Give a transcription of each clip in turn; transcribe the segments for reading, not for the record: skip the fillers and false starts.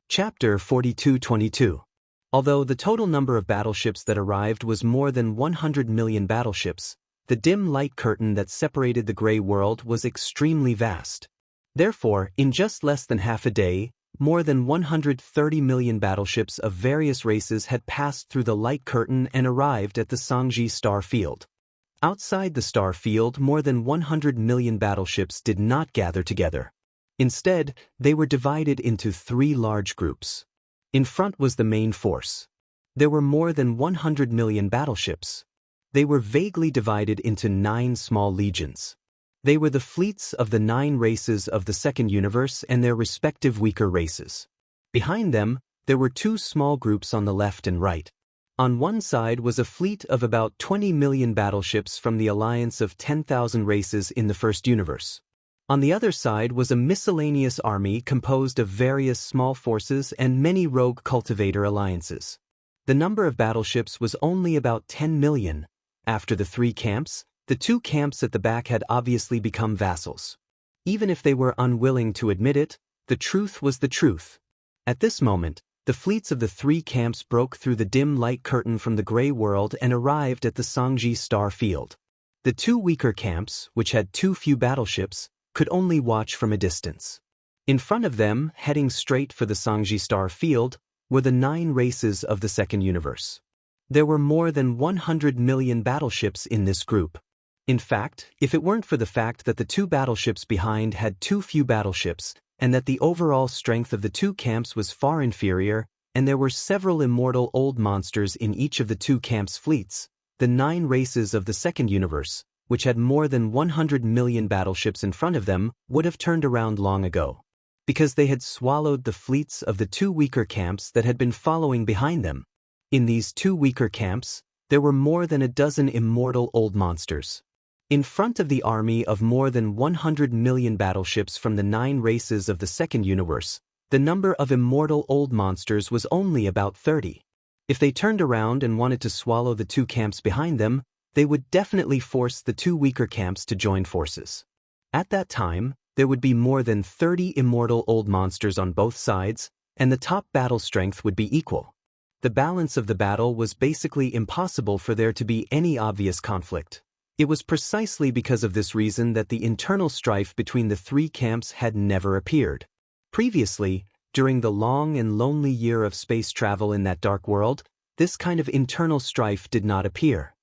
Chapter 4222. Although the total number of battleships that arrived was more than 100 million battleships, the dim light curtain that separated the gray world was extremely vast. Therefore, in just less than half a day, more than 130 million battleships of various races had passed through the light curtain and arrived at the Sangji star field. Outside the star field, more than 100 million battleships did not gather together. Instead, they were divided into three large groups. In front was the main force. There were more than 100 million battleships. They were vaguely divided into 9 small legions. They were the fleets of the 9 races of the second universe and their respective weaker races. Behind them, there were 2 small groups on the left and right. On one side was a fleet of about 20 million battleships from the alliance of 10,000 races in the first universe. On the other side was a miscellaneous army composed of various small forces and many rogue cultivator alliances. The number of battleships was only about 10 million. After the 3 camps, the 2 camps at the back had obviously become vassals. Even if they were unwilling to admit it, the truth was the truth. At this moment, the fleets of the 3 camps broke through the dim light curtain from the gray world and arrived at the Sangji star field. The 2 weaker camps, which had too few battleships, could only watch from a distance. In front of them, heading straight for the Sangji star field, were the 9 races of the second universe. There were more than 100 million battleships in this group. In fact, if it weren't for the fact that the 2 battleships behind had too few battleships, and that the overall strength of the 2 camps was far inferior, and there were several immortal old monsters in each of the 2 camps' fleets, the 9 races of the second universe, which had more than 100 million battleships in front of them, would have turned around long ago. Because they had swallowed the fleets of the 2 weaker camps that had been following behind them. In these 2 weaker camps, there were more than a dozen immortal old monsters. In front of the army of more than 100 million battleships from the 9 races of the second universe, the number of immortal old monsters was only about 30. If they turned around and wanted to swallow the 2 camps behind them, they would definitely force the 2 weaker camps to join forces. At that time, there would be more than 30 immortal old monsters on both sides, and the top battle strength would be equal. The balance of the battle was basically impossible for there to be any obvious conflict. It was precisely because of this reason that the internal strife between the 3 camps had never appeared. Previously, during the long and lonely year of space travel in that dark world, this kind of internal strife did not appear.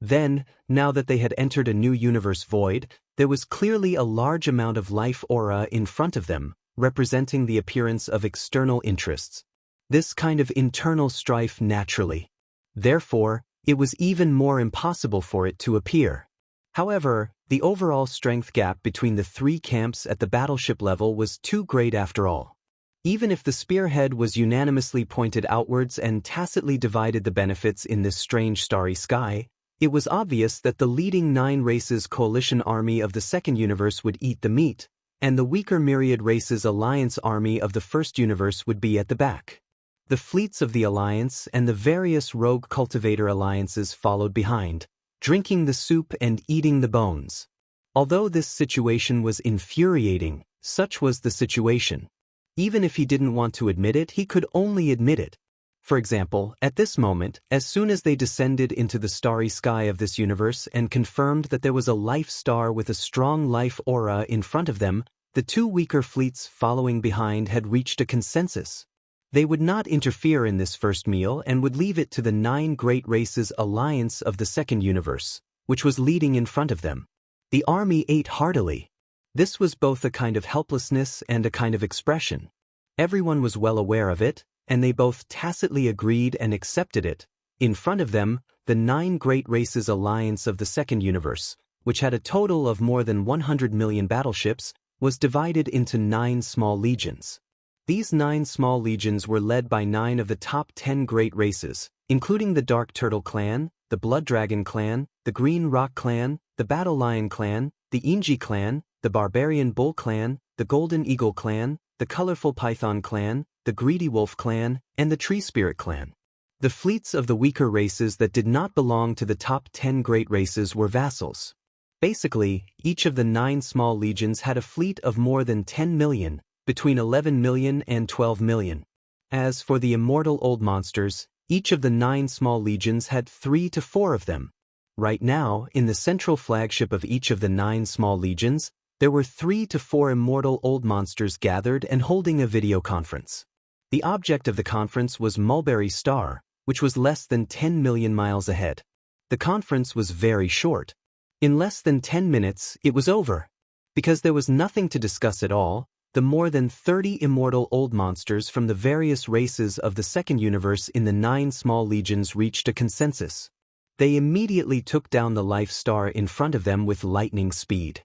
Then, now that they had entered a new universe void, there was clearly a large amount of life aura in front of them, representing the appearance of external interests. This kind of internal strife naturally. Therefore, it was even more impossible for it to appear. However, the overall strength gap between the 3 camps at the battleship level was too great after all. Even if the spearhead was unanimously pointed outwards and tacitly divided the benefits in this strange starry sky, it was obvious that the leading 9 races coalition army of the second universe would eat the meat, and the weaker myriad races alliance army of the first universe would be at the back. The fleets of the alliance and the various rogue cultivator alliances followed behind, drinking the soup and eating the bones. Although this situation was infuriating, such was the situation. Even if he didn't want to admit it, he could only admit it. For example, at this moment, as soon as they descended into the starry sky of this universe and confirmed that there was a life star with a strong life aura in front of them, the 2 weaker fleets following behind had reached a consensus. They would not interfere in this first meal and would leave it to the 9 great races alliance of the second universe, which was leading in front of them. The army ate heartily. This was both a kind of helplessness and a kind of expression. Everyone was well aware of it, and they both tacitly agreed and accepted it. In front of them, the 9 great races alliance of the second universe, which had a total of more than 100 million battleships, was divided into 9 small legions. These 9 small legions were led by 9 of the top 10 great races, including the Dark Turtle Clan, the Blood Dragon Clan, the Green Rock Clan, the Battle Lion Clan, the Inji Clan, the Barbarian Bull Clan, the Golden Eagle Clan, the Colorful Python Clan, the Greedy Wolf Clan, and the Tree Spirit Clan. The fleets of the weaker races that did not belong to the top 10 great races were vassals. Basically, each of the 9 small legions had a fleet of more than 10 million, between 11 million and 12 million. As for the immortal old monsters, each of the 9 small legions had 3 to 4 of them. Right now, in the central flagship of each of the 9 small legions, there were 3 to 4 immortal old monsters gathered and holding a video conference. The object of the conference was Mulberry Star, which was less than 10 million miles ahead. The conference was very short. In less than 10 minutes, it was over. Because there was nothing to discuss at all, the more than 30 immortal old monsters from the various races of the second universe in the 9 small legions reached a consensus. They immediately took down the life star in front of them with lightning speed.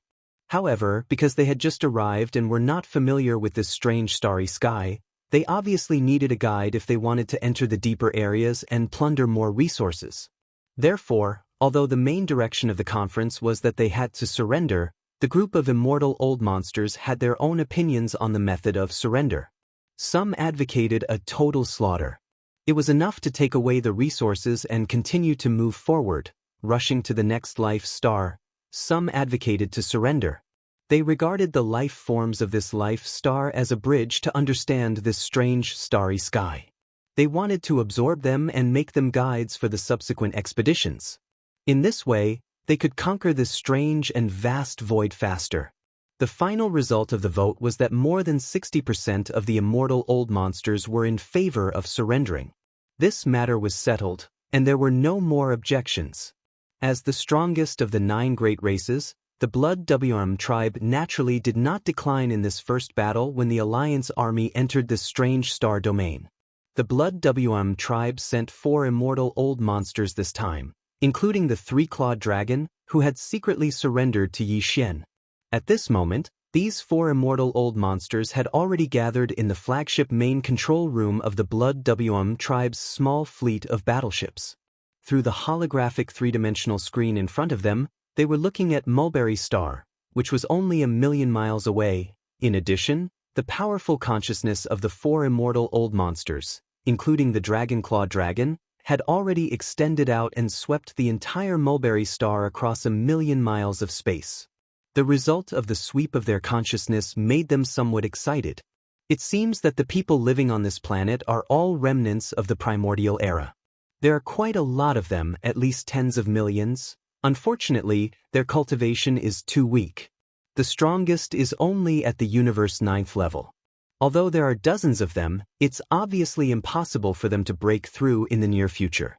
However, because they had just arrived and were not familiar with this strange starry sky, they obviously needed a guide if they wanted to enter the deeper areas and plunder more resources. Therefore, although the main direction of the conference was that they had to surrender, the group of immortal old monsters had their own opinions on the method of surrender. Some advocated a total slaughter. It was enough to take away the resources and continue to move forward, rushing to the next life star. Some advocated to surrender. They regarded the life forms of this life star as a bridge to understand this strange starry sky. They wanted to absorb them and make them guides for the subsequent expeditions. In this way, they could conquer this strange and vast void faster. The final result of the vote was that more than 60% of the immortal old monsters were in favor of surrendering. This matter was settled, and there were no more objections. As the strongest of the 9 great races, the Blood WM tribe naturally did not decline in this first battle when the Alliance army entered this strange star domain. The Blood WM tribe sent 4 immortal old monsters this time, including the 3-clawed dragon, who had secretly surrendered to Yi Xian. At this moment, these 4 immortal old monsters had already gathered in the flagship main control room of the Blood WM tribe's small fleet of battleships. Through the holographic 3-dimensional screen in front of them, they were looking at Mulberry Star, which was only 1 million miles away. In addition, the powerful consciousness of the 4 immortal old monsters, including the dragon-clawed dragon, had already extended out and swept the entire Mulberry Star across 1 million miles of space. The result of the sweep of their consciousness made them somewhat excited. It seems that the people living on this planet are all remnants of the primordial era. There are quite a lot of them, at least tens of millions. Unfortunately, their cultivation is too weak. The strongest is only at the universe 9th level. Although there are dozens of them, it's obviously impossible for them to break through in the near future.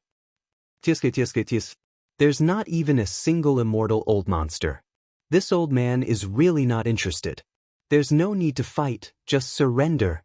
There's not even a single immortal old monster. This old man is really not interested. There's no need to fight, just surrender.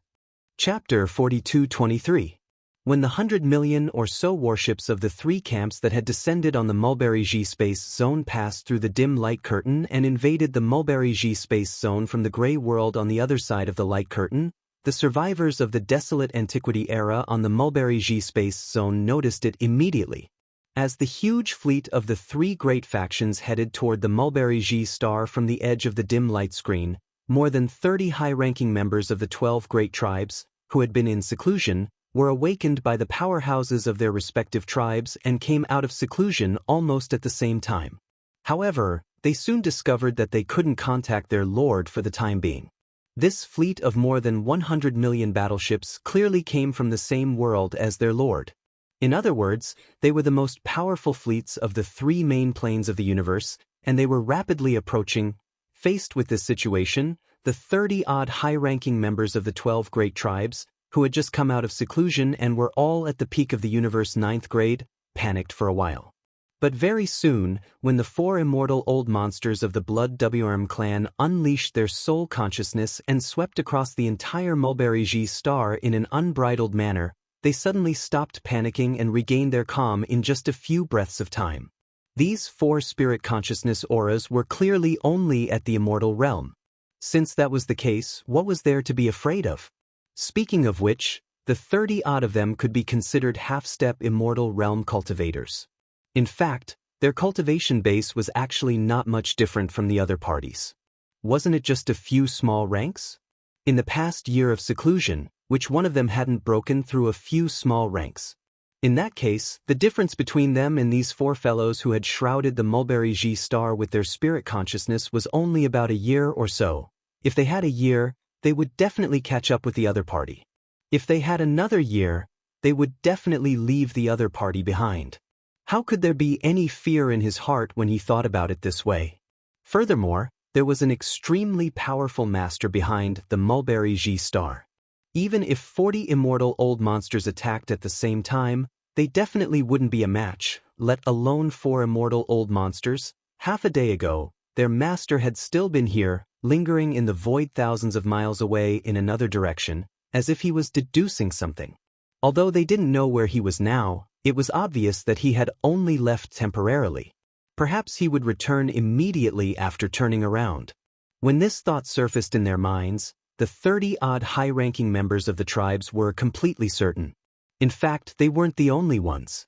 Chapter 42-23. When the 100 million or so warships of the 3 camps that had descended on the Mulberry G space zone passed through the dim light curtain and invaded the Mulberry G space zone from the gray world on the other side of the light curtain, the survivors of the desolate antiquity era on the Mulberry G space zone noticed it immediately. As the huge fleet of the 3 great factions headed toward the Mulberry G star from the edge of the dim light screen, more than 30 high-ranking members of the 12 great tribes, who had been in seclusion, were awakened by the powerhouses of their respective tribes and came out of seclusion almost at the same time. However, they soon discovered that they couldn't contact their lord for the time being. This fleet of more than 100 million battleships clearly came from the same world as their lord. In other words, they were the most powerful fleets of the 3 main planes of the universe, and they were rapidly approaching. Faced with this situation, the 30-odd high-ranking members of the 12 great tribes, who had just come out of seclusion and were all at the peak of the universe 9th grade, panicked for a while. But very soon, when the 4 immortal old monsters of the Blood WM clan unleashed their soul consciousness and swept across the entire Mulberry G star in an unbridled manner, they suddenly stopped panicking and regained their calm in just a few breaths of time. These 4 spirit consciousness auras were clearly only at the immortal realm. Since that was the case, what was there to be afraid of? Speaking of which, the 30-odd of them could be considered half-step immortal realm cultivators. In fact, their cultivation base was actually not much different from the other parties. Wasn't it just a few small ranks? In the past year of seclusion, which one of them hadn't broken through a few small ranks? In that case, the difference between them and these 4 fellows who had shrouded the Mulberry G star with their spirit consciousness was only about a year or so. If they had a year, they would definitely catch up with the other party. If they had another year, they would definitely leave the other party behind. How could there be any fear in his heart when he thought about it this way? Furthermore, there was an extremely powerful master behind the Mulberry G star. Even if 40 immortal old monsters attacked at the same time, they definitely wouldn't be a match, let alone 4 immortal old monsters. Half a day ago, their master had still been here, lingering in the void thousands of miles away in another direction, as if he was deducing something. Although they didn't know where he was now, it was obvious that he had only left temporarily. Perhaps he would return immediately after turning around. When this thought surfaced in their minds, the 30-odd high-ranking members of the tribes were completely certain. In fact, they weren't the only ones.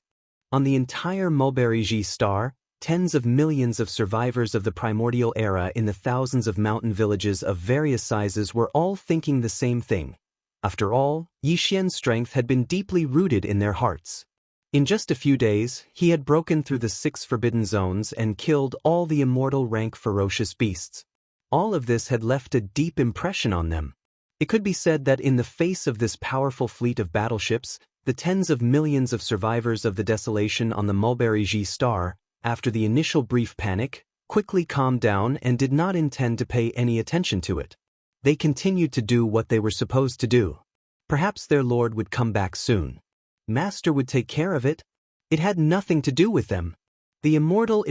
On the entire Mulberry G star, tens of millions of survivors of the primordial era in the thousands of mountain villages of various sizes were all thinking the same thing. After all, Yi Xian's strength had been deeply rooted in their hearts. In just a few days, he had broken through the 6 forbidden zones and killed all the immortal rank ferocious beasts. All of this had left a deep impression on them. It could be said that in the face of this powerful fleet of battleships, the tens of millions of survivors of the desolation on the Mulberry G star, after the initial brief panic, quickly calmed down and did not intend to pay any attention to it. They continued to do what they were supposed to do. Perhaps their lord would come back soon. Master would take care of it. It had nothing to do with them. The immortal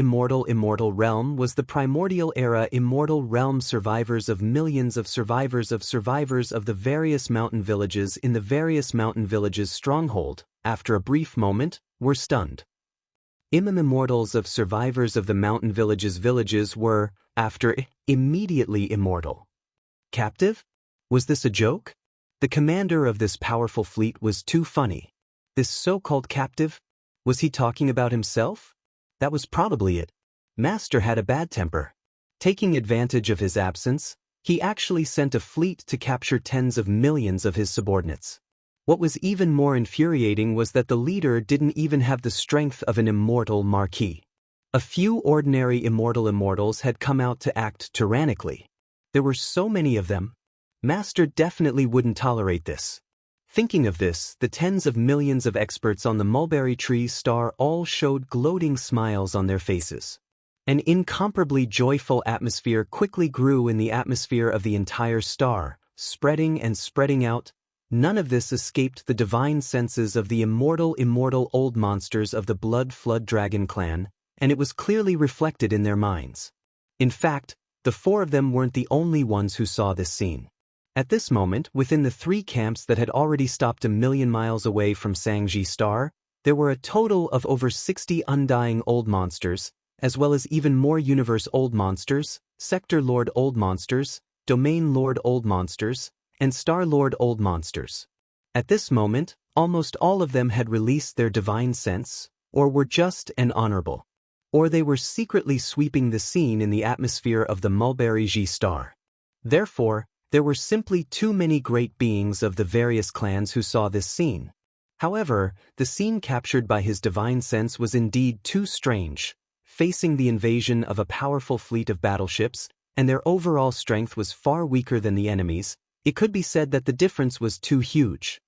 realm was the primordial era immortal realm survivors of millions of survivors of the various mountain villages in the various mountain villages stronghold, after a brief moment, were stunned. Immortals of survivors of the mountain villages were, after immediately immortal. Captive? Was this a joke? The commander of this powerful fleet was too funny. This so-called captive? Was he talking about himself? That was probably it. Master had a bad temper. Taking advantage of his absence, he actually sent a fleet to capture tens of millions of his subordinates. What was even more infuriating was that the leader didn't even have the strength of an immortal marquis. A few ordinary immortals had come out to act tyrannically. There were so many of them. Master definitely wouldn't tolerate this. Thinking of this, the tens of millions of experts on the Mulberry Tree star all showed gloating smiles on their faces. An incomparably joyful atmosphere quickly grew in the atmosphere of the entire star, spreading and spreading out. None of this escaped the divine senses of the immortal old monsters of the Blood Flood Dragon clan, and it was clearly reflected in their minds. In fact, the 4 of them weren't the only ones who saw this scene. At this moment, within the 3 camps that had already stopped a million miles away from Sangji Star, there were a total of over 60 undying old monsters, as well as even more universe old monsters, Sector Lord old monsters, Domain Lord old monsters, and Star Lord old monsters. At this moment, almost all of them had released their divine sense, or were just and honorable. Or they were secretly sweeping the scene in the atmosphere of the Mulberry G star. Therefore, there were simply too many great beings of the various clans who saw this scene. However, the scene captured by his divine sense was indeed too strange. Facing the invasion of a powerful fleet of battleships, and their overall strength was far weaker than the enemy's, it could be said that the difference was too huge.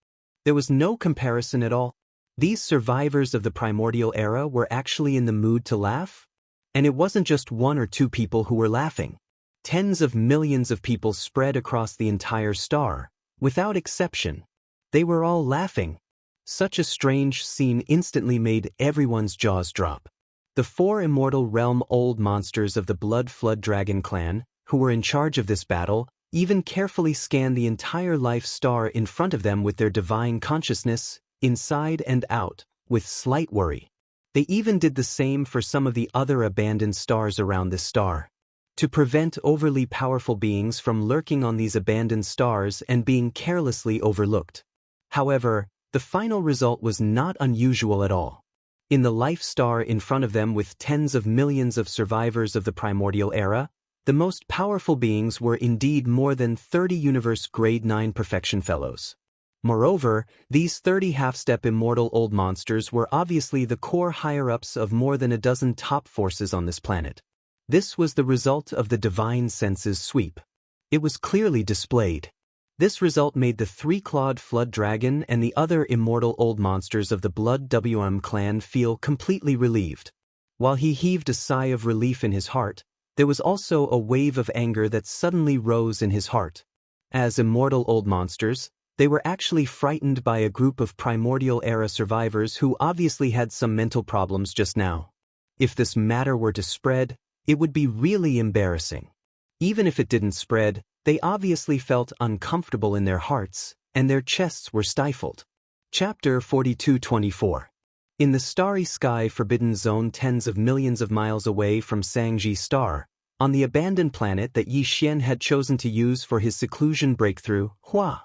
There was no comparison at all. These survivors of the primordial era were actually in the mood to laugh? And it wasn't just 1 or 2 people who were laughing. Tens of millions of people spread across the entire star, without exception. They were all laughing. Such a strange scene instantly made everyone's jaws drop. The 4 immortal realm old monsters of the Blood Flood Dragon clan, who were in charge of this battle, even carefully scanned the entire life star in front of them with their divine consciousness, inside and out, with slight worry. They even did the same for some of the other abandoned stars around this star. To prevent overly powerful beings from lurking on these abandoned stars and being carelessly overlooked. However, the final result was not unusual at all. In the life star in front of them with tens of millions of survivors of the primordial era, the most powerful beings were indeed more than 30 universe grade 9 perfection fellows. Moreover, these 30 half-step immortal old monsters were obviously the core higher-ups of more than a dozen top forces on this planet. This was the result of the divine senses sweep. It was clearly displayed. This result made the three-clawed flood dragon and the other immortal old monsters of the Blood WM clan feel completely relieved. While he heaved a sigh of relief in his heart, there was also a wave of anger that suddenly rose in his heart. As immortal old monsters, they were actually frightened by a group of primordial era survivors who obviously had some mental problems just now. If this matter were to spread, it would be really embarrassing. Even if it didn't spread, they obviously felt uncomfortable in their hearts, and their chests were stifled. Chapter 42-24. In the starry sky forbidden zone tens of millions of miles away from Sangji Star, on the abandoned planet that Yi Xian had chosen to use for his seclusion breakthrough, Hua.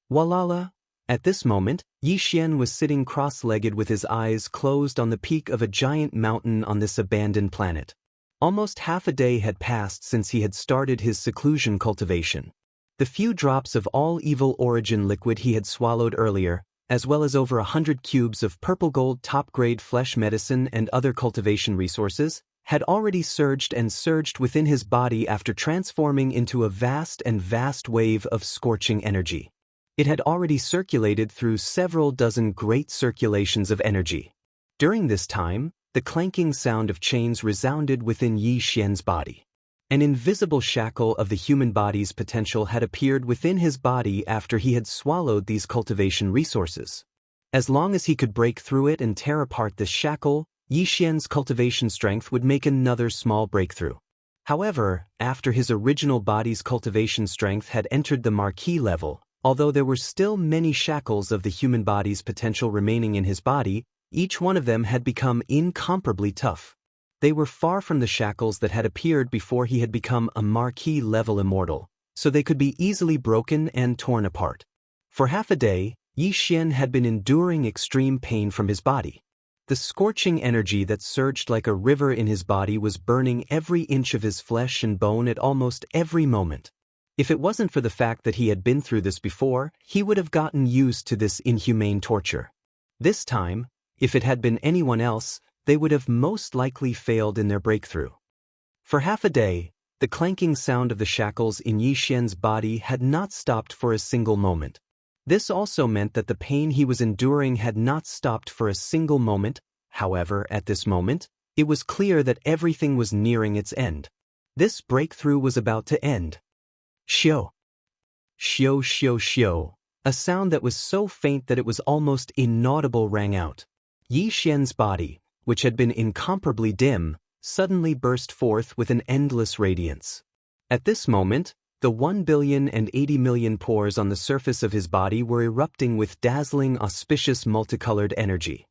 Walala. At this moment, Yi Xian was sitting cross-legged with his eyes closed on the peak of a giant mountain on this abandoned planet. Almost half a day had passed since he had started his seclusion cultivation. The few drops of all evil origin liquid he had swallowed earlier, as well as over 100 cubes of purple gold top-grade flesh medicine and other cultivation resources, had already surged within his body after transforming into a vast wave of scorching energy. It had already circulated through several dozen great circulations of energy. During this time, the clanking sound of chains resounded within Yi Xian's body. An invisible shackle of the human body's potential had appeared within his body after he had swallowed these cultivation resources. As long as he could break through it and tear apart this shackle, Yi Xian's cultivation strength would make another small breakthrough. However, after his original body's cultivation strength had entered the marquee level, although there were still many shackles of the human body's potential remaining in his body, each one of them had become incomparably tough. They were far from the shackles that had appeared before he had become a marquee-level immortal, so they could be easily broken and torn apart. For half a day, Yi Xian had been enduring extreme pain from his body. The scorching energy that surged like a river in his body was burning every inch of his flesh and bone at almost every moment. If it wasn't for the fact that he had been through this before, he would have gotten used to this inhumane torture. This time, if it had been anyone else, they would have most likely failed in their breakthrough. For half a day, the clanking sound of the shackles in Yi Xian's body had not stopped for a single moment. This also meant that the pain he was enduring had not stopped for a single moment. However, at this moment, it was clear that everything was nearing its end. This breakthrough was about to end. Xiu. Xiu xiu xiu. A sound that was so faint that it was almost inaudible rang out. Yi Xian's body, which had been incomparably dim, suddenly burst forth with an endless radiance. At this moment, the 1,080,000,000 pores on the surface of his body were erupting with dazzling, auspicious multicolored energy.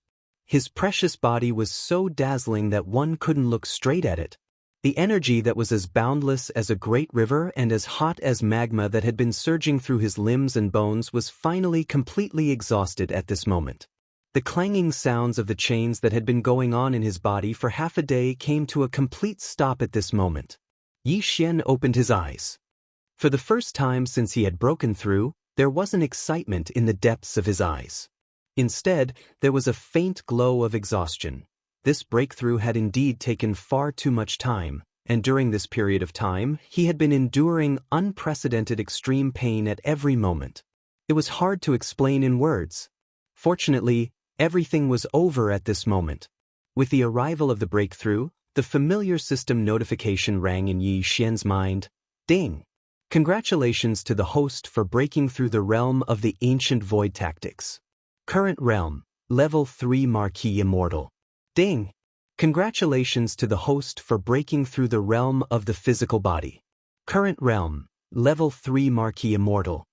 His precious body was so dazzling that one couldn't look straight at it. The energy that was as boundless as a great river and as hot as magma that had been surging through his limbs and bones was finally completely exhausted at this moment. The clanging sounds of the chains that had been going on in his body for half a day came to a complete stop at this moment. Yi Xian opened his eyes. For the first time since he had broken through, there wasn't excitement in the depths of his eyes. Instead, there was a faint glow of exhaustion. This breakthrough had indeed taken far too much time, and during this period of time, he had been enduring unprecedented extreme pain at every moment. It was hard to explain in words. Fortunately, everything was over at this moment. With the arrival of the breakthrough, the familiar system notification rang in Yi Xian's mind. Ding! Congratulations to the host for breaking through the realm of the ancient void tactics. Current realm, level 3 Marquee Immortal. Ding! Congratulations to the host for breaking through the realm of the physical body. Current realm, level 3 Marquee Immortal.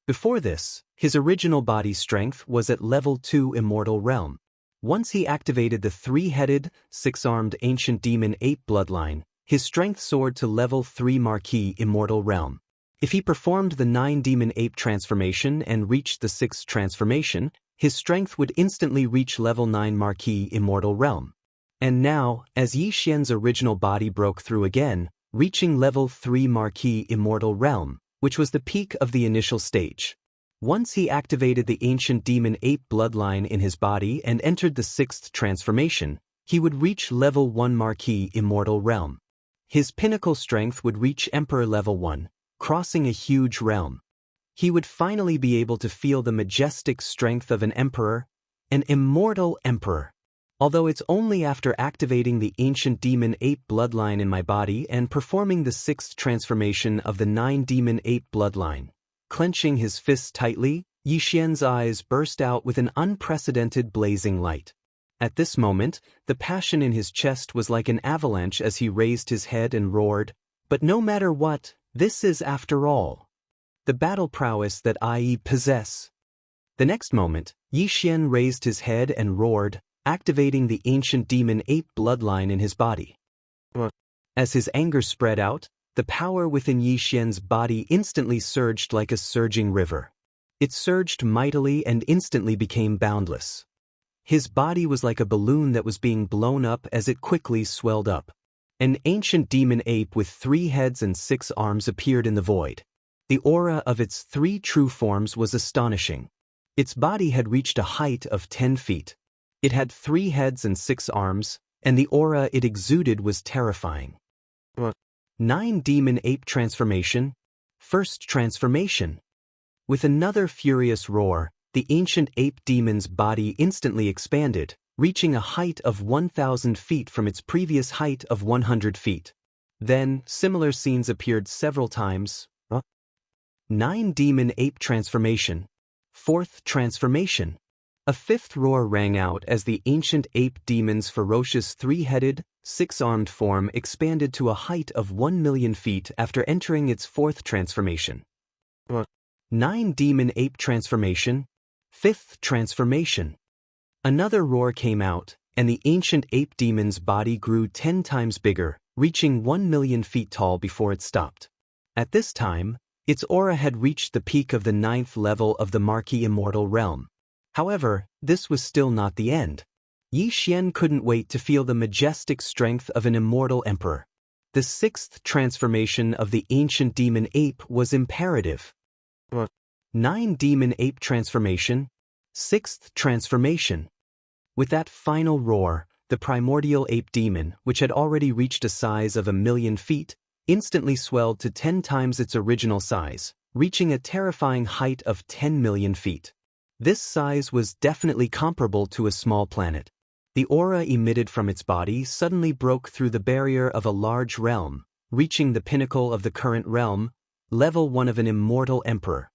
Before this, his original body strength was at level 2 Immortal Realm. Once he activated the 3-headed, 6-armed ancient demon ape bloodline, his strength soared to level 3 Marquee Immortal Realm. If he performed the 9 demon ape transformation and reached the 6th transformation, his strength would instantly reach level 9 Marquee Immortal Realm. And now, as Yi Xian's original body broke through again, reaching level 3 Marquee Immortal Realm, which was the peak of the initial stage. Once he activated the ancient demon ape bloodline in his body and entered the 6th transformation, he would reach level 1 Marquee Immortal Realm. His pinnacle strength would reach Emperor level 1, crossing a huge realm. He would finally be able to feel the majestic strength of an emperor, an immortal emperor. Although it's only after activating the ancient demon ape bloodline in my body and performing the 6th transformation of the 9 demon ape bloodline. Clenching his fists tightly, Yi Xian's eyes burst out with an unprecedented blazing light. At this moment, the passion in his chest was like an avalanche as he raised his head and roared, "But no matter what, this is after all the battle prowess that I possess." The next moment, Yi Xian raised his head and roared, activating the ancient demon ape bloodline in his body. As his anger spread out, the power within Yi Xian's body instantly surged like a surging river. It surged mightily and instantly became boundless. His body was like a balloon that was being blown up as it quickly swelled up. An ancient demon ape with 3 heads and 6 arms appeared in the void. The aura of its 3 true forms was astonishing. Its body had reached a height of 10 feet. It had 3 heads and 6 arms, and the aura it exuded was terrifying. 9 Demon Ape Transformation. First Transformation. With another furious roar, the ancient ape demon's body instantly expanded, reaching a height of 1,000 feet from its previous height of 100 feet. Then, similar scenes appeared several times. 9 Demon Ape Transformation. 4th Transformation. A 5th roar rang out as the ancient ape demon's ferocious 3-headed, 6-armed form expanded to a height of 1,000,000 feet after entering its 4th transformation. 9 Demon Ape Transformation. 5th Transformation. Another roar came out, and the ancient ape demon's body grew 10 times bigger, reaching 1,000,000 feet tall before it stopped. At this time, its aura had reached the peak of the 9th level of the Marquis Immortal Realm. However, this was still not the end. Yi Xian couldn't wait to feel the majestic strength of an immortal emperor. The 6th transformation of the ancient demon ape was imperative. 9 Demon Ape Transformation. 6th Transformation. With that final roar, the primordial ape demon, which had already reached a size of 1,000,000 feet, instantly swelled to 10 times its original size, reaching a terrifying height of 10,000,000 feet. This size was definitely comparable to a small planet. The aura emitted from its body suddenly broke through the barrier of a large realm, reaching the pinnacle of the current realm, level 1 of an immortal emperor.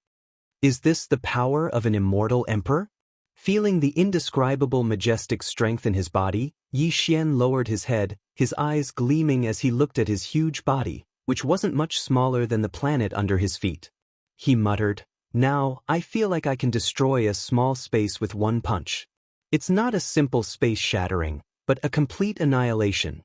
Is this the power of an immortal emperor? Feeling the indescribable majestic strength in his body, Yi Xian lowered his head, his eyes gleaming as he looked at his huge body, which wasn't much smaller than the planet under his feet. He muttered, "Now, I feel like I can destroy a small space with one punch. It's not a simple space shattering, but a complete annihilation."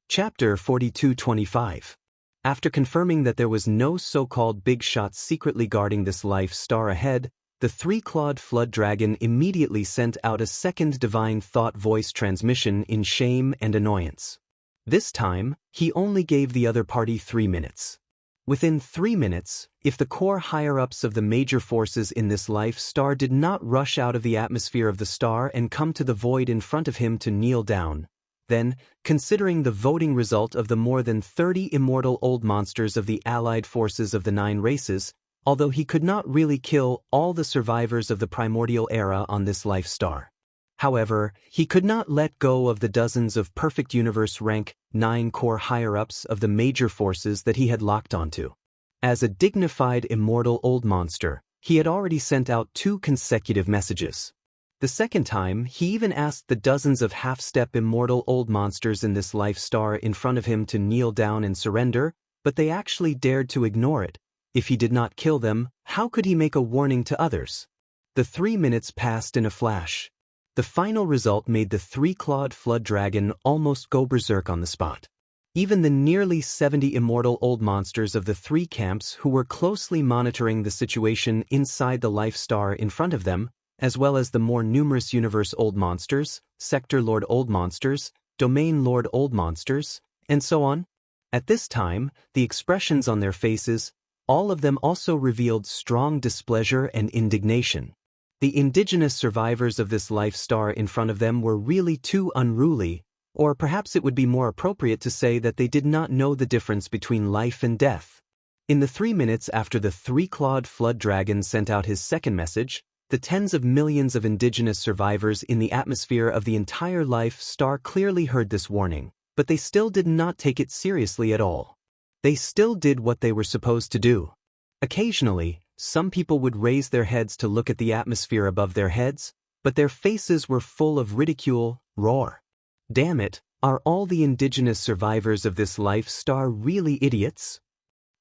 Chapter 42-25. After confirming that there was no so-called big shot secretly guarding this life star ahead, the 3-clawed flood dragon immediately sent out a second divine thought voice transmission in shame and annoyance. This time, he only gave the other party 3 minutes. Within 3 minutes, if the core higher-ups of the major forces in this life star did not rush out of the atmosphere of the star and come to the void in front of him to kneel down, then, considering the voting result of the more than 30 immortal old monsters of the allied forces of the 9 races, although he could not really kill all the survivors of the primordial era on this life star. However, he could not let go of the dozens of perfect universe rank 9 core higher-ups of the major forces that he had locked onto. As a dignified immortal old monster, he had already sent out 2 consecutive messages. The second time, he even asked the dozens of half-step immortal old monsters in this life star in front of him to kneel down and surrender, but they actually dared to ignore it. If he did not kill them, how could he make a warning to others? The 3 minutes passed in a flash. The final result made the 3-clawed flood dragon almost go berserk on the spot. Even the nearly 70 immortal old monsters of the 3 camps who were closely monitoring the situation inside the life star in front of them, as well as the more numerous universe old monsters, sector lord old monsters, domain lord old monsters, and so on. At this time, the expressions on their faces, all of them also revealed strong displeasure and indignation. The indigenous survivors of this life star in front of them were really too unruly, or perhaps it would be more appropriate to say that they did not know the difference between life and death. In the 3 minutes after the three-clawed flood dragon sent out his second message, the tens of millions of indigenous survivors in the atmosphere of the entire life star clearly heard this warning, but they still did not take it seriously at all. They still did what they were supposed to do. Occasionally, some people would raise their heads to look at the atmosphere above their heads, but their faces were full of ridicule. Roar. Damn it, are all the indigenous survivors of this life star really idiots?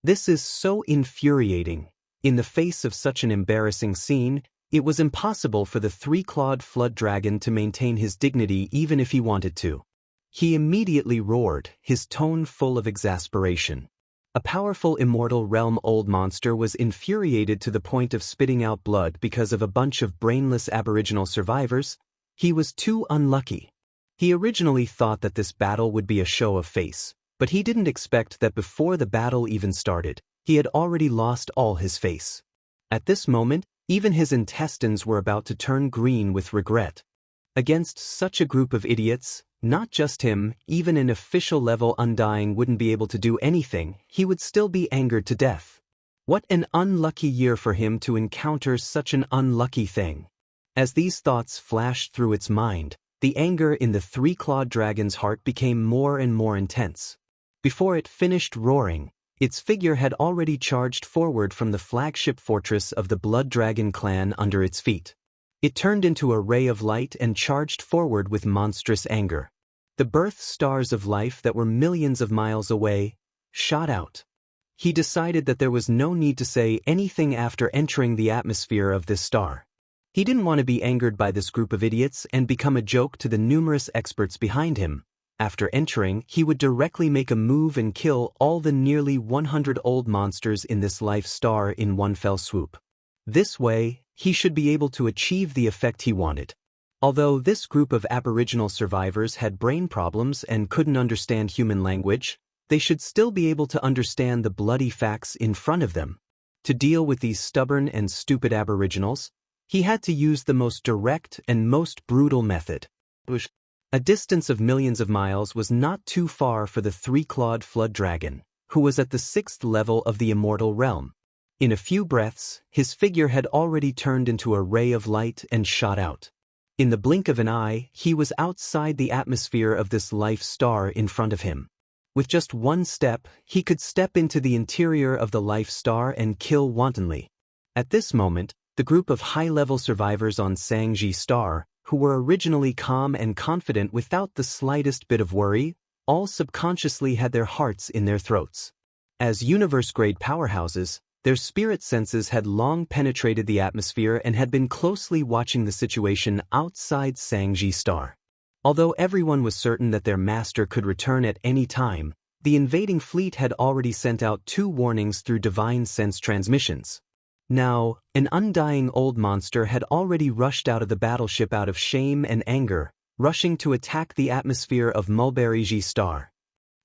This is so infuriating. In the face of such an embarrassing scene, it was impossible for the three-clawed flood dragon to maintain his dignity even if he wanted to. He immediately roared, his tone full of exasperation. A powerful immortal realm old monster was infuriated to the point of spitting out blood because of a bunch of brainless Aboriginal survivors. He was too unlucky. He originally thought that this battle would be a show of face, but he didn't expect that before the battle even started, he had already lost all his face. At this moment, even his intestines were about to turn green with regret. Against such a group of idiots, not just him, even an official level Undying wouldn't be able to do anything, he would still be angered to death. What an unlucky year for him to encounter such an unlucky thing. As these thoughts flashed through its mind, the anger in the three-clawed dragon's heart became more and more intense. Before it finished roaring, its figure had already charged forward from the flagship fortress of the Blood Dragon clan under its feet. It turned into a ray of light and charged forward with monstrous anger. The birth stars of life that were millions of miles away shot out. He decided that there was no need to say anything after entering the atmosphere of this star. He didn't want to be angered by this group of idiots and become a joke to the numerous experts behind him. After entering, he would directly make a move and kill all the nearly 100 old monsters in this life star in one fell swoop. This way, he should be able to achieve the effect he wanted. Although this group of Aboriginal survivors had brain problems and couldn't understand human language, they should still be able to understand the bloody facts in front of them. To deal with these stubborn and stupid Aboriginals, he had to use the most direct and most brutal method. A distance of millions of miles was not too far for the three-clawed flood dragon, who was at the 6th level of the immortal realm. In a few breaths, his figure had already turned into a ray of light and shot out. In the blink of an eye, he was outside the atmosphere of this life star in front of him. With just one step, he could step into the interior of the life star and kill wantonly. At this moment, the group of high-level survivors on Sangji Star, who were originally calm and confident without the slightest bit of worry, all subconsciously had their hearts in their throats. As universe-grade powerhouses, their spirit senses had long penetrated the atmosphere and had been closely watching the situation outside Sangji Star. Although everyone was certain that their master could return at any time, the invading fleet had already sent out 2 warnings through divine sense transmissions. Now, an undying old monster had already rushed out of the battleship out of shame and anger, rushing to attack the atmosphere of Mulberry Star.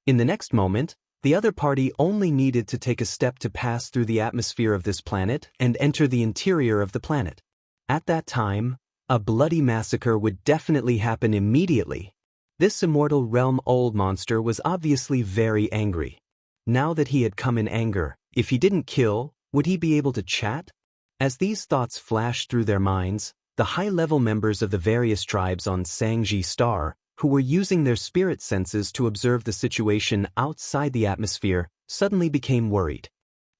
In the next moment, the other party only needed to take a step to pass through the atmosphere of this planet and enter the interior of the planet. At that time, a bloody massacre would definitely happen immediately. This immortal realm old monster was obviously very angry. Now that he had come in anger, if he didn't kill, would he be able to chat? As these thoughts flashed through their minds, the high-level members of the various tribes on Sangji Star, who were using their spirit senses to observe the situation outside the atmosphere, suddenly became worried.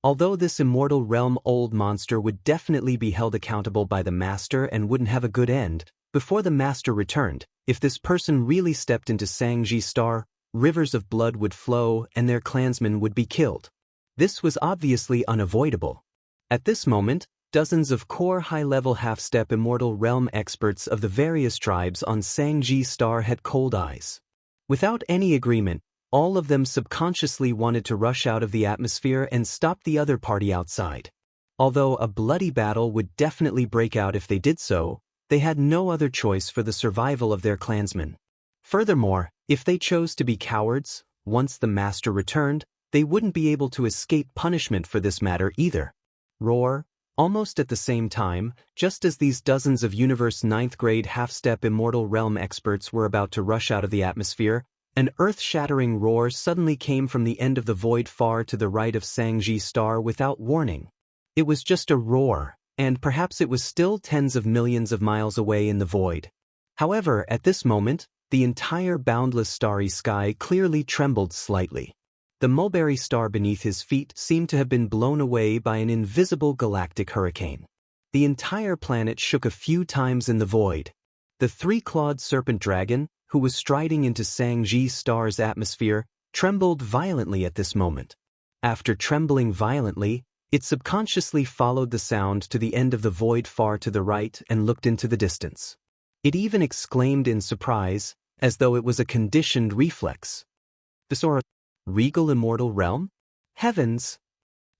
Although this immortal realm old monster would definitely be held accountable by the master and wouldn't have a good end, before the master returned, if this person really stepped into Sangji Star, rivers of blood would flow and their clansmen would be killed. This was obviously unavoidable. At this moment, dozens of core high-level half-step immortal realm experts of the various tribes on Sangji Star had cold eyes. Without any agreement, all of them subconsciously wanted to rush out of the atmosphere and stop the other party outside. Although a bloody battle would definitely break out if they did so, they had no other choice for the survival of their clansmen. Furthermore, if they chose to be cowards, once the master returned, they wouldn't be able to escape punishment for this matter either. Roar. Almost at the same time, just as these dozens of Universe 9th grade half-step immortal realm experts were about to rush out of the atmosphere, An earth-shattering roar suddenly came from the end of the void far to the right of Sangji Star without warning. It was just a roar, and perhaps it was still tens of millions of miles away in the void. However, at this moment, the entire boundless starry sky clearly trembled slightly. The mulberry star beneath his feet seemed to have been blown away by an invisible galactic hurricane. The entire planet shook a few times in the void. The three-clawed serpent dragon, who was striding into Sangji Star's atmosphere, trembled violently at this moment. After trembling violently, it subconsciously followed the sound to the end of the void far to the right and looked into the distance. It even exclaimed in surprise, as though it was a conditioned reflex. "This aura, regal immortal realm? Heavens!"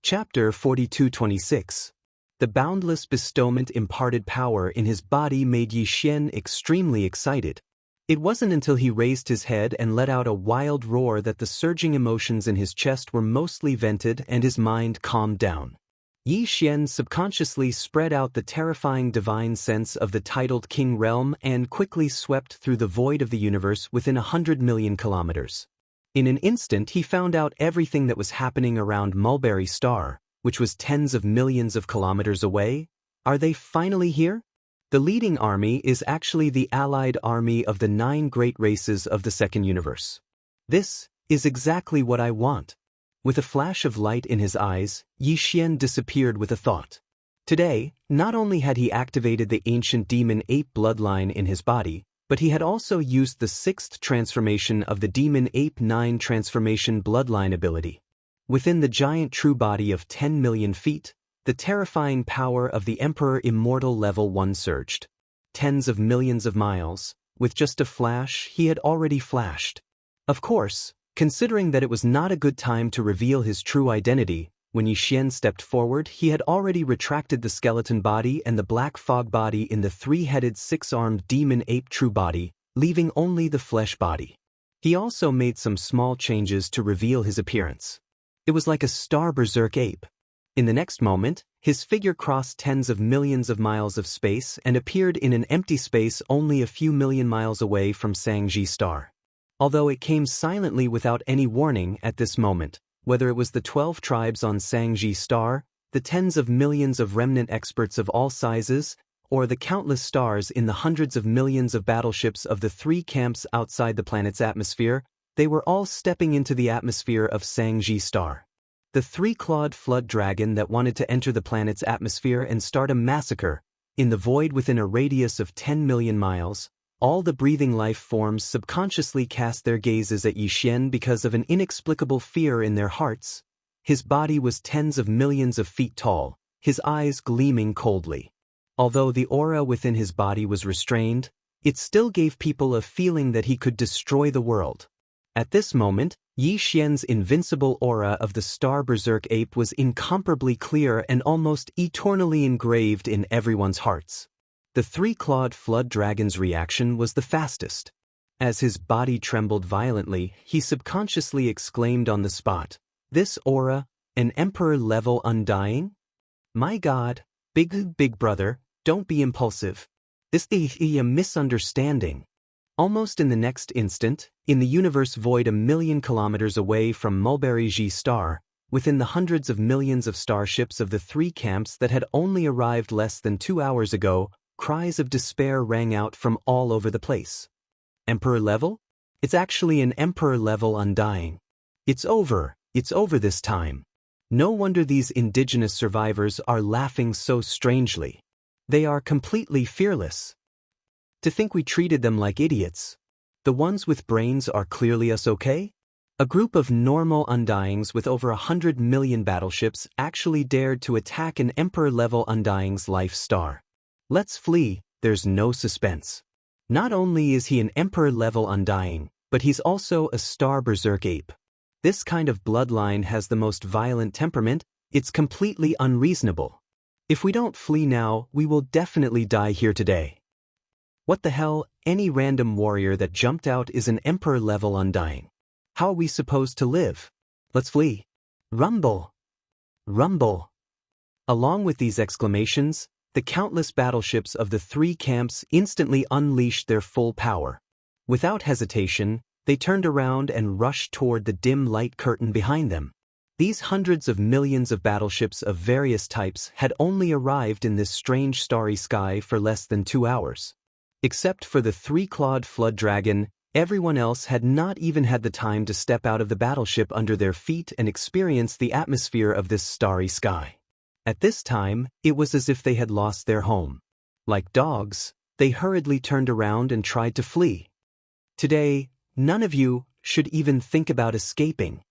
Chapter 42-26. The boundless bestowment imparted power in his body made Yi Xian extremely excited. It wasn't until he raised his head and let out a wild roar that the surging emotions in his chest were mostly vented and his mind calmed down. Yi Xian subconsciously spread out the terrifying divine sense of the titled King Realm and quickly swept through the void of the universe within 100 million kilometers. In an instant he found out everything that was happening around Mulberry Star, which was tens of millions of kilometers away. Are they finally here? The leading army is actually the allied army of the 9 great races of the second universe. This is exactly what I want. With a flash of light in his eyes, Yi Xian disappeared with a thought. Today, not only had he activated the ancient demon ape bloodline in his body, but he had also used the 6th transformation of the demon ape 9 transformation bloodline ability. Within the giant true body of 10 million feet, the terrifying power of the Emperor Immortal Level 1 surged. Tens of millions of miles, with just a flash he had already flashed. Of course, considering that it was not a good time to reveal his true identity, when Yi Xian stepped forward he had already retracted the skeleton body and the black fog body in the 3-headed 6-armed demon ape true body, leaving only the flesh body. He also made some small changes to reveal his appearance. It was like a star berserk ape. In the next moment, his figure crossed tens of millions of miles of space and appeared in an empty space only a few million miles away from Sangji Star. Although it came silently without any warning at this moment, whether it was the 12 tribes on Sangji Star, the tens of millions of remnant experts of all sizes, or the countless stars in the hundreds of millions of battleships of the 3 camps outside the planet's atmosphere, they were all stepping into the atmosphere of Sangji Star. The 3-clawed flood dragon that wanted to enter the planet's atmosphere and start a massacre, in the void within a radius of 10 million miles, all the breathing life forms subconsciously cast their gazes at Yi Xian because of an inexplicable fear in their hearts. His body was tens of millions of feet tall, his eyes gleaming coldly. Although the aura within his body was restrained, it still gave people a feeling that he could destroy the world. At this moment, Yi Xian's invincible aura of the Star Berserk Ape was incomparably clear and almost eternally engraved in everyone's hearts. The 3-clawed flood dragon's reaction was the fastest. As his body trembled violently, he subconsciously exclaimed on the spot, "This aura, an Emperor level undying? My God, big brother, don't be impulsive. This is a misunderstanding." Almost in the next instant, in the universe void a million kilometers away from Mulberry Star, within the hundreds of millions of starships of the 3 camps that had only arrived less than 2 hours ago, cries of despair rang out from all over the place. Emperor level? It's actually an Emperor level undying. It's over this time. No wonder these indigenous survivors are laughing so strangely. They are completely fearless. To think we treated them like idiots. The ones with brains are clearly us okay? A group of normal undyings with over 100 million battleships actually dared to attack an Emperor-level undying's life star. Let's flee, there's no suspense. Not only is he an Emperor-level undying, but he's also a Star Berserk ape. This kind of bloodline has the most violent temperament. It's completely unreasonable. If we don't flee now, we will definitely die here today. What the hell, any random warrior that jumped out is an Emperor-level undying. How are we supposed to live? Let's flee. Rumble! Rumble! Along with these exclamations, the countless battleships of the 3 camps instantly unleashed their full power. Without hesitation, They turned around and rushed toward the dim light curtain behind them. These hundreds of millions of battleships of various types had only arrived in this strange starry sky for less than 2 hours. Except for the three-clawed flood dragon, everyone else had not even had the time to step out of the battleship under their feet and experience the atmosphere of this starry sky. At this time, it was as if they had lost their home. Like dogs, they hurriedly turned around and tried to flee. Today, none of you should even think about escaping.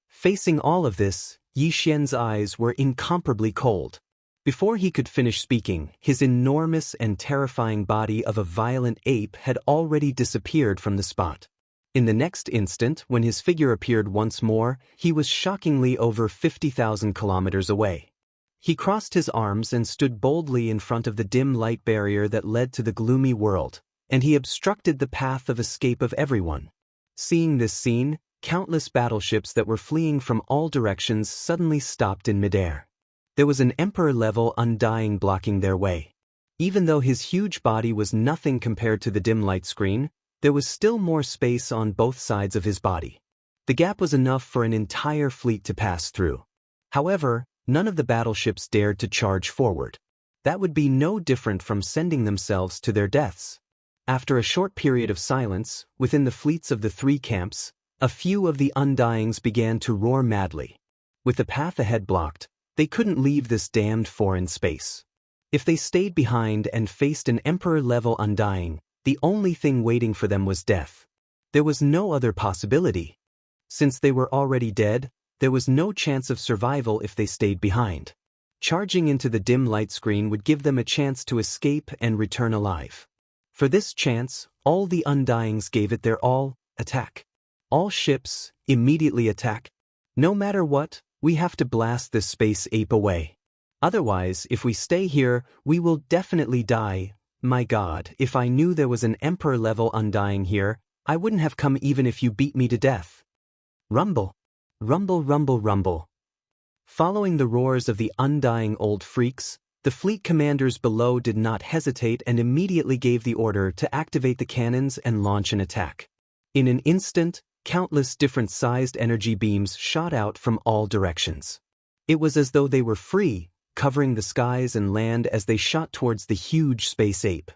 Facing all of this, Yi Xian's eyes were incomparably cold. Before he could finish speaking, his enormous and terrifying body of a violent ape had already disappeared from the spot. In the next instant, when his figure appeared once more, he was shockingly over 50,000 kilometers away. He crossed his arms and stood boldly in front of the dim light barrier that led to the gloomy world, and he obstructed the path of escape of everyone. Seeing this scene, countless battleships that were fleeing from all directions suddenly stopped in midair. There was an Emperor-level Undying blocking their way. Even though his huge body was nothing compared to the dim light screen, there was still more space on both sides of his body. The gap was enough for an entire fleet to pass through. However, none of the battleships dared to charge forward. That would be no different from sending themselves to their deaths. After a short period of silence, within the fleets of the three camps, a few of the Undyings began to roar madly. With the path ahead blocked, they couldn't leave this damned foreign space. If they stayed behind and faced an Emperor-level Undying, the only thing waiting for them was death. There was no other possibility. Since they were already dead, there was no chance of survival if they stayed behind. Charging into the dim light screen would give them a chance to escape and return alive. For this chance, all the Undyings gave it their all. Attack. All ships, immediately attack. No matter what, we have to blast this space ape away. Otherwise, if we stay here, we will definitely die. My God, if I knew there was an Emperor-level Undying here, I wouldn't have come even if you beat me to death. Rumble. Rumble, rumble, rumble. Following the roars of the Undying old freaks, the fleet commanders below did not hesitate and immediately gave the order to activate the cannons and launch an attack. In an instant, countless different-sized energy beams shot out from all directions. It was as though they were free, covering the skies and land as they shot towards the huge space ape.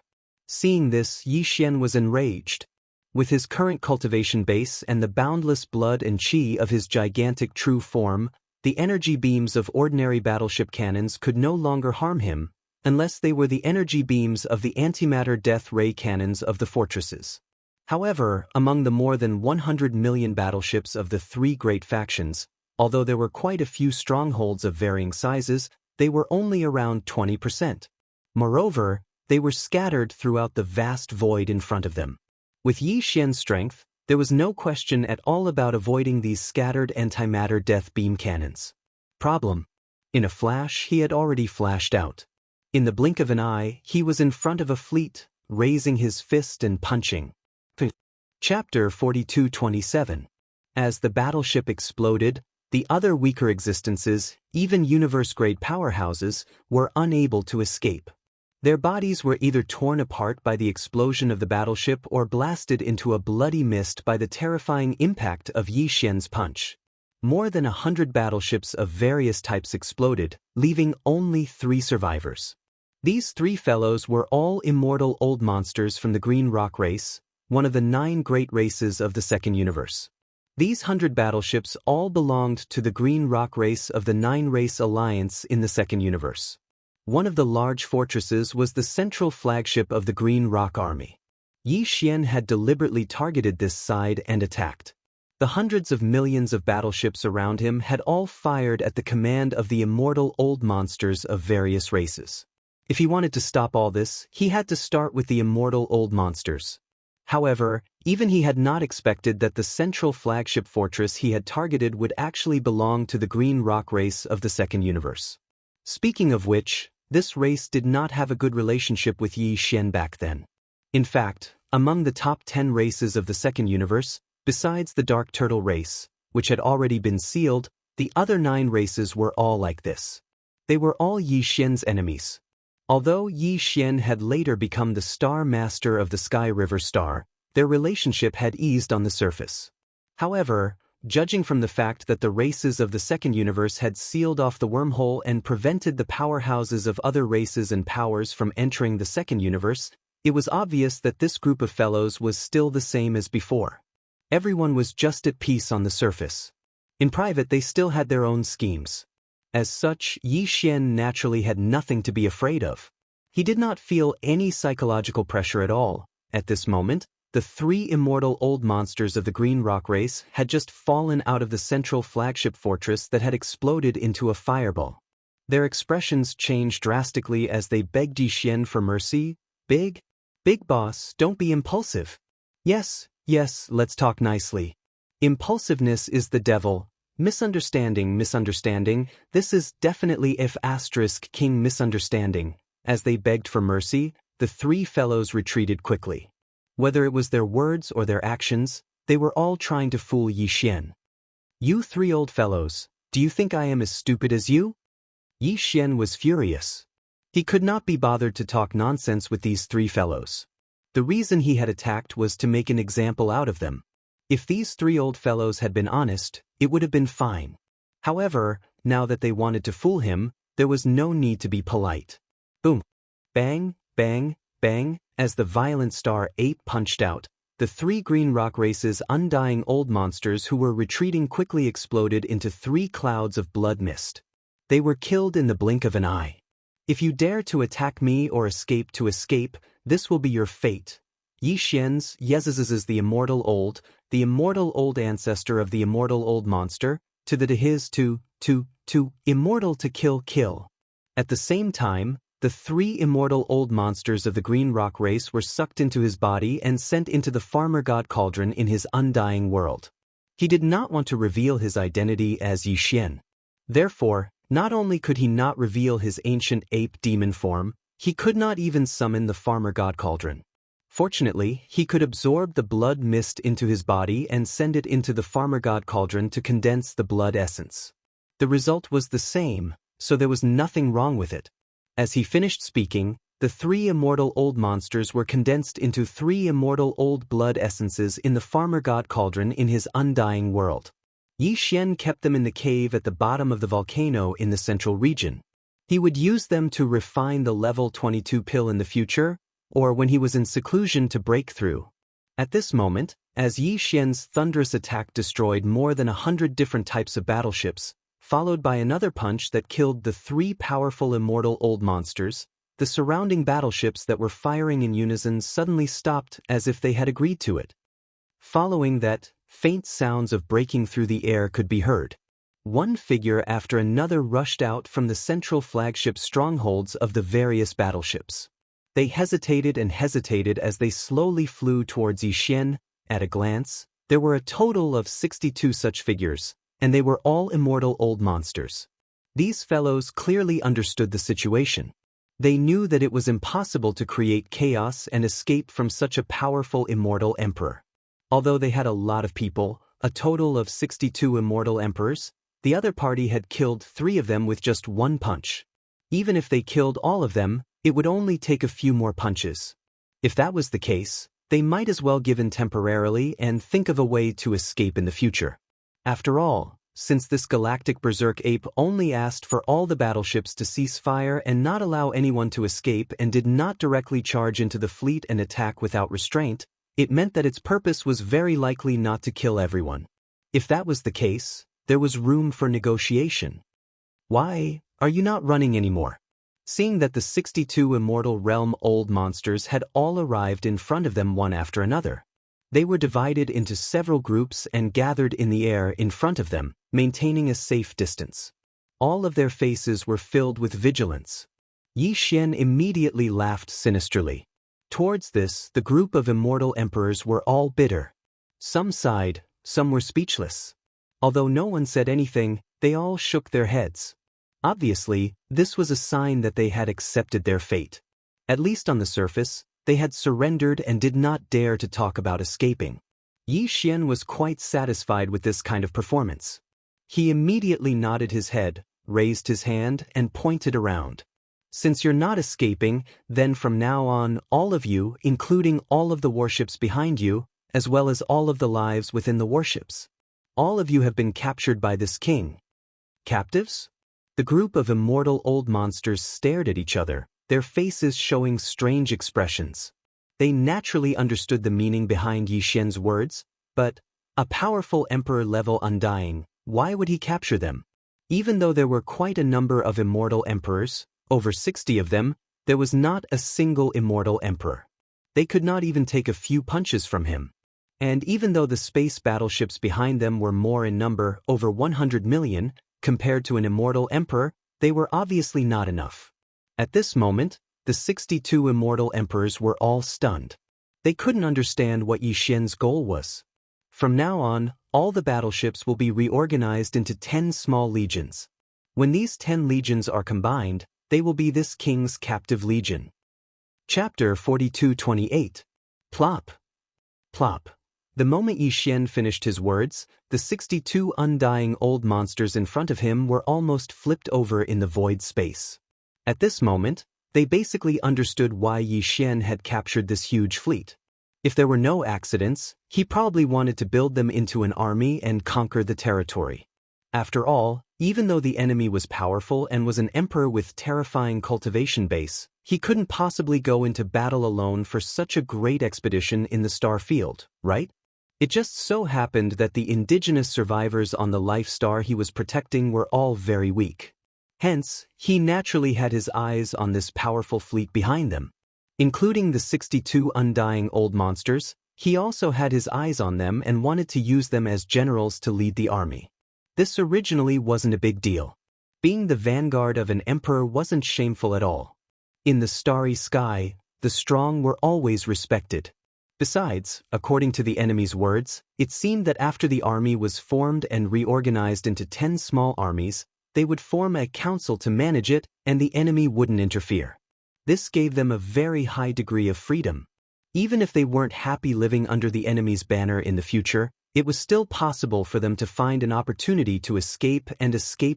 Seeing this, Yi Xian was enraged. With his current cultivation base and the boundless blood and chi of his gigantic true form, the energy beams of ordinary battleship cannons could no longer harm him, unless they were the energy beams of the antimatter death ray cannons of the fortresses. However, among the more than 100 million battleships of the three great factions, although there were quite a few strongholds of varying sizes, they were only around 20%. Moreover, they were scattered throughout the vast void in front of them. With Yi Xian's strength, there was no question at all about avoiding these scattered antimatter death beam cannons. Problem. In a flash, he had already flashed out. In the blink of an eye, he was in front of a fleet, raising his fist and punching. Chapter 42-27. As the battleship exploded, the other weaker existences, even universe-grade powerhouses, were unable to escape. Their bodies were either torn apart by the explosion of the battleship or blasted into a bloody mist by the terrifying impact of Yi Xian's punch. More than 100 battleships of various types exploded, leaving only 3 survivors. These 3 fellows were all immortal old monsters from the Green Rock race, one of the 9 great races of the Second Universe. These 100 battleships all belonged to the Green Rock race of the 9-race alliance in the Second Universe. One of the large fortresses was the central flagship of the Green Rock Army. Yi Xian had deliberately targeted this side and attacked. The hundreds of millions of battleships around him had all fired at the command of the immortal old monsters of various races. If he wanted to stop all this, he had to start with the immortal old monsters. However, even he had not expected that the central flagship fortress he had targeted would actually belong to the Green Rock race of the Second Universe. Speaking of which, this race did not have a good relationship with Yi Xian back then. In fact, among the top 10 races of the Second Universe, besides the Dark Turtle race, which had already been sealed, the other 9 races were all like this. They were all Yi Xian's enemies. Although Yi Xian had later become the Star Master of the Sky River Star, Their relationship had eased on the surface. However, judging from the fact that the races of the second universe had sealed off the wormhole and prevented the powerhouses of other races and powers from entering the second universe, it was obvious that this group of fellows was still the same as before. Everyone was just at peace on the surface. In private, they still had their own schemes. As such, Yi Xian naturally had nothing to be afraid of. He did not feel any psychological pressure at all. At this moment, the three immortal old monsters of the Green Rock race had just fallen out of the central flagship fortress that had exploded into a fireball. Their expressions changed drastically as they begged Yi Xian for mercy. Big boss, don't be impulsive. Yes, let's talk nicely. Impulsiveness is the devil. Misunderstanding, this is definitely if * king misunderstanding. As they begged for mercy, the three fellows retreated quickly. Whether it was their words or their actions, they were all trying to fool Yi Xian. You three old fellows, do you think I am as stupid as you? Yi Xian was furious. He could not be bothered to talk nonsense with these three fellows. The reason he had attacked was to make an example out of them. If these three old fellows had been honest, it would have been fine. However, now that they wanted to fool him, there was no need to be polite. Boom. Bang, bang, bang, as the violent star ape punched out, the three Green Rock race's undying old monsters who were retreating quickly exploded into 3 clouds of blood mist. They were killed in the blink of an eye. If you dare to attack me or escape, this will be your fate. Yi Xian's Yez's the immortal old ancestor of the immortal old monster, immortal to kill. At the same time, the 3 immortal old monsters of the Green Rock race were sucked into his body and sent into the farmer god cauldron in his undying world. He did not want to reveal his identity as Yi Xian. Therefore, not only could he not reveal his ancient ape demon form, he could not even summon the farmer god cauldron. Fortunately, he could absorb the blood mist into his body and send it into the farmer god cauldron to condense the blood essence. The result was the same, so there was nothing wrong with it. As he finished speaking, the 3 immortal old monsters were condensed into 3 immortal old blood essences in the farmer god cauldron in his undying world. Yi Xian kept them in the cave at the bottom of the volcano in the central region. He would use them to refine the level 22 pill in the future, or when he was in seclusion to break through. At this moment, as Yi Xian's thunderous attack destroyed more than 100 different types of battleships, followed by another punch that killed the 3 powerful immortal old monsters, the surrounding battleships that were firing in unison suddenly stopped as if they had agreed to it. Following that, faint sounds of breaking through the air could be heard. One figure after another rushed out from the central flagship strongholds of the various battleships. They hesitated as they slowly flew towards Yi Xian. At a glance, there were a total of 62 such figures, and they were all immortal old monsters. These fellows clearly understood the situation. They knew that it was impossible to create chaos and escape from such a powerful immortal emperor. Although they had a lot of people, a total of 62 immortal emperors, the other party had killed 3 of them with just 1 punch. Even if they killed all of them, it would only take a few more punches. If that was the case, they might as well give in temporarily and think of a way to escape in the future. After all, since this galactic berserk ape only asked for all the battleships to cease fire and not allow anyone to escape and did not directly charge into the fleet and attack without restraint, it meant that its purpose was very likely not to kill everyone. If that was the case, there was room for negotiation. Why are you not running anymore? Seeing that the 62 immortal realm old monsters had all arrived in front of them one after another, they were divided into several groups and gathered in the air in front of them, maintaining a safe distance. All of their faces were filled with vigilance. Yi Xian immediately laughed sinisterly. Towards this, the group of immortal emperors were all bitter. Some sighed, some were speechless. Although no one said anything, they all shook their heads. Obviously, this was a sign that they had accepted their fate. At least on the surface, they had surrendered and did not dare to talk about escaping. Yi Xian was quite satisfied with this kind of performance. He immediately nodded his head, raised his hand, and pointed around. Since you're not escaping, then from now on, all of you, including all of the warships behind you, as well as all of the lives within the warships, all of you have been captured by this king. Captives? The group of immortal old monsters stared at each other, their faces showing strange expressions. They naturally understood the meaning behind Yi Xian's words, but a powerful emperor-level undying, why would he capture them? Even though there were quite a number of immortal emperors, over 60 of them, there was not a single immortal emperor. They could not even take a few punches from him. And even though the space battleships behind them were more in number, over 100 million, compared to an immortal emperor, they were obviously not enough. At this moment, the 62 immortal emperors were all stunned. They couldn't understand what Yi Xian's goal was. From now on, all the battleships will be reorganized into 10 small legions. When these 10 legions are combined, they will be this king's captive legion. Chapter 42:28. Plop. Plop. The moment Yi Xian finished his words, the 62 undying old monsters in front of him were almost flipped over in the void space. At this moment, they basically understood why Yi Xian had captured this huge fleet. If there were no accidents, he probably wanted to build them into an army and conquer the territory. After all, even though the enemy was powerful and was an emperor with terrifying cultivation base, he couldn't possibly go into battle alone for such a great expedition in the star field, right? It just so happened that the indigenous survivors on the life star he was protecting were all very weak. Hence, he naturally had his eyes on this powerful fleet behind them. Including the 62 undying old monsters, he also had his eyes on them and wanted to use them as generals to lead the army. This originally wasn't a big deal. Being the vanguard of an emperor wasn't shameful at all. In the starry sky, the strong were always respected. Besides, according to the enemy's words, it seemed that after the army was formed and reorganized into 10 small armies, they would form a council to manage it and the enemy wouldn't interfere. This gave them a very high degree of freedom. Even if they weren't happy living under the enemy's banner in the future, it was still possible for them to find an opportunity to escape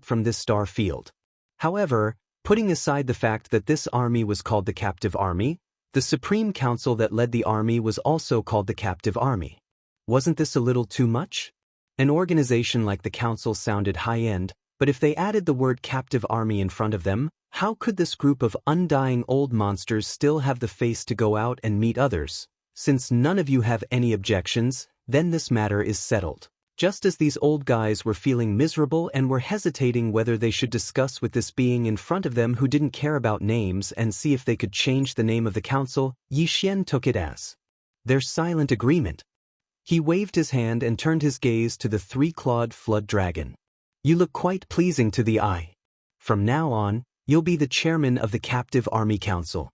from this star field. However, putting aside the fact that this army was called the Captive Army, the Supreme Council that led the army was also called the Captive Army. Wasn't this a little too much? An organization like the Council sounded high-end, but if they added the word Captive Army in front of them, how could this group of undying old monsters still have the face to go out and meet others? Since none of you have any objections, then this matter is settled. Just as these old guys were feeling miserable and were hesitating whether they should discuss with this being in front of them who didn't care about names and see if they could change the name of the council, Yi Xian took it as their silent agreement. He waved his hand and turned his gaze to the three-clawed flood dragon. You look quite pleasing to the eye. From now on, you'll be the chairman of the Captive Army Council.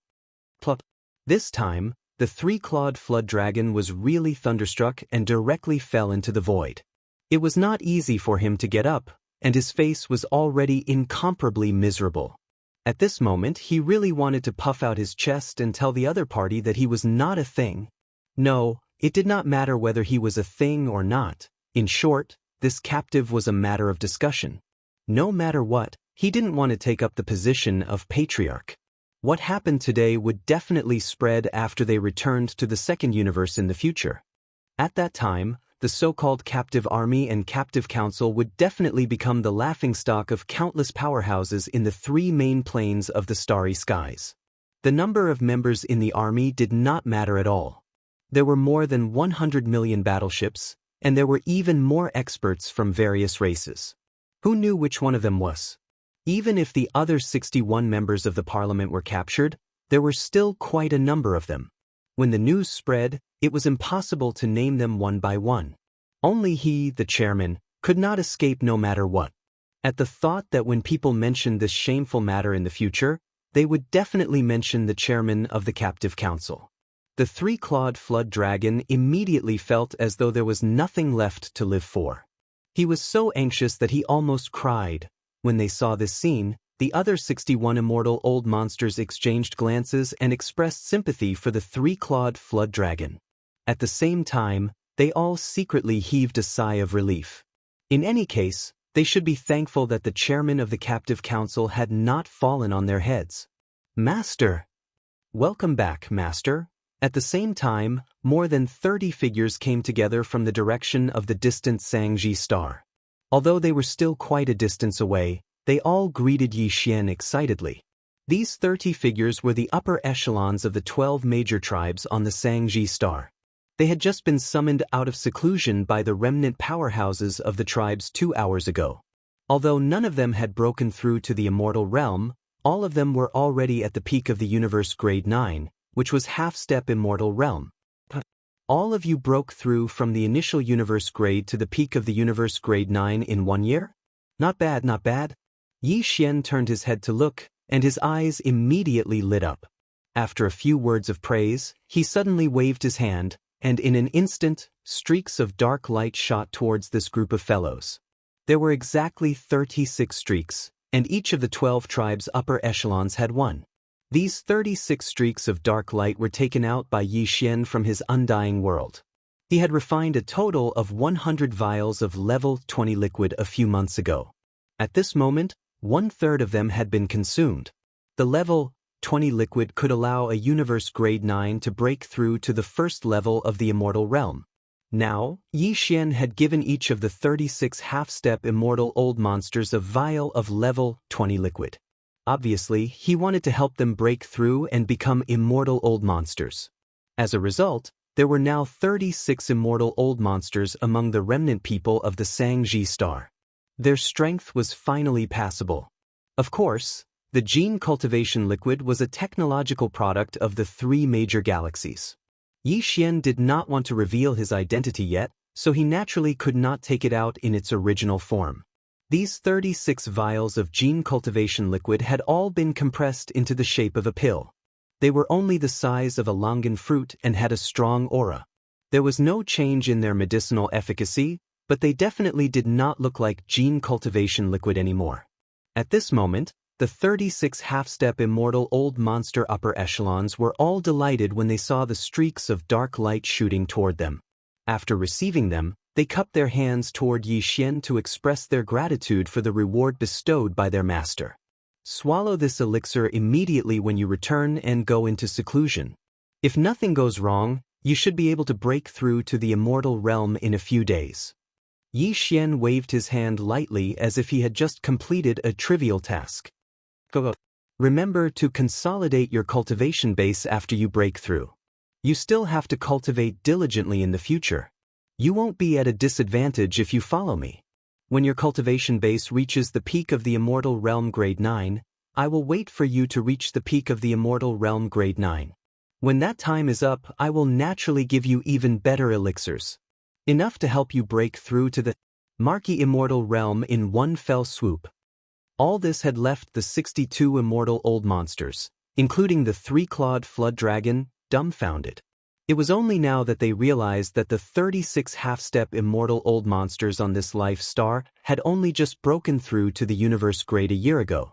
Plop. This time, the three-clawed flood dragon was really thunderstruck and directly fell into the void. It was not easy for him to get up, and his face was already incomparably miserable. At this moment, he really wanted to puff out his chest and tell the other party that he was not a thing. No, it did not matter whether he was a thing or not. In short, this captive was a matter of discussion. No matter what, he didn't want to take up the position of patriarch. What happened today would definitely spread after they returned to the second universe in the future. At that time, the so-called Captive Army and Captive Council would definitely become the laughingstock of countless powerhouses in the three main planes of the starry skies. The number of members in the army did not matter at all. There were more than 100 million battleships, and there were even more experts from various races. Who knew which one of them was? Even if the other 61 members of the parliament were captured, there were still quite a number of them. When the news spread, it was impossible to name them one by one. Only he, the chairman, could not escape no matter what. At the thought that when people mentioned this shameful matter in the future, they would definitely mention the chairman of the Captive Council. The three-clawed flood dragon immediately felt as though there was nothing left to live for. He was so anxious that he almost cried. When they saw this scene, the other 61 immortal old monsters exchanged glances and expressed sympathy for the three-clawed flood dragon. At the same time, they all secretly heaved a sigh of relief. In any case, they should be thankful that the chairman of the Captive Council had not fallen on their heads. Master! Welcome back, Master. At the same time, more than 30 figures came together from the direction of the distant Sangji star. Although they were still quite a distance away, they all greeted Yi Xian excitedly. These 30 figures were the upper echelons of the 12 major tribes on the Sangji star. They had just been summoned out of seclusion by the remnant powerhouses of the tribes 2 hours ago. Although none of them had broken through to the immortal realm, all of them were already at the peak of the universe grade 9, which was half-step immortal realm. All of you broke through from the initial universe grade to the peak of the universe grade 9 in 1 year? Not bad, not bad. Yi Xian turned his head to look, and his eyes immediately lit up. After a few words of praise, he suddenly waved his hand, and in an instant, streaks of dark light shot towards this group of fellows. There were exactly 36 streaks, and each of the 12 tribes' upper echelons had one. These 36 streaks of dark light were taken out by Yi Xian from his undying world. He had refined a total of 100 vials of level 20 liquid a few months ago. At this moment, 1/3 of them had been consumed. The level 20 liquid could allow a universe grade 9 to break through to the first level of the immortal realm. Now, Yi Xian had given each of the 36 half-step immortal old monsters a vial of level 20 liquid. Obviously, he wanted to help them break through and become immortal old monsters. As a result, there were now 36 immortal old monsters among the remnant people of the Sangji star. Their strength was finally passable. Of course, the gene cultivation liquid was a technological product of the 3 major galaxies. Yi Xian did not want to reveal his identity yet, so he naturally could not take it out in its original form. These 36 vials of gene cultivation liquid had all been compressed into the shape of a pill. They were only the size of a longan fruit and had a strong aura. There was no change in their medicinal efficacy, but they definitely did not look like gene cultivation liquid anymore. At this moment, the 36 half-step immortal old monster upper echelons were all delighted when they saw the streaks of dark light shooting toward them. After receiving them, they cupped their hands toward Yi Xian to express their gratitude for the reward bestowed by their master. Swallow this elixir immediately when you return and go into seclusion. If nothing goes wrong, you should be able to break through to the immortal realm in a few days. Yi Xian waved his hand lightly as if he had just completed a trivial task. Go. Remember to consolidate your cultivation base after you break through. You still have to cultivate diligently in the future. You won't be at a disadvantage if you follow me. When your cultivation base reaches the peak of the immortal realm grade 9, I will wait for you to reach the peak of the immortal realm grade 9. When that time is up, I will naturally give you even better elixirs. Enough to help you break through to the marquee immortal realm in one fell swoop. All this had left the 62 immortal old monsters, including the 3-clawed flood dragon, dumbfounded. It was only now that they realized that the 36 half-step immortal old monsters on this life star had only just broken through to the universe grade a year ago.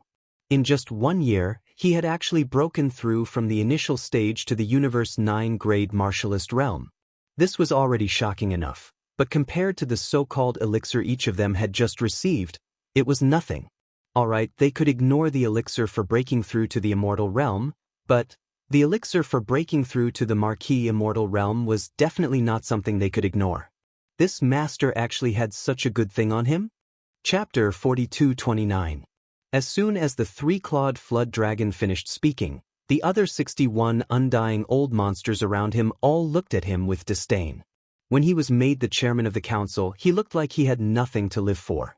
In just 1 year, he had actually broken through from the initial stage to the universe 9 grade martialist realm. This was already shocking enough, but compared to the so-called elixir each of them had just received, it was nothing. Alright, they could ignore the elixir for breaking through to the immortal realm, but the elixir for breaking through to the marquee immortal realm was definitely not something they could ignore. This master actually had such a good thing on him? Chapter 42-29. As soon as the 3-clawed flood dragon finished speaking, the other 61 undying old monsters around him all looked at him with disdain. When he was made the chairman of the council, he looked like he had nothing to live for.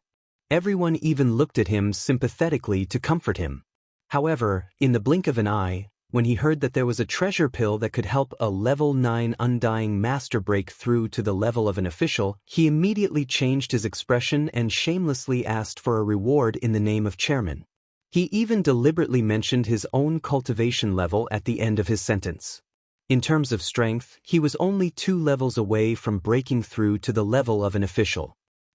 Everyone even looked at him sympathetically to comfort him. However, in the blink of an eye, when he heard that there was a treasure pill that could help a level 9 undying master break through to the level of an official, he immediately changed his expression and shamelessly asked for a reward in the name of chairman. He even deliberately mentioned his own cultivation level at the end of his sentence. In terms of strength, he was only 2 levels away from breaking through to the level of an official.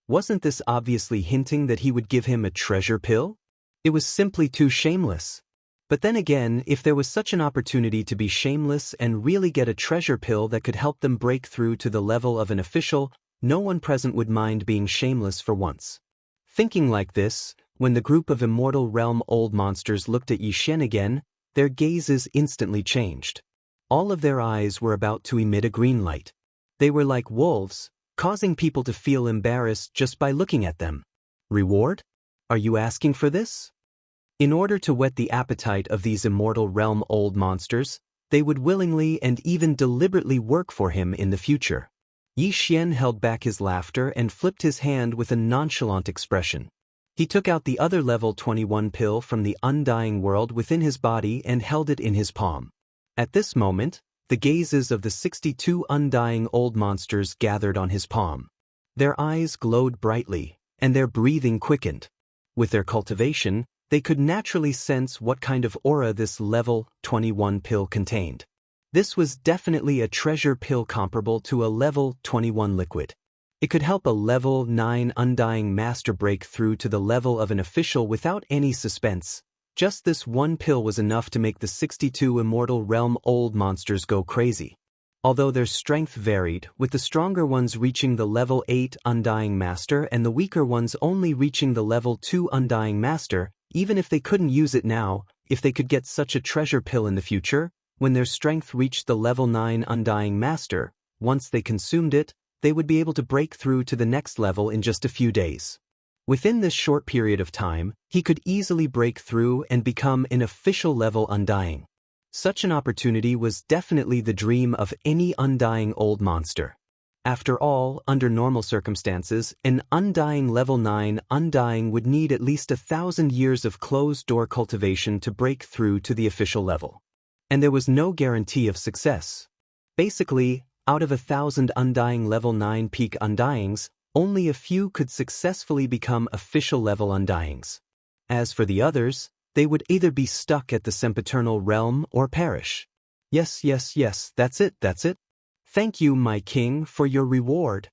Wasn't this obviously hinting that he would give him a treasure pill? It was simply too shameless. But then again, if there was such an opportunity to be shameless and really get a treasure pill that could help them break through to the level of an official, no one present would mind being shameless for once. Thinking like this, when the group of immortal realm old monsters looked at Yi Xian again, their gazes instantly changed. All of their eyes were about to emit a green light. They were like wolves, causing people to feel embarrassed just by looking at them. Reward? Are you asking for this? In order to whet the appetite of these immortal realm old monsters, they would willingly and even deliberately work for him in the future. Yi Xian held back his laughter and flipped his hand with a nonchalant expression. He took out the other level 21 pill from the undying world within his body and held it in his palm. At this moment, the gazes of the 62 undying old monsters gathered on his palm. Their eyes glowed brightly, and their breathing quickened. With their cultivation, they could naturally sense what kind of aura this level 21 pill contained. This was definitely a treasure pill comparable to a level 21 liquid. It could help a level 9 undying master break through to the level of an official without any suspense. Just this one pill was enough to make the 62 immortal realm old monsters go crazy. Although their strength varied, with the stronger ones reaching the level 8 undying master and the weaker ones only reaching the level 2 undying master, even if they couldn't use it now, if they could get such a treasure pill in the future, when their strength reached the level 9 undying master, once they consumed it, they would be able to break through to the next level in just a few days. Within this short period of time, he could easily break through and become an official level undying. Such an opportunity was definitely the dream of any undying old monster. After all, under normal circumstances, an undying level 9 undying would need at least 1,000 years of closed-door cultivation to break through to the official level. And there was no guarantee of success. Basically, out of 1,000 undying level 9 peak undyings, only a few could successfully become official level undyings. As for the others, they would either be stuck at the sempiternal realm or perish. Yes, that's it. Thank you, my king, for your reward.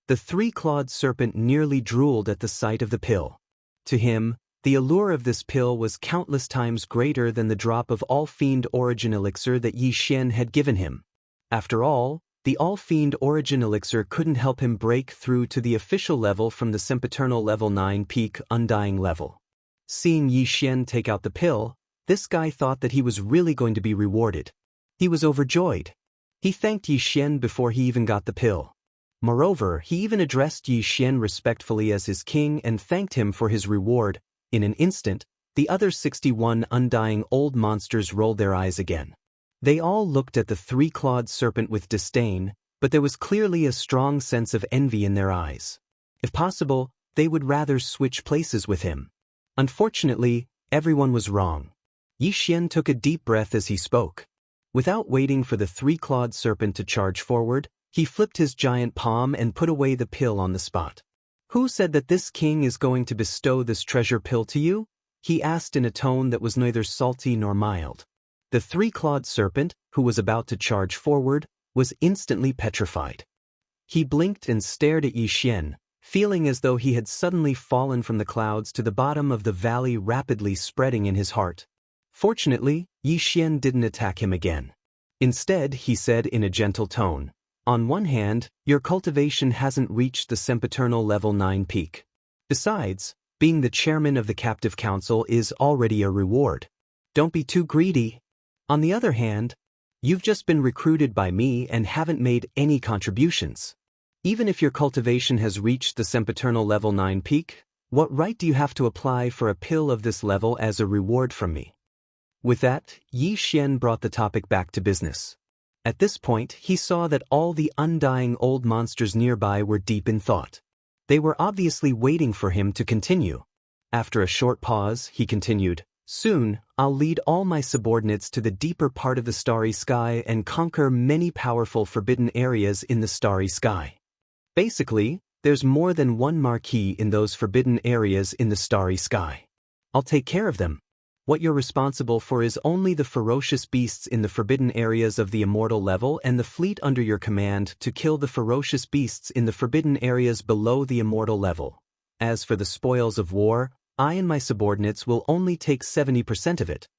The three-clawed serpent nearly drooled at the sight of the pill. To him, the allure of this pill was countless times greater than the drop of all-fiend origin elixir that Yi Xian had given him. After all, the all-fiend origin elixir couldn't help him break through to the official level from the sempiternal level 9 peak undying level. Seeing Yi Xian take out the pill, this guy thought that he was really going to be rewarded. He was overjoyed. He thanked Yi Xian before he even got the pill. Moreover, he even addressed Yi Xian respectfully as his king and thanked him for his reward. In an instant, the other 61 undying old monsters rolled their eyes again. They all looked at the three-clawed serpent with disdain, but there was clearly a strong sense of envy in their eyes. If possible, they would rather switch places with him. Unfortunately, everyone was wrong. Yi Xian took a deep breath as he spoke. Without waiting for the three-clawed serpent to charge forward, he flipped his giant palm and put away the pill on the spot. "Who said that this king is going to bestow this treasure pill to you?" he asked in a tone that was neither salty nor mild. The three-clawed serpent, who was about to charge forward, was instantly petrified. He blinked and stared at Yi Xian, feeling as though he had suddenly fallen from the clouds to the bottom of the valley, rapidly spreading in his heart. Fortunately, Yi Xian didn't attack him again. Instead, he said in a gentle tone, "On one hand, your cultivation hasn't reached the sempiternal level 9 peak. Besides, being the chairman of the captive council is already a reward. Don't be too greedy. On the other hand, you've just been recruited by me and haven't made any contributions. Even if your cultivation has reached the sempiternal level 9 peak, what right do you have to apply for a pill of this level as a reward from me?" With that, Yi Xian brought the topic back to business. At this point, he saw that all the undying old monsters nearby were deep in thought. They were obviously waiting for him to continue. After a short pause, he continued, "Soon, I'll lead all my subordinates to the deeper part of the starry sky and conquer many powerful forbidden areas in the starry sky. Basically, there's more than one marquee in those forbidden areas in the starry sky. I'll take care of them. What you're responsible for is only the ferocious beasts in the forbidden areas of the immortal level and the fleet under your command to kill the ferocious beasts in the forbidden areas below the immortal level. As for the spoils of war, I and my subordinates will only take 70% of it.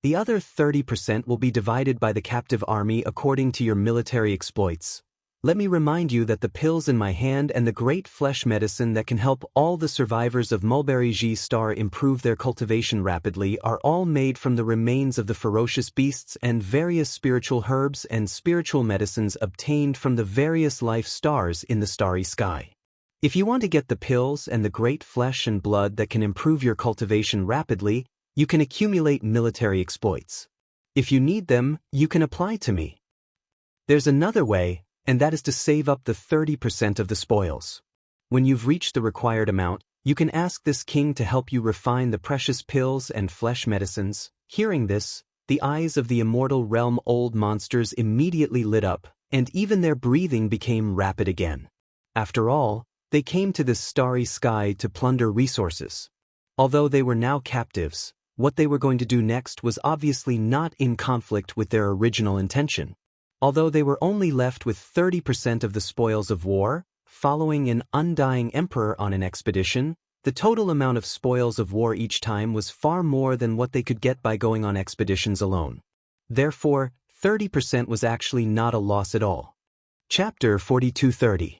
The other 30% will be divided by the captive army according to your military exploits. Let me remind you that the pills in my hand and the great flesh medicine that can help all the survivors of Mulberry G Star improve their cultivation rapidly are all made from the remains of the ferocious beasts and various spiritual herbs and spiritual medicines obtained from the various life stars in the starry sky. If you want to get the pills and the great flesh and blood that can improve your cultivation rapidly, you can accumulate military exploits. If you need them, you can apply to me. There's another way, and that is to save up the 30% of the spoils. When you've reached the required amount, you can ask this king to help you refine the precious pills and flesh medicines. Hearing this, the eyes of the immortal realm old monsters immediately lit up, and even their breathing became rapid again. After all, they came to this starry sky to plunder resources. Although they were now captives, what they were going to do next was obviously not in conflict with their original intention. Although they were only left with 30% of the spoils of war, following an undying emperor on an expedition, the total amount of spoils of war each time was far more than what they could get by going on expeditions alone. Therefore, 30% was actually not a loss at all. Chapter 4230.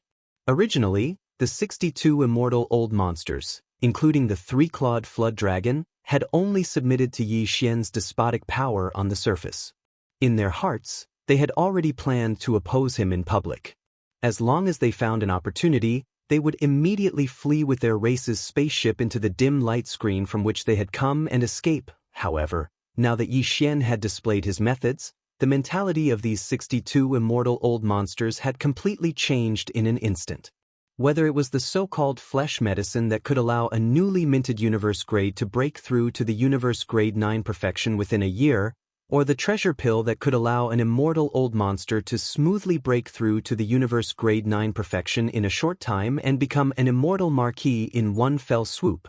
Originally, the 62 immortal old monsters, including the three-clawed flood dragon, had only submitted to Yi Xian's despotic power on the surface. In their hearts, they had already planned to oppose him in public. As long as they found an opportunity, they would immediately flee with their race's spaceship into the dim light screen from which they had come and escape. However, now that Yi Xian had displayed his methods, the mentality of these 62 immortal old monsters had completely changed in an instant. Whether it was the so-called flesh medicine that could allow a newly minted universe grade to break through to the universe grade 9 perfection within a year, or the treasure pill that could allow an immortal old monster to smoothly break through to the universe grade 9 perfection in a short time and become an immortal marquis in one fell swoop.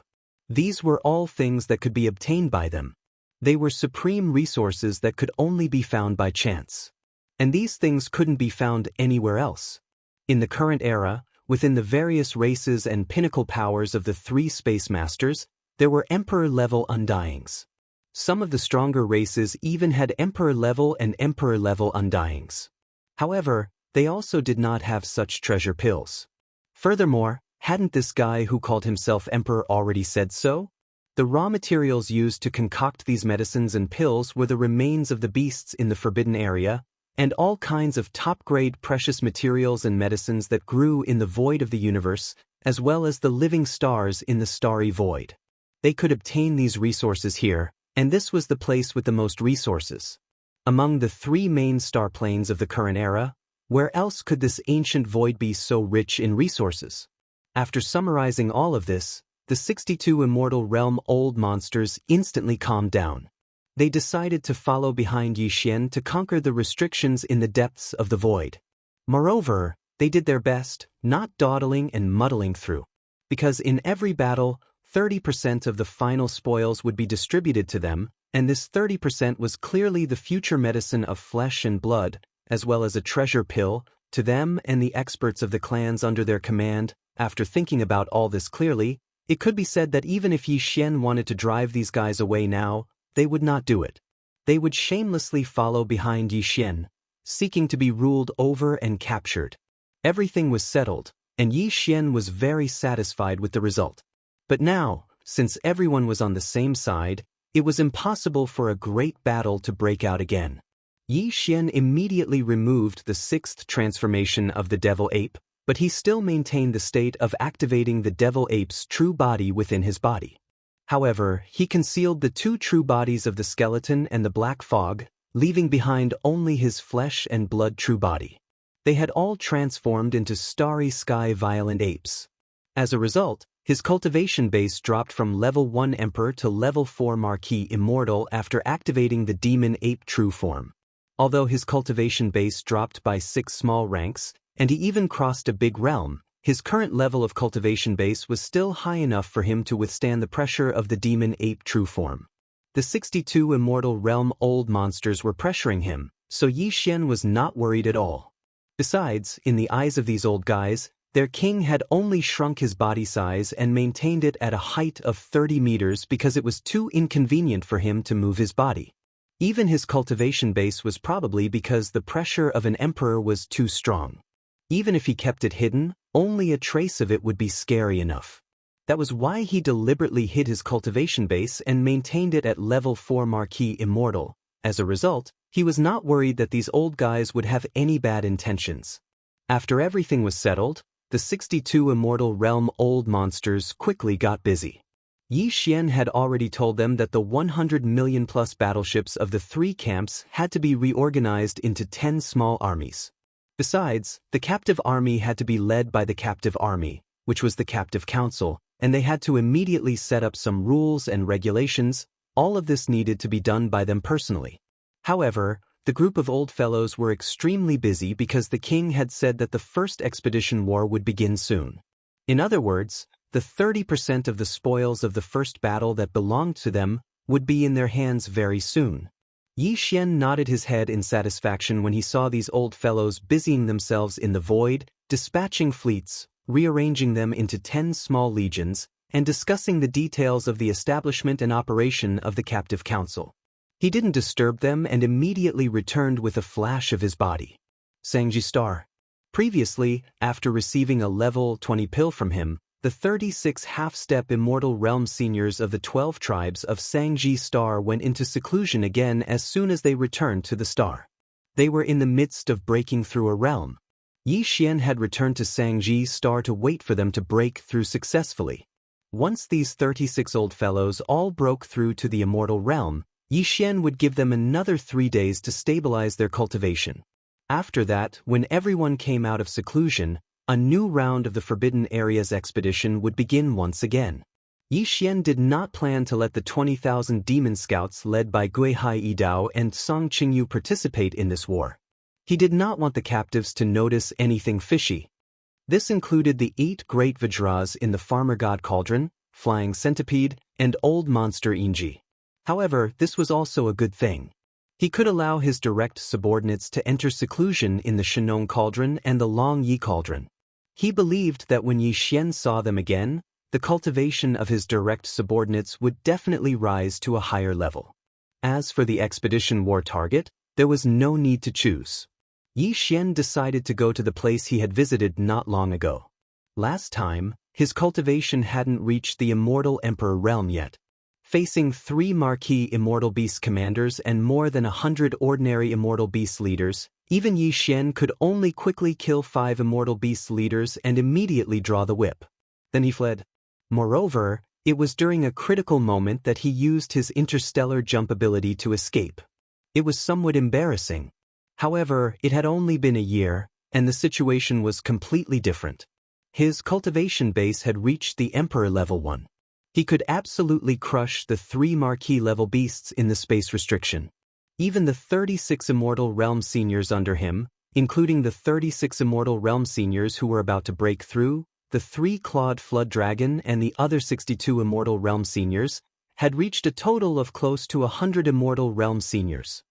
These were all things that could be obtained by them. They were supreme resources that could only be found by chance. And these things couldn't be found anywhere else. In the current era, within the various races and pinnacle powers of the three space masters, there were emperor-level undyings. Some of the stronger races even had emperor-level and emperor-level undyings. However, they also did not have such treasure pills. Furthermore, hadn't this guy who called himself emperor already said so? The raw materials used to concoct these medicines and pills were the remains of the beasts in the forbidden area, and all kinds of top-grade precious materials and medicines that grew in the void of the universe, as well as the living stars in the starry void. They could obtain these resources here, and this was the place with the most resources. Among the three main star planes of the current era, where else could this ancient void be so rich in resources? After summarizing all of this, the 62 immortal realm old monsters instantly calmed down. They decided to follow behind Yi Xian to conquer the restrictions in the depths of the void. Moreover, they did their best, not dawdling and muddling through. Because in every battle, 30% of the final spoils would be distributed to them, and this 30% was clearly the future medicine of flesh and blood, as well as a treasure pill, to them and the experts of the clans under their command. After thinking about all this clearly, it could be said that even if Yi Xian wanted to drive these guys away now, they would not do it. They would shamelessly follow behind Yi Xian, seeking to be ruled over and captured. Everything was settled, and Yi Xian was very satisfied with the result. But now, since everyone was on the same side, it was impossible for a great battle to break out again. Yi Xian immediately removed the sixth transformation of the devil ape, but he still maintained the state of activating the devil ape's true body within his body. However, he concealed the two true bodies of the skeleton and the black fog, leaving behind only his flesh and blood true body. They had all transformed into starry sky violent apes. As a result, his cultivation base dropped from level 1 Emperor to level 4 Marquis Immortal after activating the demon ape true form. Although his cultivation base dropped by 6 small ranks, and he even crossed a big realm, his current level of cultivation base was still high enough for him to withstand the pressure of the demon ape true form. The 62 immortal realm old monsters were pressuring him, so Yi Xian was not worried at all. Besides, in the eyes of these old guys, their king had only shrunk his body size and maintained it at a height of 30 meters because it was too inconvenient for him to move his body. Even his cultivation base was probably because the pressure of an emperor was too strong. Even if he kept it hidden, only a trace of it would be scary enough. That was why he deliberately hid his cultivation base and maintained it at level 4 Marquis Immortal. As a result, he was not worried that these old guys would have any bad intentions. After everything was settled, the 62 Immortal Realm old monsters quickly got busy. Yi Xian had already told them that the 100 million plus battleships of the 3 camps had to be reorganized into 10 small armies. Besides, the captive army had to be led by the captive army, which was the captive council, and they had to immediately set up some rules and regulations. All of this needed to be done by them personally. However, the group of old fellows were extremely busy because the king had said that the first expedition war would begin soon. In other words, the 30% of the spoils of the first battle that belonged to them would be in their hands very soon. Yi Xian nodded his head in satisfaction when he saw these old fellows busying themselves in the void, dispatching fleets, rearranging them into 10 small legions, and discussing the details of the establishment and operation of the captive council. He didn't disturb them and immediately returned with a flash of his body. Sangji Star. Previously, after receiving a level 20 pill from him, the 36 half-step Immortal Realm seniors of the 12 tribes of Sangji Star went into seclusion again as soon as they returned to the star. They were in the midst of breaking through a realm. Yi Xian had returned to Sangji Star to wait for them to break through successfully. Once these 36 old fellows all broke through to the Immortal Realm, Yi Xian would give them another 3 days to stabilize their cultivation. After that, when everyone came out of seclusion, a new round of the Forbidden Areas expedition would begin once again. Yi Xian did not plan to let the 20,000 demon scouts led by Guihai Yidao and Song Qingyu participate in this war. He did not want the captives to notice anything fishy. This included the 8 great Vajras in the Farmer God Cauldron, Flying Centipede, and Old Monster Inji. However, this was also a good thing. He could allow his direct subordinates to enter seclusion in the Shenong Cauldron and the Long Yi Cauldron. He believed that when Yi Xian saw them again, the cultivation of his direct subordinates would definitely rise to a higher level. As for the expedition war target, there was no need to choose. Yi Xian decided to go to the place he had visited not long ago. Last time, his cultivation hadn't reached the Immortal Emperor realm yet. Facing 3 Marquis Immortal Beast commanders and more than 100 ordinary Immortal Beast leaders, even Yi Xian could only quickly kill 5 Immortal Beast leaders and immediately draw the whip. Then he fled. Moreover, it was during a critical moment that he used his interstellar jump ability to escape. It was somewhat embarrassing. However, it had only been a year, and the situation was completely different. His cultivation base had reached the Emperor level 1. He could absolutely crush the 3 Marquis level beasts in the space restriction. Even the 36 Immortal Realm seniors under him, including the 36 Immortal Realm seniors who were about to break through, the 3 Clawed Flood Dragon and the other 62 Immortal Realm seniors, had reached a total of close to 100 Immortal Realm seniors.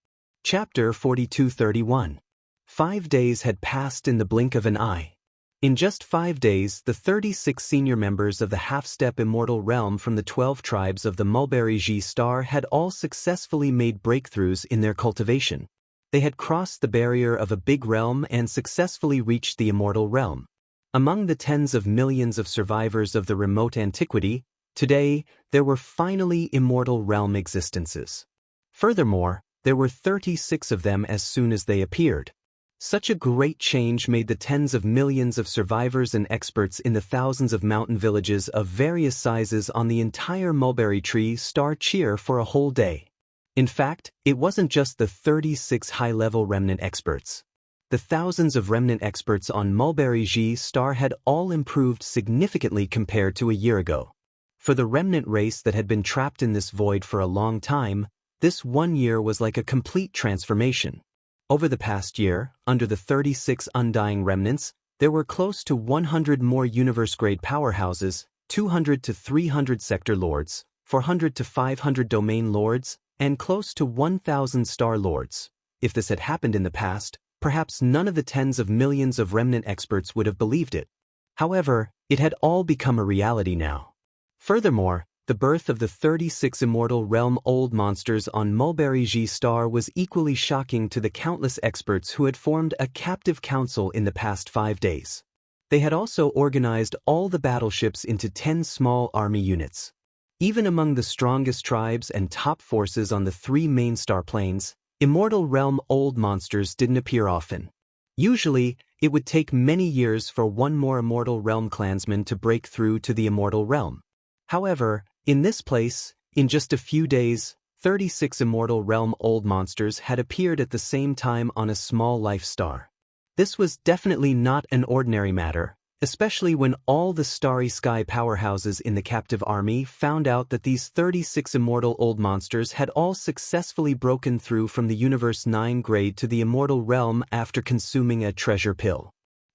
Chapter 4231. 5 days had passed in the blink of an eye. In just 5 days, the 36 senior members of the half-step Immortal Realm from the 12 tribes of the Mulberry Ji Star had all successfully made breakthroughs in their cultivation. They had crossed the barrier of a big realm and successfully reached the Immortal Realm. Among the tens of millions of survivors of the remote antiquity, today, there were finally Immortal Realm existences. Furthermore, there were 36 of them as soon as they appeared. Such a great change made the tens of millions of survivors and experts in the thousands of mountain villages of various sizes on the entire Mulberry Tree Star cheer for a whole day. In fact, it wasn't just the 36 high-level remnant experts. The thousands of remnant experts on Mulberry Ji Star had all improved significantly compared to a year ago. For the remnant race that had been trapped in this void for a long time, this 1 year was like a complete transformation. Over the past year, under the 36 undying remnants, there were close to 100 more universe-grade powerhouses, 200 to 300 sector lords, 400 to 500 domain lords, and close to 1,000 star lords. If this had happened in the past, perhaps none of the tens of millions of remnant experts would have believed it. However, it had all become a reality now. Furthermore, the birth of the 36 immortal realm-old monsters on Mulberry G star was equally shocking to the countless experts who had formed a captive council in the past 5 days. They had also organized all the battleships into 10 small army units. Even among the strongest tribes and top forces on the 3 main star planes, immortal realm-old monsters didn't appear often. Usually, it would take many years for one more immortal realm clansman to break through to the immortal realm. However, in this place, in just a few days, 36 immortal realm-old monsters had appeared at the same time on a small life star. This was definitely not an ordinary matter, especially when all the starry sky powerhouses in the captive army found out that these 36 immortal old monsters had all successfully broken through from the Universe 9 grade to the immortal realm after consuming a treasure pill.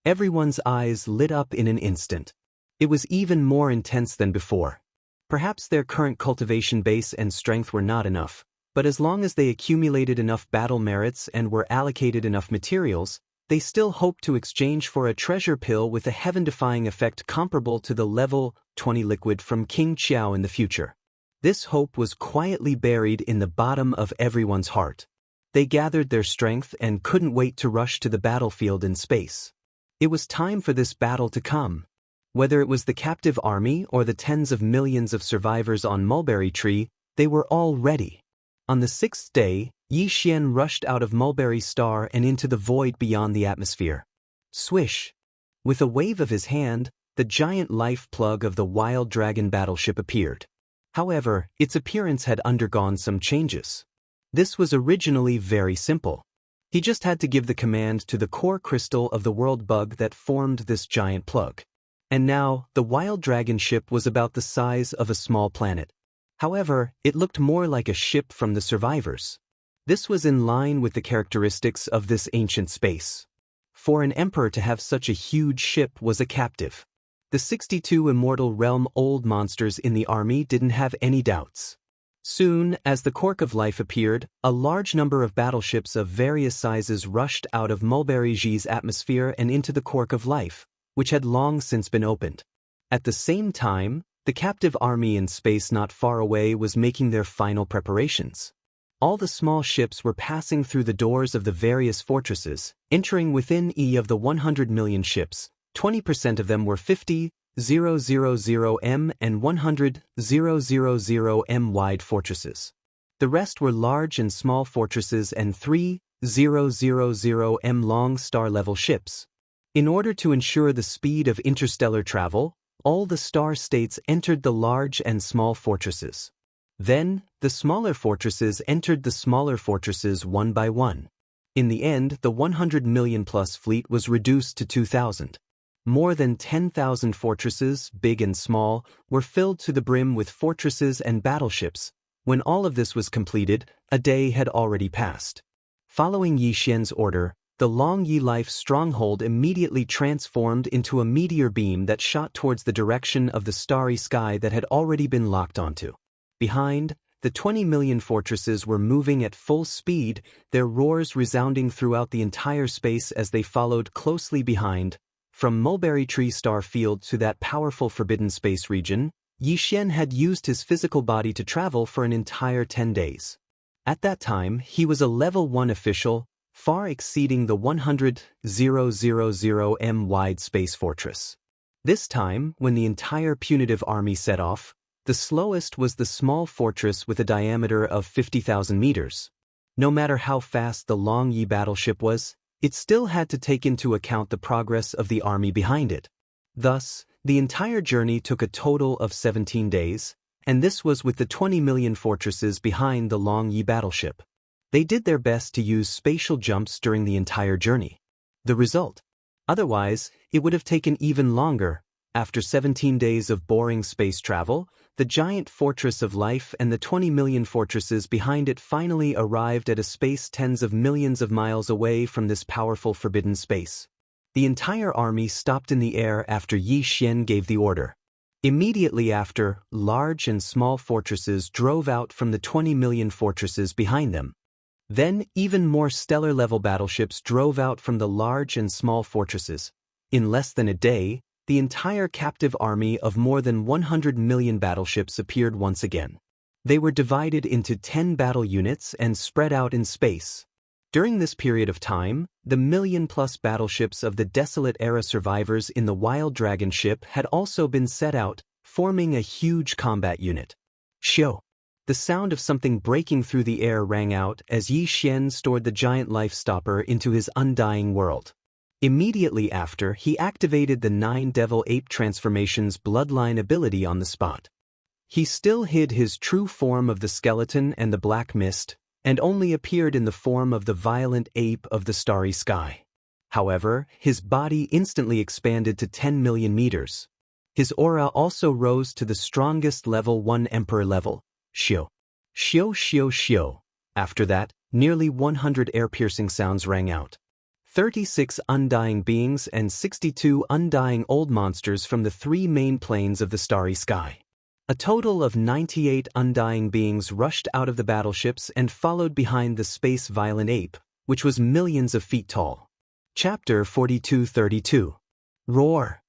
Everyone's eyes lit up in an instant. It was even more intense than before. Perhaps their current cultivation base and strength were not enough, but as long as they accumulated enough battle merits and were allocated enough materials, they still hoped to exchange for a treasure pill with a heaven-defying effect comparable to the level 20 liquid from King Qiao in the future. This hope was quietly buried in the bottom of everyone's heart. They gathered their strength and couldn't wait to rush to the battlefield in space. It was time for this battle to come. Whether it was the captive army or the tens of millions of survivors on Mulberry Tree, they were all ready. On the 6th day, Yi Xian rushed out of Mulberry Star and into the void beyond the atmosphere. Swish! With a wave of his hand, the giant life plug of the Wild Dragon battleship appeared. However, its appearance had undergone some changes. This was originally very simple. He just had to give the command to the core crystal of the world bug that formed this giant plug. And now, the Wild Dragon ship was about the size of a small planet. However, it looked more like a ship from the survivors. This was in line with the characteristics of this ancient space. For an emperor to have such a huge ship was a captive. The 62 immortal realm-old monsters in the army didn't have any doubts. Soon, as the Cork of Life appeared, a large number of battleships of various sizes rushed out of Mulberry G's atmosphere and into the Cork of Life, which had long since been opened. At the same time, the captive army in space not far away was making their final preparations. All the small ships were passing through the doors of the various fortresses, entering within E of the 100 million ships. 20% of them were 50,000 m and 100,000 m wide fortresses. The rest were large and small fortresses and 3,000 m long star-level ships. In order to ensure the speed of interstellar travel, all the star states entered the large and small fortresses. Then, the smaller fortresses entered the smaller fortresses one by one. In the end, the 100 million-plus fleet was reduced to 2,000. More than 10,000 fortresses, big and small, were filled to the brim with fortresses and battleships. When all of this was completed, a day had already passed. Following Yi Xian's order, the Long Yi Life stronghold immediately transformed into a meteor beam that shot towards the direction of the starry sky that had already been locked onto. Behind, the 20 million fortresses were moving at full speed, their roars resounding throughout the entire space as they followed closely behind. From Mulberry Tree Star Field to that powerful forbidden space region, Yi Xian had used his physical body to travel for an entire 10 days. At that time, he was a level 1 official, far exceeding the 100,000 m wide space fortress. This time, when the entire punitive army set off, the slowest was the small fortress with a diameter of 50,000 meters. No matter how fast the Long Yi battleship was, it still had to take into account the progress of the army behind it. Thus, the entire journey took a total of 17 days, and this was with the 20 million fortresses behind the Long Yi battleship. They did their best to use spatial jumps during the entire journey. The result? Otherwise, it would have taken even longer. After 17 days of boring space travel, the giant fortress of life and the 20 million fortresses behind it finally arrived at a space tens of millions of miles away from this powerful forbidden space. The entire army stopped in the air after Yi Xian gave the order. Immediately after, large and small fortresses drove out from the 20 million fortresses behind them. Then, even more stellar-level battleships drove out from the large and small fortresses. In less than a day, the entire captive army of more than 100 million battleships appeared once again. They were divided into 10 battle units and spread out in space. During this period of time, the million-plus battleships of the Desolate Era survivors in the Wild Dragon ship had also been set out, forming a huge combat unit. Xiu! The sound of something breaking through the air rang out as Yi Xian stored the giant life stopper into his undying world. Immediately after, he activated the 9 Devil Ape Transformations bloodline ability on the spot. He still hid his true form of the skeleton and the black mist, and only appeared in the form of the violent ape of the starry sky. However, his body instantly expanded to 10 million meters. His aura also rose to the strongest level 1 Emperor level, Xiu. Xiu Xiu Xiu. After that, nearly 100 air-piercing sounds rang out. 36 undying beings and 62 undying old monsters from the 3 main planes of the starry sky. A total of 98 undying beings rushed out of the battleships and followed behind the space violent ape, which was millions of feet tall. Chapter 4232. Roar!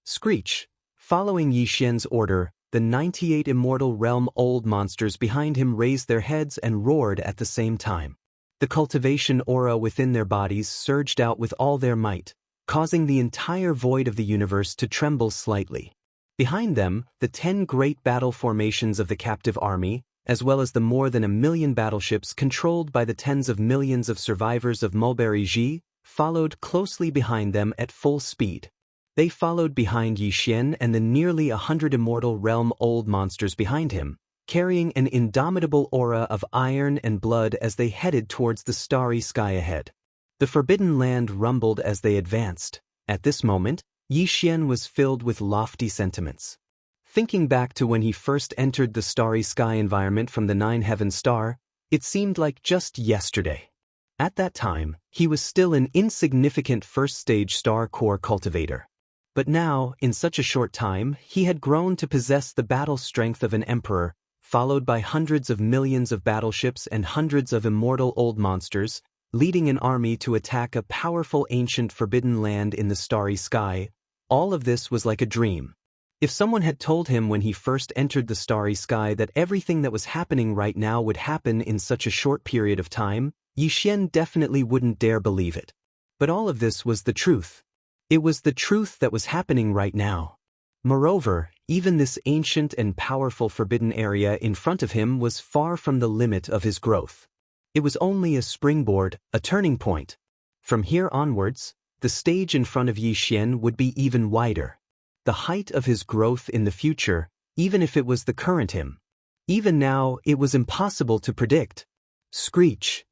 Screech! Following Yi Xian's order, the 98 immortal realm old monsters behind him raised their heads and roared at the same time. The cultivation aura within their bodies surged out with all their might, causing the entire void of the universe to tremble slightly. Behind them, the 10 great battle formations of the captive army, as well as the more than 1 million battleships controlled by the tens of millions of survivors of Mulberry Ji, followed closely behind them at full speed. They followed behind Yi Xian and the nearly 100 immortal realm old monsters behind him, carrying an indomitable aura of iron and blood as they headed towards the starry sky ahead. The Forbidden Land rumbled as they advanced. At this moment, Yi Xian was filled with lofty sentiments. Thinking back to when he first entered the starry sky environment from the 9-heaven star, it seemed like just yesterday. At that time, he was still an insignificant first-stage star core cultivator. But now, in such a short time, he had grown to possess the battle strength of an emperor, followed by hundreds of millions of battleships and hundreds of immortal old monsters, leading an army to attack a powerful ancient forbidden land in the starry sky. All of this was like a dream. If someone had told him when he first entered the starry sky that everything that was happening right now would happen in such a short period of time, Yi Xian definitely wouldn't dare believe it. But all of this was the truth. It was the truth that was happening right now. Moreover, even this ancient and powerful forbidden area in front of him was far from the limit of his growth. It was only a springboard, a turning point. From here onwards, the stage in front of Yi Xian would be even wider. The height of his growth in the future, even if it was the current him. Even now, it was impossible to predict. Screech!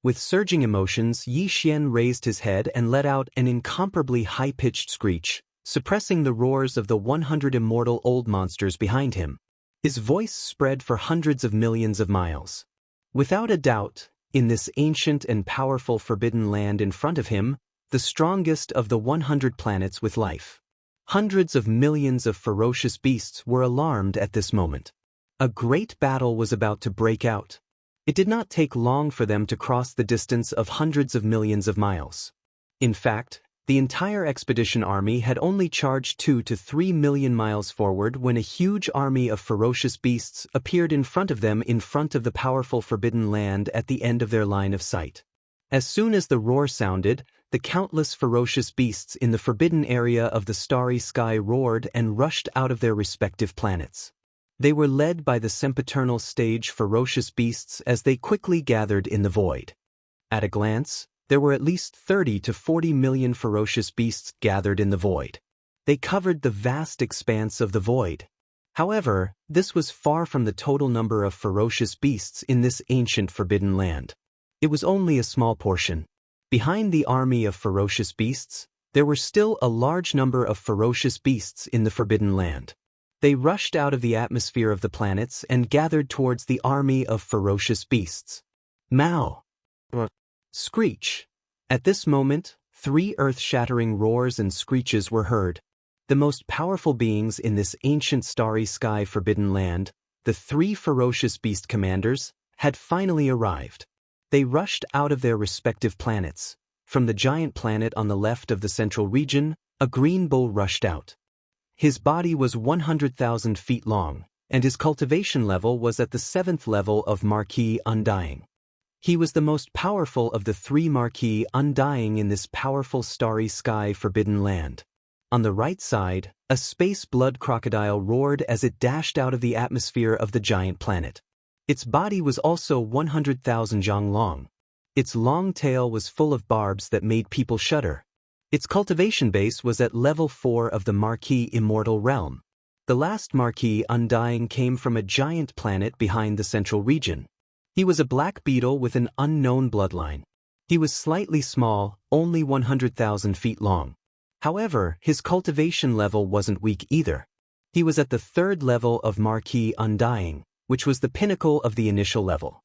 With surging emotions, Yi Xian raised his head and let out an incomparably high-pitched screech, suppressing the roars of the 100 immortal old monsters behind him. His voice spread for hundreds of millions of miles. Without a doubt, in this ancient and powerful forbidden land in front of him, the strongest of the 100 planets with life. Hundreds of millions of ferocious beasts were alarmed at this moment. A great battle was about to break out. It did not take long for them to cross the distance of hundreds of millions of miles. In fact, the entire expedition army had only charged 2 to 3 million miles forward when a huge army of ferocious beasts appeared in front of them in front of the powerful forbidden land at the end of their line of sight. As soon as the roar sounded, the countless ferocious beasts in the forbidden area of the starry sky roared and rushed out of their respective planets. They were led by the sempiternal stage ferocious beasts as they quickly gathered in the void. At a glance, there were at least 30 to 40 million ferocious beasts gathered in the void. They covered the vast expanse of the void. However, this was far from the total number of ferocious beasts in this ancient forbidden land. It was only a small portion. Behind the army of ferocious beasts, there were still a large number of ferocious beasts in the forbidden land. They rushed out of the atmosphere of the planets and gathered towards the army of ferocious beasts. Mao! Screech! At this moment, 3 earth-shattering roars and screeches were heard. The most powerful beings in this ancient starry sky forbidden land, the 3 ferocious beast commanders, had finally arrived. They rushed out of their respective planets. From the giant planet on the left of the central region, a green bull rushed out. His body was 100,000 feet long, and his cultivation level was at the 7th level of Marquis Undying. He was the most powerful of the 3 Marquis Undying in this powerful starry sky forbidden land. On the right side, a space blood crocodile roared as it dashed out of the atmosphere of the giant planet. Its body was also 100,000 zhang long. Its long tail was full of barbs that made people shudder. Its cultivation base was at level 4 of the Marquis Immortal Realm. The last Marquis Undying came from a giant planet behind the central region. He was a black beetle with an unknown bloodline. He was slightly small, only 100,000 feet long. However, his cultivation level wasn't weak either. He was at the 3rd level of Marquis Undying, which was the pinnacle of the initial level.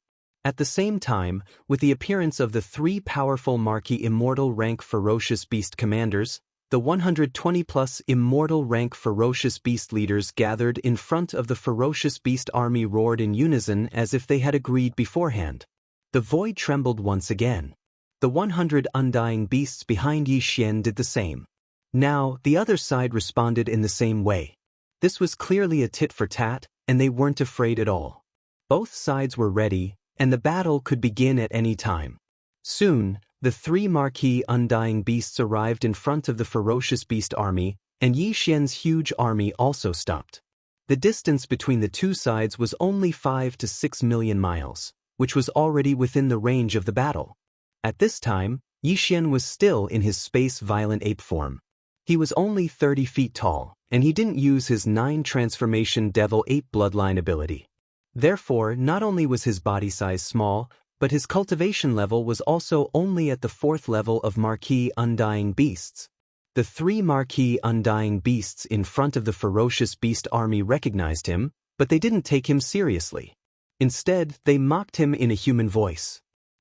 At the same time, with the appearance of the 3 powerful Marquis Immortal rank Ferocious Beast commanders, the 120-plus Immortal rank Ferocious Beast leaders gathered in front of the Ferocious Beast army roared in unison as if they had agreed beforehand. The void trembled once again. The 100 undying beasts behind Yi Xian did the same. Now, the other side responded in the same way. This was clearly a tit for tat, and they weren't afraid at all. Both sides were ready, and the battle could begin at any time. Soon, the 3 Marquis Undying Beasts arrived in front of the Ferocious Beast army, and Yi Xian's huge army also stopped. The distance between the two sides was only 5 to 6 million miles, which was already within the range of the battle. At this time, Yi Xian was still in his space violent ape form. He was only 30 feet tall, and he didn't use his 9 transformation devil ape bloodline ability. Therefore, not only was his body size small, but his cultivation level was also only at the 4th level of Marquis Undying Beasts. The 3 Marquis Undying Beasts in front of the Ferocious Beast army recognized him, but they didn't take him seriously. Instead, they mocked him in a human voice.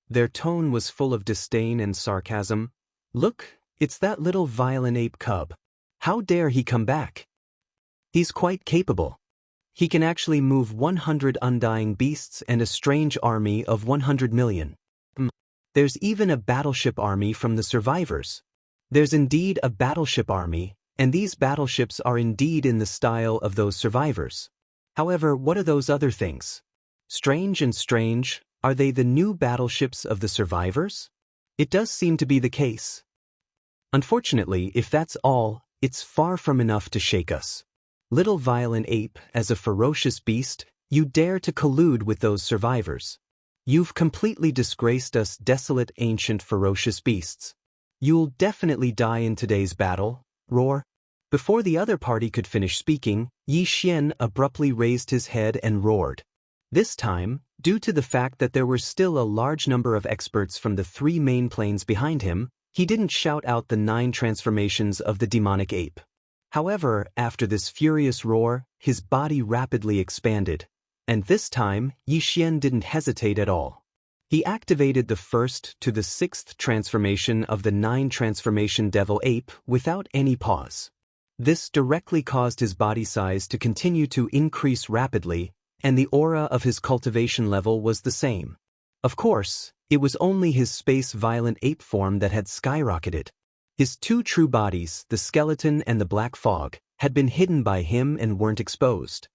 Their tone was full of disdain and sarcasm. "Look, it's that little violent ape cub. How dare he come back? He's quite capable. He can actually move 100 undying beasts and a strange army of 100 million. There's even a battleship army from the survivors. There's indeed a battleship army, and these battleships are indeed in the style of those survivors. However, what are those other things? Strange and strange, are they the new battleships of the survivors? It does seem to be the case. Unfortunately, if that's all, it's far from enough to shake us. Little violent ape, as a ferocious beast, you dare to collude with those survivors. You've completely disgraced us desolate ancient ferocious beasts. You'll definitely die in today's battle, roar." Before the other party could finish speaking, Yi Xian abruptly raised his head and roared. This time, due to the fact that there were still a large number of experts from the 3 main planes behind him, he didn't shout out the 9 transformations of the demonic ape. However, after this furious roar, his body rapidly expanded, and this time, Yi Xian didn't hesitate at all. He activated the 1st to the 6th transformation of the 9 transformation devil ape without any pause. This directly caused his body size to continue to increase rapidly, and the aura of his cultivation level was the same. Of course, it was only his space violent ape form that had skyrocketed. His 2 true bodies, the skeleton and the black fog, had been hidden by him and weren't exposed.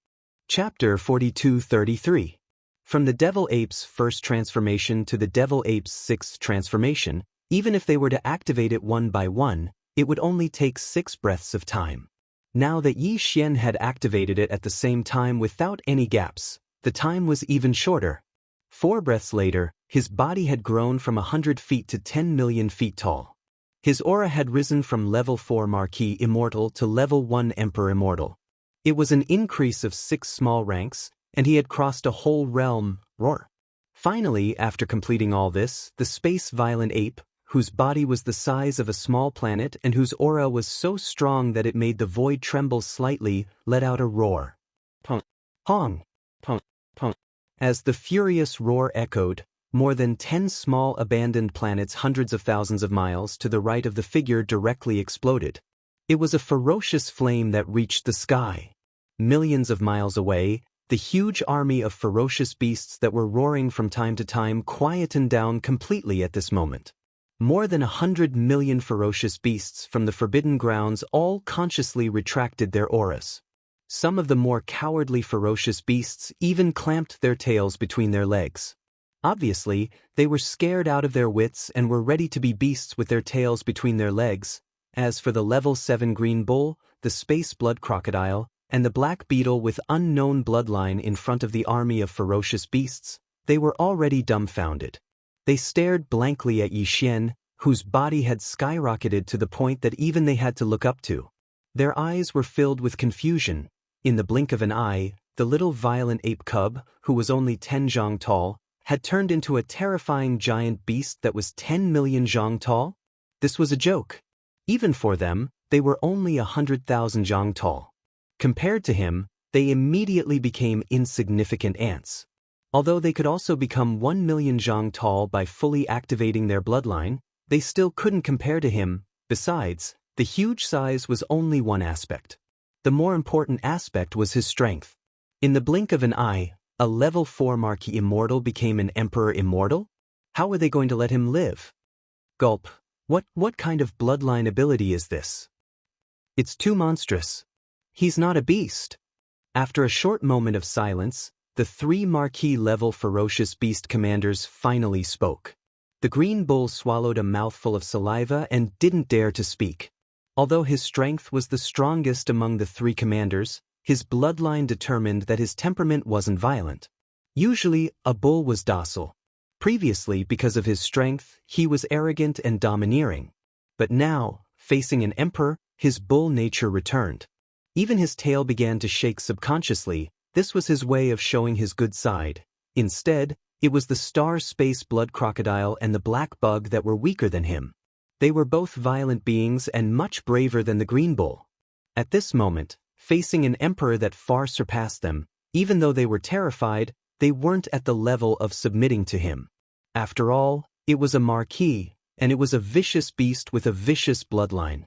Chapter 42-33. From the Devil Ape's 1st transformation to the Devil Ape's 6th transformation, even if they were to activate it one by one, it would only take 6 breaths of time. Now that Yi Xian had activated it at the same time without any gaps, the time was even shorter. 4 breaths later, his body had grown from 100 feet to 10 million feet tall. His aura had risen from level 4 Marquis Immortal to level 1 Emperor Immortal. It was an increase of 6 small ranks, and he had crossed a whole realm, roar. Finally, after completing all this, the space violent ape, whose body was the size of a small planet and whose aura was so strong that it made the void tremble slightly, let out a roar. Pong, pong, pong, pong. As the furious roar echoed, more than 10 small abandoned planets hundreds of thousands of miles to the right of the figure directly exploded. It was a ferocious flame that reached the sky. Millions of miles away, the huge army of ferocious beasts that were roaring from time to time quietened down completely at this moment. More than 100 million ferocious beasts from the Forbidden Grounds all consciously retracted their auras. Some of the more cowardly ferocious beasts even clamped their tails between their legs. Obviously, they were scared out of their wits and were ready to be beasts with their tails between their legs. As for the level 7 green bull, the space blood crocodile, and the black beetle with unknown bloodline in front of the army of ferocious beasts, they were already dumbfounded. They stared blankly at Yi Xian, whose body had skyrocketed to the point that even they had to look up to. Their eyes were filled with confusion. In the blink of an eye, the little violent ape cub, who was only 10 zhang tall, had turned into a terrifying giant beast that was 10 million zhang tall? This was a joke. Even for them, they were only 100,000 zhang tall. Compared to him, they immediately became insignificant ants. Although they could also become 1 million zhang tall by fully activating their bloodline, they still couldn't compare to him. Besides, the huge size was only one aspect. The more important aspect was his strength. In the blink of an eye, a level 4 Marquis Immortal became an Emperor Immortal? How were they going to let him live? Gulp. What kind of bloodline ability is this? It's too monstrous. He's not a beast. After a short moment of silence, the 3 Marquis level ferocious beast commanders finally spoke. The green bull swallowed a mouthful of saliva and didn't dare to speak. Although his strength was the strongest among the 3 commanders, his bloodline determined that his temperament wasn't violent. Usually, a bull was docile. Previously, because of his strength, he was arrogant and domineering. But now, facing an emperor, his bull nature returned. Even his tail began to shake subconsciously. This was his way of showing his good side. Instead, it was the star space blood crocodile and the black bug that were weaker than him. They were both violent beings and much braver than the green bull. At this moment, facing an emperor that far surpassed them, even though they were terrified, they weren't at the level of submitting to him. After all, it was a marquis, and it was a vicious beast with a vicious bloodline.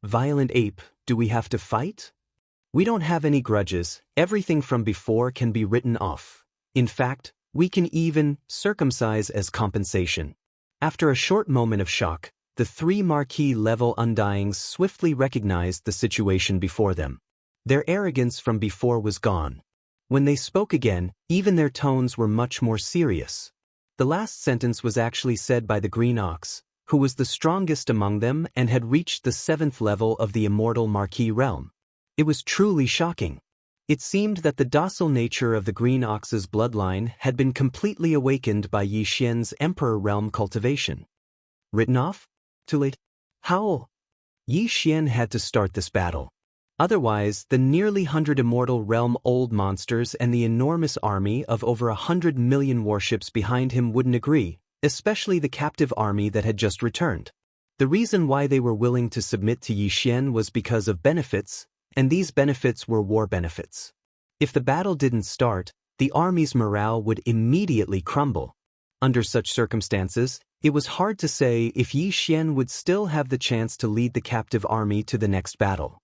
Violent ape, do we have to fight? We don't have any grudges. Everything from before can be written off. In fact, we can even circumcise as compensation. After a short moment of shock, the 3 Marquis level Undyings swiftly recognized the situation before them. Their arrogance from before was gone. When they spoke again, even their tones were much more serious. The last sentence was actually said by the green ox, who was the strongest among them and had reached the 7th level of the immortal Marquis realm. It was truly shocking. It seemed that the docile nature of the green ox's bloodline had been completely awakened by Yi Xian's Emperor realm cultivation. Written off? Too late. How? Yi Xian had to start this battle. Otherwise, the nearly 100 immortal realm old monsters and the enormous army of over 100 million warships behind him wouldn't agree, especially the captive army that had just returned. The reason why they were willing to submit to Yi Xian was because of benefits, and these benefits were war benefits. If the battle didn't start, the army's morale would immediately crumble. Under such circumstances, it was hard to say if Yi Xian would still have the chance to lead the captive army to the next battle.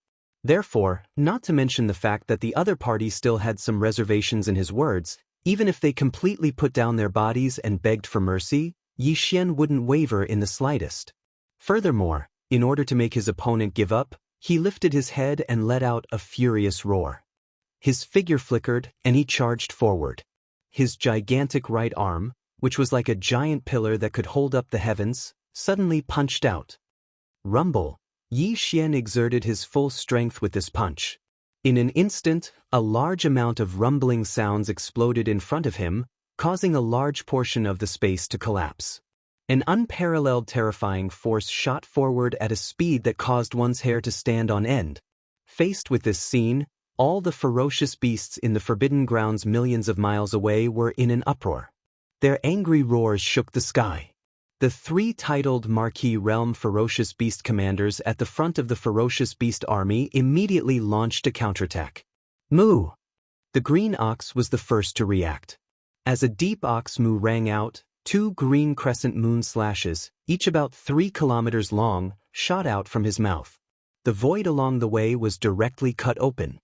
Therefore, not to mention the fact that the other party still had some reservations in his words, even if they completely put down their bodies and begged for mercy, Yi Xian wouldn't waver in the slightest. Furthermore, in order to make his opponent give up, he lifted his head and let out a furious roar. His figure flickered, and he charged forward. His gigantic right arm, which was like a giant pillar that could hold up the heavens, suddenly punched out. Rumble. Yi Xian exerted his full strength with this punch. In an instant, a large amount of rumbling sounds exploded in front of him, causing a large portion of the space to collapse. An unparalleled terrifying force shot forward at a speed that caused one's hair to stand on end. Faced with this scene, all the ferocious beasts in the Forbidden Grounds millions of miles away were in an uproar. Their angry roars shook the sky. The 3 titled Marquis Realm ferocious beast commanders at the front of the ferocious beast army immediately launched a counterattack. Moo! The green ox was the first to react. As a deep ox moo rang out, 2 green crescent moon slashes, each about 3 kilometers long, shot out from his mouth. The void along the way was directly cut open.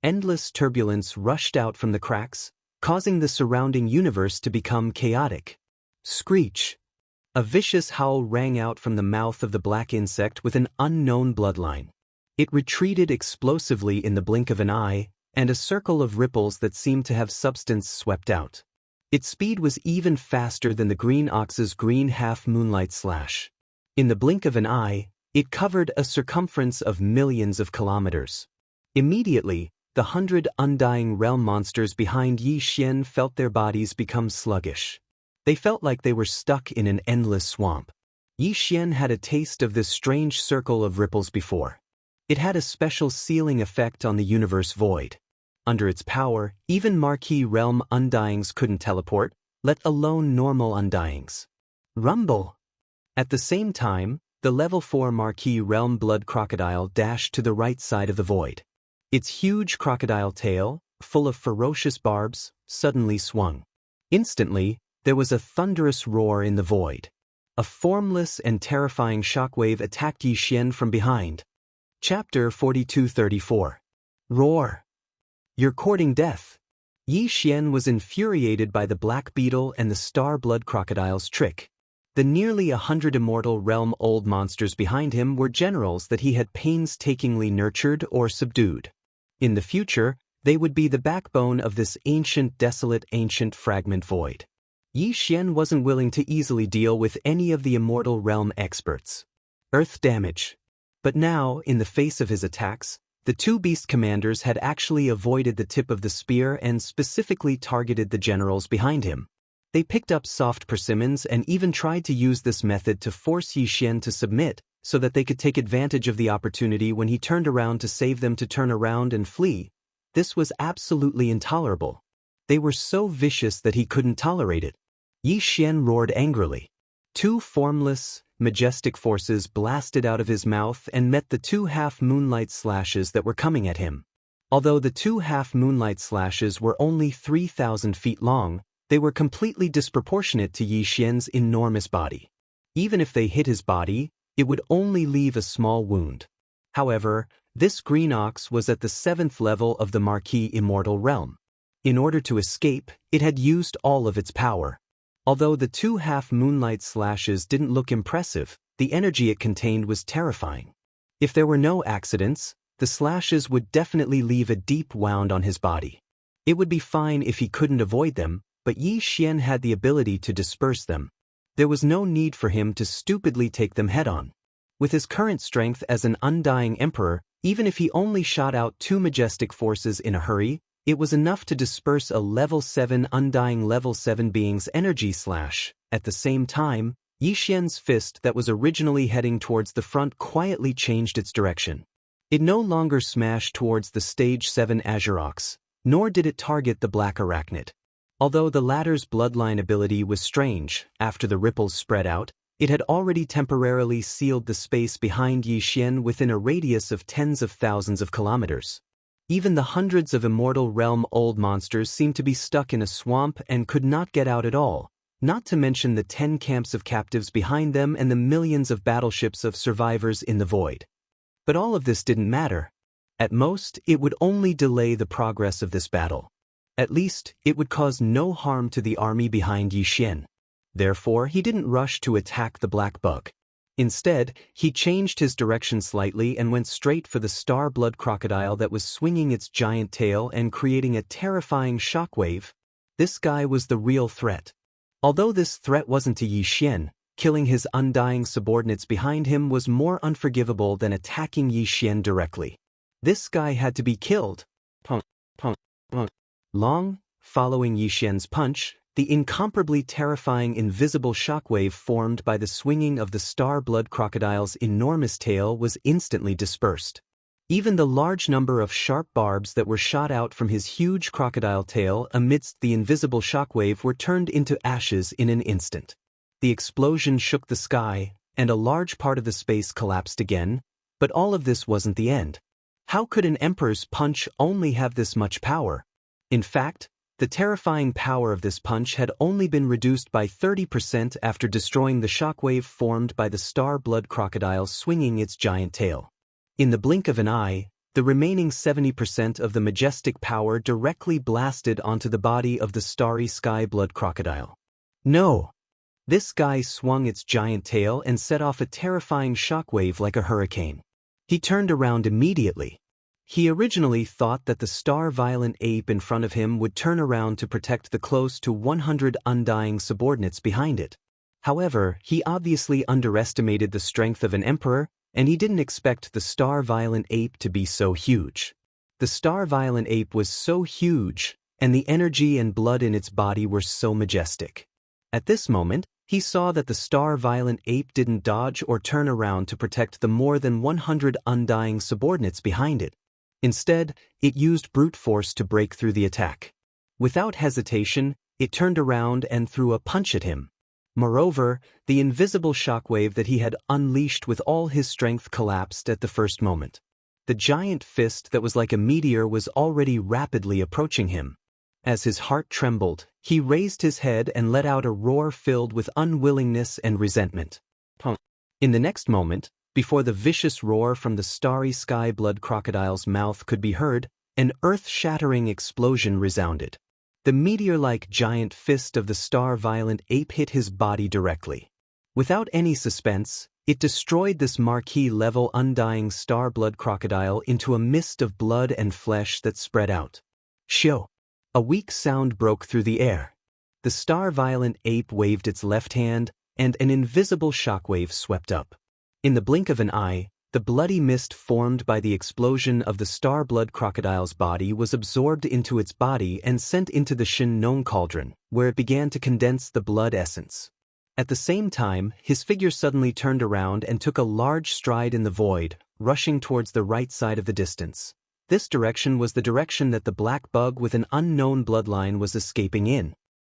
Endless turbulence rushed out from the cracks, causing the surrounding universe to become chaotic. Screech! A vicious howl rang out from the mouth of the black insect with an unknown bloodline. It retreated explosively in the blink of an eye, and a circle of ripples that seemed to have substance swept out. Its speed was even faster than the green ox's green half-moonlight slash. In the blink of an eye, it covered a circumference of millions of kilometers. Immediately, the 100 undying realm monsters behind Yi Xian felt their bodies become sluggish. They felt like they were stuck in an endless swamp. Yi Xian had a taste of this strange circle of ripples before. It had a special sealing effect on the universe void. Under its power, even marquee realm undyings couldn't teleport, let alone normal undyings. Rumble! At the same time, the level 4 marquee realm blood crocodile dashed to the right side of the void. Its huge crocodile tail, full of ferocious barbs, suddenly swung. Instantly, there was a thunderous roar in the void. A formless and terrifying shockwave attacked Yi Xian from behind. Chapter 42-34. Roar! You're courting death. Yi Xian was infuriated by the black beetle and the star blood crocodile's trick. The nearly 100 immortal realm old monsters behind him were generals that he had painstakingly nurtured or subdued. In the future, they would be the backbone of this desolate ancient fragment void. Yi Xian wasn't willing to easily deal with any of the immortal realm experts. Earth damage. But now, in the face of his attacks, the two beast commanders had actually avoided the tip of the spear and specifically targeted the generals behind him. They picked up soft persimmons and even tried to use this method to force Yi Xian to submit so that they could take advantage of the opportunity when he turned around to save them to turn around and flee. This was absolutely intolerable. They were so vicious that he couldn't tolerate it. Yi Xian roared angrily. Two formless, majestic forces blasted out of his mouth and met the two half-moonlight slashes that were coming at him. Although the two half-moonlight slashes were only 3,000 feet long, they were completely disproportionate to Yi Xian's enormous body. Even if they hit his body, it would only leave a small wound. However, this green ox was at the 7th level of the marquee immortal realm. In order to escape, it had used all of its power. Although the two half-moonlight slashes didn't look impressive, the energy it contained was terrifying. If there were no accidents, the slashes would definitely leave a deep wound on his body. It would be fine if he couldn't avoid them, but Yi Xian had the ability to disperse them. There was no need for him to stupidly take them head-on. With his current strength as an undying emperor, even if he only shot out two majestic forces in a hurry, it was enough to disperse a level 7 undying level 7 being's energy slash. At the same time, Yi Xian's fist that was originally heading towards the front quietly changed its direction. It no longer smashed towards the stage 7 Azure Ox, nor did it target the black arachnid. Although the latter's bloodline ability was strange, after the ripples spread out, it had already temporarily sealed the space behind Yi Xian within a radius of tens of thousands of kilometers. Even the hundreds of immortal realm old monsters seemed to be stuck in a swamp and could not get out at all, not to mention the 10 camps of captives behind them and the millions of battleships of survivors in the void. But all of this didn't matter. At most, it would only delay the progress of this battle. At least, it would cause no harm to the army behind Yi Xian. Therefore, he didn't rush to attack the black bug. Instead, he changed his direction slightly and went straight for the star blood crocodile that was swinging its giant tail and creating a terrifying shockwave. This guy was the real threat. Although this threat wasn't to Yi Xian, killing his undying subordinates behind him was more unforgivable than attacking Yi Xian directly. This guy had to be killed. Punk, punk, punk. Long, following Yi Xian's punch, the incomparably terrifying invisible shockwave formed by the swinging of the star blood crocodile's enormous tail was instantly dispersed. Even the large number of sharp barbs that were shot out from his huge crocodile tail amidst the invisible shockwave were turned into ashes in an instant. The explosion shook the sky, and a large part of the space collapsed again, but all of this wasn't the end. How could an emperor's punch only have this much power? In fact, the terrifying power of this punch had only been reduced by 30% after destroying the shockwave formed by the star blood crocodile swinging its giant tail. In the blink of an eye, the remaining 70% of the majestic power directly blasted onto the body of the starry sky blood crocodile. No! This guy swung its giant tail and set off a terrifying shockwave like a hurricane. He turned around immediately. He originally thought that the star-violent ape in front of him would turn around to protect the close to 100 undying subordinates behind it. However, he obviously underestimated the strength of an emperor, and he didn't expect the star-violent ape to be so huge. The star-violent ape was so huge, and the energy and blood in its body were so majestic. At this moment, he saw that the star-violent ape didn't dodge or turn around to protect the more than 100 undying subordinates behind it. Instead, it used brute force to break through the attack. Without hesitation, it turned around and threw a punch at him. Moreover, the invisible shockwave that he had unleashed with all his strength collapsed at the first moment. The giant fist that was like a meteor was already rapidly approaching him. As his heart trembled, he raised his head and let out a roar filled with unwillingness and resentment. In the next moment, before the vicious roar from the starry sky blood crocodile's mouth could be heard, an earth-shattering explosion resounded. The meteor-like giant fist of the star-violent ape hit his body directly. Without any suspense, it destroyed this marquee-level undying star blood crocodile into a mist of blood and flesh that spread out. Shoo! A weak sound broke through the air. The star-violent ape waved its left hand, and an invisible shockwave swept up. In the blink of an eye, the bloody mist formed by the explosion of the star blood crocodile's body was absorbed into its body and sent into the Shin Nong cauldron, where it began to condense the blood essence. At the same time, his figure suddenly turned around and took a large stride in the void, rushing towards the right side of the distance. This direction was the direction that the black bug with an unknown bloodline was escaping in.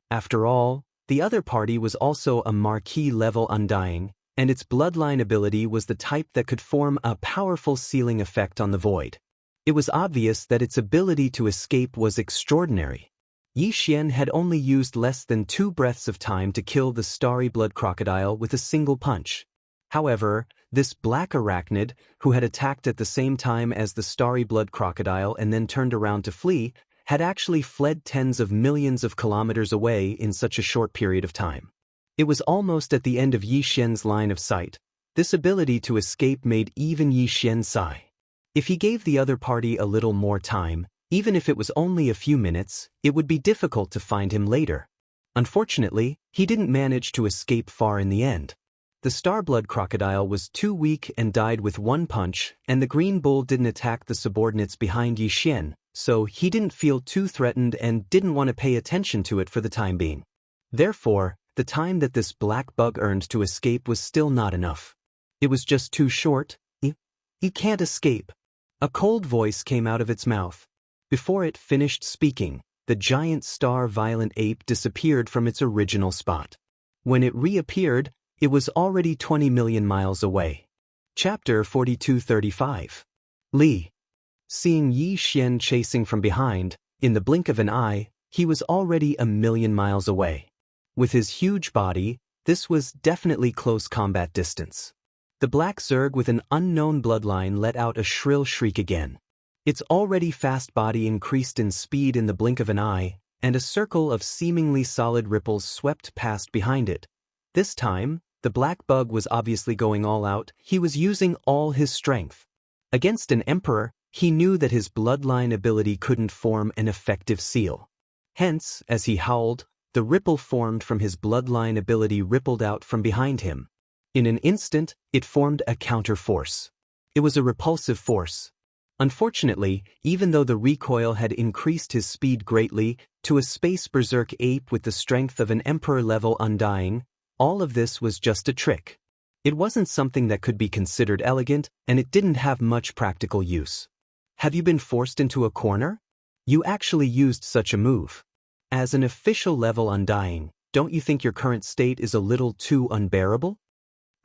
After all, the other party was also a marquee-level undying, and its bloodline ability was the type that could form a powerful sealing effect on the void. It was obvious that its ability to escape was extraordinary. Yi Xian had only used less than 2 breaths of time to kill the starry blood crocodile with a single punch. However, this black arachnid, who had attacked at the same time as the starry blood crocodile and then turned around to flee, had actually fled tens of millions of kilometers away in such a short period of time. It was almost at the end of Yi Xian's line of sight. This ability to escape made even Yi Xian sigh. If he gave the other party a little more time, even if it was only a few minutes, it would be difficult to find him later. Unfortunately, he didn't manage to escape far in the end. The star-blood crocodile was too weak and died with 1 punch, and the green bull didn't attack the subordinates behind Yi Xian, so he didn't feel too threatened and didn't want to pay attention to it for the time being. Therefore, the time that this black bug earned to escape was still not enough. It was just too short. You can't escape. A cold voice came out of its mouth. Before it finished speaking, the giant star-violent ape disappeared from its original spot. When it reappeared, it was already 20 million miles away. Chapter 4235. Li. Seeing Yi Xian chasing from behind, in the blink of an eye, he was already 1,000,000 miles away. With his huge body, this was definitely close combat distance. The black Zerg with an unknown bloodline let out a shrill shriek again. Its already fast body increased in speed in the blink of an eye, and a circle of seemingly solid ripples swept past behind it. This time, the black bug was obviously going all out. He was using all his strength. Against an emperor, he knew that his bloodline ability couldn't form an effective seal. Hence, as he howled, the ripple formed from his bloodline ability rippled out from behind him. In an instant, it formed a counter-force. It was a repulsive force. Unfortunately, even though the recoil had increased his speed greatly, to a space berserk ape with the strength of an emperor-level undying, all of this was just a trick. It wasn't something that could be considered elegant, and it didn't have much practical use. Have you been forced into a corner? You actually used such a move. As an official level undying, don't you think your current state is a little too unbearable?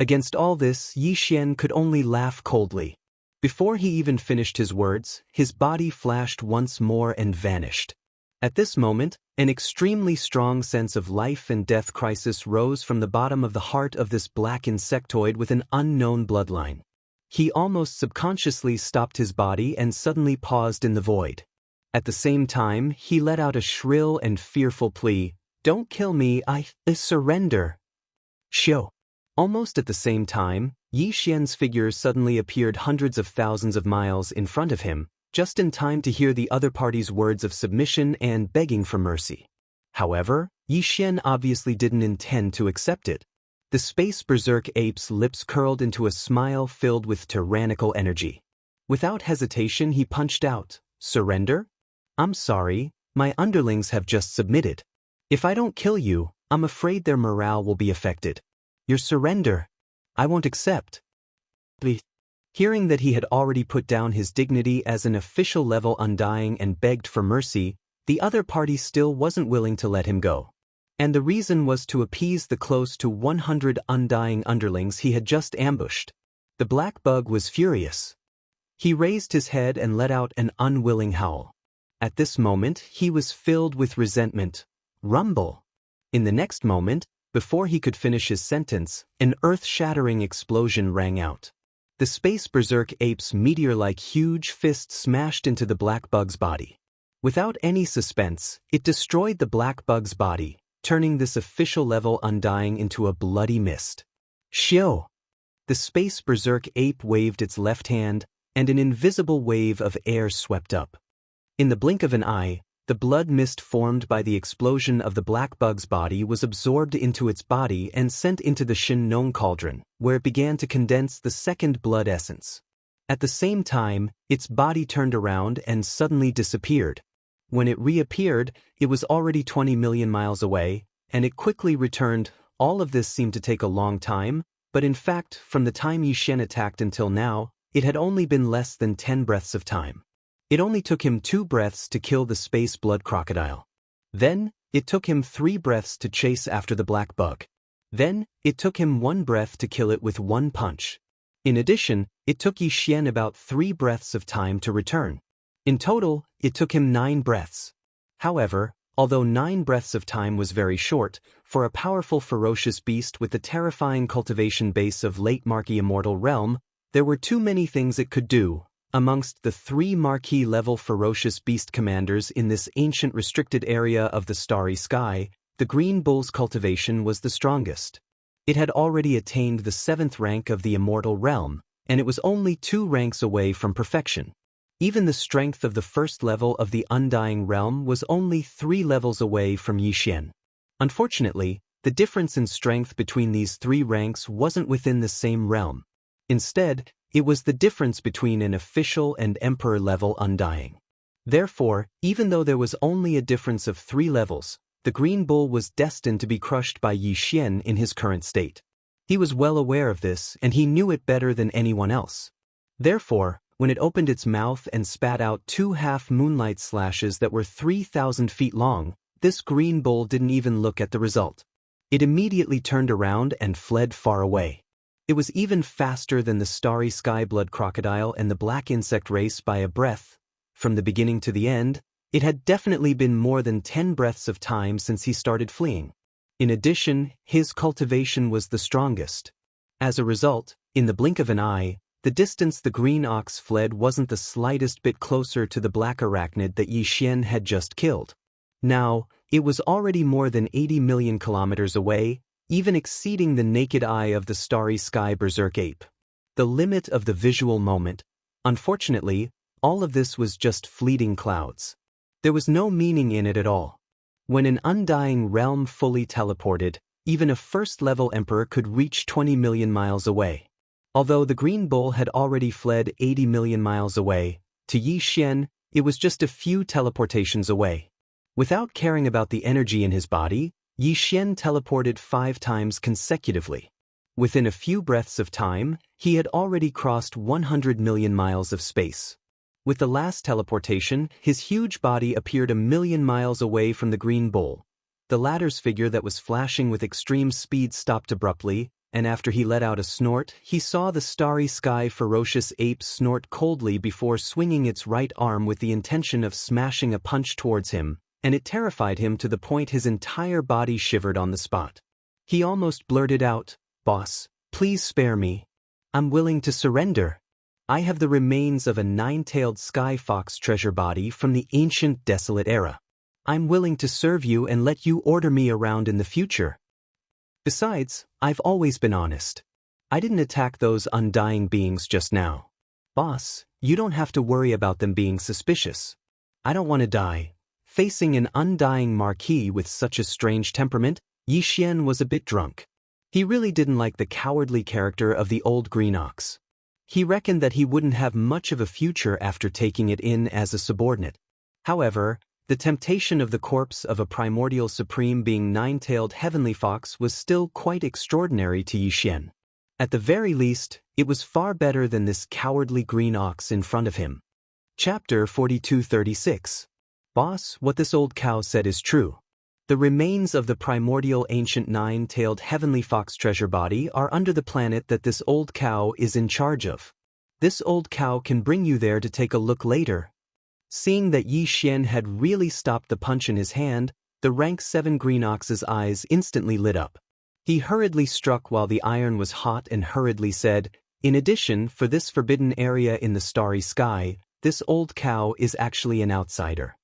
Against all this, Yi Xian could only laugh coldly. Before he even finished his words, his body flashed once more and vanished. At this moment, an extremely strong sense of life and death crisis rose from the bottom of the heart of this black insectoid with an unknown bloodline. He almost subconsciously stopped his body and suddenly paused in the void. At the same time, he let out a shrill and fearful plea, "Don't kill me, I surrender." Xiao. Almost at the same time, Yi Xian's figure suddenly appeared hundreds of thousands of miles in front of him, just in time to hear the other party's words of submission and begging for mercy. However, Yi Xian obviously didn't intend to accept it. The space berserk ape's lips curled into a smile filled with tyrannical energy. Without hesitation, he punched out, "Surrender? I'm sorry, my underlings have just submitted. If I don't kill you, I'm afraid their morale will be affected. Your surrender, I won't accept." Please. Hearing that he had already put down his dignity as an official level undying and begged for mercy, the other party still wasn't willing to let him go. And the reason was to appease the close to 100 undying underlings he had just ambushed. The black bug was furious. He raised his head and let out an unwilling howl. At this moment, he was filled with resentment. Rumble. In the next moment, before he could finish his sentence, an earth-shattering explosion rang out. The space berserk ape's meteor-like huge fist smashed into the black bug's body. Without any suspense, it destroyed the black bug's body, turning this official level undying into a bloody mist. Xiao! The space berserk ape waved its left hand, and an invisible wave of air swept up. In the blink of an eye, the blood mist formed by the explosion of the black bug's body was absorbed into its body and sent into the Shin Nong cauldron, where it began to condense the second blood essence. At the same time, its body turned around and suddenly disappeared. When it reappeared, it was already 20 million miles away, and it quickly returned. All of this seemed to take a long time, but in fact, from the time Yi Xian attacked until now, it had only been less than 10 breaths of time. It only took him 2 breaths to kill the space blood crocodile. Then, it took him 3 breaths to chase after the black bug. Then, it took him 1 breath to kill it with 1 punch. In addition, it took Yi Xian about 3 breaths of time to return. In total, it took him 9 breaths. However, although 9 breaths of time was very short, for a powerful ferocious beast with the terrifying cultivation base of late Marquis Immortal Realm, there were too many things it could do. Amongst the 3 Marquis-level ferocious beast commanders in this ancient restricted area of the starry sky, the Green Bull's cultivation was the strongest. It had already attained the 7th rank of the Immortal Realm, and it was only 2 ranks away from perfection. Even the strength of the first level of the Undying Realm was only 3 levels away from Yi Xian. Unfortunately, the difference in strength between these 3 ranks wasn't within the same realm. Instead, it was the difference between an official and emperor-level undying. Therefore, even though there was only a difference of 3 levels, the Green Bull was destined to be crushed by Yi Xian in his current state. He was well aware of this, and he knew it better than anyone else. Therefore, when it opened its mouth and spat out 2 half-moonlight slashes that were 3,000 feet long, this Green Bull didn't even look at the result. It immediately turned around and fled far away. It was even faster than the starry sky blood crocodile and the black insect race by a breath. From the beginning to the end, it had definitely been more than 10 breaths of time since he started fleeing. In addition, his cultivation was the strongest. As a result, in the blink of an eye, the distance the green ox fled wasn't the slightest bit closer to the black arachnid that Yi Xian had just killed. Now, it was already more than 80 million kilometers away, even exceeding the naked eye of the starry sky berserk ape. The limit of the visual moment. Unfortunately, all of this was just fleeting clouds. There was no meaning in it at all. When an undying realm fully teleported, even a first-level emperor could reach 20 million miles away. Although the Green Bull had already fled 80 million miles away, to Yi Xian, it was just a few teleportations away. Without caring about the energy in his body, Yi Xian teleported 5 times consecutively. Within a few breaths of time, he had already crossed 100 million miles of space. With the last teleportation, his huge body appeared 1 million miles away from the Green Bull. The latter's figure that was flashing with extreme speed stopped abruptly, and after he let out a snort, he saw the starry sky ferocious ape snort coldly before swinging its right arm with the intention of smashing a punch towards him, and it terrified him to the point his entire body shivered on the spot. He almost blurted out, "Boss, please spare me. I'm willing to surrender. I have the remains of a 9-tailed sky fox treasure body from the ancient desolate era. I'm willing to serve you and let you order me around in the future." Besides, I've always been honest. I didn't attack those undying beings just now. Boss, you don't have to worry about them being suspicious. I don't want to die. Facing an undying marquis with such a strange temperament, Yi Xian was a bit drunk. He really didn't like the cowardly character of the old green ox. He reckoned that he wouldn't have much of a future after taking it in as a subordinate. However, the temptation of the corpse of a primordial supreme being nine-tailed heavenly fox was still quite extraordinary to Yi Xian. At the very least, it was far better than this cowardly green ox in front of him. Chapter 42:36. Boss, what this old cow said is true. The remains of the primordial ancient nine-tailed heavenly fox treasure body are under the planet that this old cow is in charge of. This old cow can bring you there to take a look later. Seeing that Yi Xian had really stopped the punch in his hand, the rank 7 green ox's eyes instantly lit up. He hurriedly struck while the iron was hot and hurriedly said, "In addition, for this forbidden area in the starry sky, this old cow is actually an outsider.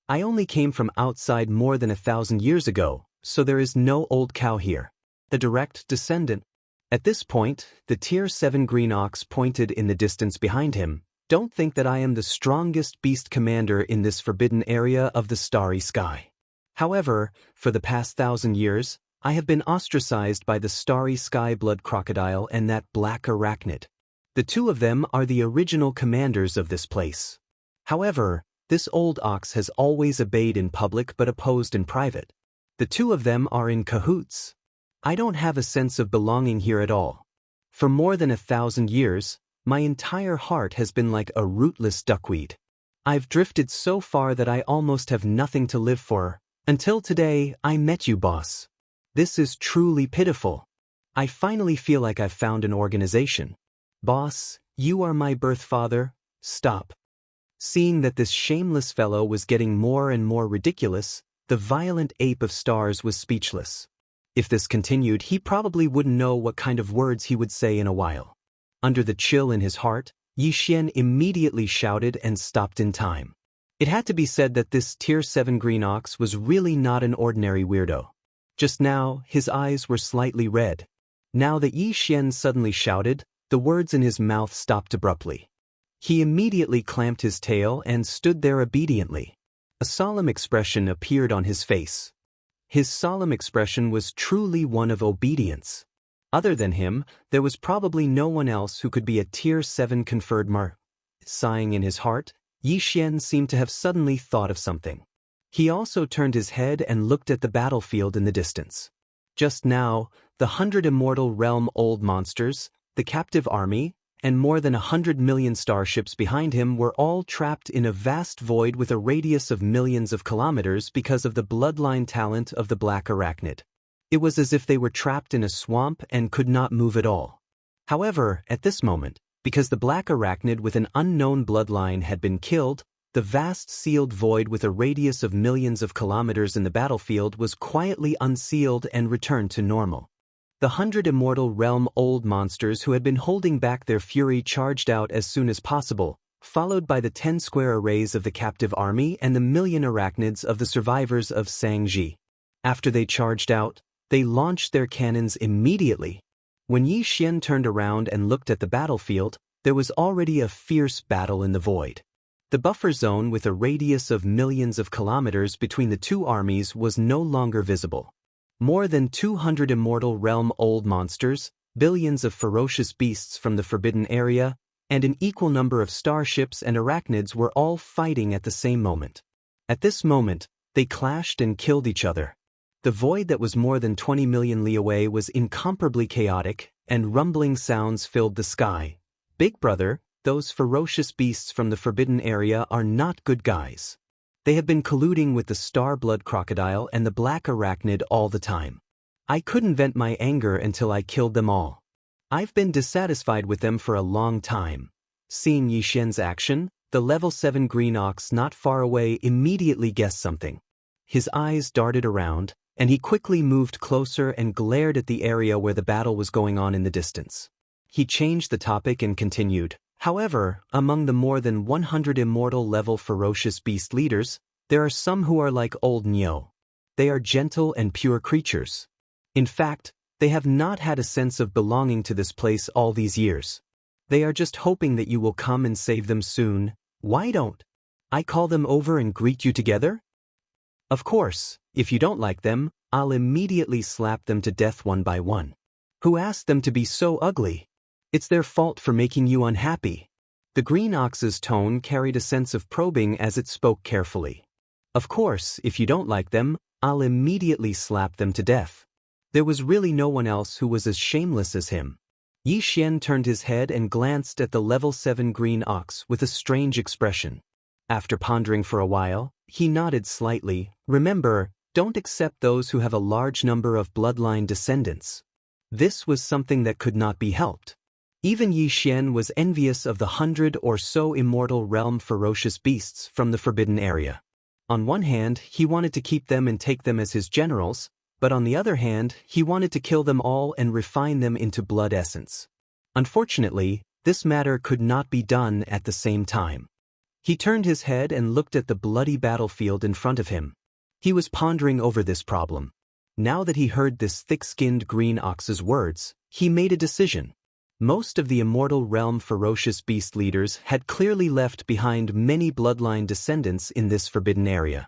I only came from outside more than 1,000 years ago, so there is no old cow here. The direct descendant." At this point, the Tier 7 green ox pointed in the distance behind him. "Don't think that I am the strongest beast commander in this forbidden area of the starry sky. However, for the past 1,000 years, I have been ostracized by the starry sky blood crocodile and that black arachnid. The two of them are the original commanders of this place. However, this old ox has always obeyed in public but opposed in private. The two of them are in cahoots. I don't have a sense of belonging here at all. For more than 1,000 years, my entire heart has been like a rootless duckweed. I've drifted so far that I almost have nothing to live for. Until today, I met you, boss. This is truly pitiful. I finally feel like I've found an organization. Boss, you are my birth father. Stop." Seeing that this shameless fellow was getting more and more ridiculous, the violent ape of stars was speechless. If this continued, he probably wouldn't know what kind of words he would say in a while. Under the chill in his heart, Yi Xian immediately shouted and stopped in time. It had to be said that this Tier 7 green ox was really not an ordinary weirdo. Just now, his eyes were slightly red. Now that Yi Xian suddenly shouted, the words in his mouth stopped abruptly. He immediately clamped his tail and stood there obediently. A solemn expression appeared on his face. His solemn expression was truly one of obedience. Other than him, there was probably no one else who could be a Tier 7 conferred mar. Sighing in his heart, Yi Xian seemed to have suddenly thought of something. He also turned his head and looked at the battlefield in the distance. Just now, the 100 immortal realm old monsters, the captive army, and more than 100 million starships behind him were all trapped in a vast void with a radius of millions of kilometers because of the bloodline talent of the black arachnid. It was as if they were trapped in a swamp and could not move at all. However, at this moment, because the black arachnid with an unknown bloodline had been killed, the vast sealed void with a radius of millions of kilometers in the battlefield was quietly unsealed and returned to normal. The 100 immortal realm old monsters who had been holding back their fury charged out as soon as possible, followed by the 10 square arrays of the captive army and the million arachnids of the survivors of Sangji. After they charged out, they launched their cannons immediately. When Yi Xian turned around and looked at the battlefield, there was already a fierce battle in the void. The buffer zone with a radius of millions of kilometers between the two armies was no longer visible. More than 200 immortal realm old monsters, billions of ferocious beasts from the forbidden area, and an equal number of starships and arachnids were all fighting at the same moment. At this moment, they clashed and killed each other. The void that was more than 20 million li away was incomparably chaotic, and rumbling sounds filled the sky. Big brother, those ferocious beasts from the forbidden area are not good guys. They have been colluding with the star blood crocodile and the black arachnid all the time. I couldn't vent my anger until I killed them all. I've been dissatisfied with them for a long time. Seeing Yi Xian's action, the level 7 green ox not far away immediately guessed something. His eyes darted around, and he quickly moved closer and glared at the area where the battle was going on in the distance. He changed the topic and continued. However, among the more than 100 immortal level ferocious beast leaders, there are some who are like old Nyo. They are gentle and pure creatures. In fact, They have not had a sense of belonging to this place all these years. They are just hoping that you will come and save them soon. Why don't I call them over and greet you together? Of course, if you don't like them, I'll immediately slap them to death one by one. Who asked them to be so ugly? It's their fault for making you unhappy. The green ox's tone carried a sense of probing as it spoke carefully. Of course, if you don't like them, I'll immediately slap them to death. There was really no one else who was as shameless as him. Yi Xian turned his head and glanced at the level 7 green ox with a strange expression. After pondering for a while, he nodded slightly. Remember, don't accept those who have a large number of bloodline descendants. This was something that could not be helped. Even Yi Xian was envious of the 100 or so immortal realm ferocious beasts from the forbidden area. On one hand, he wanted to keep them and take them as his generals, but on the other hand, he wanted to kill them all and refine them into blood essence. Unfortunately, this matter could not be done at the same time. He turned his head and looked at the bloody battlefield in front of him. He was pondering over this problem. Now that he heard this thick-skinned green ox's words, he made a decision. Most of the immortal realm ferocious beast leaders had clearly left behind many bloodline descendants in this forbidden area.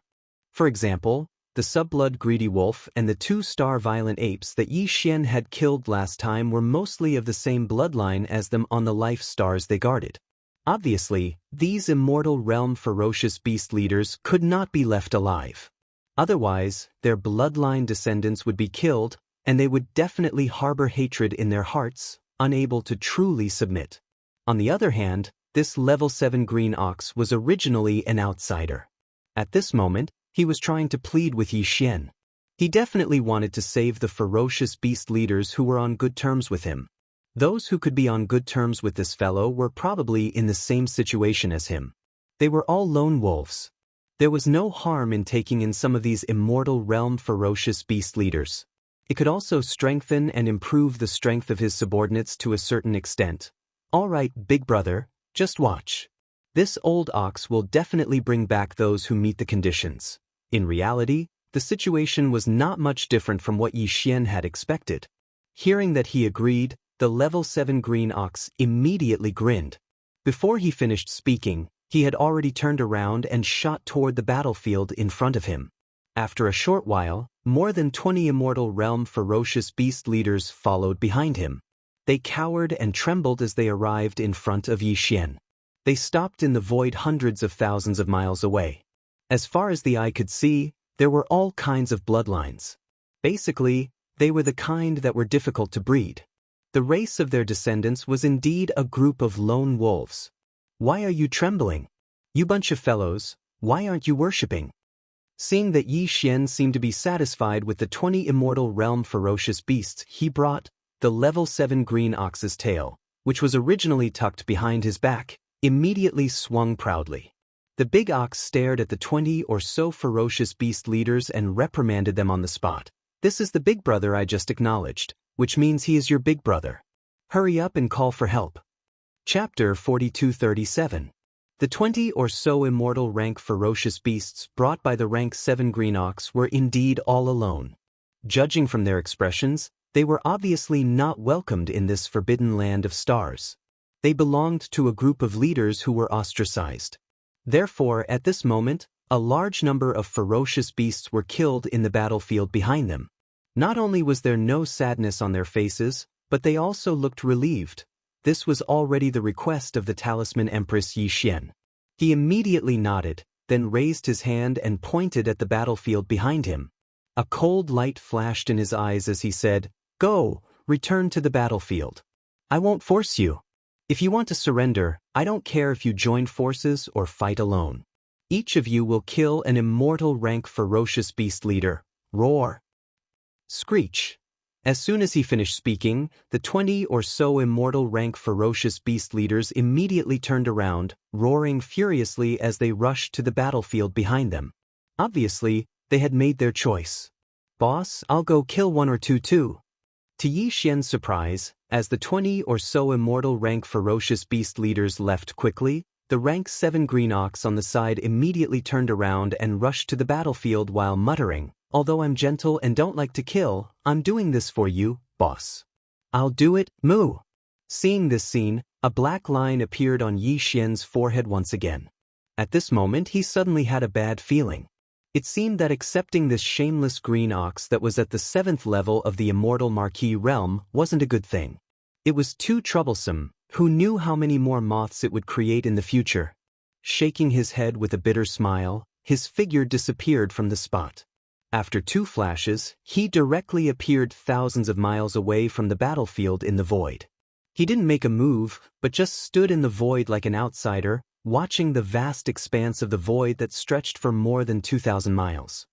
For example, the subblood greedy wolf and the 2-star violent apes that Yi Xian had killed last time were mostly of the same bloodline as them on the life stars they guarded. Obviously, these immortal realm ferocious beast leaders could not be left alive. Otherwise, their bloodline descendants would be killed, and they would definitely harbor hatred in their hearts, unable to truly submit. On the other hand, this level 7 green ox was originally an outsider. At this moment, he was trying to plead with Yi Xian. He definitely wanted to save the ferocious beast leaders who were on good terms with him. Those who could be on good terms with this fellow were probably in the same situation as him. They were all lone wolves. There was no harm in taking in some of these immortal realm ferocious beast leaders. It could also strengthen and improve the strength of his subordinates to a certain extent. All right, big brother, just watch. This old ox will definitely bring back those who meet the conditions. In reality, the situation was not much different from what Yi Xian had expected. Hearing that he agreed, the level 7 green ox immediately grinned. Before he finished speaking, he had already turned around and shot toward the battlefield in front of him. After a short while, more than 20 immortal realm ferocious beast leaders followed behind him. They cowered and trembled as they arrived in front of Yi Xian. They stopped in the void hundreds of thousands of miles away. As far as the eye could see, there were all kinds of bloodlines. Basically, they were the kind that were difficult to breed. The race of their descendants was indeed a group of lone wolves. Why are you trembling? You bunch of fellows, why aren't you worshipping? Seeing that Yi Xian seemed to be satisfied with the 20 immortal realm ferocious beasts, he brought the level 7 green ox's tail, which was originally tucked behind his back, immediately swung proudly. The big ox stared at the 20 or so ferocious beast leaders and reprimanded them on the spot. This is the big brother I just acknowledged, which means he is your big brother. Hurry up and call for help. Chapter 4237. The 20 or so immortal rank ferocious beasts brought by the rank 7 green ox were indeed all alone. Judging from their expressions, they were obviously not welcomed in this forbidden land of stars. They belonged to a group of leaders who were ostracized. Therefore, at this moment, a large number of ferocious beasts were killed in the battlefield behind them. Not only was there no sadness on their faces, but they also looked relieved. This was already the request of the Talisman Empress Yi Xian. He immediately nodded, then raised his hand and pointed at the battlefield behind him. A cold light flashed in his eyes as he said, "Go, return to the battlefield. I won't force you. If you want to surrender, I don't care if you join forces or fight alone. Each of you will kill an immortal rank ferocious beast leader. Roar." Screech. As soon as he finished speaking, the 20 or so immortal rank ferocious beast leaders immediately turned around, roaring furiously as they rushed to the battlefield behind them. Obviously, they had made their choice. "Boss, I'll go kill one or two too." To Yi Xian's surprise, as the 20 or so immortal rank ferocious beast leaders left quickly, the rank 7 green ox on the side immediately turned around and rushed to the battlefield while muttering, "Although I'm gentle and don't like to kill, I'm doing this for you, boss. I'll do it, moo. Seeing this scene, a black line appeared on Yi Xian's forehead once again. At this moment he suddenly had a bad feeling. It seemed that accepting this shameless green ox that was at the 7th level of the immortal Marquis realm wasn't a good thing. It was too troublesome. Who knew how many more moths it would create in the future? Shaking his head with a bitter smile, his figure disappeared from the spot. After 2 flashes, he directly appeared thousands of miles away from the battlefield in the void. He didn't make a move, but just stood in the void like an outsider, watching the vast expanse of the void that stretched for more than 2,000 miles.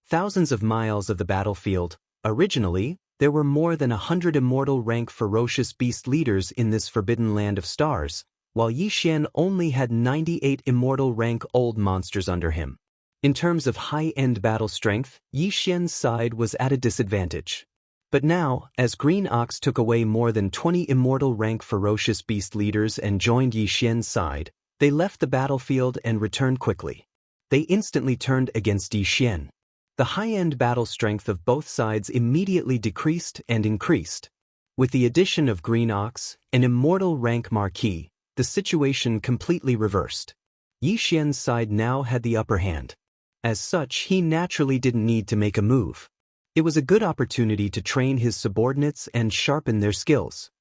Thousands of miles of the battlefield. Originally, there were more than 100 immortal rank ferocious beast leaders in this forbidden land of stars, while Yi Xian only had 98 immortal rank old monsters under him. In terms of high-end battle strength, Yi Xian's side was at a disadvantage. But now, as Green Ox took away more than 20 immortal rank ferocious beast leaders and joined Yi Xian's side, they left the battlefield and returned quickly. They instantly turned against Yi Xian. The high-end battle strength of both sides immediately decreased and increased. With the addition of Green Ox, an immortal rank Marquis, the situation completely reversed. Yi Xian's side now had the upper hand. As such, he naturally didn't need to make a move. It was a good opportunity to train his subordinates and sharpen their skills.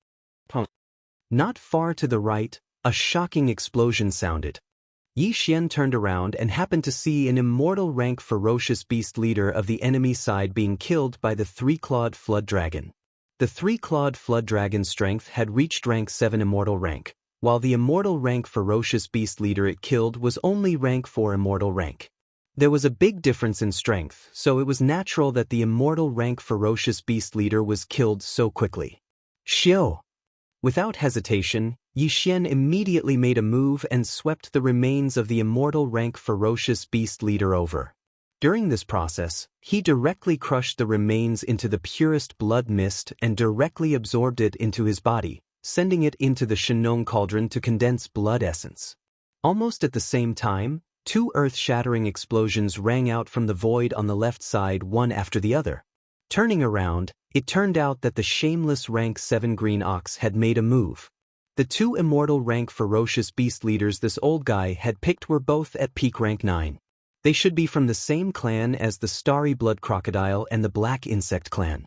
Not far to the right, a shocking explosion sounded. Yi Xian turned around and happened to see an immortal rank ferocious beast leader of the enemy side being killed by the 3-clawed flood dragon. The 3-clawed flood dragon's strength had reached rank 7 immortal rank, while the immortal rank ferocious beast leader it killed was only rank 4 immortal rank. There was a big difference in strength, so it was natural that the immortal rank ferocious beast leader was killed so quickly. Xiao! Without hesitation, Yi Xian immediately made a move and swept the remains of the immortal rank ferocious beast leader over. During this process, he directly crushed the remains into the purest blood mist and directly absorbed it into his body, sending it into the Shenong cauldron to condense blood essence. Almost at the same time, 2 earth-shattering explosions rang out from the void on the left side one after the other. Turning around, it turned out that the shameless rank 7 Green Ox had made a move. The 2 immortal rank ferocious beast leaders this old guy had picked were both at peak rank 9. They should be from the same clan as the Starry Blood Crocodile and the Black Insect clan.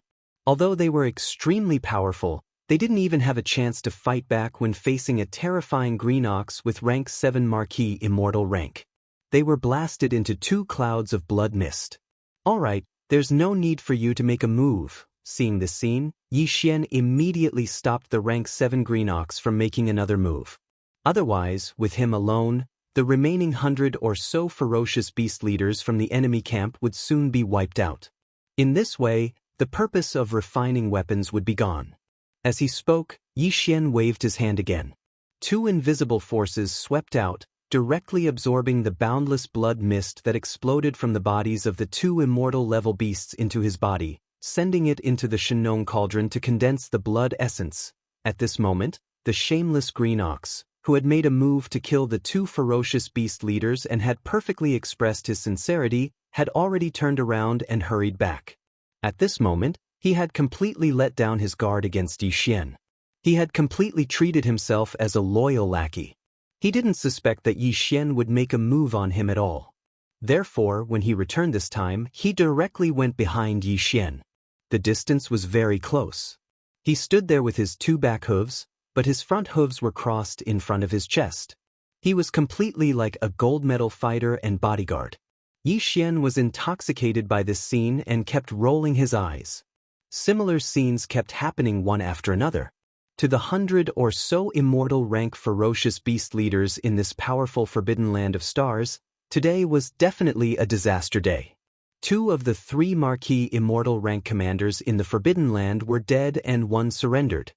Although they were extremely powerful, they didn't even have a chance to fight back when facing a terrifying Green Ox with rank 7 Marquis immortal rank. They were blasted into 2 clouds of blood mist. Alright, there's no need for you to make a move. Seeing this scene, Yi Xian immediately stopped the rank 7 Green Ox from making another move. Otherwise, with him alone, the remaining 100 or so ferocious beast leaders from the enemy camp would soon be wiped out. In this way, the purpose of refining weapons would be gone. As he spoke, Yi Xian waved his hand again. 2 invisible forces swept out, directly absorbing the boundless blood mist that exploded from the bodies of the 2 immortal-level beasts into his body, sending it into the Shenong cauldron to condense the blood essence. At this moment, the shameless Green Ox, who had made a move to kill the 2 ferocious beast leaders and had perfectly expressed his sincerity, had already turned around and hurried back. At this moment, he had completely let down his guard against Yi Xian. He had completely treated himself as a loyal lackey. He didn't suspect that Yi Xian would make a move on him at all. Therefore, when he returned this time, he directly went behind Yi Xian. The distance was very close. He stood there with his 2 back hooves, but his front hooves were crossed in front of his chest. He was completely like a gold medal fighter and bodyguard. Yi Xian was intoxicated by this scene and kept rolling his eyes. Similar scenes kept happening one after another. To the 100 or so immortal rank ferocious beast leaders in this powerful forbidden land of stars, today was definitely a disaster day. 2 of the 3 Marquis immortal rank commanders in the Forbidden Land were dead and 1 surrendered.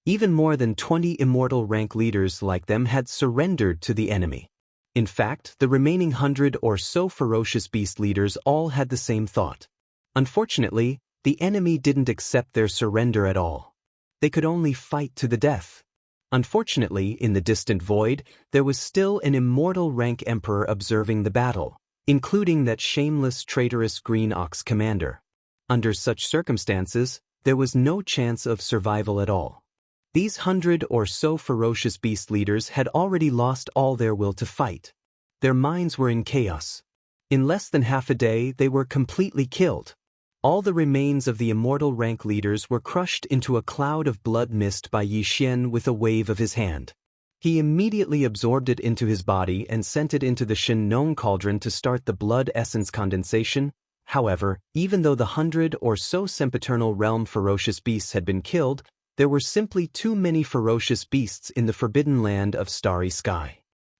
Even more than 20 immortal rank leaders like them had surrendered to the enemy. In fact, the remaining 100 or so ferocious beast leaders all had the same thought. Unfortunately, the enemy didn't accept their surrender at all. They could only fight to the death. Unfortunately, in the distant void, there was still an immortal rank emperor observing the battle, including that shameless traitorous Green Ox commander. Under such circumstances, there was no chance of survival at all. These 100 or so ferocious beast leaders had already lost all their will to fight. Their minds were in chaos. In less than half a day, they were completely killed. All the remains of the immortal rank leaders were crushed into a cloud of blood mist by Yi Xian with a wave of his hand. He immediately absorbed it into his body and sent it into the Shen cauldron to start the blood essence condensation. However, even though the 100 or so sempiternal realm ferocious beasts had been killed, there were simply too many ferocious beasts in the forbidden land of Starry Sky.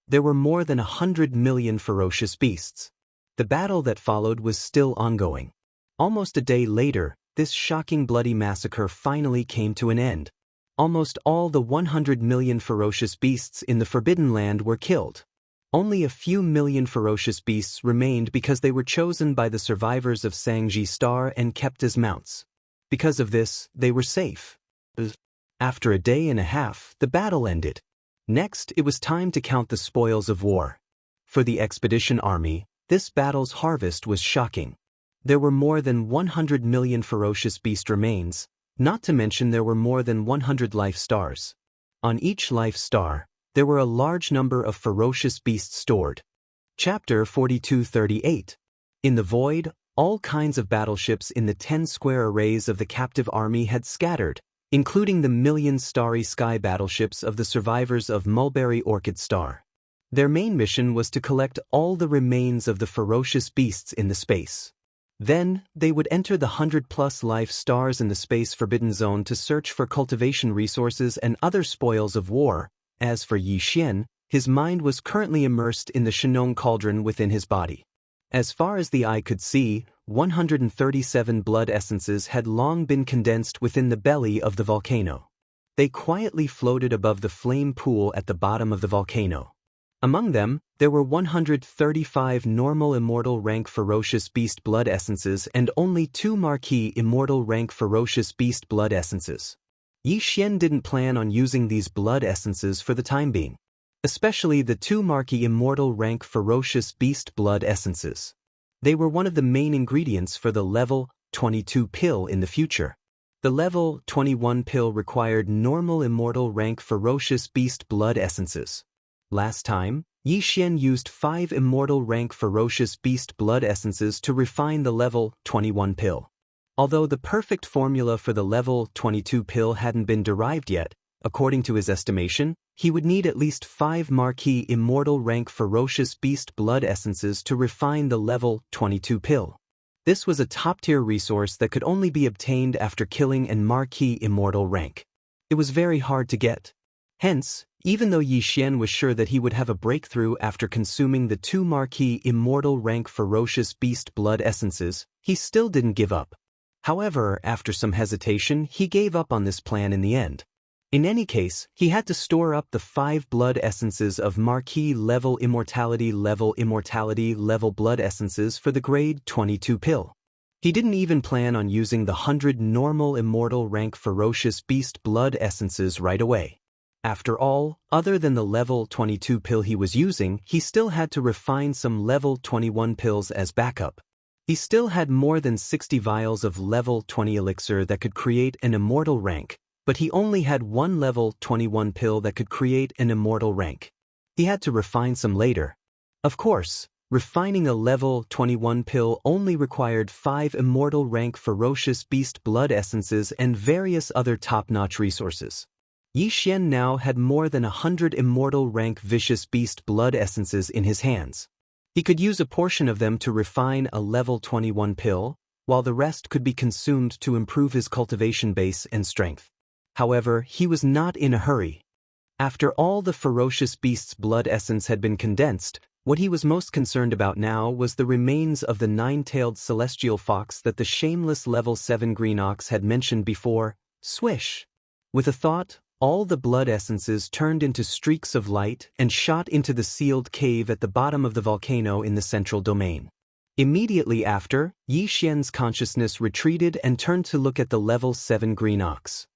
There were more than 100 million ferocious beasts. The battle that followed was still ongoing. Almost a day later, this shocking bloody massacre finally came to an end. Almost all the 100 million ferocious beasts in the Forbidden Land were killed. Only a few million ferocious beasts remained because they were chosen by the survivors of Sangji Star and kept as mounts. Because of this, they were safe. After a day and a half, the battle ended. Next, it was time to count the spoils of war. For the expedition army, this battle's harvest was shocking. There were more than 100 million ferocious beast remains, not to mention there were more than 100 life stars. On each life star, there were a large number of ferocious beasts stored. Chapter 4238. In the void, all kinds of battleships in the 10 square arrays of the captive army had scattered, including the million starry sky battleships of the survivors of Mulberry Orchid Star. Their main mission was to collect all the remains of the ferocious beasts in the space. Then, they would enter the 100+ life stars in the Space Forbidden Zone to search for cultivation resources and other spoils of war. As for Yi Xian, his mind was currently immersed in the Shenong cauldron within his body. As far as the eye could see, 137 blood essences had long been condensed within the belly of the volcano. They quietly floated above the flame pool at the bottom of the volcano. Among them, there were 135 normal immortal rank ferocious beast blood essences and only 2 marquee immortal rank ferocious beast blood essences. Yi Xian didn't plan on using these blood essences for the time being, especially the 2 marquee immortal rank ferocious beast blood essences. They were one of the main ingredients for the level 22 pill in the future. The level 21 pill required normal immortal rank ferocious beast blood essences. Last time, Yi Xian used 5 immortal rank ferocious beast blood essences to refine the level 21 pill. Although the perfect formula for the level 22 pill hadn't been derived yet, according to his estimation, he would need at least 5 marquee immortal rank ferocious beast blood essences to refine the level 22 pill. This was a top-tier resource that could only be obtained after killing an marquee immortal rank. It was very hard to get. Hence, even though Yi Xian was sure that he would have a breakthrough after consuming the 2 marquee immortal rank ferocious beast blood essences, he still didn't give up. However, after some hesitation, he gave up on this plan in the end. In any case, he had to store up the 5 blood essences of marquee level immortality level blood essences for the grade 22 pill. He didn't even plan on using the 100 normal immortal rank ferocious beast blood essences right away. After all, other than the level 22 pill he was using, he still had to refine some level 21 pills as backup. He still had more than 60 vials of level 20 elixir that could create an immortal rank, but he only had 1 level 21 pill that could create an immortal rank. He had to refine some later. Of course, refining a level 21 pill only required 5 immortal rank ferocious beast blood essences and various other top-notch resources. Yi Xian now had more than 100 immortal rank vicious beast blood essences in his hands. He could use a portion of them to refine a level 21 pill, while the rest could be consumed to improve his cultivation base and strength. However, he was not in a hurry. After all the ferocious beast's blood essence had been condensed, what he was most concerned about now was the remains of the 9-tailed celestial fox that the shameless level 7 green ox had mentioned before. Swish! With a thought, all the blood essences turned into streaks of light and shot into the sealed cave at the bottom of the volcano in the central domain. Immediately after, Yi Xian's consciousness retreated and turned to look at the level 7 green ox.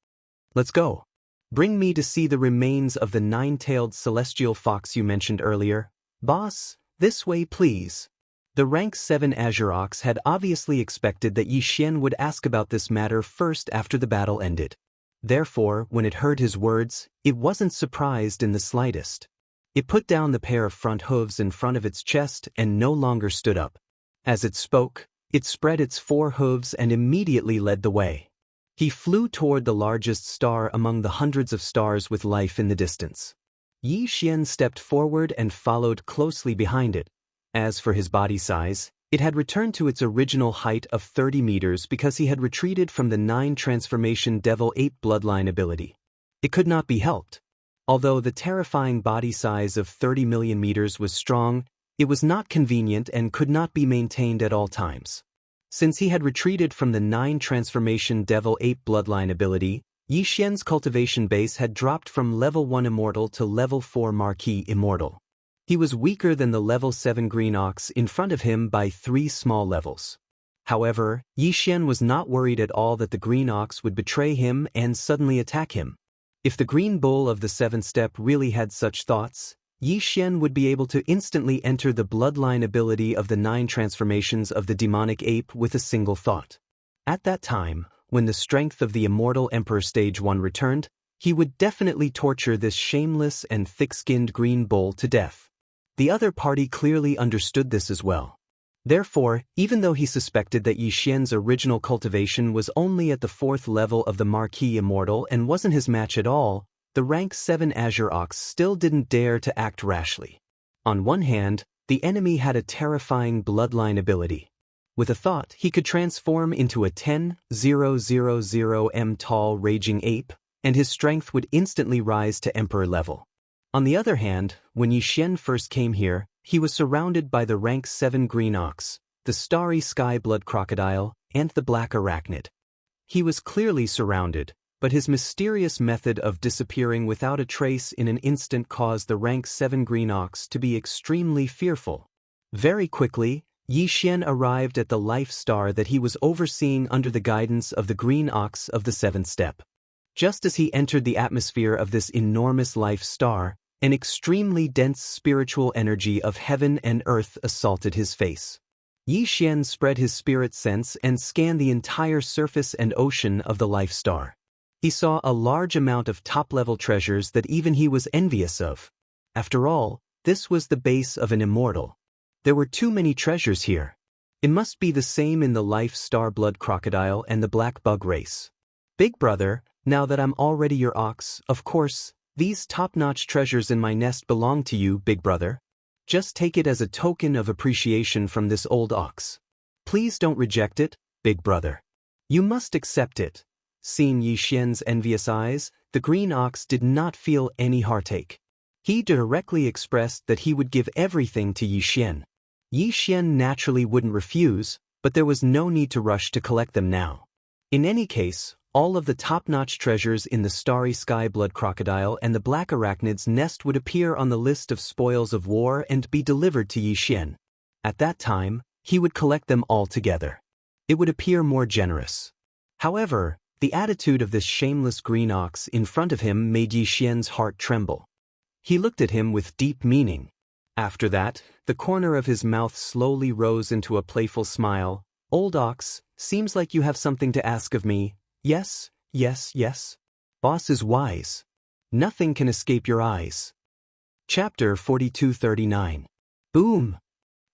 Let's go. Bring me to see the remains of the 9-tailed celestial fox you mentioned earlier. Boss, this way please. The rank 7 Azure Ox had obviously expected that Yi Xian would ask about this matter first after the battle ended. Therefore, when it heard his words, it wasn't surprised in the slightest. It put down the pair of front hooves in front of its chest and no longer stood up. As it spoke, it spread its 4 hooves and immediately led the way. He flew toward the largest star among the hundreds of stars with life in the distance. Yi Xian stepped forward and followed closely behind it. As for his body size, it had returned to its original height of 30 meters because he had retreated from the 9 transformation Devil Ape bloodline ability. It could not be helped. Although the terrifying body size of 30 million meters was strong, it was not convenient and could not be maintained at all times. Since he had retreated from the 9 transformation Devil Ape bloodline ability, Yi Xian's cultivation base had dropped from level 1 Immortal to level 4 Marquis Immortal. He was weaker than the level 7 Green Ox in front of him by 3 small levels. However, Yi Xian was not worried at all that the Green Ox would betray him and suddenly attack him. If the Green Bull of the 7th step really had such thoughts, Yi Xian would be able to instantly enter the bloodline ability of the 9 transformations of the demonic ape with a single thought. At that time, when the strength of the Immortal Emperor Stage 1 returned, he would definitely torture this shameless and thick-skinned Green Bull to death. The other party clearly understood this as well. Therefore, even though he suspected that Yi Xian's original cultivation was only at the 4th level of the Marquis Immortal and wasn't his match at all, the rank 7 Azure Ox still didn't dare to act rashly. On one hand, the enemy had a terrifying bloodline ability. With a thought, he could transform into a 10,000 m tall raging ape, and his strength would instantly rise to Emperor level. On the other hand, when Yi Xian first came here, he was surrounded by the rank 7 Green Ox, the starry sky blood crocodile, and the black arachnid. He was clearly surrounded, but his mysterious method of disappearing without a trace in an instant caused the rank 7 Green Ox to be extremely fearful. Very quickly, Yi Xian arrived at the life star that he was overseeing under the guidance of the Green Ox of the 7th step. Just as he entered the atmosphere of this enormous life star, an extremely dense spiritual energy of heaven and earth assaulted his face. Yi Xian spread his spirit sense and scanned the entire surface and ocean of the life star. He saw a large amount of top-level treasures that even he was envious of. After all, this was the base of an immortal. There were too many treasures here. It must be the same in the life star blood crocodile and the black bug race. Big brother, now that I'm already your ox, of course, these top-notch treasures in my nest belong to you, big brother. Just take it as a token of appreciation from this old ox. Please don't reject it, big brother. You must accept it. Seeing Yi Xian's envious eyes, the Green Ox did not feel any heartache. He directly expressed that he would give everything to Yi Xian. Yi Xian naturally wouldn't refuse, but there was no need to rush to collect them now. In any case, all of the top-notch treasures in the starry sky blood crocodile and the black arachnid's nest would appear on the list of spoils of war and be delivered to Yi Xian. At that time, he would collect them all together. It would appear more generous. However, the attitude of this shameless Green Ox in front of him made Yi Xian's heart tremble. He looked at him with deep meaning. After that, the corner of his mouth slowly rose into a playful smile. Old Ox, seems like you have something to ask of me. Yes, yes, yes. Boss is wise. Nothing can escape your eyes. Chapter 4239. Boom!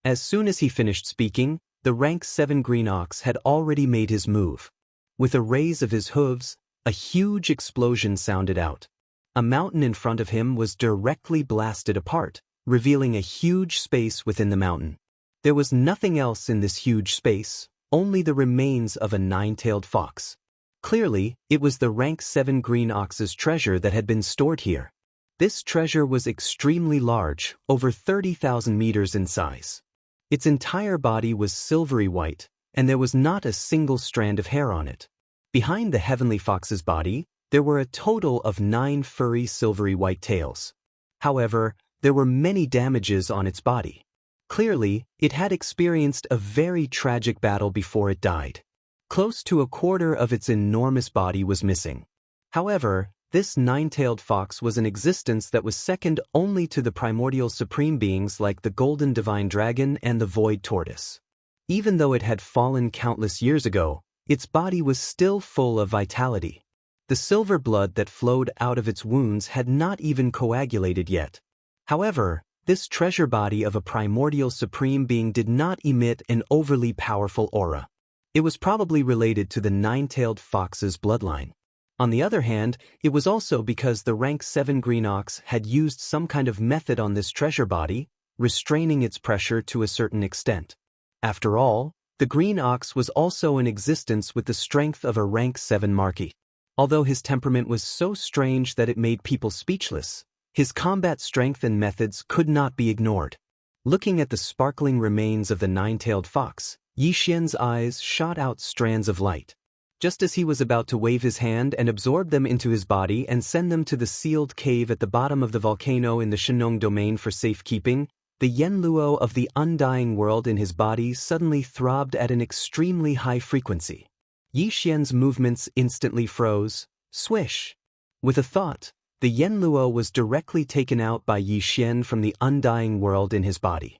As soon as he finished speaking, the rank 7 Green Ox had already made his move. With a raise of his hooves, a huge explosion sounded out. A mountain in front of him was directly blasted apart, revealing a huge space within the mountain. There was nothing else in this huge space, only the remains of a 9-tailed fox. Clearly, it was the rank 7 Green Ox's treasure that had been stored here. This treasure was extremely large, over 30,000 meters in size. Its entire body was silvery white, and there was not a single strand of hair on it. Behind the heavenly fox's body, there were a total of 9 furry silvery white tails. However, there were many damages on its body. Clearly, it had experienced a very tragic battle before it died. Close to a quarter of its enormous body was missing. However, This nine-tailed fox was an existence that was second only to the primordial supreme beings like the golden divine dragon and the void tortoise. Even though it had fallen countless years ago, its body was still full of vitality. The silver blood that flowed out of its wounds had not even coagulated yet. However, this treasure body of a primordial supreme being did not emit an overly powerful aura. It was probably related to the nine-tailed fox's bloodline. On the other hand, it was also because the rank 7 green ox had used some kind of method on this treasure body, restraining its pressure to a certain extent. After all, the green ox was also in existence with the strength of a rank 7 marquis. Although his temperament was so strange that it made people speechless, his combat strength and methods could not be ignored. Looking at the sparkling remains of the nine-tailed fox, Yi Xian's eyes shot out strands of light. Just as he was about to wave his hand and absorb them into his body and send them to the sealed cave at the bottom of the volcano in the Shenong domain for safekeeping, the Yanluo of the undying world in his body suddenly throbbed at an extremely high frequency. Yi Xian's movements instantly froze. Swish! With a thought, the Yanluo was directly taken out by Yi Xian from the undying world in his body.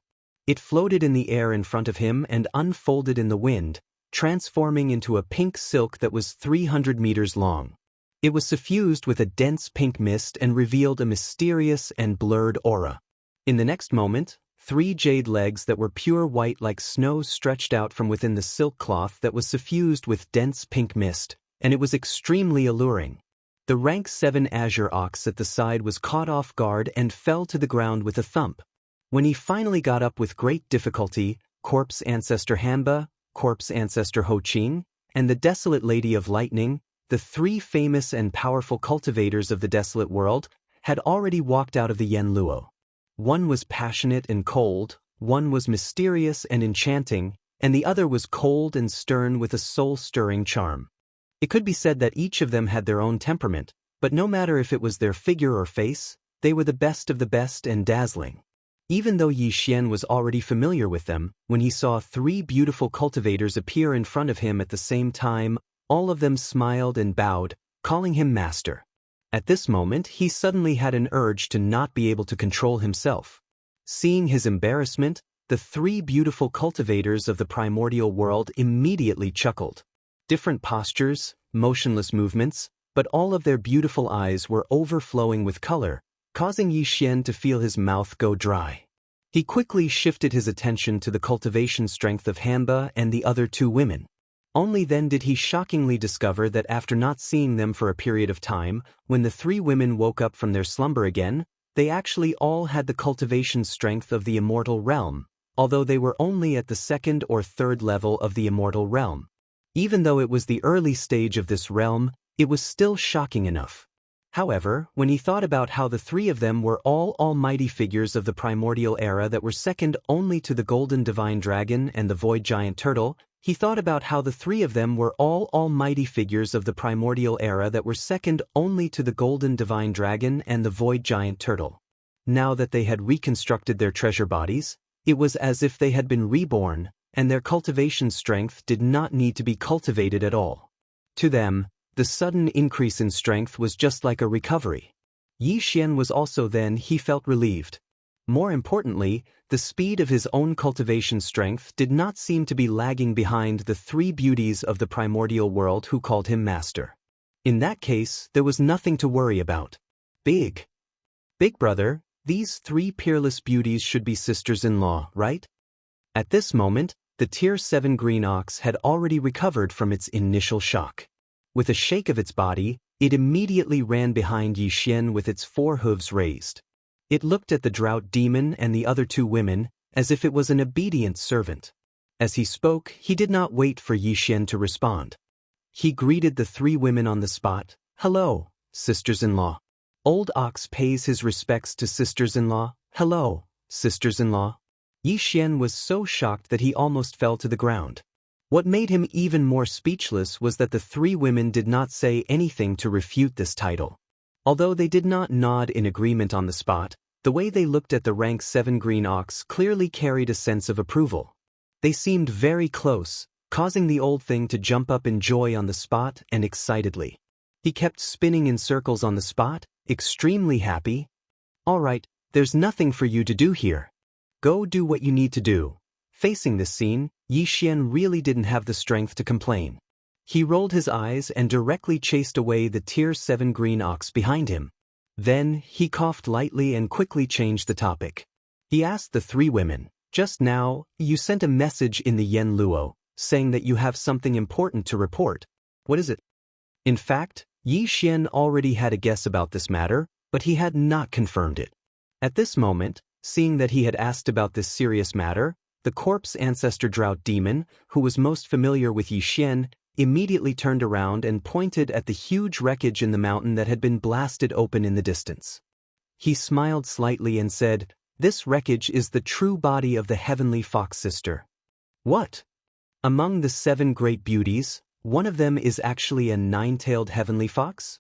It floated in the air in front of him and unfolded in the wind, transforming into a pink silk that was 300 meters long. It was suffused with a dense pink mist and revealed a mysterious and blurred aura. In the next moment, 3 jade legs that were pure white like snow stretched out from within the silk cloth that was suffused with dense pink mist, and it was extremely alluring. The rank 7 azure ox at the side was caught off guard and fell to the ground with a thump. When he finally got up with great difficulty, Corpse Ancestor Hanba, Corpse Ancestor Ho Qing, and the Desolate Lady of Lightning, the 3 famous and powerful cultivators of the desolate world, had already walked out of the Yanluo. One was passionate and cold, one was mysterious and enchanting, and the other was cold and stern with a soul-stirring charm. It could be said that each of them had their own temperament, but no matter if it was their figure or face, they were the best of the best and dazzling. Even though Yi Xian was already familiar with them, when he saw 3 beautiful cultivators appear in front of him at the same time, all of them smiled and bowed, calling him master. At this moment, he suddenly had an urge to not be able to control himself. Seeing his embarrassment, the 3 beautiful cultivators of the primordial world immediately chuckled. Different postures, motionless movements, but all of their beautiful eyes were overflowing with color, causing Yi Xian to feel his mouth go dry. He quickly shifted his attention to the cultivation strength of Hanba and the other 2 women. Only then did he shockingly discover that after not seeing them for a period of time, when the 3 women woke up from their slumber again, they actually all had the cultivation strength of the immortal realm, although they were only at the 2nd or 3rd level of the immortal realm. Even though it was the early stage of this realm, it was still shocking enough. However, when he thought about how the 3 of them were all almighty figures of the primordial era that were second only to the golden divine dragon and the void giant turtle, he thought about how the 3 of them were all almighty figures of the primordial era that were second only to the golden divine dragon and the void giant turtle. Now that they had reconstructed their treasure bodies, it was as if they had been reborn, and their cultivation strength did not need to be cultivated at all. To them, the sudden increase in strength was just like a recovery. Yi Xian was also then he felt relieved. More importantly, the speed of his own cultivation strength did not seem to be lagging behind the 3 beauties of the primordial world who called him master. In that case, there was nothing to worry about. Big brother, these 3 peerless beauties should be sisters-in-law, right? At this moment, the Tier 7 green ox had already recovered from its initial shock. With a shake of its body, it immediately ran behind Yi Xian with its 4 hooves raised. It looked at the drought demon and the other 2 women, as if it was an obedient servant. As he spoke, he did not wait for Yi Xian to respond. He greeted the 3 women on the spot. Hello, sisters-in-law. Old ox pays his respects to sisters-in-law. Hello, sisters-in-law. Yi Xian was so shocked that he almost fell to the ground. What made him even more speechless was that the 3 women did not say anything to refute this title. Although they did not nod in agreement on the spot, the way they looked at the rank 7 green ox clearly carried a sense of approval. They seemed very close, causing the old thing to jump up in joy on the spot and excitedly. He kept spinning in circles on the spot, extremely happy. "All right, there's nothing for you to do here. Go do what you need to do." Facing this scene, Yi Xian really didn't have the strength to complain. He rolled his eyes and directly chased away the Tier 7 green ox behind him. Then, he coughed lightly and quickly changed the topic. He asked the three women, "Just now, you sent a message in the Yen Luo, saying that you have something important to report. What is it?" In fact, Yi Xian already had a guess about this matter, but he had not confirmed it. At this moment, seeing that he had asked about this serious matter, the corpse ancestor drought demon, who was most familiar with Yi Xian, immediately turned around and pointed at the huge wreckage in the mountain that had been blasted open in the distance. He smiled slightly and said, "This wreckage is the true body of the heavenly fox sister." "What? Among the 7 great beauties, one of them is actually a 9-tailed heavenly fox?"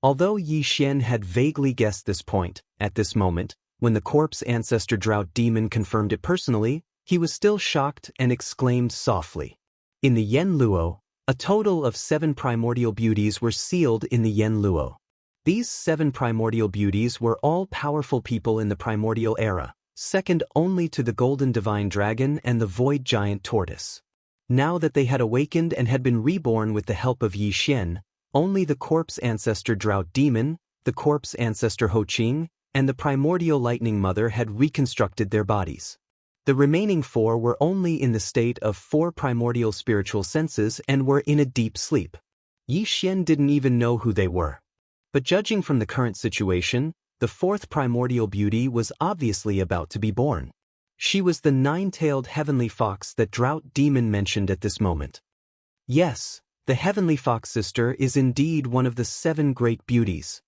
Although Yi Xian had vaguely guessed this point, at this moment, when the corpse ancestor drought demon confirmed it personally, he was still shocked and exclaimed softly. In the Yen Luo, a total of 7 primordial beauties were sealed in the Yen Luo. These 7 primordial beauties were all powerful people in the primordial era, second only to the golden divine dragon and the void giant tortoise. Now that they had awakened and had been reborn with the help of Yi Xian, only the corpse ancestor drought demon, the corpse ancestor Ho Qing, and the primordial lightning mother had reconstructed their bodies. The remaining 4 were only in the state of 4 primordial spiritual senses and were in a deep sleep. Yi Xian didn't even know who they were. But judging from the current situation, the 4th primordial beauty was obviously about to be born. She was the 9-tailed heavenly fox that drought demon mentioned at this moment. Yes, the heavenly fox sister is indeed one of the 7 great beauties.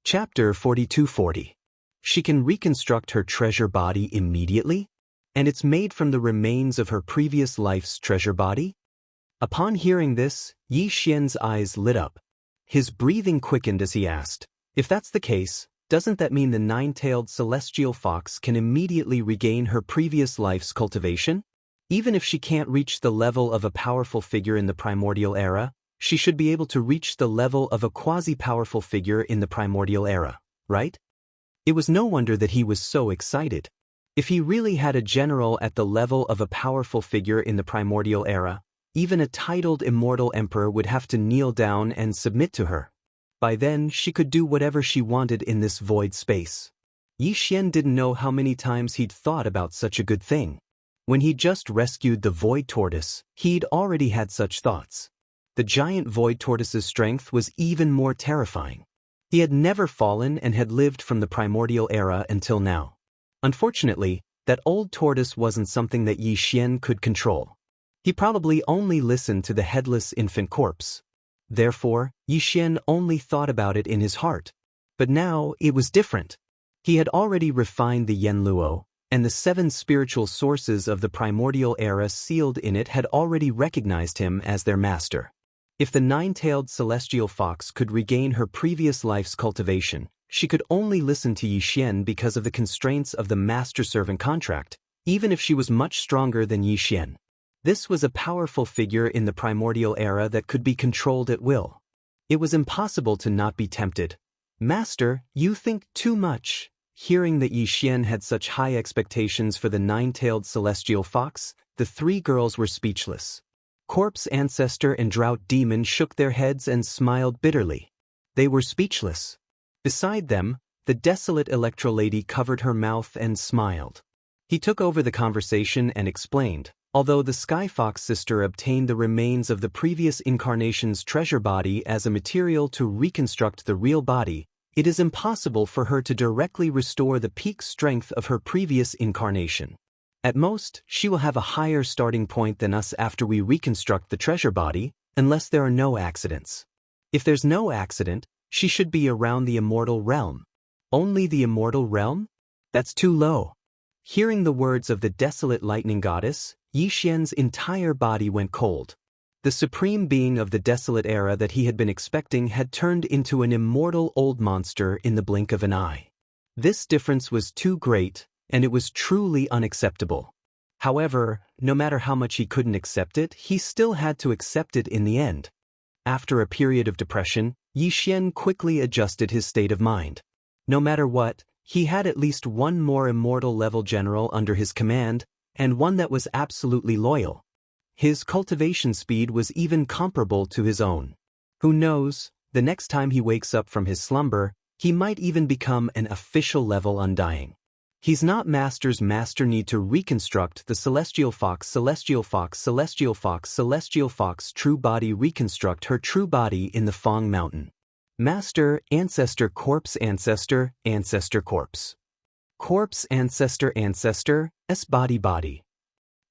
Chapter 4240. She can reconstruct her treasure body immediately? And it's made from the remains of her previous life's treasure body? Upon hearing this, Yi Xian's eyes lit up. His breathing quickened as he asked, "If that's the case, doesn't that mean the 9-tailed celestial fox can immediately regain her previous life's cultivation? Even if she can't reach the level of a powerful figure in the primordial era, she should be able to reach the level of a quasi-powerful figure in the primordial era, right?" It was no wonder that he was so excited. If he really had a general at the level of a powerful figure in the primordial era, even a titled immortal emperor would have to kneel down and submit to her. By then, she could do whatever she wanted in this void space. Yi Xian didn't know how many times he'd thought about such a good thing. When he just rescued the void tortoise, he'd already had such thoughts. The giant void tortoise's strength was even more terrifying. He had never fallen and had lived from the primordial era until now. Unfortunately, that old tortoise wasn't something that Yi Xian could control. He probably only listened to the headless infant corpse. Therefore, Yi Xian only thought about it in his heart. But now, it was different. He had already refined the Yen Luo, and the 7 spiritual sources of the primordial era sealed in it had already recognized him as their master. If the 9-tailed celestial fox could regain her previous life's cultivation, she could only listen to Yi Xian because of the constraints of the master-servant contract, even if she was much stronger than Yi Xian. This was a powerful figure in the primordial era that could be controlled at will. It was impossible to not be tempted. "Master, you think too much." Hearing that Yi Xian had such high expectations for the 9-tailed celestial fox, the 3 girls were speechless. Corpse ancestor and drought demon shook their heads and smiled bitterly. They were speechless. Beside them, the desolate electro-lady covered her mouth and smiled. He took over the conversation and explained, although the Sky Fox sister obtained the remains of the previous incarnation's treasure body as a material to reconstruct the real body, it is impossible for her to directly restore the peak strength of her previous incarnation. At most, she will have a higher starting point than us after we reconstruct the treasure body, unless there are no accidents. If there's no accident, she should be around the immortal realm. Only the immortal realm? That's too low. Hearing the words of the desolate lightning goddess, Yi Xian's entire body went cold. The supreme being of the desolate era that he had been expecting had turned into an immortal old monster in the blink of an eye. This difference was too great, and it was truly unacceptable. However, no matter how much he couldn't accept it, he still had to accept it in the end. After a period of depression, Yi Xian quickly adjusted his state of mind. No matter what, he had at least one more immortal level general under his command, and one that was absolutely loyal. His cultivation speed was even comparable to his own. Who knows, the next time he wakes up from his slumber, he might even become an official level undying. He's not Master's master need to reconstruct the Celestial Fox true body reconstruct her true body in the Fang Mountain. Master, Ancestor Corpse Ancestor, Ancestor Corpse. Corpse Ancestor Ancestor, body.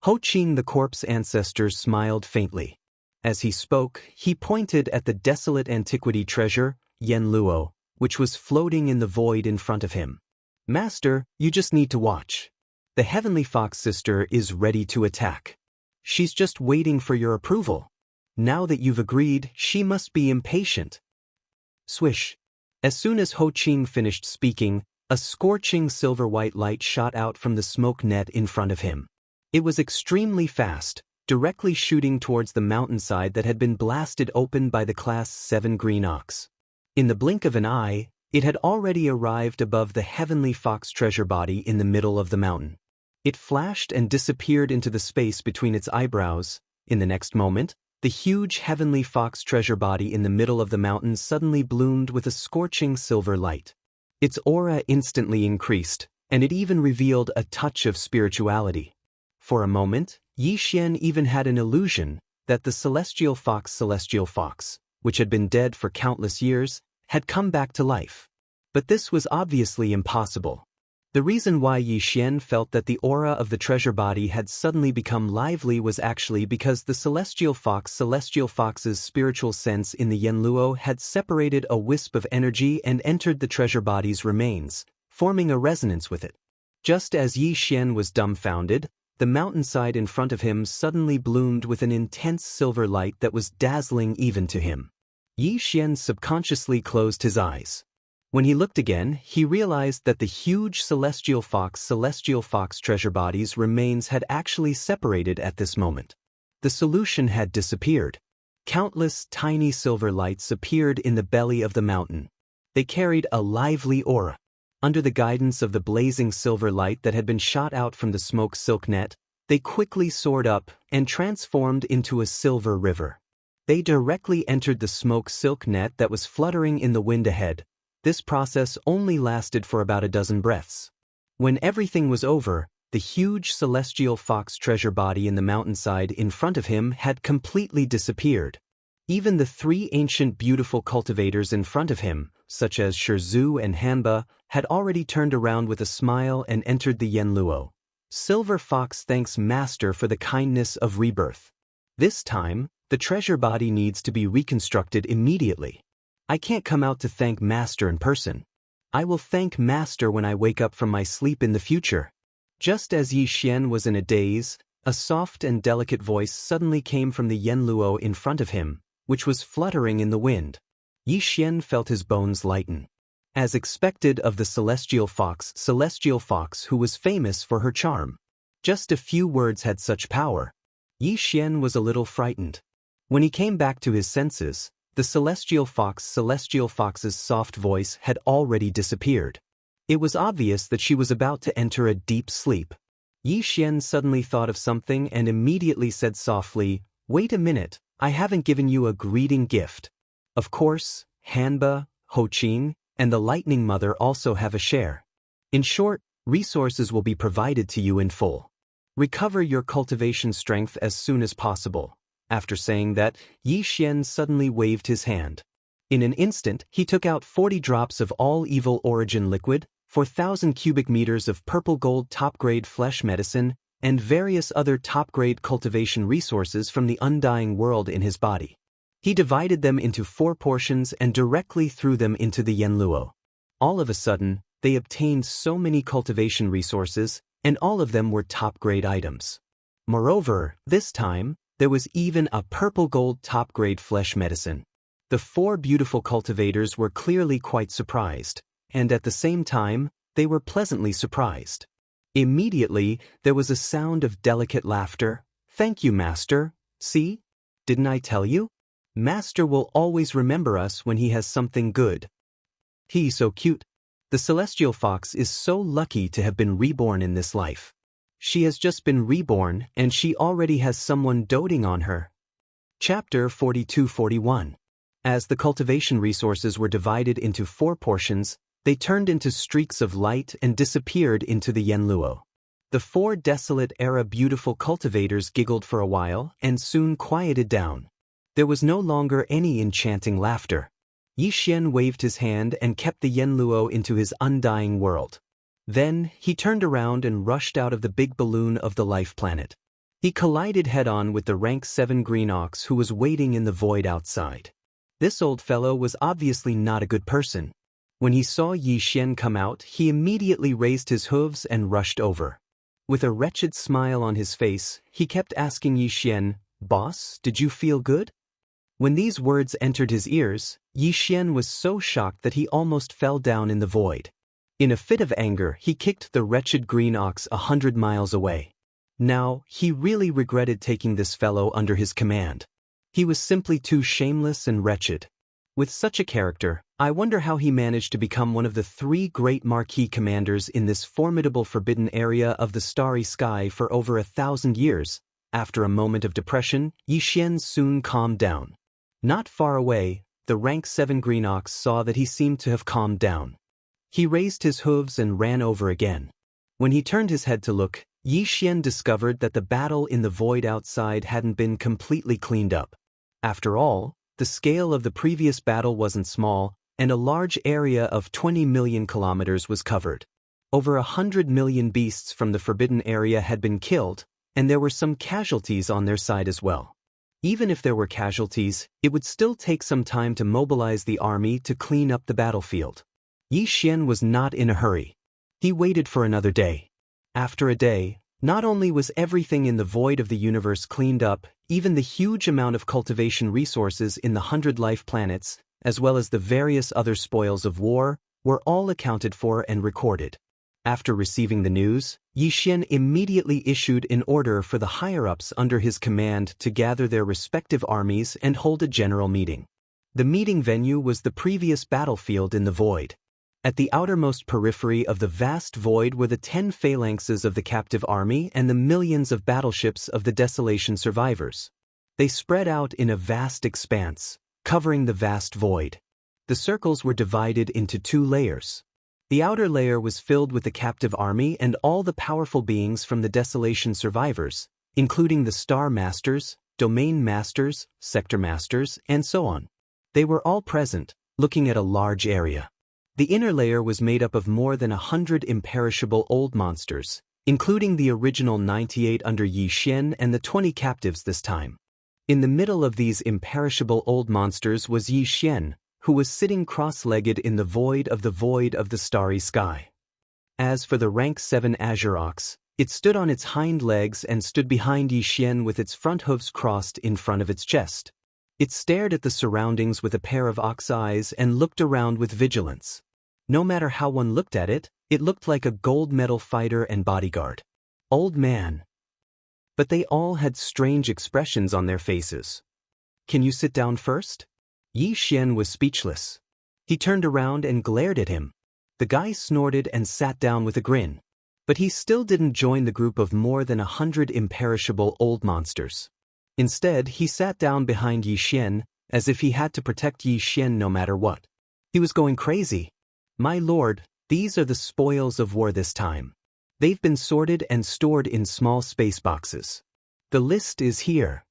Ho Qing the Corpse Ancestor smiled faintly. As he spoke, he pointed at the desolate antiquity treasure, Yen Luo, which was floating in the void in front of him. Master, you just need to watch. The Heavenly Fox Sister is ready to attack. She's just waiting for your approval. Now that you've agreed, she must be impatient. Swish. As soon as Ho Qing finished speaking, a scorching silver-white light shot out from the smoke net in front of him. It was extremely fast, directly shooting towards the mountainside that had been blasted open by the Class 7 Green Ox. In the blink of an eye, it had already arrived above the Heavenly Fox treasure body in the middle of the mountain. It flashed and disappeared into the space between its eyebrows. In the next moment, the huge Heavenly Fox treasure body in the middle of the mountain suddenly bloomed with a scorching silver light. Its aura instantly increased, and it even revealed a touch of spirituality. For a moment, Yi Xian even had an illusion that the Celestial Fox, which had been dead for countless years, had come back to life. But this was obviously impossible. The reason why Yi Xian felt that the aura of the treasure body had suddenly become lively was actually because the Celestial Fox's spiritual sense in the Yenluo had separated a wisp of energy and entered the treasure body's remains, forming a resonance with it. Just as Yi Xian was dumbfounded, the mountainside in front of him suddenly bloomed with an intense silver light that was dazzling even to him. Yi Xian subconsciously closed his eyes. When he looked again, he realized that the huge Celestial Fox treasure body's remains had actually separated at this moment. The solution had disappeared. Countless tiny silver lights appeared in the belly of the mountain. They carried a lively aura. Under the guidance of the blazing silver light that had been shot out from the smoke silk net, they quickly soared up and transformed into a silver river. They directly entered the smoke silk net that was fluttering in the wind ahead. This process only lasted for about a dozen breaths. When everything was over, the huge Celestial Fox treasure body in the mountainside in front of him had completely disappeared. Even the three ancient beautiful cultivators in front of him, such as Shizhu and Hanba, had already turned around with a smile and entered the Yenluo. Silver Fox thanks Master for the kindness of rebirth. This time, the treasure body needs to be reconstructed immediately. I can't come out to thank Master in person. I will thank Master when I wake up from my sleep in the future. Just as Yi Xian was in a daze, a soft and delicate voice suddenly came from the Yenluo in front of him, which was fluttering in the wind. Yi Xian felt his bones lighten. As expected of the Celestial Fox who was famous for her charm. Just a few words had such power. Yi Xian was a little frightened. When he came back to his senses, the Celestial Fox's soft voice had already disappeared. It was obvious that she was about to enter a deep sleep. Yi Xian suddenly thought of something and immediately said softly, "Wait a minute, I haven't given you a greeting gift." Of course, Hanba, Ho Qing, and the Lightning Mother also have a share. In short, resources will be provided to you in full. Recover your cultivation strength as soon as possible. After saying that, Yi Xian suddenly waved his hand. In an instant, he took out 40 drops of all evil origin liquid, 4,000 cubic meters of purple gold top-grade flesh medicine, and various other top-grade cultivation resources from the undying world in his body. He divided them into 4 portions and directly threw them into the Yenluo. All of a sudden, they obtained so many cultivation resources, and all of them were top-grade items. Moreover, this time, there was even a purple gold top-grade flesh medicine. The 4 beautiful cultivators were clearly quite surprised, and at the same time, they were pleasantly surprised. Immediately, there was a sound of delicate laughter. "Thank you, Master. See? Didn't I tell you? Master will always remember us when he has something good. He's so cute. The celestial fox is so lucky to have been reborn in this life. She has just been reborn and she already has someone doting on her. Chapter 42-41. As the cultivation resources were divided into 4 portions, they turned into streaks of light and disappeared into the Yenluo. The 4 desolate era beautiful cultivators giggled for a while and soon quieted down. There was no longer any enchanting laughter. Yi Xian waved his hand and kept the Yenluo into his undying world. Then, he turned around and rushed out of the big balloon of the life planet. He collided head-on with the rank 7 green ox who was waiting in the void outside. This old fellow was obviously not a good person. When he saw Yi Xian come out, he immediately raised his hooves and rushed over. With a wretched smile on his face, he kept asking Yi Xian, "Boss, did you feel good?" When these words entered his ears, Yi Xian was so shocked that he almost fell down in the void. In a fit of anger, he kicked the wretched green ox 100 miles away. Now, he really regretted taking this fellow under his command. He was simply too shameless and wretched. With such a character, I wonder how he managed to become one of the 3 great marquee commanders in this formidable forbidden area of the starry sky for over 1,000 years. After a moment of depression, Yi Xian soon calmed down. Not far away, the rank 7 green ox saw that he seemed to have calmed down. He raised his hooves and ran over again. When he turned his head to look, Yi Xian discovered that the battle in the void outside hadn't been completely cleaned up. After all, the scale of the previous battle wasn't small, and a large area of 20 million kilometers was covered. Over 100 million beasts from the forbidden area had been killed, and there were some casualties on their side as well. Even if there were casualties, it would still take some time to mobilize the army to clean up the battlefield. Yi Xian was not in a hurry. He waited for another day. After a day, not only was everything in the void of the universe cleaned up, even the huge amount of cultivation resources in the 100 life planets, as well as the various other spoils of war, were all accounted for and recorded. After receiving the news, Yi Xian immediately issued an order for the higher-ups under his command to gather their respective armies and hold a general meeting. The meeting venue was the previous battlefield in the void. At the outermost periphery of the vast void were the 10 phalanxes of the captive army and the millions of battleships of the desolation survivors. They spread out in a vast expanse, covering the vast void. The circles were divided into 2 layers. The outer layer was filled with the captive army and all the powerful beings from the desolation survivors, including the Star Masters, Domain Masters, Sector Masters, and so on. They were all present, looking at a large area. The inner layer was made up of more than 100 imperishable old monsters, including the original 98 under Yi Xian and the 20 captives this time. In the middle of these imperishable old monsters was Yi Xian, who was sitting cross-legged in the void of the starry sky. As for the rank 7 azure ox, it stood on its hind legs and stood behind Yi Xian with its front hooves crossed in front of its chest. It stared at the surroundings with a pair of ox eyes and looked around with vigilance. No matter how one looked at it, it looked like a gold medal fighter and bodyguard. Old man. But they all had strange expressions on their faces. "Can you sit down first?" Yi Xian was speechless. He turned around and glared at him. The guy snorted and sat down with a grin. But he still didn't join the group of more than 100 imperishable old monsters. Instead, he sat down behind Yi Xian, as if he had to protect Yi Xian no matter what. He was going crazy. "My lord, these are the spoils of war this time. They've been sorted and stored in small space boxes. The list is here."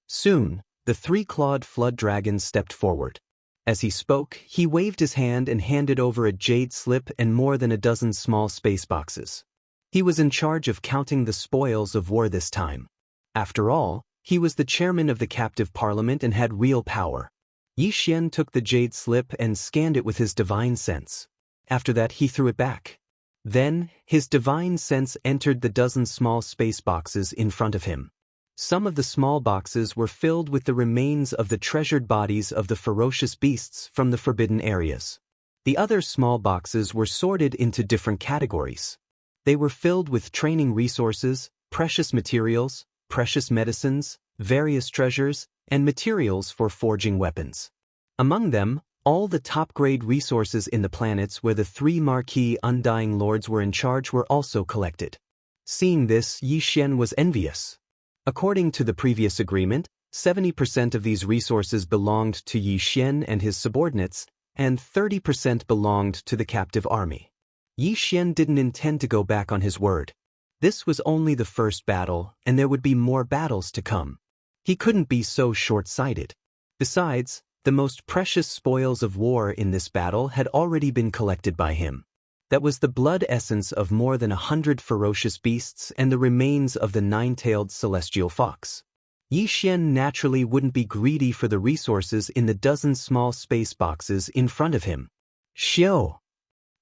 Soon, the 3-clawed flood dragon stepped forward. As he spoke, he waved his hand and handed over a jade slip and more than a dozen small space boxes. He was in charge of counting the spoils of war this time. After all, he was the chairman of the captive parliament and had real power. Yi Xian took the jade slip and scanned it with his divine sense. After that, he threw it back. Then, his divine sense entered the dozen small space boxes in front of him. Some of the small boxes were filled with the remains of the treasured bodies of the ferocious beasts from the forbidden areas. The other small boxes were sorted into different categories. They were filled with training resources, precious materials, precious medicines, various treasures, and materials for forging weapons. Among them, all the top-grade resources in the planets where the three marquee Undying Lords were in charge were also collected. Seeing this, Yi Xian was envious. According to the previous agreement, 70% of these resources belonged to Yi Xian and his subordinates, and 30% belonged to the captive army. Yi Xian didn't intend to go back on his word. This was only the first battle, and there would be more battles to come. He couldn't be so short-sighted. Besides, the most precious spoils of war in this battle had already been collected by him. That was the blood essence of more than 100 ferocious beasts and the remains of the nine-tailed celestial fox. Yi Xian naturally wouldn't be greedy for the resources in the dozen small space boxes in front of him. Xiao!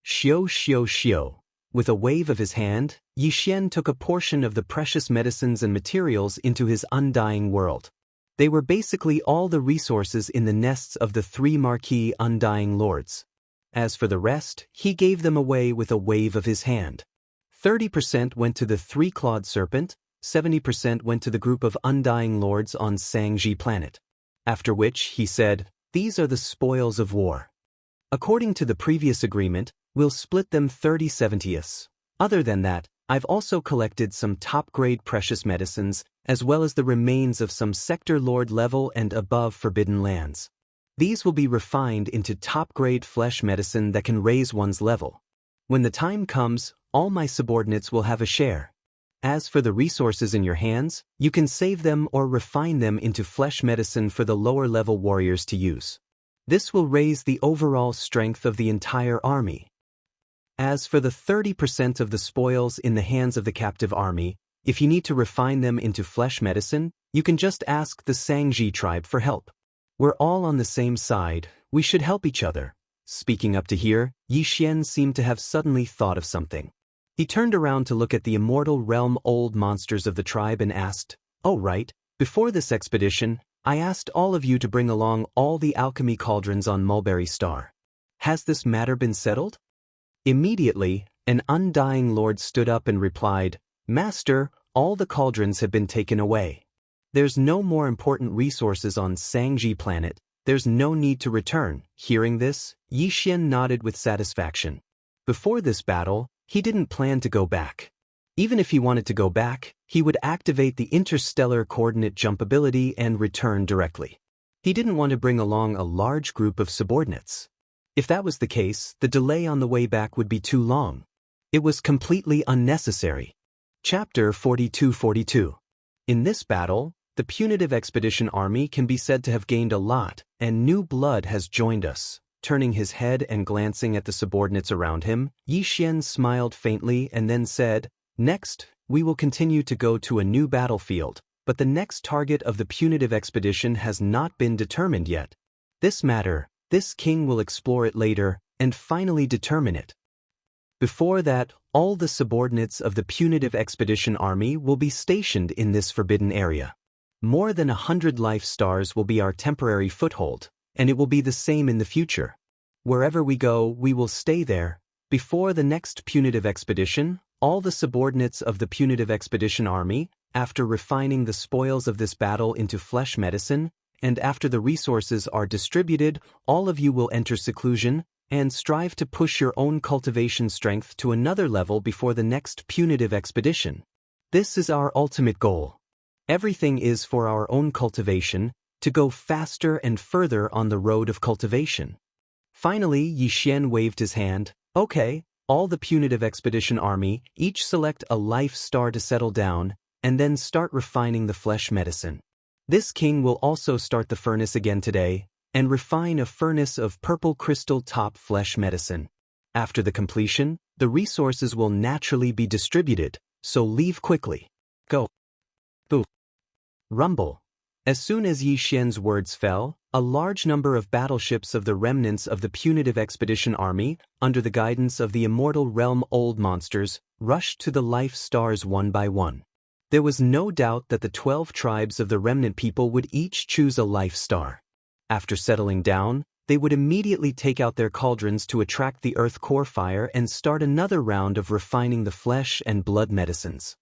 Xiao xiao xiao. With a wave of his hand, Yi Xian took a portion of the precious medicines and materials into his undying world. They were basically all the resources in the nests of the three marquee Undying Lords. As for the rest, he gave them away with a wave of his hand. 30% went to the three-clawed serpent, 70% went to the group of Undying Lords on Sangji planet. After which, he said, "These are the spoils of war. According to the previous agreement, we'll split them 30/70ths. Other than that, I've also collected some top-grade precious medicines, as well as the remains of some Sector Lord level and above forbidden lands. These will be refined into top-grade flesh medicine that can raise one's level. When the time comes, all my subordinates will have a share. As for the resources in your hands, you can save them or refine them into flesh medicine for the lower-level warriors to use. This will raise the overall strength of the entire army. As for the 30% of the spoils in the hands of the captive army, if you need to refine them into flesh medicine, you can just ask the Sangji tribe for help. We're all on the same side, we should help each other." Speaking up to here, Yi Xian seemed to have suddenly thought of something. He turned around to look at the immortal realm old monsters of the tribe and asked, "Oh right, before this expedition, I asked all of you to bring along all the alchemy cauldrons on Mulberry Star. Has this matter been settled?" Immediately, an Undying Lord stood up and replied, "Master, all the cauldrons have been taken away. There's no more important resources on Sangji planet, there's no need to return." Hearing this, Yi Xian nodded with satisfaction. Before this battle, he didn't plan to go back. Even if he wanted to go back, he would activate the interstellar coordinate jump ability and return directly. He didn't want to bring along a large group of subordinates. If that was the case, the delay on the way back would be too long. It was completely unnecessary. Chapter 42-42. In this battle, the punitive expedition army can be said to have gained a lot, and new blood has joined us. Turning his head and glancing at the subordinates around him, Yi Xian smiled faintly and then said, "Next, we will continue to go to a new battlefield, but the next target of the punitive expedition has not been determined yet. This king will explore it later, and finally determine it. Before that, all the subordinates of the punitive expedition army will be stationed in this forbidden area. More than 100 life stars will be our temporary foothold, and it will be the same in the future. Wherever we go, we will stay there. Before the next punitive expedition, all the subordinates of the punitive expedition army, after refining the spoils of this battle into flesh medicine, and after the resources are distributed, all of you will enter seclusion and strive to push your own cultivation strength to another level before the next punitive expedition. This is our ultimate goal. Everything is for our own cultivation, to go faster and further on the road of cultivation." Finally, Yi Xian waved his hand. "Okay, all the punitive expedition army, each select a life star to settle down, and then start refining the flesh medicine. This king will also start the furnace again today, and refine a furnace of purple crystal top flesh medicine. After the completion, the resources will naturally be distributed, so leave quickly. Go." Boo. Rumble. As soon as Yi Xian's words fell, a large number of battleships of the remnants of the punitive expedition army, under the guidance of the immortal realm old monsters, rushed to the life stars one by one. There was no doubt that the 12 tribes of the remnant people would each choose a life star. After settling down, they would immediately take out their cauldrons to attract the earth core fire and start another round of refining the flesh and blood medicines.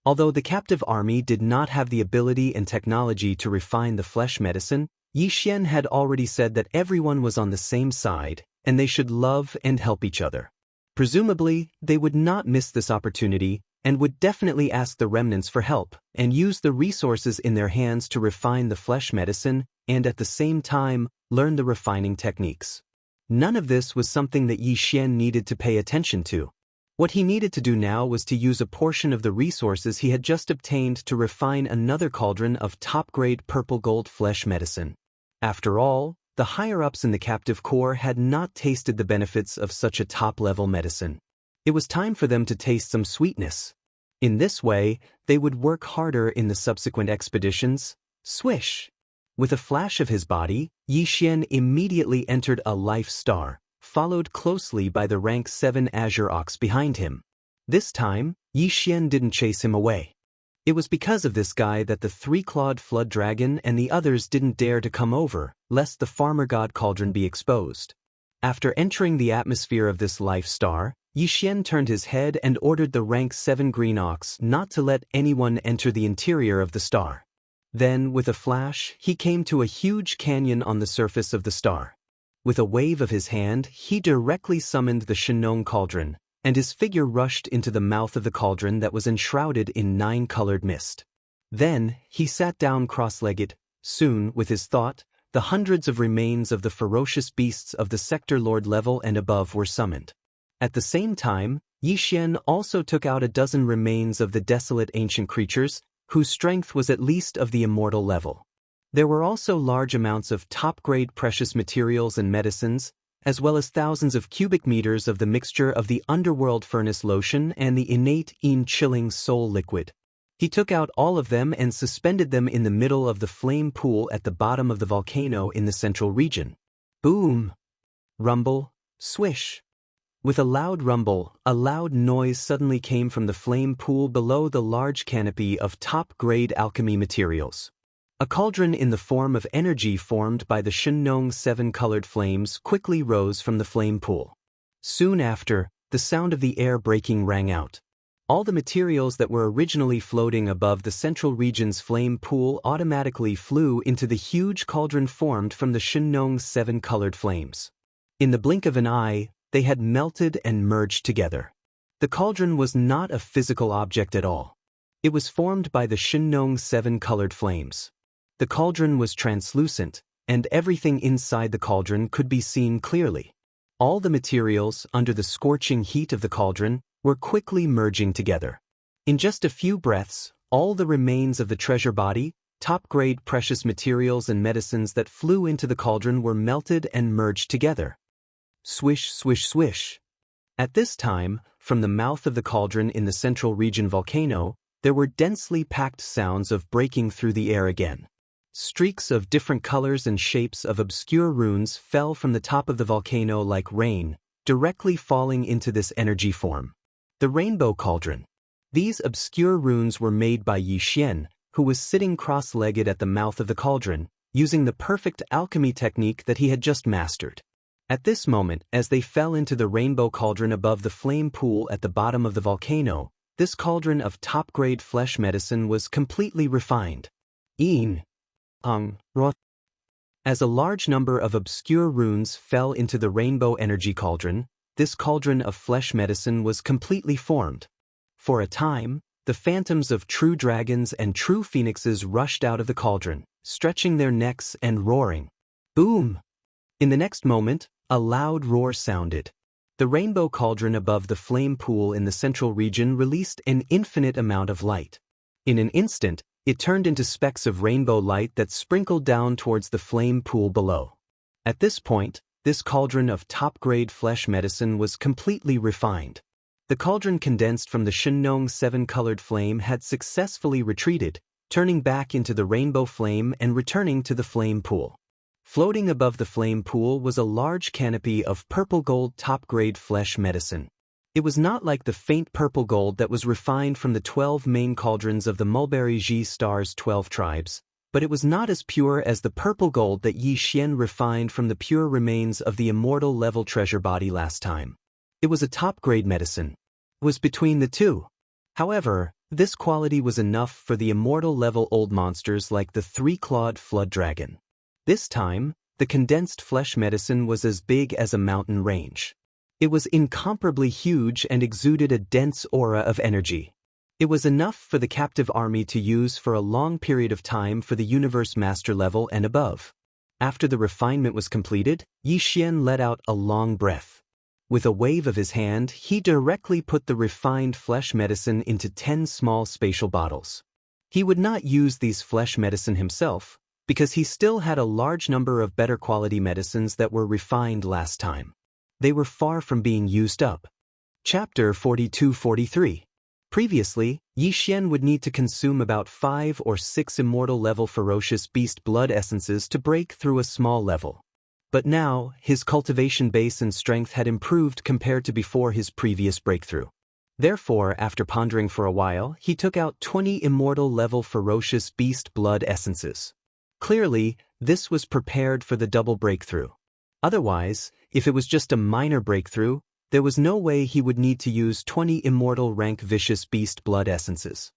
Although the captive army did not have the ability and technology to refine the flesh medicine, Yi Xian had already said that everyone was on the same side, and they should love and help each other. Presumably, they would not miss this opportunity, and would definitely ask the remnants for help, and use the resources in their hands to refine the flesh medicine, and at the same time, learn the refining techniques. None of this was something that Yi Xian needed to pay attention to. What he needed to do now was to use a portion of the resources he had just obtained to refine another cauldron of top-grade purple gold flesh medicine. After all, the higher-ups in the captive corps had not tasted the benefits of such a top-level medicine. It was time for them to taste some sweetness. In this way, they would work harder in the subsequent expeditions. Swish! With a flash of his body, Yi Xian immediately entered a life star, followed closely by the rank 7 Azure Ox behind him. This time, Yi Xian didn't chase him away. It was because of this guy that the 3-clawed flood dragon and the others didn't dare to come over, lest the farmer god cauldron be exposed. After entering the atmosphere of this life star, Yi Xian turned his head and ordered the rank 7 green ox not to let anyone enter the interior of the star. Then, with a flash, he came to a huge canyon on the surface of the star. With a wave of his hand, he directly summoned the Shenong cauldron, and his figure rushed into the mouth of the cauldron that was enshrouded in 9-colored mist. Then, he sat down cross-legged. Soon, with his thought, the hundreds of remains of the ferocious beasts of the sector lord level and above were summoned. At the same time, Yi Xian also took out a dozen remains of the desolate ancient creatures, whose strength was at least of the immortal level. There were also large amounts of top-grade precious materials and medicines, as well as thousands of cubic meters of the mixture of the underworld furnace lotion and the innate chilling soul liquid. He took out all of them and suspended them in the middle of the flame pool at the bottom of the volcano in the central region. Boom! Rumble, swish! With a loud rumble, a loud noise suddenly came from the flame pool below the large canopy of top-grade alchemy materials. A cauldron in the form of energy formed by the Shenong 7-colored flames quickly rose from the flame pool. Soon after, the sound of the air breaking rang out. All the materials that were originally floating above the central region's flame pool automatically flew into the huge cauldron formed from the Shenong 7-colored flames. In the blink of an eye, they had melted and merged together. The cauldron was not a physical object at all. It was formed by the Shenong 7-colored flames. The cauldron was translucent, and everything inside the cauldron could be seen clearly. All the materials, under the scorching heat of the cauldron, were quickly merging together. In just a few breaths, all the remains of the treasure body, top-grade precious materials and medicines that flew into the cauldron were melted and merged together. Swish, swish, swish. At this time, from the mouth of the cauldron in the central region volcano, there were densely packed sounds of breaking through the air again. Streaks of different colors and shapes of obscure runes fell from the top of the volcano like rain, directly falling into this energy form. The Rainbow Cauldron. These obscure runes were made by Yi Xian, who was sitting cross-legged at the mouth of the cauldron, using the perfect alchemy technique that he had just mastered. At this moment, as they fell into the Rainbow Cauldron above the flame pool at the bottom of the volcano, this cauldron of top-grade flesh medicine was completely refined. As a large number of obscure runes fell into the Rainbow Energy Cauldron, this cauldron of flesh medicine was completely formed. For a time, the phantoms of true dragons and true phoenixes rushed out of the cauldron, stretching their necks and roaring. Boom! In the next moment, a loud roar sounded. The Rainbow Cauldron above the flame pool in the central region released an infinite amount of light. In an instant, it turned into specks of rainbow light that sprinkled down towards the flame pool below. At this point, this cauldron of top-grade flesh medicine was completely refined. The cauldron condensed from the Shenong 7-colored flame had successfully retreated, turning back into the rainbow flame and returning to the flame pool. Floating above the flame pool was a large canopy of purple gold top-grade flesh medicine. It was not like the faint purple gold that was refined from the 12 main cauldrons of the Mulberry Ji Star's 12 tribes, but it was not as pure as the purple gold that Yi Xian refined from the pure remains of the immortal level treasure body last time. It was a top-grade medicine. It was between the two. However, This quality was enough for the immortal-level old monsters like the three-clawed flood dragon. This time, the condensed flesh medicine was as big as a mountain range. It was incomparably huge and exuded a dense aura of energy. It was enough for the captive army to use for a long period of time for the universe master level and above. After the refinement was completed, Yi Xian let out a long breath. With a wave of his hand, he directly put the refined flesh medicine into 10 small spatial bottles. He would not use these flesh medicine himself, because he still had a large number of better quality medicines that were refined last time. They were far from being used up. Chapter 42-43. Previously, Yi Xian would need to consume about 5 or 6 immortal-level ferocious beast blood essences to break through a small level. But now, his cultivation base and strength had improved compared to before his previous breakthrough. Therefore, after pondering for a while, he took out 20 immortal-level ferocious beast blood essences. Clearly, this was prepared for the double breakthrough. Otherwise, if it was just a minor breakthrough, there was no way he would need to use 20 immortal rank vicious beast blood essences.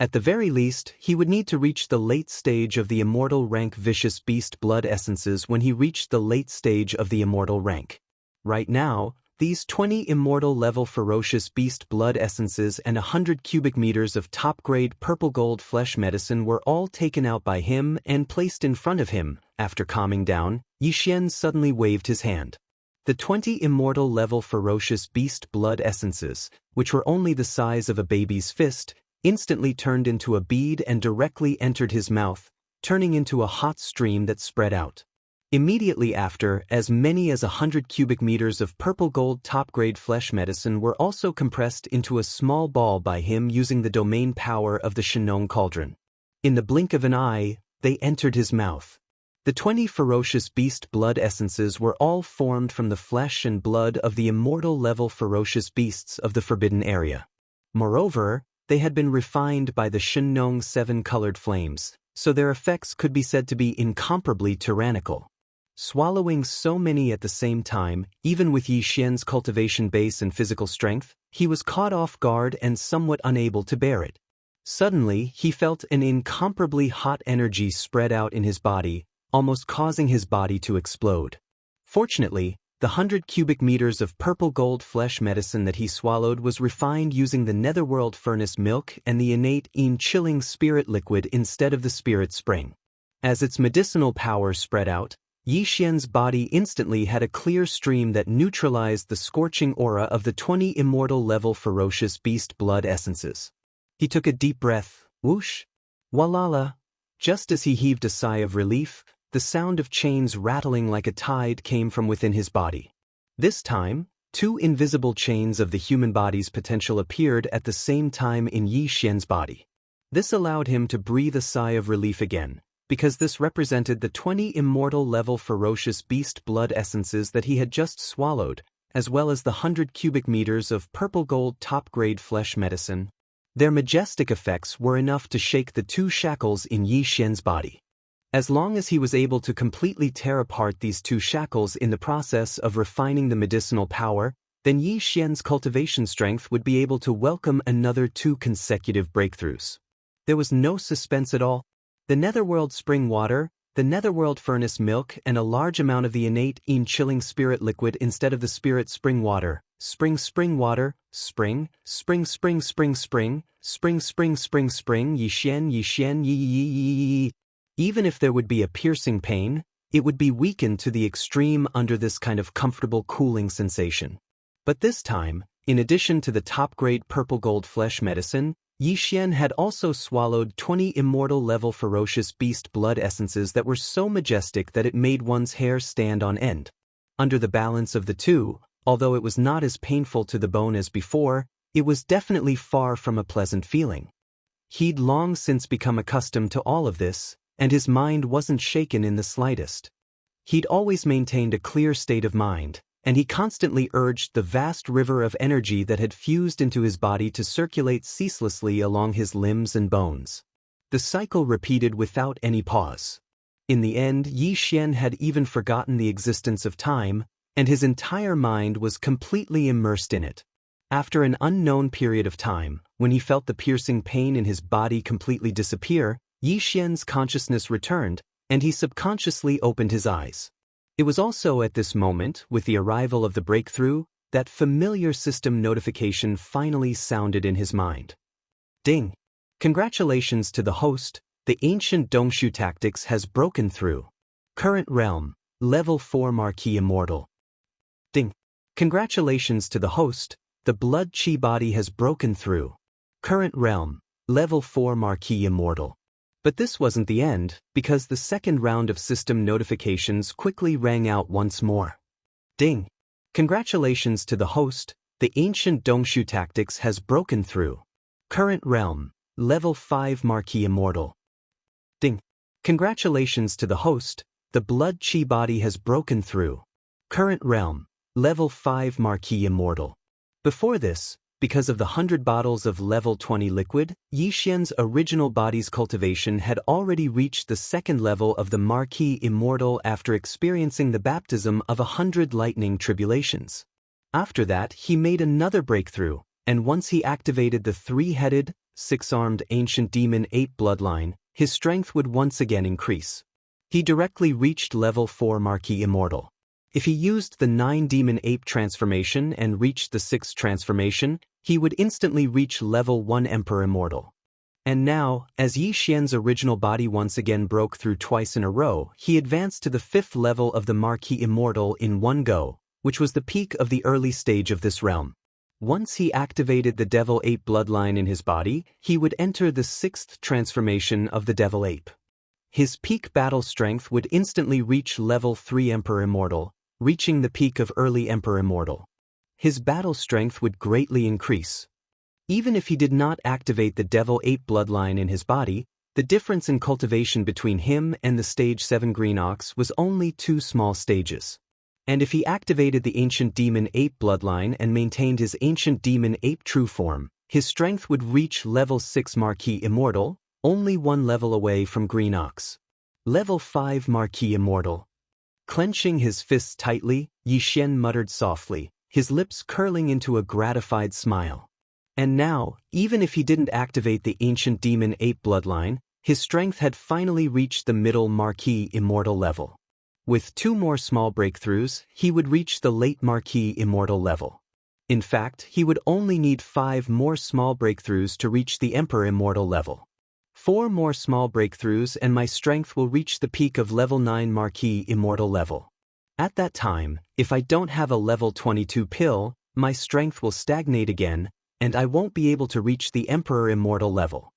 At the very least, he would need to reach the late stage of the immortal rank vicious beast blood essences when he reached the late stage of the immortal rank. Right now, these 20 immortal level ferocious beast blood essences and 100 cubic meters of top-grade purple gold flesh medicine were all taken out by him and placed in front of him. After calming down, Yi Xian suddenly waved his hand. The 20 immortal-level ferocious beast blood essences, which were only the size of a baby's fist, instantly turned into a bead and directly entered his mouth, turning into a hot stream that spread out. Immediately after, as many as 100 cubic meters of purple gold top-grade flesh medicine were also compressed into a small ball by him using the domain power of the Shenong cauldron. In the blink of an eye, they entered his mouth. The 20 ferocious beast blood essences were all formed from the flesh and blood of the immortal-level ferocious beasts of the Forbidden Area. Moreover, they had been refined by the Shenong 7-colored flames, so their effects could be said to be incomparably tyrannical. Swallowing so many at the same time, even with Yi Xian's cultivation base and physical strength, he was caught off guard and somewhat unable to bear it. Suddenly, he felt an incomparably hot energy spread out in his body, almost causing his body to explode. Fortunately, the 100 cubic meters of purple gold flesh medicine that he swallowed was refined using the netherworld furnace milk and the innate chilling spirit liquid instead of the spirit spring. As its medicinal power spread out, Yi Xian's body instantly had a clear stream that neutralized the scorching aura of the 20 immortal-level ferocious beast blood essences. He took a deep breath, whoosh, walala. Just as he heaved a sigh of relief, the sound of chains rattling like a tide came from within his body. This time, 2 invisible chains of the human body's potential appeared at the same time in Yi Xian's body. This allowed him to breathe a sigh of relief again, because this represented the 20 immortal-level ferocious beast blood essences that he had just swallowed, as well as the 100 cubic meters of purple gold top-grade flesh medicine. Their majestic effects were enough to shake the 2 shackles in Yi Xian's body. As long as he was able to completely tear apart these 2 shackles in the process of refining the medicinal power, then Yi Xian's cultivation strength would be able to welcome another 2 consecutive breakthroughs. There was no suspense at all. The netherworld spring water, the netherworld furnace milk, and a large amount of the innate chilling spirit liquid instead of the spirit spring water. Spring water, spring, Yi Xian. Even if there would be a piercing pain, it would be weakened to the extreme under this kind of comfortable cooling sensation. But this time, in addition to the top-grade purple gold flesh medicine, Yi Xian had also swallowed 20 immortal-level ferocious beast blood essences that were so majestic that it made one's hair stand on end. Under the balance of the 2, although it was not as painful to the bone as before, it was definitely far from a pleasant feeling. He'd long since become accustomed to all of this, and his mind wasn't shaken in the slightest. He'd always maintained a clear state of mind, and he constantly urged the vast river of energy that had fused into his body to circulate ceaselessly along his limbs and bones. The cycle repeated without any pause. In the end, Yi Xian had even forgotten the existence of time, and his entire mind was completely immersed in it. After an unknown period of time, when he felt the piercing pain in his body completely disappear, Yi Xian's consciousness returned, and he subconsciously opened his eyes. It was also at this moment, with the arrival of the breakthrough, that familiar system notification finally sounded in his mind. Ding! Congratulations to the host, the ancient Dongshu tactics has broken through. Current realm, level 4 Marquis Immortal. Ding! Congratulations to the host, the blood chi body has broken through. Current realm, level 4 Marquis Immortal. But this wasn't the end, because the second round of system notifications quickly rang out once more. Ding! Congratulations to the host, the ancient Dongshu tactics has broken through. Current realm, level 5 Marquis Immortal. Ding! Congratulations to the host, the blood chi body has broken through. Current realm, level 5 Marquis Immortal. Before this, because of the 100 bottles of level 20 liquid, Yi Xian's original body's cultivation had already reached the second level of the Marquis Immortal after experiencing the baptism of 100 lightning tribulations. After that, he made another breakthrough, and once he activated the three-headed, six-armed ancient demon ape bloodline, his strength would once again increase. He directly reached level 4 Marquis Immortal. If he used the 9 demon ape transformation and reached the 6th transformation, he would instantly reach level 1 Emperor Immortal. And now, as Yi Xian's original body once again broke through twice in a row, he advanced to the 5th level of the Marquis Immortal in one go, which was the peak of the early stage of this realm. Once he activated the Devil Ape bloodline in his body, he would enter the 6th transformation of the Devil Ape. His peak battle strength would instantly reach level 3 Emperor Immortal, reaching the peak of early Emperor Immortal. His battle strength would greatly increase. Even if he did not activate the Devil Ape bloodline in his body, the difference in cultivation between him and the stage 7 Green Ox was only 2 small stages. And if he activated the Ancient Demon Ape bloodline and maintained his Ancient Demon Ape true form, his strength would reach level 6 Marquis Immortal, only 1 level away from Green Ox. Level 5 Marquis Immortal. Clenching his fists tightly, Yi Xian muttered softly, his lips curling into a gratified smile. And now, even if he didn't activate the Ancient Demon Ape bloodline, his strength had finally reached the middle Marquis Immortal level. With 2 more small breakthroughs, he would reach the late Marquis Immortal level. In fact, he would only need 5 more small breakthroughs to reach the Emperor Immortal level. 4 more small breakthroughs and my strength will reach the peak of level 9 Marquis Immortal level. At that time, if I don't have a level 22 pill, my strength will stagnate again, and I won't be able to reach the Emperor Immortal level.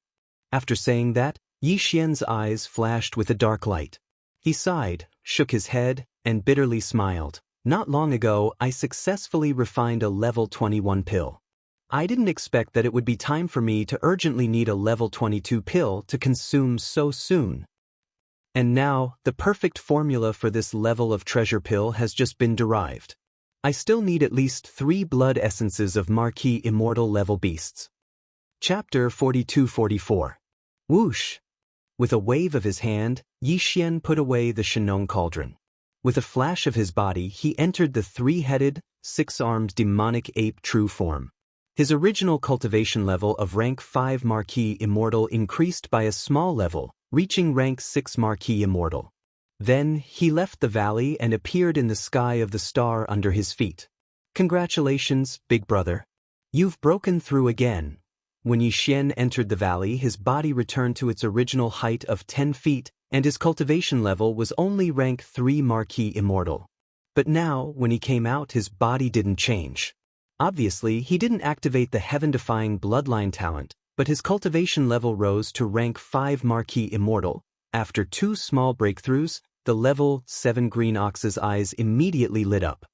After saying that, Yi Xian's eyes flashed with a dark light. He sighed, shook his head, and bitterly smiled. Not long ago, I successfully refined a level 21 pill. I didn't expect that it would be time for me to urgently need a level 22 pill to consume so soon. And now, the perfect formula for this level of treasure pill has just been derived. I still need at least 3 blood essences of Marquis Immortal level beasts. Chapter 42-44. Whoosh! With a wave of his hand, Yi Xian put away the Shenong cauldron. With a flash of his body, he entered the 3-headed, 6-armed demonic ape true form. His original cultivation level of rank 5 Marquis Immortal increased by a small level, reaching rank 6 Marquis Immortal. Then, he left the valley and appeared in the sky of the star under his feet. Congratulations, big brother. You've broken through again. When Yi Xian entered the valley, his body returned to its original height of 10 feet, and his cultivation level was only rank 3 Marquis Immortal. But now, when he came out, his body didn't change. Obviously, he didn't activate the heaven-defying bloodline talent, but his cultivation level rose to rank 5 Marquis Immortal. After 2 small breakthroughs, the level 7 Green Ox's eyes immediately lit up.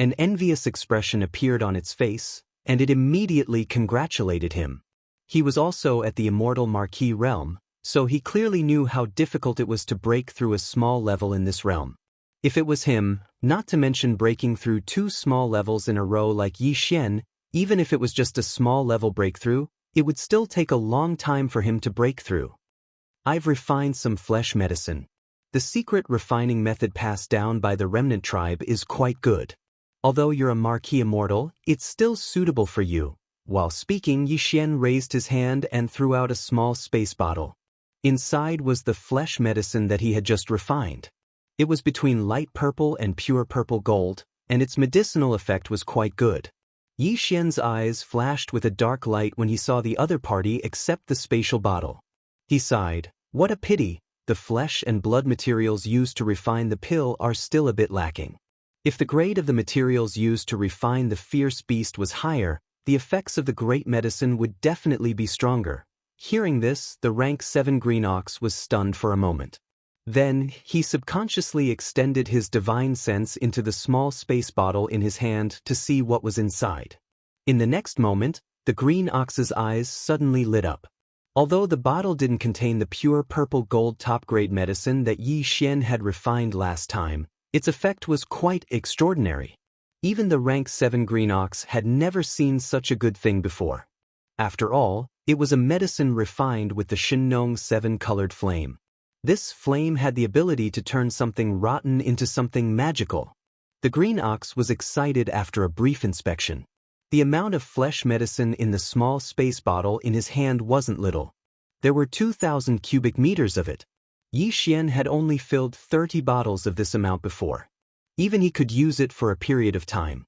An envious expression appeared on its face, and it immediately congratulated him. He was also at the Immortal Marquis realm, so he clearly knew how difficult it was to break through a small level in this realm. If it was him, not to mention breaking through 2 small levels in a row like Yi Xian, even if it was just a small level breakthrough, it would still take a long time for him to break through. I've refined some flesh medicine. The secret refining method passed down by the remnant tribe is quite good. Although you're a marquis immortal, it's still suitable for you. While speaking, Yi Xian raised his hand and threw out a small space bottle. Inside was the flesh medicine that he had just refined. It was between light purple and pure purple gold, and its medicinal effect was quite good. Yi Xian's eyes flashed with a dark light when he saw the other party accept the spatial bottle. He sighed, "What a pity, the flesh and blood materials used to refine the pill are still a bit lacking. If the grade of the materials used to refine the fierce beast was higher, the effects of the great medicine would definitely be stronger." Hearing this, the rank 7 green ox was stunned for a moment. Then, he subconsciously extended his divine sense into the small space bottle in his hand to see what was inside. In the next moment, the green ox's eyes suddenly lit up. Although the bottle didn't contain the pure purple gold top-grade medicine that Yi Xian had refined last time, its effect was quite extraordinary. Even the rank 7 green ox had never seen such a good thing before. After all, it was a medicine refined with the Shinnong 7-colored flame. This flame had the ability to turn something rotten into something magical. The green ox was excited after a brief inspection. The amount of flesh medicine in the small space bottle in his hand wasn't little. There were 2,000 cubic meters of it. Yi Xian had only filled 30 bottles of this amount before. Even he could use it for a period of time.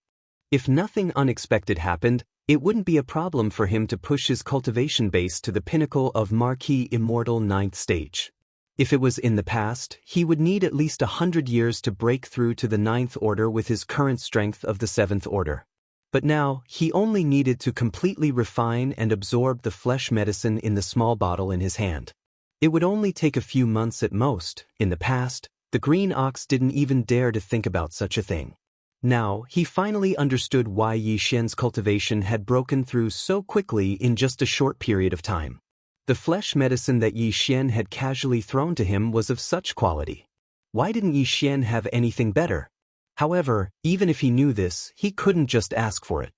If nothing unexpected happened, it wouldn't be a problem for him to push his cultivation base to the pinnacle of Marquis Immortal 9th stage. If it was in the past, he would need at least 100 years to break through to the 9th order with his current strength of the 7th order. But now, he only needed to completely refine and absorb the flesh medicine in the small bottle in his hand. It would only take a few months at most. In the past, the green ox didn't even dare to think about such a thing. Now, he finally understood why Yi Xian's cultivation had broken through so quickly in just a short period of time. The flesh medicine that Yi Xian had casually thrown to him was of such quality. Why didn't Yi Xian have anything better? However, even if he knew this, he couldn't just ask for it.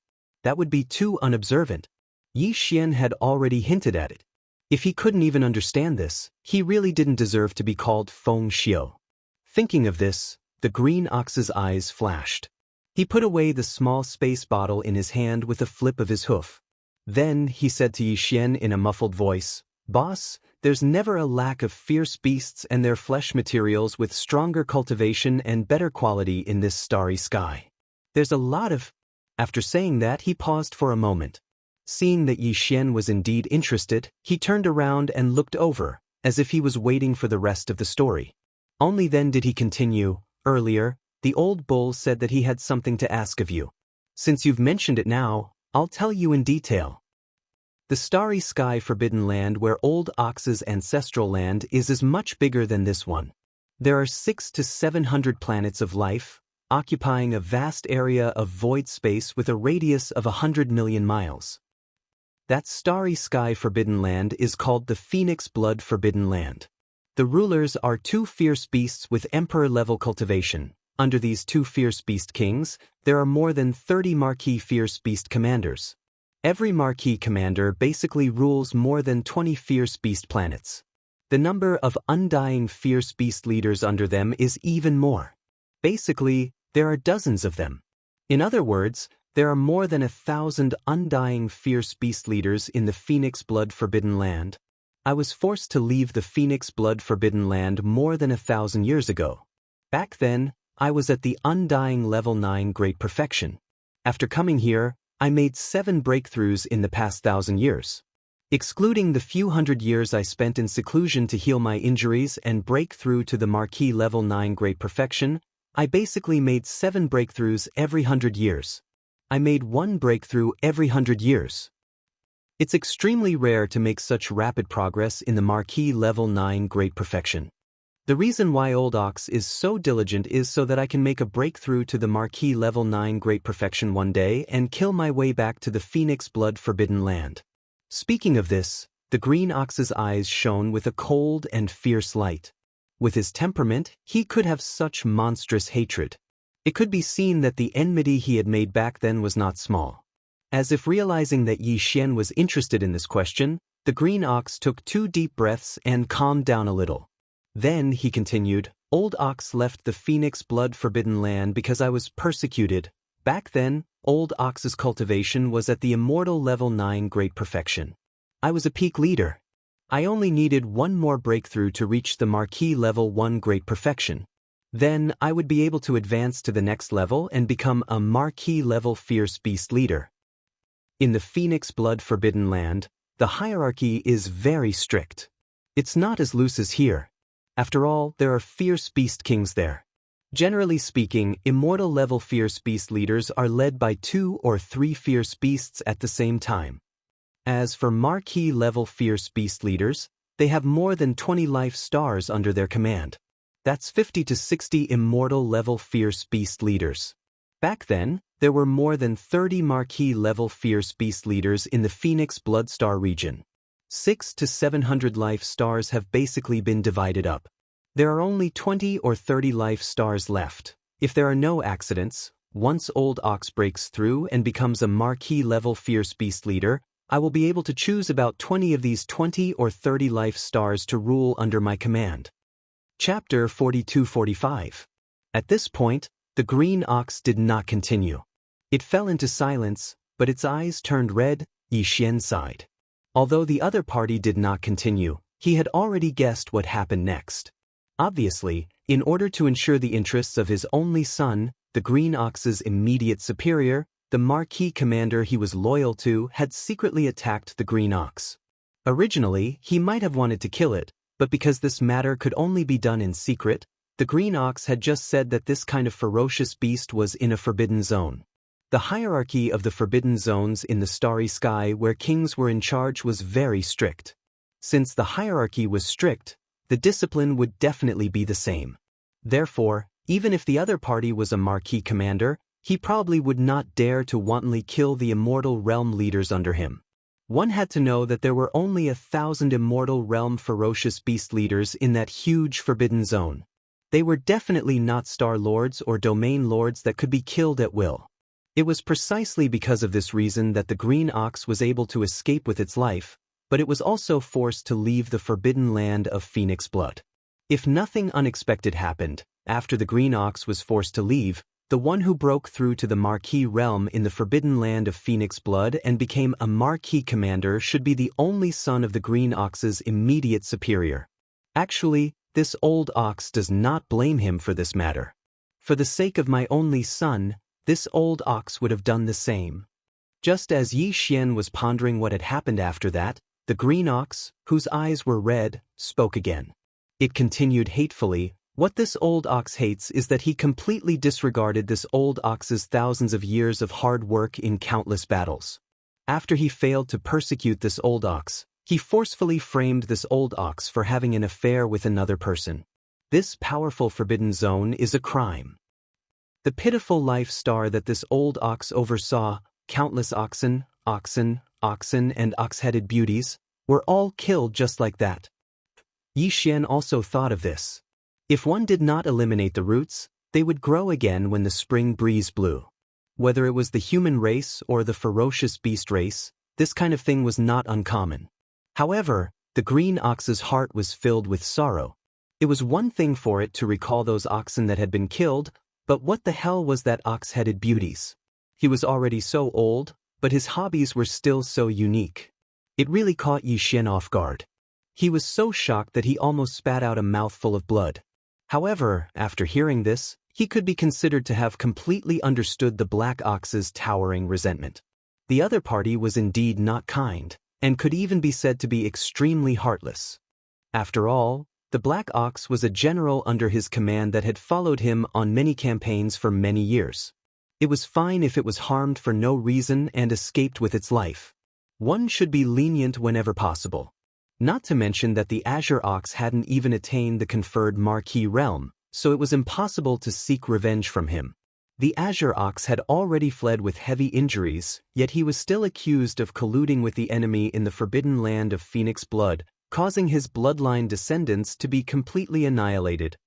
That would be too unobservant. Yi Xian had already hinted at it. If he couldn't even understand this, he really didn't deserve to be called Feng Xiu. Thinking of this, the green ox's eyes flashed. He put away the small space bottle in his hand with a flip of his hoof. Then he said to Yi Xian in a muffled voice, "Boss, there's never a lack of fierce beasts and their flesh materials with stronger cultivation and better quality in this starry sky. There's a lot of—" After saying that, he paused for a moment. Seeing that Yi Xian was indeed interested, he turned around and looked over, as if he was waiting for the rest of the story. Only then did he continue, "Earlier, the old bull said that he had something to ask of you. Since you've mentioned it now, I'll tell you in detail. The starry sky forbidden land where old ox's ancestral land is much bigger than this one. There are 600 to 700 planets of life, occupying a vast area of void space with a radius of 100 million miles. That starry sky forbidden land is called the Phoenix Blood Forbidden Land. The rulers are 2 fierce beasts with emperor-level cultivation. Under these 2 fierce beast kings, there are more than 30 marquis fierce beast commanders. Every marquis commander basically rules more than 20 fierce beast planets. The number of undying fierce beast leaders under them is even more. Basically, there are dozens of them. In other words, there are more than 1,000 undying fierce beast leaders in the Phoenix Blood Forbidden Land. I was forced to leave the Phoenix Blood Forbidden Land more than 1,000 years ago. Back then, I was at the undying level 9 Great Perfection. After coming here, I made 7 breakthroughs in the past 1,000 years. Excluding the few hundred years I spent in seclusion to heal my injuries and break through to the Marquis Level 9 Great Perfection, I basically made 7 breakthroughs every 100 years. I made 1 breakthrough every 100 years. It's extremely rare to make such rapid progress in the Marquis Level 9 Great Perfection. The reason why Old Ox is so diligent is so that I can make a breakthrough to the Marquis Level 9 Great Perfection one day and kill my way back to the Phoenix Blood Forbidden Land. Speaking of this, the green ox's eyes shone with a cold and fierce light. With his temperament, he could have such monstrous hatred. It could be seen that the enmity he had made back then was not small. As if realizing that Yi Xian was interested in this question, the green ox took 2 deep breaths and calmed down a little. Then, he continued, "Old Ox left the Phoenix Blood Forbidden Land because I was persecuted, Back then, Old Ox's cultivation was at the immortal level 9 great perfection. I was a peak leader. I only needed one more breakthrough to reach the Marquis level 1 great perfection. Then, I would be able to advance to the next level and become a Marquis level fierce beast leader. In the Phoenix Blood Forbidden Land, the hierarchy is very strict. It's not as loose as here. After all, there are fierce beast kings there. Generally speaking, immortal level fierce beast leaders are led by 2 or 3 fierce beasts at the same time. As for Marquis level fierce beast leaders, they have more than 20 life stars under their command. That's 50 to 60 immortal level fierce beast leaders. Back then, there were more than 30 Marquis level fierce beast leaders in the Phoenix Bloodstar region. 600 to 700 life stars have basically been divided up. There are only 20 or 30 life stars left. If there are no accidents, once Old Ox breaks through and becomes a Marquis level fierce beast leader, I will be able to choose about 20 of these 20 or 30 life stars to rule under my command. Chapter 42-45. At this point, the green ox did not continue. It fell into silence, but its eyes turned red. Yi Xian sighed. Although the other party did not continue, he had already guessed what happened next. Obviously, in order to ensure the interests of his only son, the green ox's immediate superior, the Marquis commander he was loyal to, had secretly attacked the green ox. Originally, he might have wanted to kill it, but because this matter could only be done in secret, the green ox had just said that this kind of ferocious beast was in a forbidden zone. The hierarchy of the forbidden zones in the starry sky where kings were in charge was very strict. Since the hierarchy was strict, the discipline would definitely be the same. Therefore, even if the other party was a Marquis commander, he probably would not dare to wantonly kill the immortal realm leaders under him. One had to know that there were only 1,000 immortal realm ferocious beast leaders in that huge forbidden zone. They were definitely not star lords or domain lords that could be killed at will. It was precisely because of this reason that the green ox was able to escape with its life, but it was also forced to leave the forbidden land of Phoenix Blood. If nothing unexpected happened, after the green ox was forced to leave, the one who broke through to the Marquis realm in the forbidden land of Phoenix Blood and became a Marquis commander should be the only son of the green ox's immediate superior. Actually, this old ox does not blame him for this matter. For the sake of my only son, this old ox would have done the same. Just as Yi Xian was pondering what had happened after that, the green ox, whose eyes were red, spoke again. It continued hatefully, "What this old ox hates is that he completely disregarded this old ox's thousands of years of hard work in countless battles. After he failed to persecute this old ox, he forcefully framed this old ox for having an affair with another person. This powerful forbidden zone is a crime. The pitiful life star that this old ox oversaw, countless oxen, and ox-headed beauties, were all killed just like that." Yi Xian also thought of this. If one did not eliminate the roots, they would grow again when the spring breeze blew. Whether it was the human race or the ferocious beast race, this kind of thing was not uncommon. However, the green ox's heart was filled with sorrow. It was one thing for it to recall those oxen that had been killed, but what the hell was that ox-headed beauties? He was already so old, but his hobbies were still so unique. It really caught Yi Xian off guard. He was so shocked that he almost spat out a mouthful of blood. However, after hearing this, he could be considered to have completely understood the black ox's towering resentment. The other party was indeed not kind, and could even be said to be extremely heartless. After all, the black ox was a general under his command that had followed him on many campaigns for many years. It was fine if it was harmed for no reason and escaped with its life. One should be lenient whenever possible. Not to mention that the Azure Ox hadn't even attained the conferred Marquis realm, so it was impossible to seek revenge from him. The Azure Ox had already fled with heavy injuries, yet he was still accused of colluding with the enemy in the forbidden land of Phoenix Blood, causing his bloodline descendants to be completely annihilated.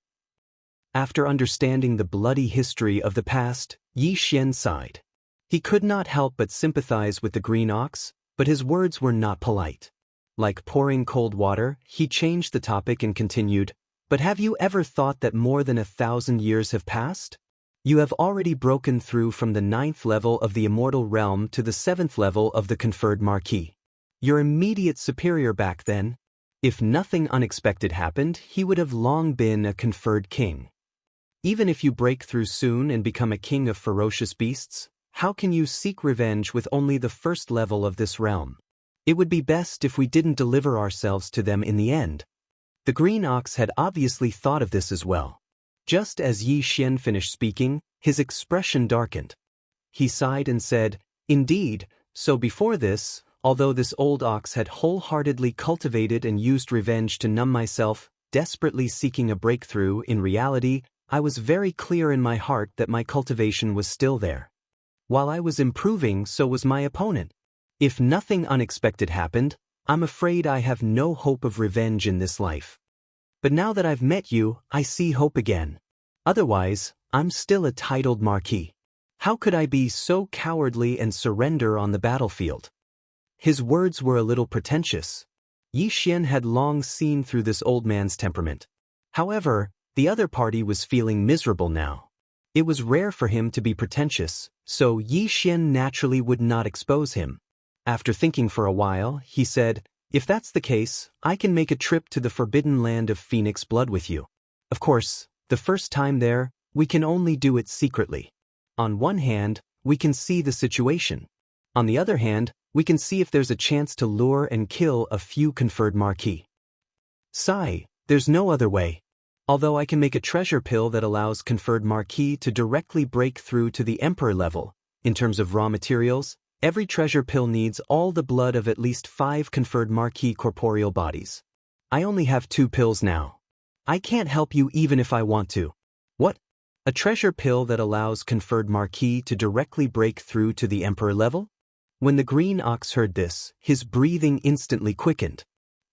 After understanding the bloody history of the past, Yi Xian sighed. He could not help but sympathize with the green ox, but his words were not polite. Like pouring cold water, he changed the topic and continued, "But have you ever thought that more than 1,000 years have passed? You have already broken through from the 9th level of the immortal realm to the 7th level of the conferred marquis. Your immediate superior back then. If nothing unexpected happened, he would have long been a conferred king. Even if you break through soon and become a king of ferocious beasts, how can you seek revenge with only the 1st level of this realm? It would be best if we didn't deliver ourselves to them in the end. The green ox had obviously thought of this as well. Just as Yi Xian finished speaking, his expression darkened. He sighed and said, "Indeed, so before this, although this old ox had wholeheartedly cultivated and used revenge to numb myself, desperately seeking a breakthrough, in reality, I was very clear in my heart that my cultivation was still there. While I was improving, so was my opponent. If nothing unexpected happened, I'm afraid I have no hope of revenge in this life. But now that I've met you, I see hope again. Otherwise, I'm still a titled marquis. How could I be so cowardly and surrender on the battlefield?" His words were a little pretentious. Yi Xian had long seen through this old man's temperament. However, the other party was feeling miserable now. It was rare for him to be pretentious, so Yi Xian naturally would not expose him. After thinking for a while, he said, "If that's the case, I can make a trip to the forbidden land of Phoenix Blood with you. Of course, the first time there, we can only do it secretly. On one hand, we can see the situation. On the other hand, we can see if there's a chance to lure and kill a few conferred marquis. Sigh, there's no other way. Although I can make a treasure pill that allows conferred marquis to directly break through to the emperor level, in terms of raw materials, every treasure pill needs all the blood of at least 5 conferred marquis corporeal bodies. I only have 2 pills now. I can't help you even if I want to." "What? A treasure pill that allows conferred marquis to directly break through to the emperor level?" When the green ox heard this, his breathing instantly quickened.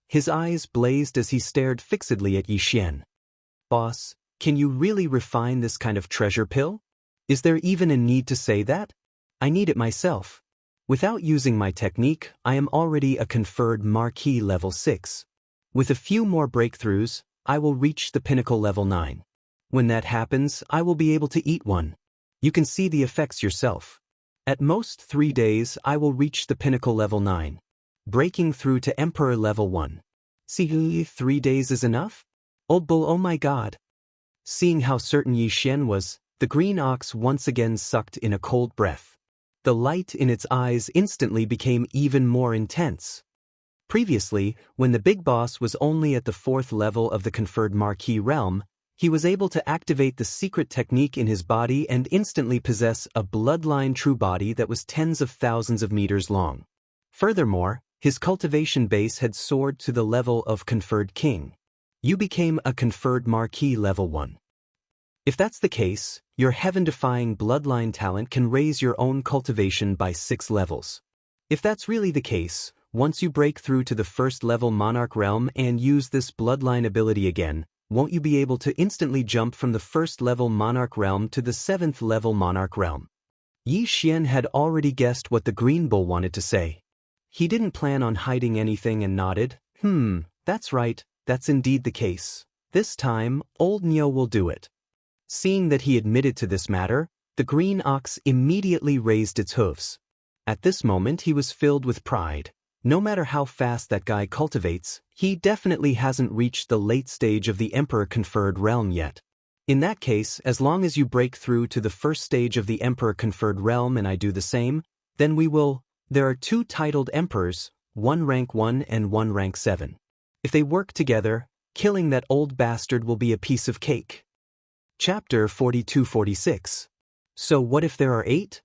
His eyes blazed as he stared fixedly at Yi Xian. "Boss, can you really refine this kind of treasure pill? Is there even a need to say that? I need it myself. Without using my technique, I am already a conferred marquis level 6. With a few more breakthroughs, I will reach the pinnacle level 9. When that happens, I will be able to eat one. You can see the effects yourself. At most 3 days, I will reach the pinnacle level 9, breaking through to emperor level 1. See, 3 days is enough? Oh bull, oh my god." Seeing how certain Yi Xian was, the green ox once again sucked in a cold breath. The light in its eyes instantly became even more intense. Previously, when the big boss was only at the 4th level of the conferred marquis realm, he was able to activate the secret technique in his body and instantly possess a bloodline true body that was tens of thousands of meters long. Furthermore, his cultivation base had soared to the level of conferred king. You became a conferred marquis level 1. If that's the case, your heaven-defying bloodline talent can raise your own cultivation by 6 levels. If that's really the case, once you break through to the 1st level monarch realm and use this bloodline ability again, won't you be able to instantly jump from the 1st level monarch realm to the 7th level monarch realm? Yi Xian had already guessed what the green bull wanted to say. He didn't plan on hiding anything and nodded. That's right, that's indeed the case. This time, old Nyo will do it." Seeing that he admitted to this matter, the green ox immediately raised its hooves. At this moment he was filled with pride. No matter how fast that guy cultivates, he definitely hasn't reached the late stage of the Emperor-conferred realm yet. In that case, as long as you break through to the 1st stage of the Emperor-conferred realm and I do the same, then we will. There are 2 titled emperors, one rank 1 and one rank 7. If they work together, killing that old bastard will be a piece of cake. Chapter 42-46. So what if there are 8?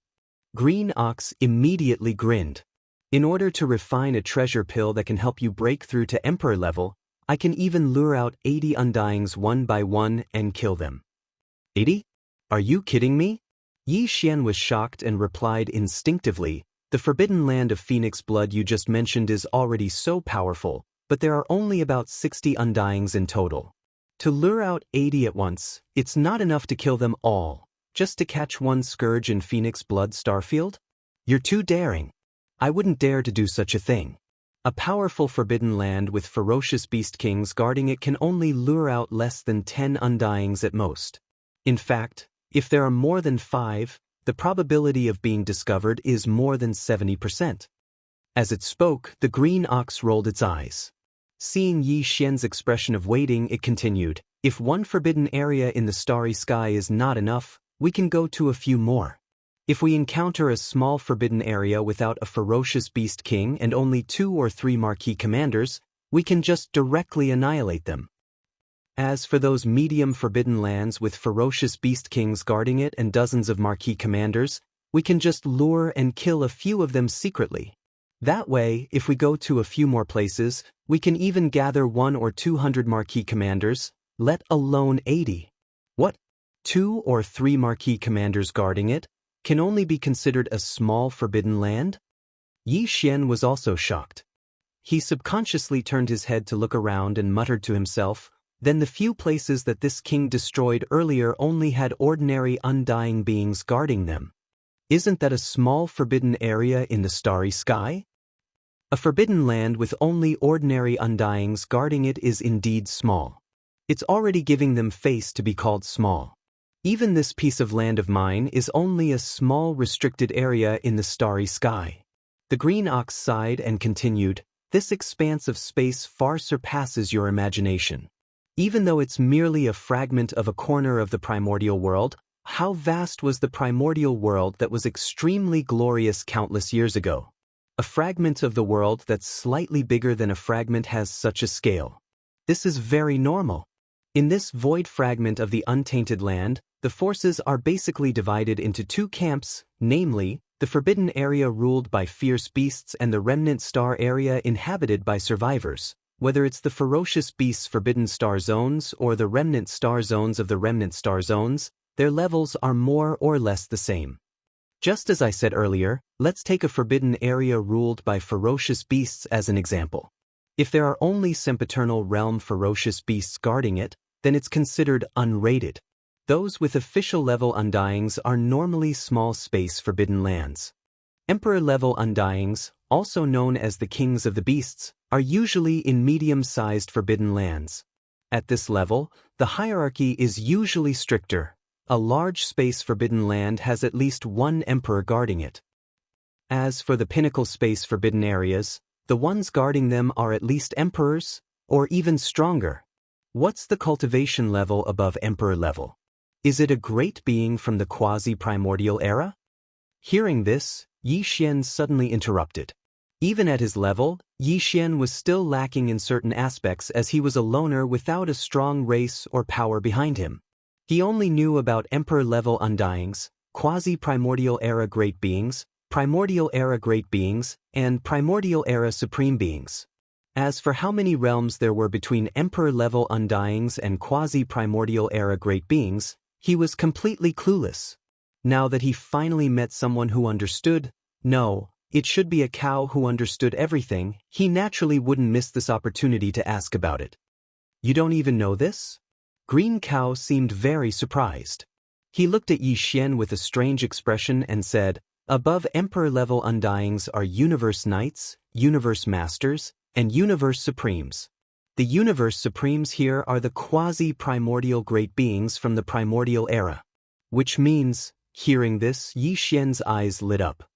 Green Ox immediately grinned. In order to refine a treasure pill that can help you break through to emperor level, I can even lure out 80 undyings one by one and kill them. 80? Are you kidding me? Yi Xian was shocked and replied instinctively, "The forbidden land of Phoenix Blood you just mentioned is already so powerful, but there are only about 60 undyings in total. To lure out 80 at once, it's not enough to kill them all, just to catch one scourge in Phoenix Blood Starfield? You're too daring. I wouldn't dare to do such a thing. A powerful forbidden land with ferocious beast kings guarding it can only lure out less than 10 undyings at most. In fact, If there are more than 5, the probability of being discovered is more than 70%. As it spoke, the green ox rolled its eyes. Seeing Yi Xian's expression of waiting, it continued, "If one forbidden area in the starry sky is not enough, we can go to a few more. If we encounter a small forbidden area without a ferocious beast king and only 2 or 3 marquee commanders, we can just directly annihilate them. As for those medium forbidden lands with ferocious beast kings guarding it and dozens of marquee commanders, we can just lure and kill a few of them secretly. That way, if we go to a few more places, we can even gather 100 or 200 marquee commanders, let alone 80. What? 2 or 3 marquee commanders guarding it can only be considered a small forbidden land?" Yi Xian was also shocked. He subconsciously turned his head to look around and muttered to himself, "Then the few places that this king destroyed earlier only had ordinary undying beings guarding them. Isn't that a small forbidden area in the starry sky? A forbidden land with only ordinary undyings guarding it is indeed small. It's already giving them face to be called small. Even this piece of land of mine is only a small restricted area in the starry sky." The green ox sighed and continued, "This expanse of space far surpasses your imagination. Even though it's merely a fragment of a corner of the primordial world, how vast was the primordial world that was extremely glorious countless years ago? A fragment of the world that's slightly bigger than a fragment has such a scale. This is very normal. In this void fragment of the untainted land, the forces are basically divided into 2 camps, namely, the forbidden area ruled by fierce beasts and the remnant star area inhabited by survivors. Whether it's the ferocious beasts' forbidden star zones or the remnant star zones of the remnant star zones, their levels are more or less the same. Just as I said earlier, let's take a forbidden area ruled by ferocious beasts as an example. If there are only sempiternal realm ferocious beasts guarding it, then it's considered unrated. Those with official level undyings are normally small space forbidden lands. Emperor level undyings, also known as the kings of the beasts, are usually in medium-sized forbidden lands. At this level, the hierarchy is usually stricter. A large space forbidden land has at least 1 emperor guarding it. As for the pinnacle space forbidden areas, the ones guarding them are at least emperors, or even stronger. What's the cultivation level above emperor level? Is it a great being from the quasi-primordial era? Hearing this, Yi Xian suddenly interrupted. Even at his level, Yi Xian was still lacking in certain aspects as he was a loner without a strong race or power behind him. He only knew about emperor-level undyings, quasi-primordial era great beings, primordial era great beings, and primordial era supreme beings. As for how many realms there were between emperor-level undyings and quasi-primordial era great beings, he was completely clueless. Now that he finally met someone who understood, no, it should be a cow who understood everything, he naturally wouldn't miss this opportunity to ask about it. "You don't even know this?" Green Cow seemed very surprised. He looked at Yi Xian with a strange expression and said, "Above emperor-level undyings are universe knights, universe masters, and universe supremes. The universe supremes here are the quasi-primordial great beings from the primordial era." Which means, hearing this, Yi Xian's eyes lit up.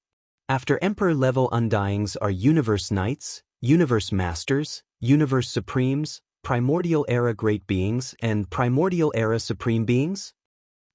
After emperor-level undyings are universe knights, universe masters, universe supremes, primordial era great beings, and primordial era supreme beings?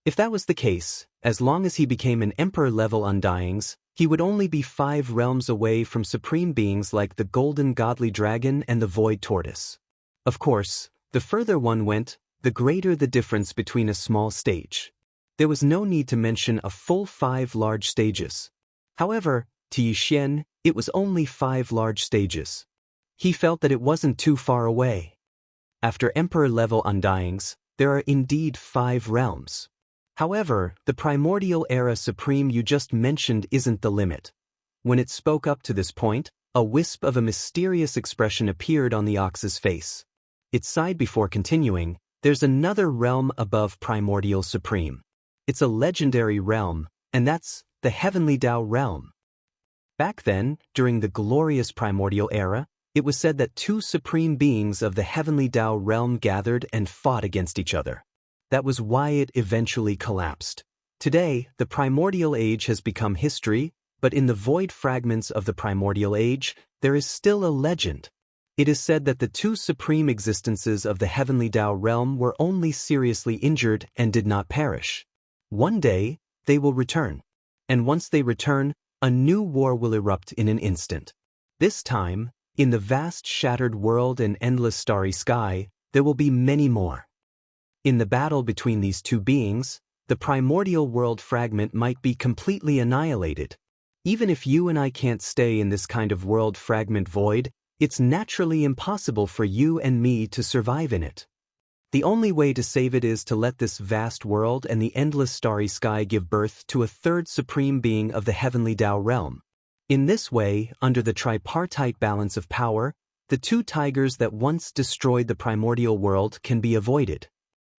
If that was the case, as long as he became an emperor-level undyings, he would only be 5 realms away from supreme beings like the golden godly dragon and the void tortoise. Of course, the further one went, the greater the difference between a small stage. There was no need to mention a full 5 large stages. However, to Yi Xian, it was only 5 large stages. He felt that it wasn't too far away. After emperor-level undyings, there are indeed 5 realms. However, the primordial era supreme you just mentioned isn't the limit. When it spoke up to this point, a wisp of a mysterious expression appeared on the ox's face. It sighed before continuing, "There's another realm above primordial supreme. It's a legendary realm, and that's the heavenly Tao realm." Back then, during the glorious primordial era, it was said that 2 supreme beings of the heavenly Tao realm gathered and fought against each other. That was why it eventually collapsed. Today, the primordial age has become history, but in the void fragments of the primordial age, there is still a legend. It is said that the two supreme existences of the heavenly Tao realm were only seriously injured and did not perish. One day, they will return. And once they return, a new war will erupt in an instant. This time, in the vast shattered world and endless starry sky, there will be many more. In the battle between these two beings, the primordial world fragment might be completely annihilated. Even if you and I can't stay in this kind of world fragment void, it's naturally impossible for you and me to survive in it. The only way to save it is to let this vast world and the endless starry sky give birth to a third supreme being of the heavenly Tao realm. In this way, under the tripartite balance of power, the two tigers that once destroyed the primordial world can be avoided.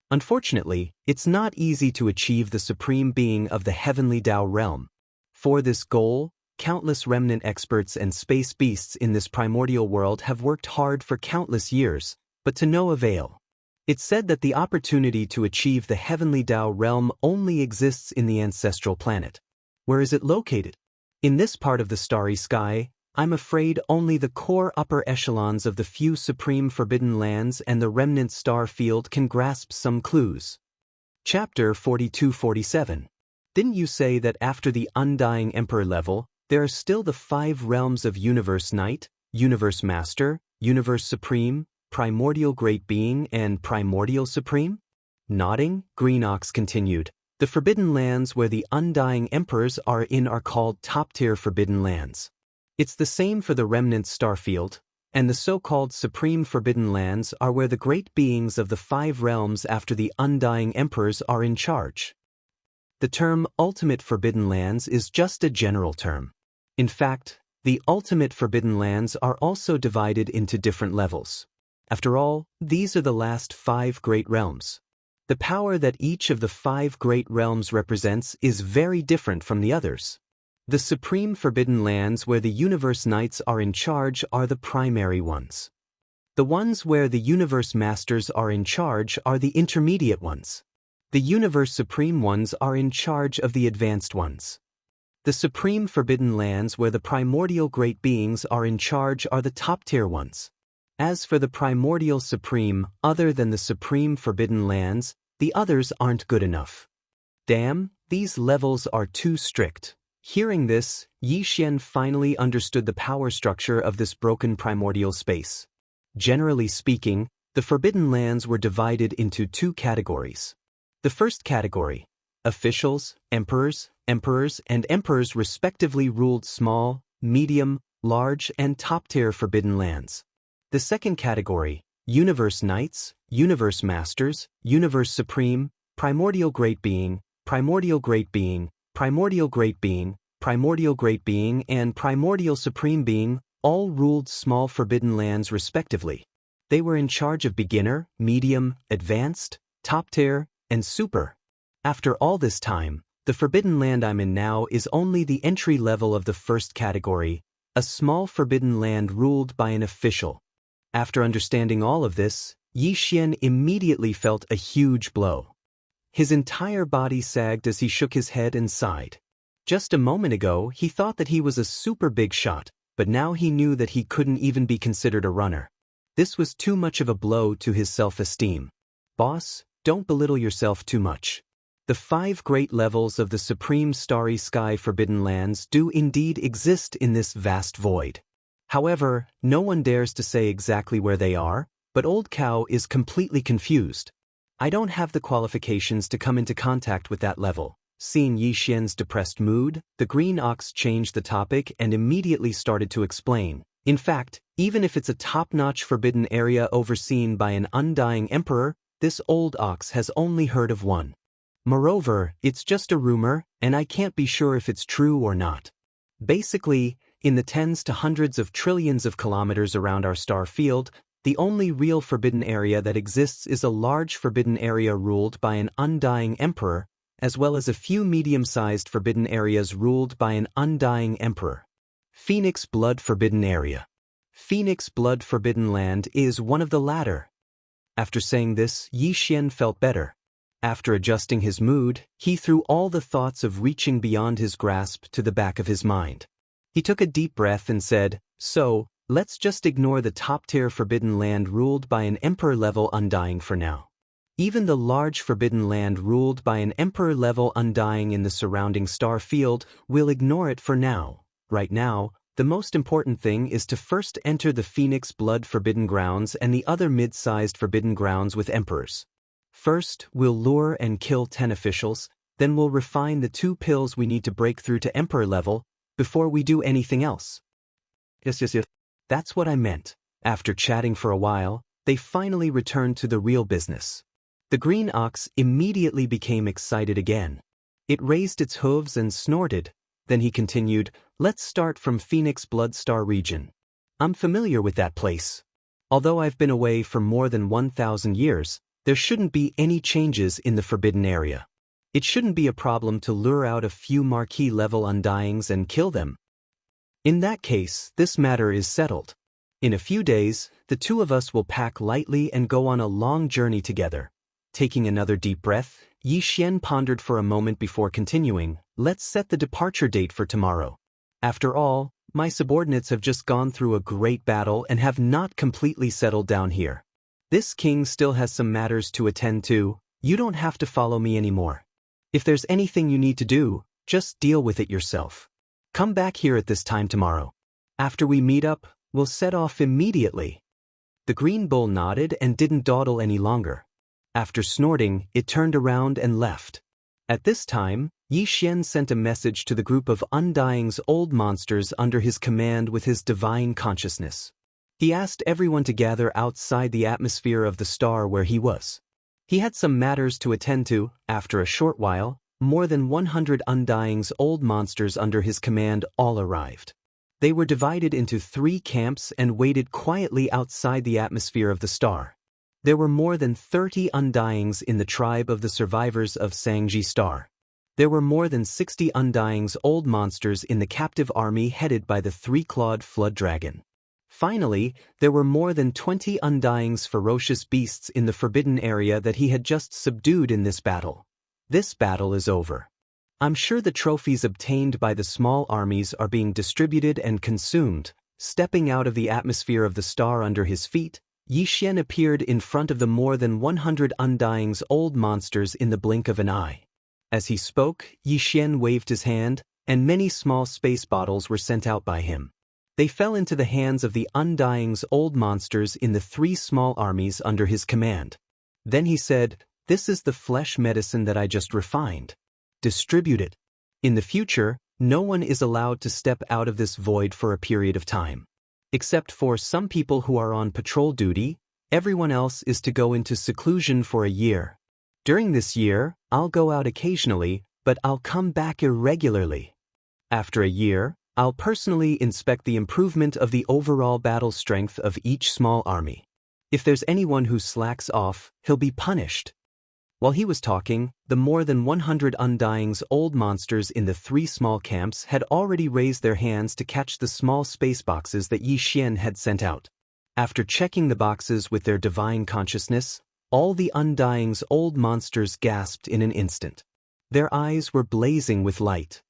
Unfortunately, it's not easy to achieve the supreme being of the heavenly Tao realm. For this goal, countless remnant experts and space beasts in this primordial world have worked hard for countless years, but to no avail. It's said that the opportunity to achieve the heavenly Tao realm only exists in the ancestral planet. Where is it located? In this part of the starry sky, I'm afraid only the core upper echelons of the few supreme forbidden lands and the remnant star field can grasp some clues. Chapter 42-47. Didn't you say that after the Undying Emperor level, there are still the 5 realms of Universe Knight, Universe Master, Universe Supreme, Primordial Great Being, and Primordial Supreme? Nodding, Green Ox continued. The forbidden lands where the Undying Emperors are in are called top-tier forbidden lands. It's the same for the remnant starfield, and the so-called supreme forbidden lands are where the great beings of the 5 realms after the Undying Emperors are in charge. The term ultimate forbidden lands is just a general term. In fact, the ultimate forbidden lands are also divided into different levels. After all, these are the last 5 great realms. The power that each of the 5 great realms represents is very different from the others. The supreme forbidden lands where the Universe Knights are in charge are the primary ones. The ones where the Universe Masters are in charge are the intermediate ones. The Universe Supreme ones are in charge of the advanced ones. The supreme forbidden lands where the primordial great beings are in charge are the top-tier ones. As for the primordial supreme, other than the supreme forbidden lands, the others aren't good enough. Damn, these levels are too strict. Hearing this, Yi Xian finally understood the power structure of this broken primordial space. Generally speaking, the forbidden lands were divided into 2 categories. The first category, officials, emperors, and emperors respectively ruled small, medium, large, and top-tier forbidden lands. The second category, Universe Knights, Universe Masters, Universe Supreme, Primordial Great Being, Primordial Great Being, Primordial Great Being, Primordial Great Being, and Primordial Supreme Being, all ruled small forbidden lands respectively. They were in charge of beginner, medium, advanced, top-tier, and super. After all this time, the forbidden land I'm in now is only the entry level of the first category, a small forbidden land ruled by an official. After understanding all of this, Yi Xian immediately felt a huge blow. His entire body sagged as he shook his head and sighed. Just a moment ago, he thought that he was a super big shot, but now he knew that he couldn't even be considered a runner. This was too much of a blow to his self-esteem. Boss, don't belittle yourself too much. The 5 great levels of the supreme starry sky forbidden lands do indeed exist in this vast void. However, no one dares to say exactly where they are, but Old Cow is completely confused. I don't have the qualifications to come into contact with that level. Seeing Yi Xian's depressed mood, the Green Ox changed the topic and immediately started to explain. In fact, even if it's a top-notch forbidden area overseen by an undying emperor, this old ox has only heard of one. Moreover, it's just a rumor, and I can't be sure if it's true or not. Basically, in the tens to hundreds of trillions of kilometers around our star field, the only real forbidden area that exists is a large forbidden area ruled by an undying emperor, as well as a few medium-sized forbidden areas ruled by an undying emperor. Phoenix Blood Forbidden Area. Phoenix Blood Forbidden Land is one of the latter. After saying this, Yi Xian felt better. After adjusting his mood, he threw all the thoughts of reaching beyond his grasp to the back of his mind. He took a deep breath and said, "So, let's just ignore the top-tier forbidden land ruled by an emperor-level undying for now. Even the large forbidden land ruled by an emperor-level undying in the surrounding star field, we'll ignore it for now. Right now, the most important thing is to first enter the Phoenix Blood Forbidden Grounds and the other mid-sized forbidden grounds with emperors. First, we'll lure and kill 10 officials, then we'll refine the 2 pills we need to break through to emperor level before we do anything else." Yes. That's what I meant. After chatting for a while, they finally returned to the real business. The green ox immediately became excited again. It raised its hooves and snorted. Then he continued, "Let's start from Phoenix Blood Star region. I'm familiar with that place. Although I've been away for more than 1,000 years, there shouldn't be any changes in the forbidden area. It shouldn't be a problem to lure out a few marquee-level undyings and kill them. In that case, this matter is settled. In a few days, the 2 of us will pack lightly and go on a long journey together." Taking another deep breath, Yi Xian pondered for a moment before continuing, "Let's set the departure date for tomorrow. After all, my subordinates have just gone through a great battle and have not completely settled down here. This king still has some matters to attend to. You don't have to follow me anymore. If there's anything you need to do, just deal with it yourself. Come back here at this time tomorrow. After we meet up, we'll set off immediately." The green bull nodded and didn't dawdle any longer. After snorting, it turned around and left. At this time, Yi Xian sent a message to the group of Undying's old monsters under his command with his divine consciousness. He asked everyone to gather outside the atmosphere of the star where he was. He had some matters to attend to. After a short while, more than 100 Undying's old monsters under his command all arrived. They were divided into 3 camps and waited quietly outside the atmosphere of the star. There were more than 30 Undyings in the tribe of the survivors of Sangji Star. There were more than 60 Undying's old monsters in the captive army headed by the 3-clawed flood dragon. Finally, there were more than 20 Undying's ferocious beasts in the forbidden area that he had just subdued in this battle. This battle is over. I'm sure the trophies obtained by the small armies are being distributed and consumed. Stepping out of the atmosphere of the star under his feet, Yi Xian appeared in front of the more than 100 Undying's old monsters in the blink of an eye. As he spoke, Yi Xian waved his hand, and many small space bottles were sent out by him. They fell into the hands of the Undying's old monsters in the 3 small armies under his command. Then he said, "This is the flesh medicine that I just refined. Distribute it. In the future, no one is allowed to step out of this void for a period of time. Except for some people who are on patrol duty, everyone else is to go into seclusion for a year. During this year, I'll go out occasionally, but I'll come back irregularly. After a year, I'll personally inspect the improvement of the overall battle strength of each small army. If there's anyone who slacks off, he'll be punished." While he was talking, the more than 100 Undying's old monsters in the 3 small camps had already raised their hands to catch the small space boxes that Yi Xian had sent out. After checking the boxes with their divine consciousness, all the Undying's old monsters gasped in an instant. Their eyes were blazing with light.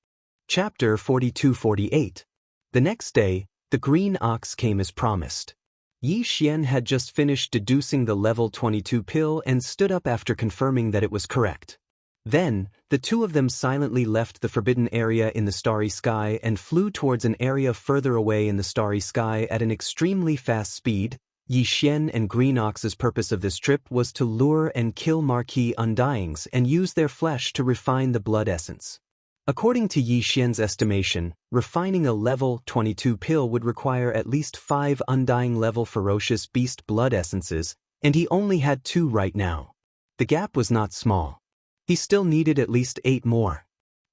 Chapter 42-48. The next day, the green ox came as promised. Yi Xian had just finished deducing the level 22 pill and stood up after confirming that it was correct. Then, the 2 of them silently left the forbidden area in the starry sky and flew towards an area further away in the starry sky at an extremely fast speed. Yi Xian and Green Ox's purpose of this trip was to lure and kill marquee undyings and use their flesh to refine the blood essence. According to Yi Xian's estimation, refining a level 22 pill would require at least 5 undying-level ferocious beast blood essences, and he only had 2 right now. The gap was not small. He still needed at least 8 more.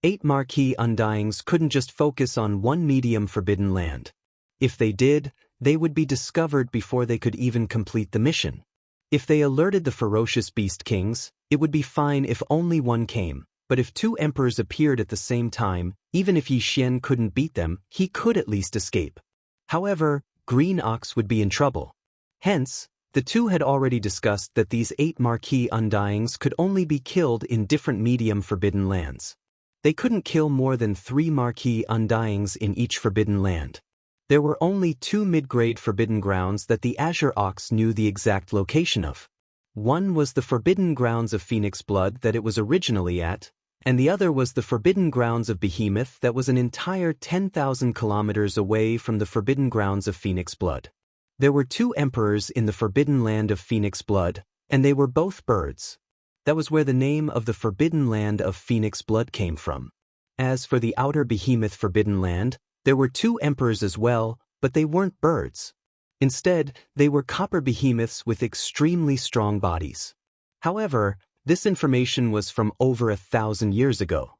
8 marquee undyings couldn't just focus on one medium forbidden land. If they did, they would be discovered before they could even complete the mission. If they alerted the ferocious beast kings, it would be fine if only one came. But if 2 emperors appeared at the same time, even if Yi Xian couldn't beat them, he could at least escape. However, Green Ox would be in trouble. Hence, The two had already discussed that these 8 marquee undyings could only be killed in different medium forbidden lands. They couldn't kill more than 3 marquee undyings in each forbidden land. There were only 2 mid-grade forbidden grounds that the Azure Ox knew the exact location of. One was the forbidden grounds of Phoenix Blood that it was originally at, and the other was the forbidden grounds of Behemoth that was an entire 10,000 kilometers away from the forbidden grounds of Phoenix Blood. There were 2 emperors in the forbidden land of Phoenix Blood, and they were both birds. That was where the name of the forbidden land of Phoenix Blood came from. As for the outer Behemoth forbidden land, there were 2 emperors as well, but they weren't birds. Instead, they were copper behemoths with extremely strong bodies. However, this information was from over 1,000 years ago.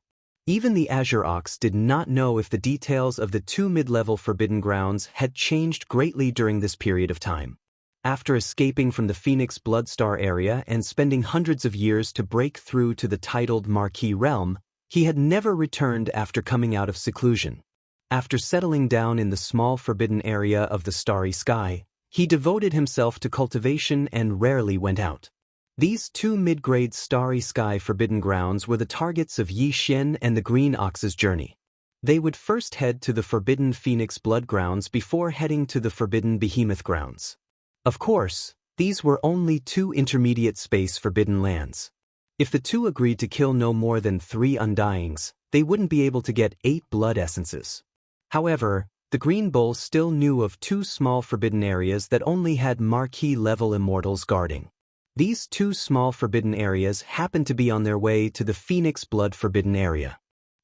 Even the Azure Ox did not know if the details of the 2 mid-level forbidden grounds had changed greatly during this period of time. After escaping from the Phoenix Bloodstar area and spending hundreds of years to break through to the titled Marquee Realm, he had never returned after coming out of seclusion. After settling down in the small forbidden area of the Starry Sky, he devoted himself to cultivation and rarely went out. These 2 mid-grade Starry Sky forbidden grounds were the targets of Yi Xian and the Green Ox's journey. They would first head to the forbidden Phoenix Blood grounds before heading to the forbidden Behemoth grounds. Of course, these were only 2 intermediate space forbidden lands. If the 2 agreed to kill no more than 3 undyings, they wouldn't be able to get 8 blood essences. However, the Green Bull still knew of 2 small forbidden areas that only had marquee-level immortals guarding. These 2 small forbidden areas happened to be on their way to the Phoenix Blood forbidden area.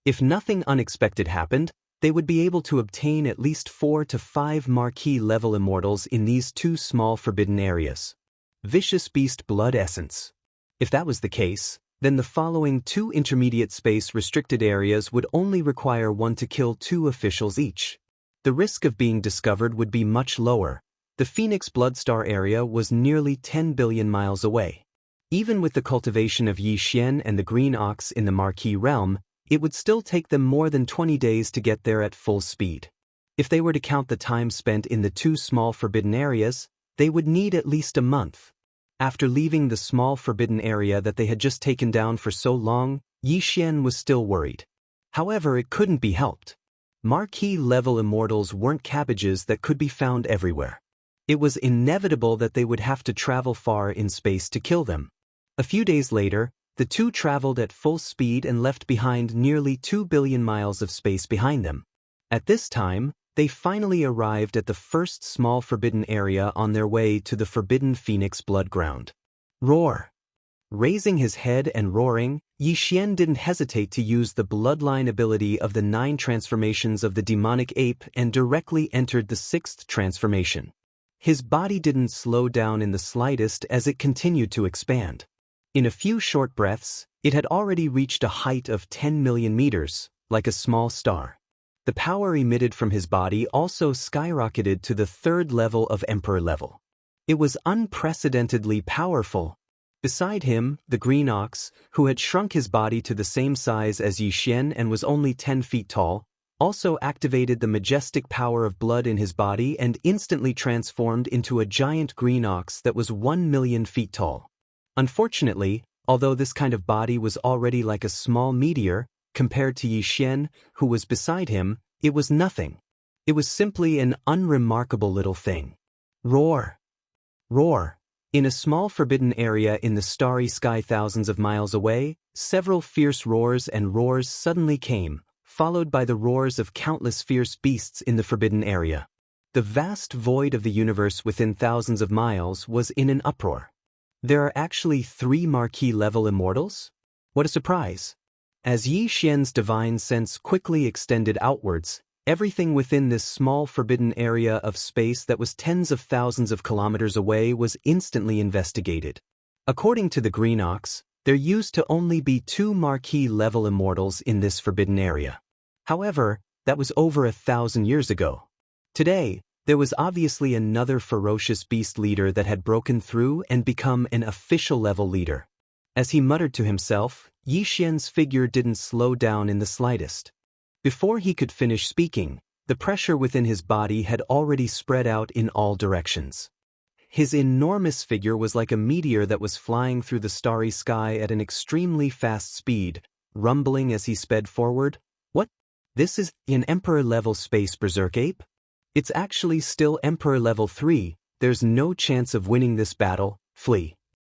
If nothing unexpected happened, they would be able to obtain at least 4 to 5 marquee-level immortals in these 2 small forbidden areas. Vicious Beast Blood Essence. If that was the case, then the following 2 intermediate space restricted areas would only require 1 to kill 2 officials each. The risk of being discovered would be much lower. The Phoenix Bloodstar area was nearly 10 billion miles away. Even with the cultivation of Yi Xian and the Green Ox in the Marquee Realm, it would still take them more than 20 days to get there at full speed. If they were to count the time spent in the 2 small forbidden areas, they would need at least a month. After leaving the small forbidden area that they had just taken down for so long, Yi Xian was still worried. However, it couldn't be helped. Marquee-level immortals weren't cabbages that could be found everywhere. It was inevitable that they would have to travel far in space to kill them. A few days later, the 2 traveled at full speed and left behind nearly 2 billion miles of space behind them. At this time, they finally arrived at the first small forbidden area on their way to the forbidden Phoenix Blood ground. Roar! Raising his head and roaring, Yi Xian didn't hesitate to use the bloodline ability of the 9 transformations of the demonic ape and directly entered the 6th transformation. His body didn't slow down in the slightest as it continued to expand. In a few short breaths, it had already reached a height of 10 million meters, like a small star. The power emitted from his body also skyrocketed to the 3rd level of Emperor level. It was unprecedentedly powerful. Beside him, the Green Ox, who had shrunk his body to the same size as Yi Xian and was only 10 feet tall, also activated the majestic power of blood in his body and instantly transformed into a giant green ox that was 1 million feet tall. Unfortunately, although this kind of body was already like a small meteor, compared to Yi Xian, who was beside him, it was nothing. It was simply an unremarkable little thing. Roar! Roar! In a small forbidden area in the Starry Sky thousands of miles away, several fierce roars and roars suddenly came, followed by the roars of countless fierce beasts in the forbidden area. The vast void of the universe within thousands of miles was in an uproar. There are actually 3 marquee-level immortals? What a surprise! As Yi Xian's divine sense quickly extended outwards, everything within this small forbidden area of space that was tens of thousands of kilometers away was instantly investigated. According to the Green Ox, there used to only be 2 marquee-level immortals in this forbidden area. However, that was over 1,000 years ago. Today, there was obviously another ferocious beast leader that had broken through and become an official level leader. As he muttered to himself, Yi Xian's figure didn't slow down in the slightest. Before he could finish speaking, the pressure within his body had already spread out in all directions. his enormous figure was like a meteor that was flying through the starry sky at an extremely fast speed, rumbling as he sped forward. What? This is an Emperor-level space berserk ape? It's actually still Emperor level 3, there's no chance of winning this battle, flee.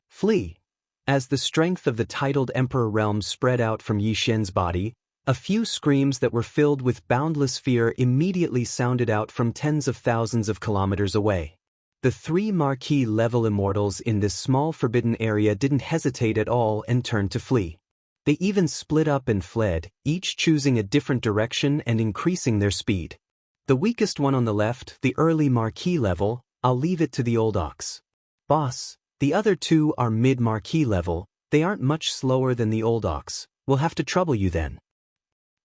Flee. As the strength of the titled Emperor realm spread out from Yi Xian's body, a few screams that were filled with boundless fear immediately sounded out from tens of thousands of kilometers away. The 3 marquee-level immortals in this small forbidden area didn't hesitate at all and turned to flee. They even split up and fled, each choosing a different direction and increasing their speed. The weakest one on the left, the early marquee level, I'll leave it to the old ox. Boss, the other 2 are mid-marquee level, they aren't much slower than the old ox, we'll have to trouble you then.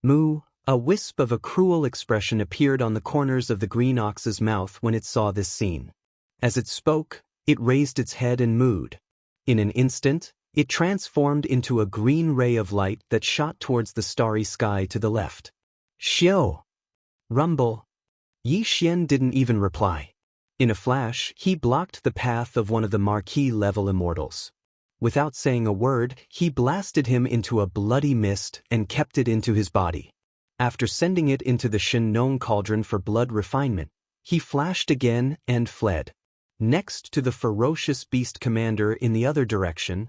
Moo, a wisp of a cruel expression appeared on the corners of the green ox's mouth when it saw this scene. As it spoke, it raised its head and mooed. In an instant, it transformed into a green ray of light that shot towards the starry sky to the left. Xiao! Rumble! Yi Xian didn't even reply. In a flash, he blocked the path of one of the marquee-level immortals. Without saying a word, he blasted him into a bloody mist and kept it into his body. After sending it into the Shenong cauldron for blood refinement, he flashed again and fled. Next to the ferocious beast commander in the other direction.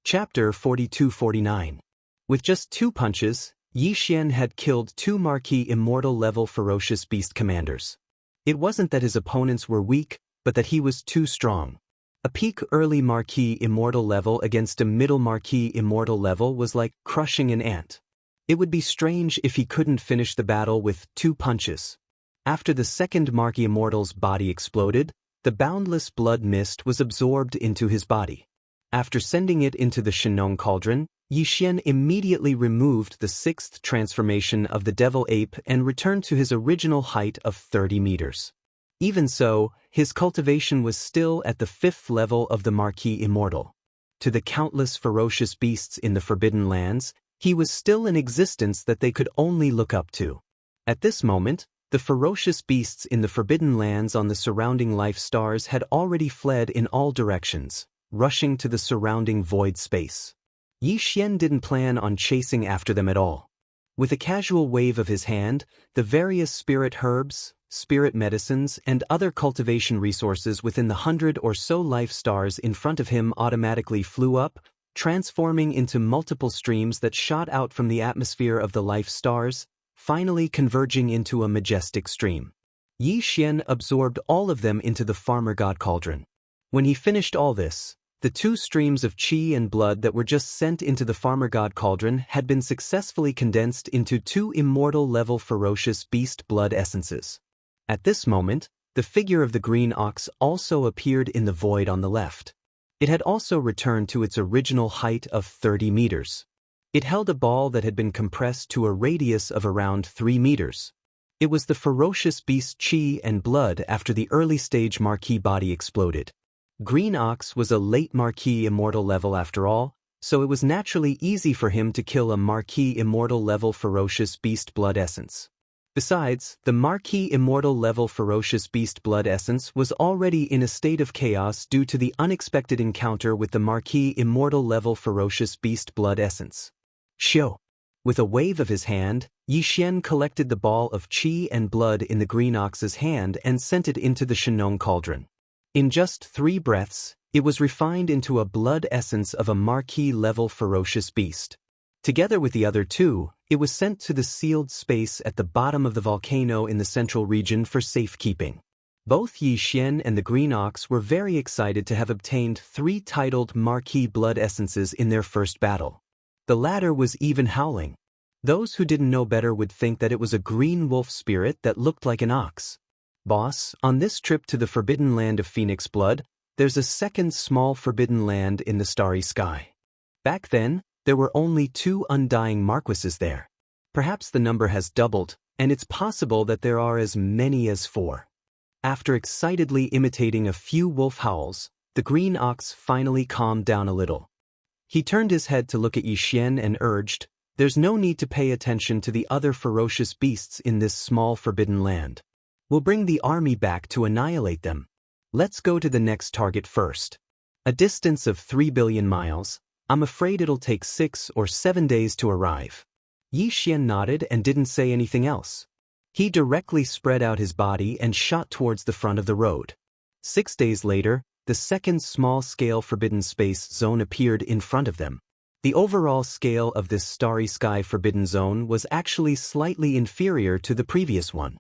Chapter 42-49. With just 2 punches, Yi Xian had killed 2 marquee immortal-level ferocious beast commanders. It wasn't that his opponents were weak, but that he was too strong. A peak early marquee immortal level against a middle marquee immortal level was like crushing an ant. It would be strange if he couldn't finish the battle with 2 punches. After the second marquee immortal's body exploded, the boundless blood mist was absorbed into his body. After sending it into the Shenong cauldron, Yi Xian immediately removed the 6th transformation of the devil ape and returned to his original height of 30 meters. Even so, his cultivation was still at the 5th level of the marquee immortal. To the countless ferocious beasts in the Forbidden Lands, he was still an existence that they could only look up to. At this moment, the ferocious beasts in the Forbidden Lands on the surrounding life stars had already fled in all directions, rushing to the surrounding void space. Yi Xian didn't plan on chasing after them at all. With a casual wave of his hand, the various spirit herbs, spirit medicines, and other cultivation resources within the 100 or so life stars in front of him automatically flew up, transforming into multiple streams that shot out from the atmosphere of the life stars, finally converging into a majestic stream. Yi Xian absorbed all of them into the farmer god cauldron. When he finished all this, the 2 streams of qi and blood that were just sent into the farmer god cauldron had been successfully condensed into 2 immortal-level ferocious beast blood essences. At this moment, the figure of the green ox also appeared in the void on the left. It had also returned to its original height of 30 meters. It held a ball that had been compressed to a radius of around 3 meters. It was the ferocious beast qi and blood after the early-stage marquee body exploded. Green Ox was a late marquee immortal level after all, so it was naturally easy for him to kill a marquee immortal level ferocious beast blood essence. Besides, the marquee immortal level ferocious beast blood essence was already in a state of chaos due to the unexpected encounter with the marquee immortal level ferocious beast blood essence. Xiao. With a wave of his hand, Yi Xian collected the ball of qi and blood in the green ox's hand and sent it into the Shenong cauldron. In just 3 breaths, it was refined into a blood essence of a marquee-level ferocious beast. Together with the other 2, it was sent to the sealed space at the bottom of the volcano in the central region for safekeeping. Both Yi Xian and the Green Ox were very excited to have obtained 3 titled marquee blood essences in their first battle. The latter was even howling. Those who didn't know better would think that it was a green wolf spirit that looked like an ox. Boss, on this trip to the Forbidden Land of Phoenix Blood, there's a second small forbidden land in the starry sky. Back then, there were only 2 undying marquises there. Perhaps the number has doubled, and it's possible that there are as many as 4. After excitedly imitating a few wolf howls, the green ox finally calmed down a little. He turned his head to look at Yi Xian and urged, "There's no need to pay attention to the other ferocious beasts in this small forbidden land. We'll bring the army back to annihilate them." Let's go to the next target first. A distance of 3 billion miles. I'm afraid it'll take 6 or 7 days to arrive. Yi Xian nodded and didn't say anything else. He directly spread out his body and shot towards the front of the road. 6 days later, the second small-scale forbidden space zone appeared in front of them. The overall scale of this starry sky forbidden zone was actually slightly inferior to the previous one.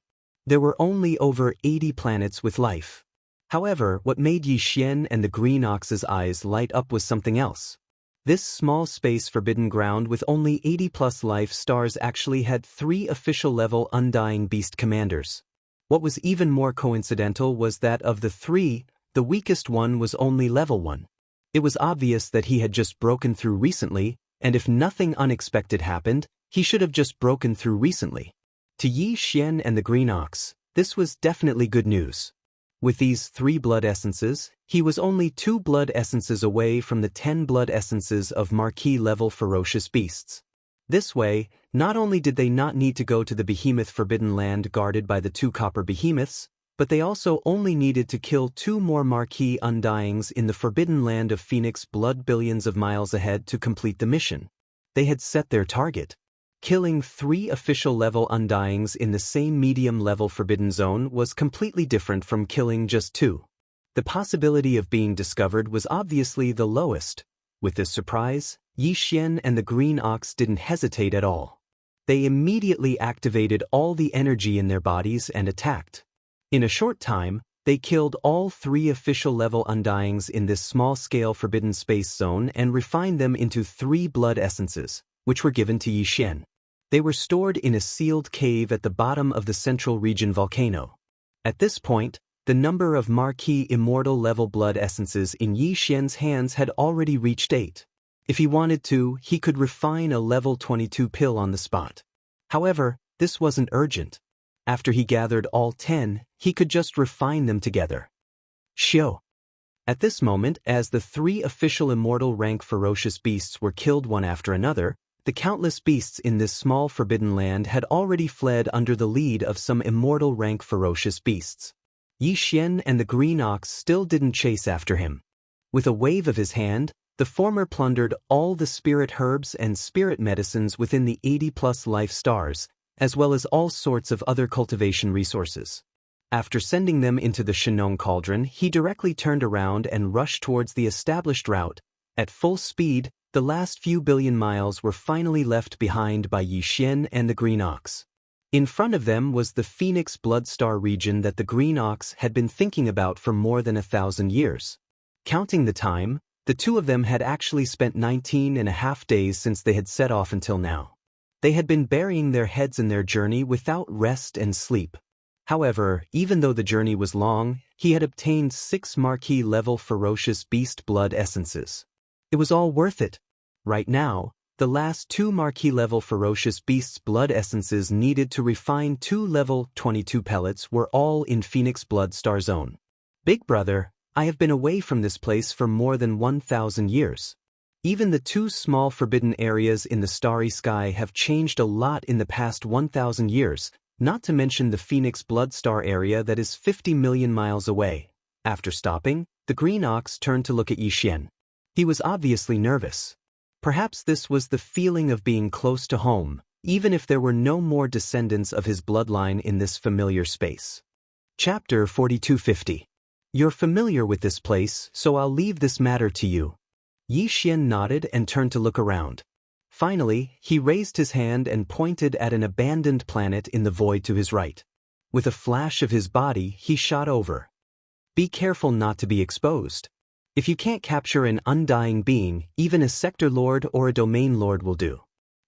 There were only over 80 planets with life. However, what made Yi Xian and the Green Ox's eyes light up was something else. This small space forbidden ground with only 80+ life stars actually had 3 official-level Undying Beast commanders. What was even more coincidental was that of the 3, the weakest one was only level 1. It was obvious that he had just broken through recently, and if nothing unexpected happened, he should have just broken through recently. To Yi Xian and the Green Ox, this was definitely good news. With these 3 blood essences, he was only 2 blood essences away from the 10 blood essences of marquee-level ferocious beasts. This way, not only did they not need to go to the behemoth forbidden land guarded by the 2 copper behemoths, but they also only needed to kill 2 more marquee undyings in the forbidden land of Phoenix blood billions of miles ahead to complete the mission. They had set their target. Killing 3 official-level undyings in the same medium-level forbidden zone was completely different from killing just 2. The possibility of being discovered was obviously the lowest. With this surprise, Yi Xian and the Green Ox didn't hesitate at all. They immediately activated all the energy in their bodies and attacked. In a short time, they killed all 3 official-level undyings in this small-scale forbidden space zone and refined them into 3 blood essences, which were given to Yi Xian. They were stored in a sealed cave at the bottom of the central region volcano. At this point, the number of marquee immortal-level blood essences in Yi Xian's hands had already reached 8. If he wanted to, he could refine a level 22 pill on the spot. However, this wasn't urgent. After he gathered all 10, he could just refine them together. Shio. At this moment, as the 3 official immortal rank ferocious beasts were killed one after another, the countless beasts in this small forbidden land had already fled under the lead of some immortal rank ferocious beasts. Yi Xian and the Green Ox still didn't chase after him. With a wave of his hand, the former plundered all the spirit herbs and spirit medicines within the 80+ life stars, as well as all sorts of other cultivation resources. After sending them into the Shenong cauldron, he directly turned around and rushed towards the established route. At full speed, the last few billion miles were finally left behind by Yi Xian and the Green Ox. In front of them was the Phoenix Bloodstar region that the Green Ox had been thinking about for more than 1,000 years. Counting the time, the 2 of them had actually spent 19.5 days since they had set off until now. They had been burying their heads in their journey without rest and sleep. However, even though the journey was long, he had obtained 6 marquee-level ferocious beast blood essences. It was all worth it. Right now, the last 2 marquee-level ferocious beasts blood essences needed to refine 2 level 22 pellets were all in Phoenix Bloodstar Zone. Big brother, I have been away from this place for more than 1,000 years. Even the 2 small forbidden areas in the starry sky have changed a lot in the past 1,000 years, not to mention the Phoenix Bloodstar area that is 50 million miles away. After stopping, the Green Ox turned to look at Yi Xian. He was obviously nervous. Perhaps this was the feeling of being close to home, even if there were no more descendants of his bloodline in this familiar space. Chapter 4250. You're familiar with this place, so I'll leave this matter to you. Yi Xian nodded and turned to look around. Finally, he raised his hand and pointed at an abandoned planet in the void to his right. With a flash of his body, he shot over. Be careful not to be exposed. If you can't capture an undying being, even a sector lord or a domain lord will do.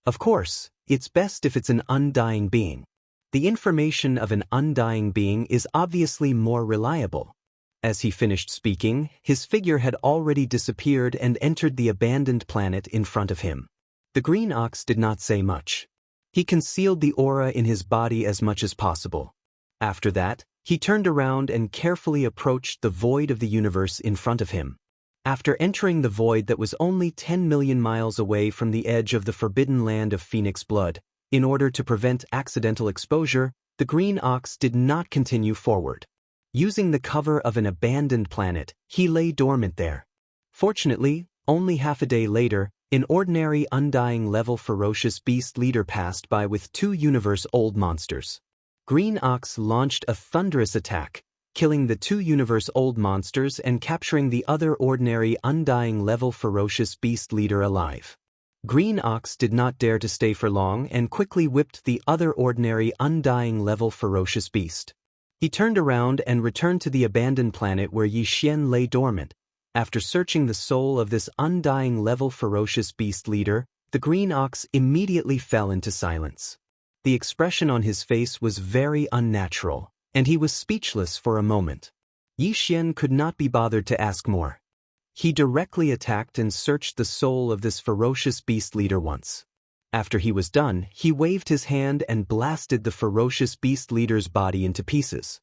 Of course, it's best if it's an undying being. The information of an undying being is obviously more reliable. As he finished speaking, his figure had already disappeared and entered the abandoned planet in front of him. The Green Ox did not say much. He concealed the aura in his body as much as possible. After that, he turned around and carefully approached the void of the universe in front of him. After entering the void that was only 10 million miles away from the edge of the forbidden land of Phoenix blood, in order to prevent accidental exposure, the Green Ox did not continue forward. Using the cover of an abandoned planet, he lay dormant there. Fortunately, only half a day later, an ordinary undying level ferocious beast leader passed by with 2 universe-old monsters. Green Ox launched a thunderous attack, killing the 2 universe-old monsters and capturing the other ordinary undying level ferocious beast leader alive. Green Ox did not dare to stay for long and quickly whipped the other ordinary undying level ferocious beast. He turned around and returned to the abandoned planet where Yi Xian lay dormant. After searching the soul of this undying level ferocious beast leader, the Green Ox immediately fell into silence. The expression on his face was very unnatural, and he was speechless for a moment. Yi Xian could not be bothered to ask more. He directly attacked and searched the soul of this ferocious beast leader once. After he was done, he waved his hand and blasted the ferocious beast leader's body into pieces.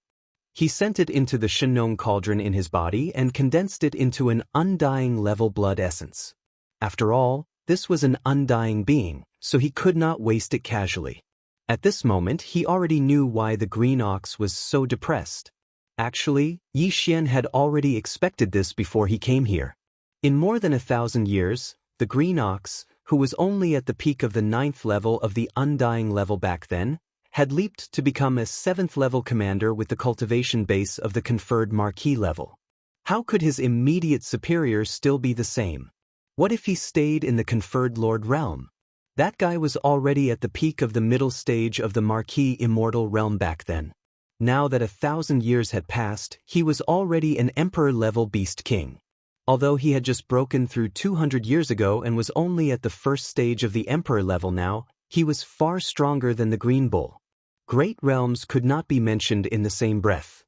He sent it into the Shenong cauldron in his body and condensed it into an undying level blood essence. After all, this was an undying being, so he could not waste it casually. At this moment, he already knew why the Green Ox was so depressed. Actually, Yi Xian had already expected this before he came here. In more than 1,000 years, the Green Ox, who was only at the peak of the 9th level of the undying level back then, had leaped to become a 7th level commander with the cultivation base of the conferred Marquis level. How could his immediate superior still be the same? What if he stayed in the conferred Lord realm? That guy was already at the peak of the middle stage of the Marquis immortal realm back then. Now that 1,000 years had passed, he was already an emperor-level beast king. Although he had just broken through 200 years ago and was only at the first stage of the emperor level now, he was far stronger than the Green Bull. Great realms could not be mentioned in the same breath.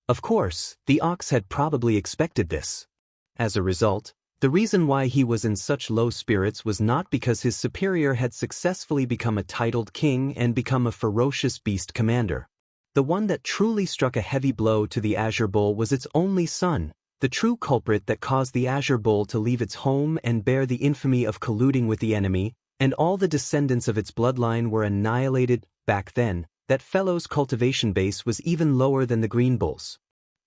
Of course, the ox had probably expected this. As a result, the reason why he was in such low spirits was not because his superior had successfully become a titled king and become a ferocious beast commander. The one that truly struck a heavy blow to the Azure Bull was its only son, the true culprit that caused the Azure Bull to leave its home and bear the infamy of colluding with the enemy, and all the descendants of its bloodline were annihilated. Back then, that fellow's cultivation base was even lower than the Green Bull's.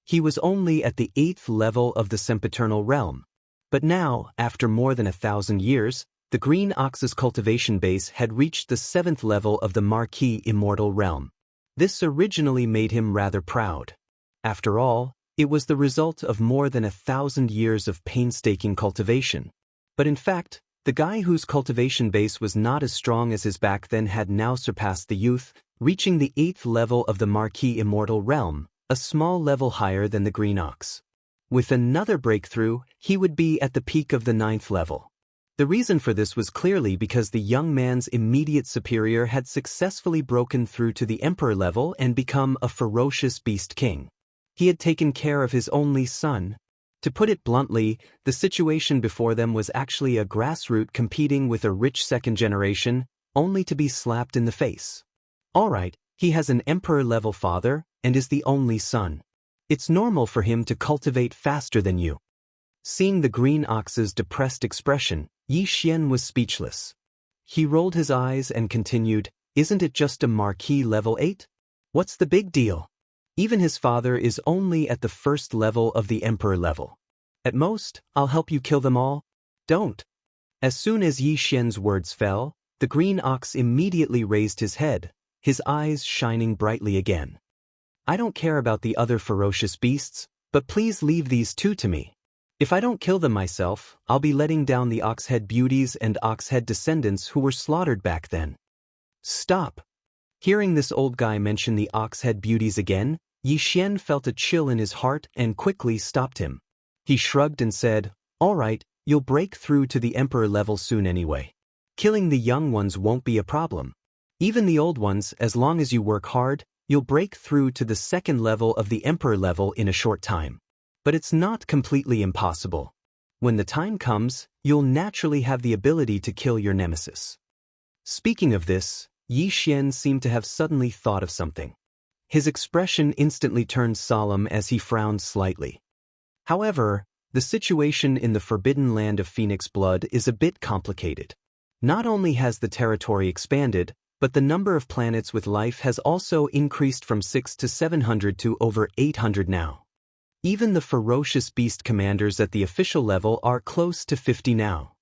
He was only at the 8th level of the sempiternal realm. But now, after more than 1,000 years, the Green Ox's cultivation base had reached the 7th level of the Marquis immortal realm. This originally made him rather proud. After all, it was the result of more than 1,000 years of painstaking cultivation. But in fact, the guy whose cultivation base was not as strong as his back then had now surpassed the youth, reaching the 8th level of the Marquis immortal realm, a small level higher than the Green Ox. With another breakthrough, he would be at the peak of the 9th level. The reason for this was clearly because the young man's immediate superior had successfully broken through to the emperor level and become a ferocious beast king. He had taken care of his only son. To put it bluntly, the situation before them was actually a grassroots competing with a rich second generation, only to be slapped in the face. Alright, he has an emperor-level father, and is the only son. It's normal for him to cultivate faster than you. Seeing the Green Ox's depressed expression, Yi Xian was speechless. He rolled his eyes and continued, "Isn't it just a Marquis level 8? What's the big deal? Even his father is only at the 1st level of the emperor level. At most, I'll help you kill them all." "Don't." As soon as Yi Xian's words fell, the Green Ox immediately raised his head, his eyes shining brightly again. "I don't care about the other ferocious beasts, but please leave these 2 to me. If I don't kill them myself, I'll be letting down the Oxhead beauties and Oxhead descendants who were slaughtered back then." "Stop." Hearing this old guy mention the Oxhead beauties again, Yi Xian felt a chill in his heart and quickly stopped him. He shrugged and said, "Alright, you'll break through to the emperor level soon anyway. Killing the young ones won't be a problem. Even the old ones, as long as you work hard, you'll break through to the 2nd level of the emperor level in a short time. But it's not completely impossible. When the time comes, you'll naturally have the ability to kill your nemesis." Speaking of this, Yi Xian seemed to have suddenly thought of something. His expression instantly turned solemn as he frowned slightly. However, the situation in the forbidden land of Phoenix Blood is a bit complicated. Not only has the territory expanded, But the number of planets with life has also increased from 6 to 700 to over 800 now. Even the ferocious beast commanders at the official level are close to 50 now.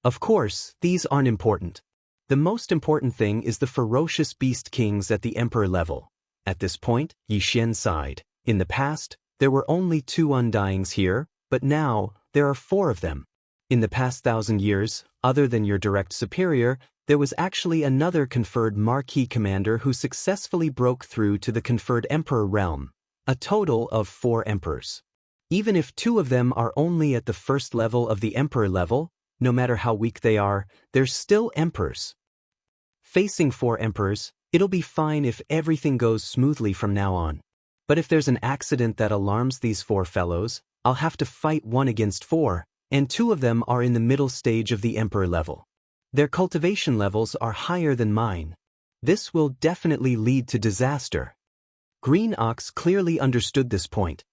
Of course, these aren't important. The most important thing is the ferocious beast kings at the emperor level. At this point, Yi Xian sighed. In the past, there were only 2 undyings here, but now, there are 4 of them. In the past 1,000 years, other than your direct superior, there was actually another conferred marquis commander who successfully broke through to the conferred emperor realm. A total of 4 emperors. Even if 2 of them are only at the first level of the emperor level, no matter how weak they are, they're still emperors. Facing 4 emperors, it'll be fine if everything goes smoothly from now on. But if there's an accident that alarms these 4 fellows, I'll have to fight 1 against 4, and 2 of them are in the middle stage of the emperor level. Their cultivation levels are higher than mine. This will definitely lead to disaster. Green Ox clearly understood this point.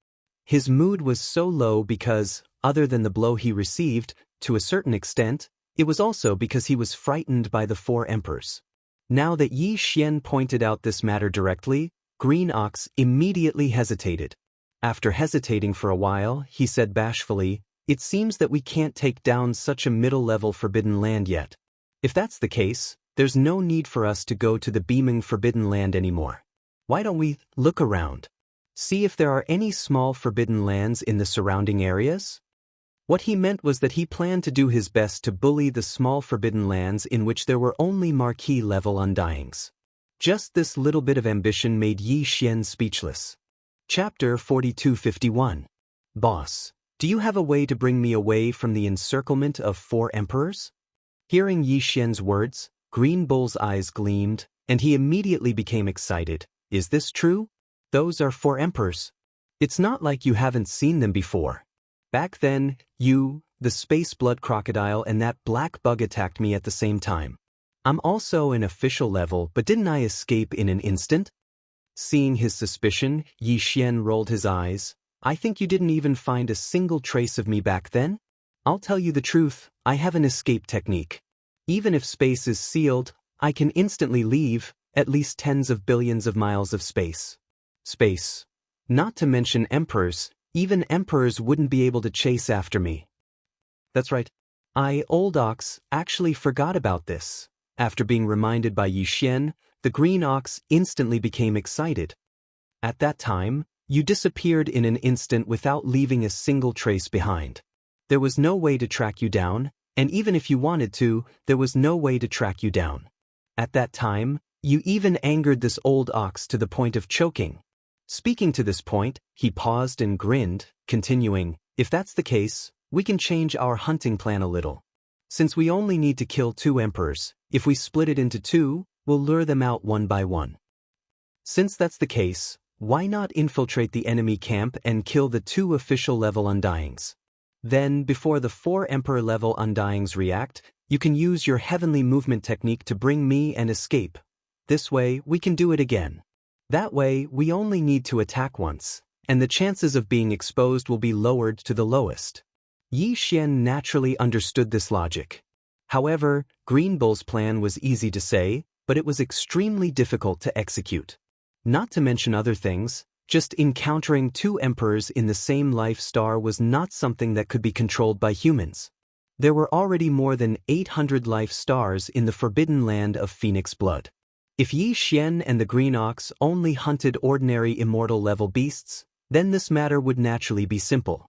His mood was so low because, other than the blow he received, to a certain extent, it was also because he was frightened by the 4 emperors. Now that Yi Xian pointed out this matter directly, Green Ox immediately hesitated. After hesitating for a while, he said bashfully, "It seems that we can't take down such a middle-level forbidden land yet. If that's the case, there's no need for us to go to the beaming forbidden land anymore. Why don't we look around? See if there are any small forbidden lands in the surrounding areas?" What he meant was that he planned to do his best to bully the small forbidden lands in which there were only marquis-level undyings. Just this little bit of ambition made Yi Xian speechless. Chapter 4251. Boss, do you have a way to bring me away from the encirclement of 4 emperors? Hearing Yi Xian's words, Green Bull's eyes gleamed, and he immediately became excited. Is this true? Those are 4 emperors. It's not like you haven't seen them before. Back then, you, the space blood crocodile and that black bug attacked me at the same time. I'm also an official level, but didn't I escape in an instant? Seeing his suspicion, Yi Xian rolled his eyes. I think you didn't even find a single trace of me back then? I'll tell you the truth, I have an escape technique. Even if space is sealed, I can instantly leave, at least tens of billions of miles of space. Space. Not to mention emperors, even emperors wouldn't be able to chase after me. That's right. Old Ox, actually forgot about this. After being reminded by Yi Xian, the Green Ox instantly became excited. At that time, you disappeared in an instant without leaving a single trace behind. There was no way to track you down, and even if you wanted to, there was no way to track you down. At that time, you even angered this old ox to the point of choking. Speaking to this point, he paused and grinned, continuing, if that's the case, we can change our hunting plan a little. Since we only need to kill 2 emperors, if we split it into 2, we'll lure them out one by one. Since that's the case, why not infiltrate the enemy camp and kill the 2 official level undyings? Then, before the 4 emperor level undyings react, you can use your heavenly movement technique to bring me and escape. This way, we can do it again. That way, we only need to attack once, and the chances of being exposed will be lowered to the lowest. Yi Xian naturally understood this logic. However, Green Bull's plan was easy to say, but it was extremely difficult to execute. Not to mention other things, just encountering 2 emperors in the same life star was not something that could be controlled by humans. There were already more than 800 life stars in the forbidden land of Phoenix Blood. If Yi Xian and the Green Ox only hunted ordinary immortal level beasts, then this matter would naturally be simple.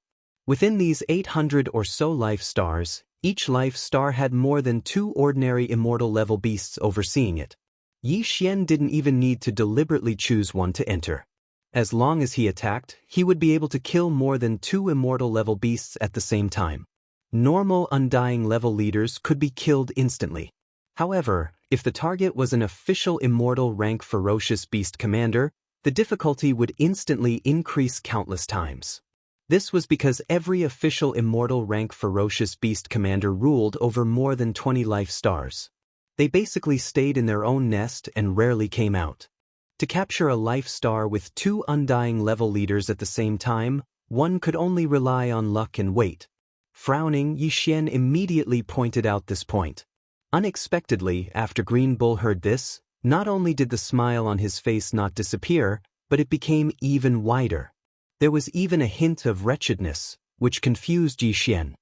Within these 800 or so life stars, each life star had more than 2 ordinary immortal level beasts overseeing it. Yi Xian didn't even need to deliberately choose one to enter. As long as he attacked, he would be able to kill more than 2 immortal level beasts at the same time. Normal undying level leaders could be killed instantly. However, if the target was an official immortal rank ferocious beast commander, the difficulty would instantly increase countless times. This was because every official immortal rank ferocious beast commander ruled over more than 20 life stars. They basically stayed in their own nest and rarely came out. To capture a life star with 2 undying level leaders at the same time, one could only rely on luck and wait. Frowning, Yi Xian immediately pointed out this point. Unexpectedly, after Green Bull heard this, Not only did the smile on his face not disappear, but it became even wider. There was even a hint of wretchedness, which confused Yi Xian.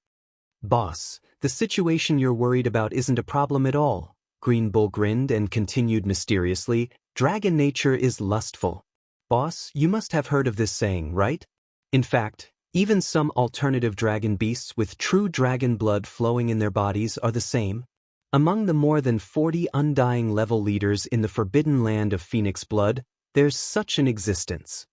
"Boss, the situation you're worried about isn't a problem at all," Green Bull grinned and continued mysteriously, "Dragon nature is lustful. Boss, you must have heard of this saying, right? In fact, even some alternative dragon beasts with true dragon blood flowing in their bodies are the same. Among the more than 40 undying level leaders in the forbidden land of Phoenix Blood, there's such an existence.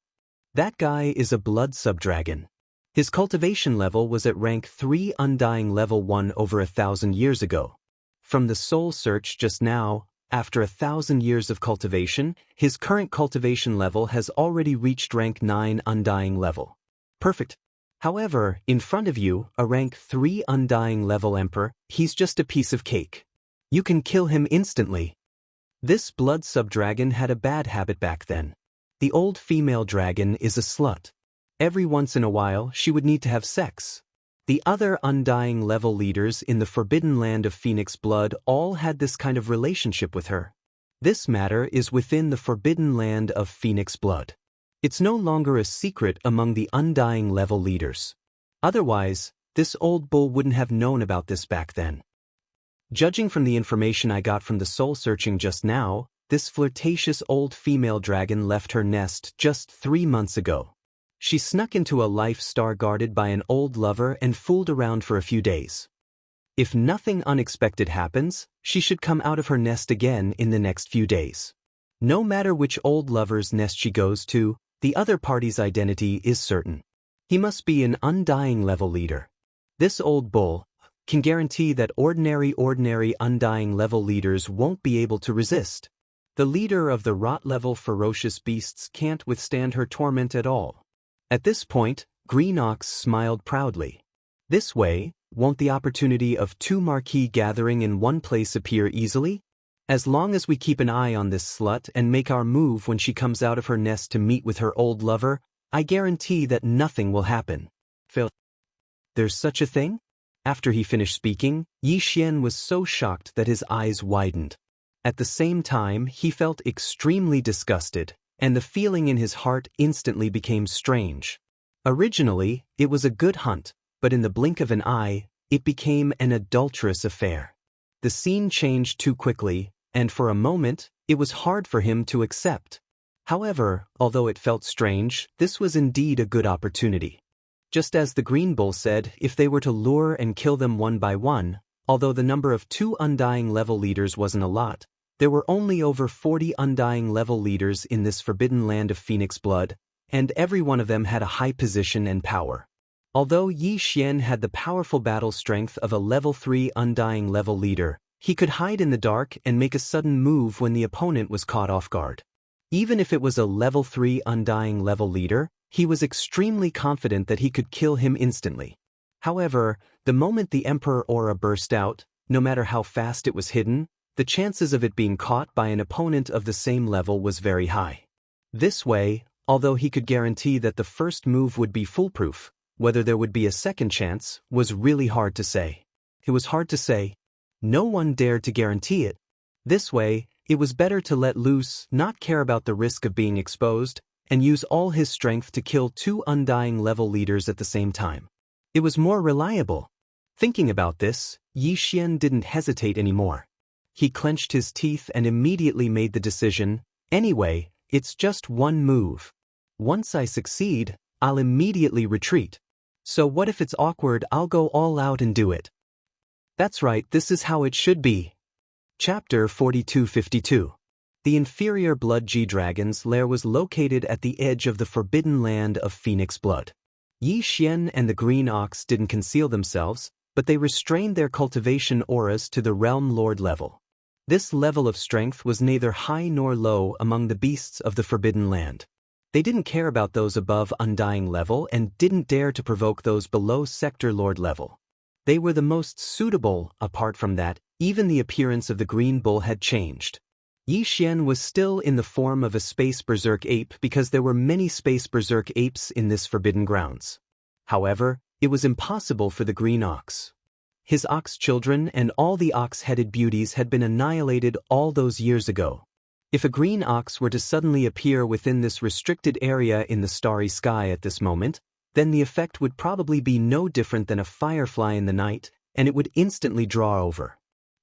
That guy is a blood subdragon. His cultivation level was at rank 3 undying level 1 over 1,000 years ago. From the soul search just now, after 1,000 years of cultivation, his current cultivation level has already reached rank 9 undying level. Perfect. However, in front of you, a rank 3 undying level emperor, he's just a piece of cake. You can kill him instantly." This blood subdragon had a bad habit back then. The old female dragon is a slut. Every once in a while, she would need to have sex. The other undying level leaders in the forbidden land of Phoenix Blood all had this kind of relationship with her. This matter is within the forbidden land of Phoenix Blood. It's no longer a secret among the undying level leaders. Otherwise, this old bull wouldn't have known about this back then. Judging from the information I got from the soul searching just now, this flirtatious old female dragon left her nest just 3 months ago. She snuck into a life star guarded by an old lover and fooled around for a few days. If nothing unexpected happens, she should come out of her nest again in the next few days. No matter which old lover's nest she goes to, the other party's identity is certain. He must be an undying level leader. This old bull can guarantee that ordinary undying level leaders won't be able to resist. The leader of the rot-level ferocious beasts can't withstand her torment at all. At this point, Green Ox smiled proudly. This way, won't the opportunity of 2 marquee gathering in one place appear easily? As long as we keep an eye on this slut and make our move when she comes out of her nest to meet with her old lover, I guarantee that nothing will happen. Phil. There's such a thing? After he finished speaking, Yi Xian was so shocked that his eyes widened. At the same time, he felt extremely disgusted, and the feeling in his heart instantly became strange. Originally, it was a good hunt, but in the blink of an eye, it became an adulterous affair. The scene changed too quickly, and for a moment, it was hard for him to accept. However, although it felt strange, this was indeed a good opportunity. Just as the Green Bull said, if they were to lure and kill them one by one, although the number of 2 undying level leaders wasn't a lot, there were only over 40 undying level leaders in this forbidden land of Phoenix Blood, and every one of them had a high position and power. Although Yi Xian had the powerful battle strength of a level 3 undying level leader, he could hide in the dark and make a sudden move when the opponent was caught off guard. Even if it was a level 3 undying level leader, he was extremely confident that he could kill him instantly. However, the moment the Emperor aura burst out, no matter how fast it was hidden, the chances of it being caught by an opponent of the same level was very high. This way, although he could guarantee that the first move would be foolproof, whether there would be a second chance was really hard to say. It was hard to say. No one dared to guarantee it. This way, it was better to let loose, not care about the risk of being exposed, and use all his strength to kill 2 undying level leaders at the same time. It was more reliable. Thinking about this, Yi Xian didn't hesitate anymore. He clenched his teeth and immediately made the decision, anyway, it's just one move. Once I succeed, I'll immediately retreat. So what if it's awkward? I'll go all out and do it. That's right, this is how it should be. Chapter 4252. The inferior blood G-Dragon's lair was located at the edge of the forbidden land of Phoenix Blood. Yi Xian and the Green Ox didn't conceal themselves, but they restrained their cultivation auras to the Realm Lord level. This level of strength was neither high nor low among the beasts of the forbidden land. They didn't care about those above Undying level and didn't dare to provoke those below Sector Lord level. They were the most suitable. Apart from that, even the appearance of the Green Bull had changed. Yi Xian was still in the form of a space berserk ape because there were many space berserk apes in this forbidden grounds. However, it was impossible for the Green Ox. His ox children and all the ox-headed beauties had been annihilated all those years ago. If a green ox were to suddenly appear within this restricted area in the starry sky at this moment, then the effect would probably be no different than a firefly in the night, and it would instantly draw over.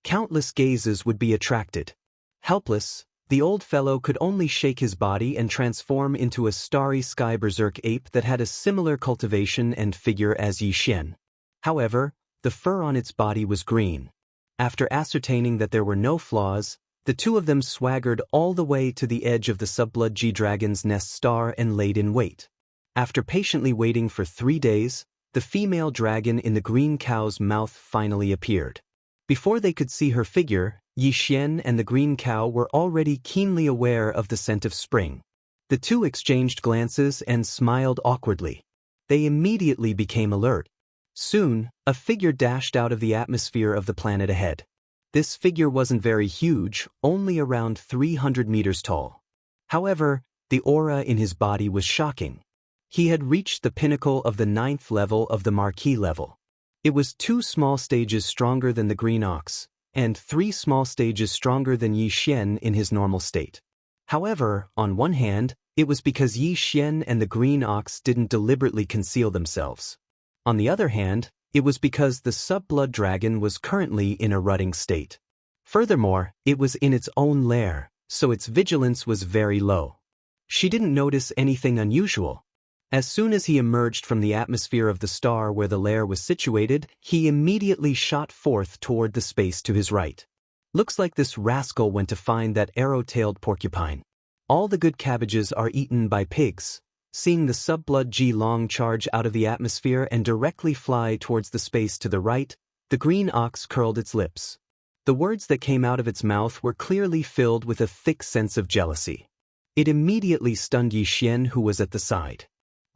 Countless gazes would be attracted. Helpless, the old fellow could only shake his body and transform into a starry sky berserk ape that had a similar cultivation and figure as Yi Xian. However, the fur on its body was green. After ascertaining that there were no flaws, the two of them swaggered all the way to the edge of the Subblood G-Dragon's nest star and laid in wait. After patiently waiting for 3 days, the female dragon in the green cow's mouth finally appeared. Before they could see her figure, Yi Xian and the green cow were already keenly aware of the scent of spring. The two exchanged glances and smiled awkwardly. They immediately became alert. Soon, a figure dashed out of the atmosphere of the planet ahead. This figure wasn't very huge, only around 300 meters tall. However, the aura in his body was shocking. He had reached the pinnacle of the 9th level of the Marquis level. It was 2 small stages stronger than the green ox, and 3 small stages stronger than Yi Xian in his normal state. However, on one hand, it was because Yi Xian and the green ox didn't deliberately conceal themselves. On the other hand, it was because the Subblood Dragon was currently in a rutting state. Furthermore, it was in its own lair, so its vigilance was very low. She didn't notice anything unusual. As soon as he emerged from the atmosphere of the star where the lair was situated, he immediately shot forth toward the space to his right. Looks like this rascal went to find that arrow-tailed porcupine. All the good cabbages are eaten by pigs. Seeing the Subblood G-Long charge out of the atmosphere and directly fly towards the space to the right, the green ox curled its lips. The words that came out of its mouth were clearly filled with a thick sense of jealousy. It immediately stunned Yi Xian, who was at the side.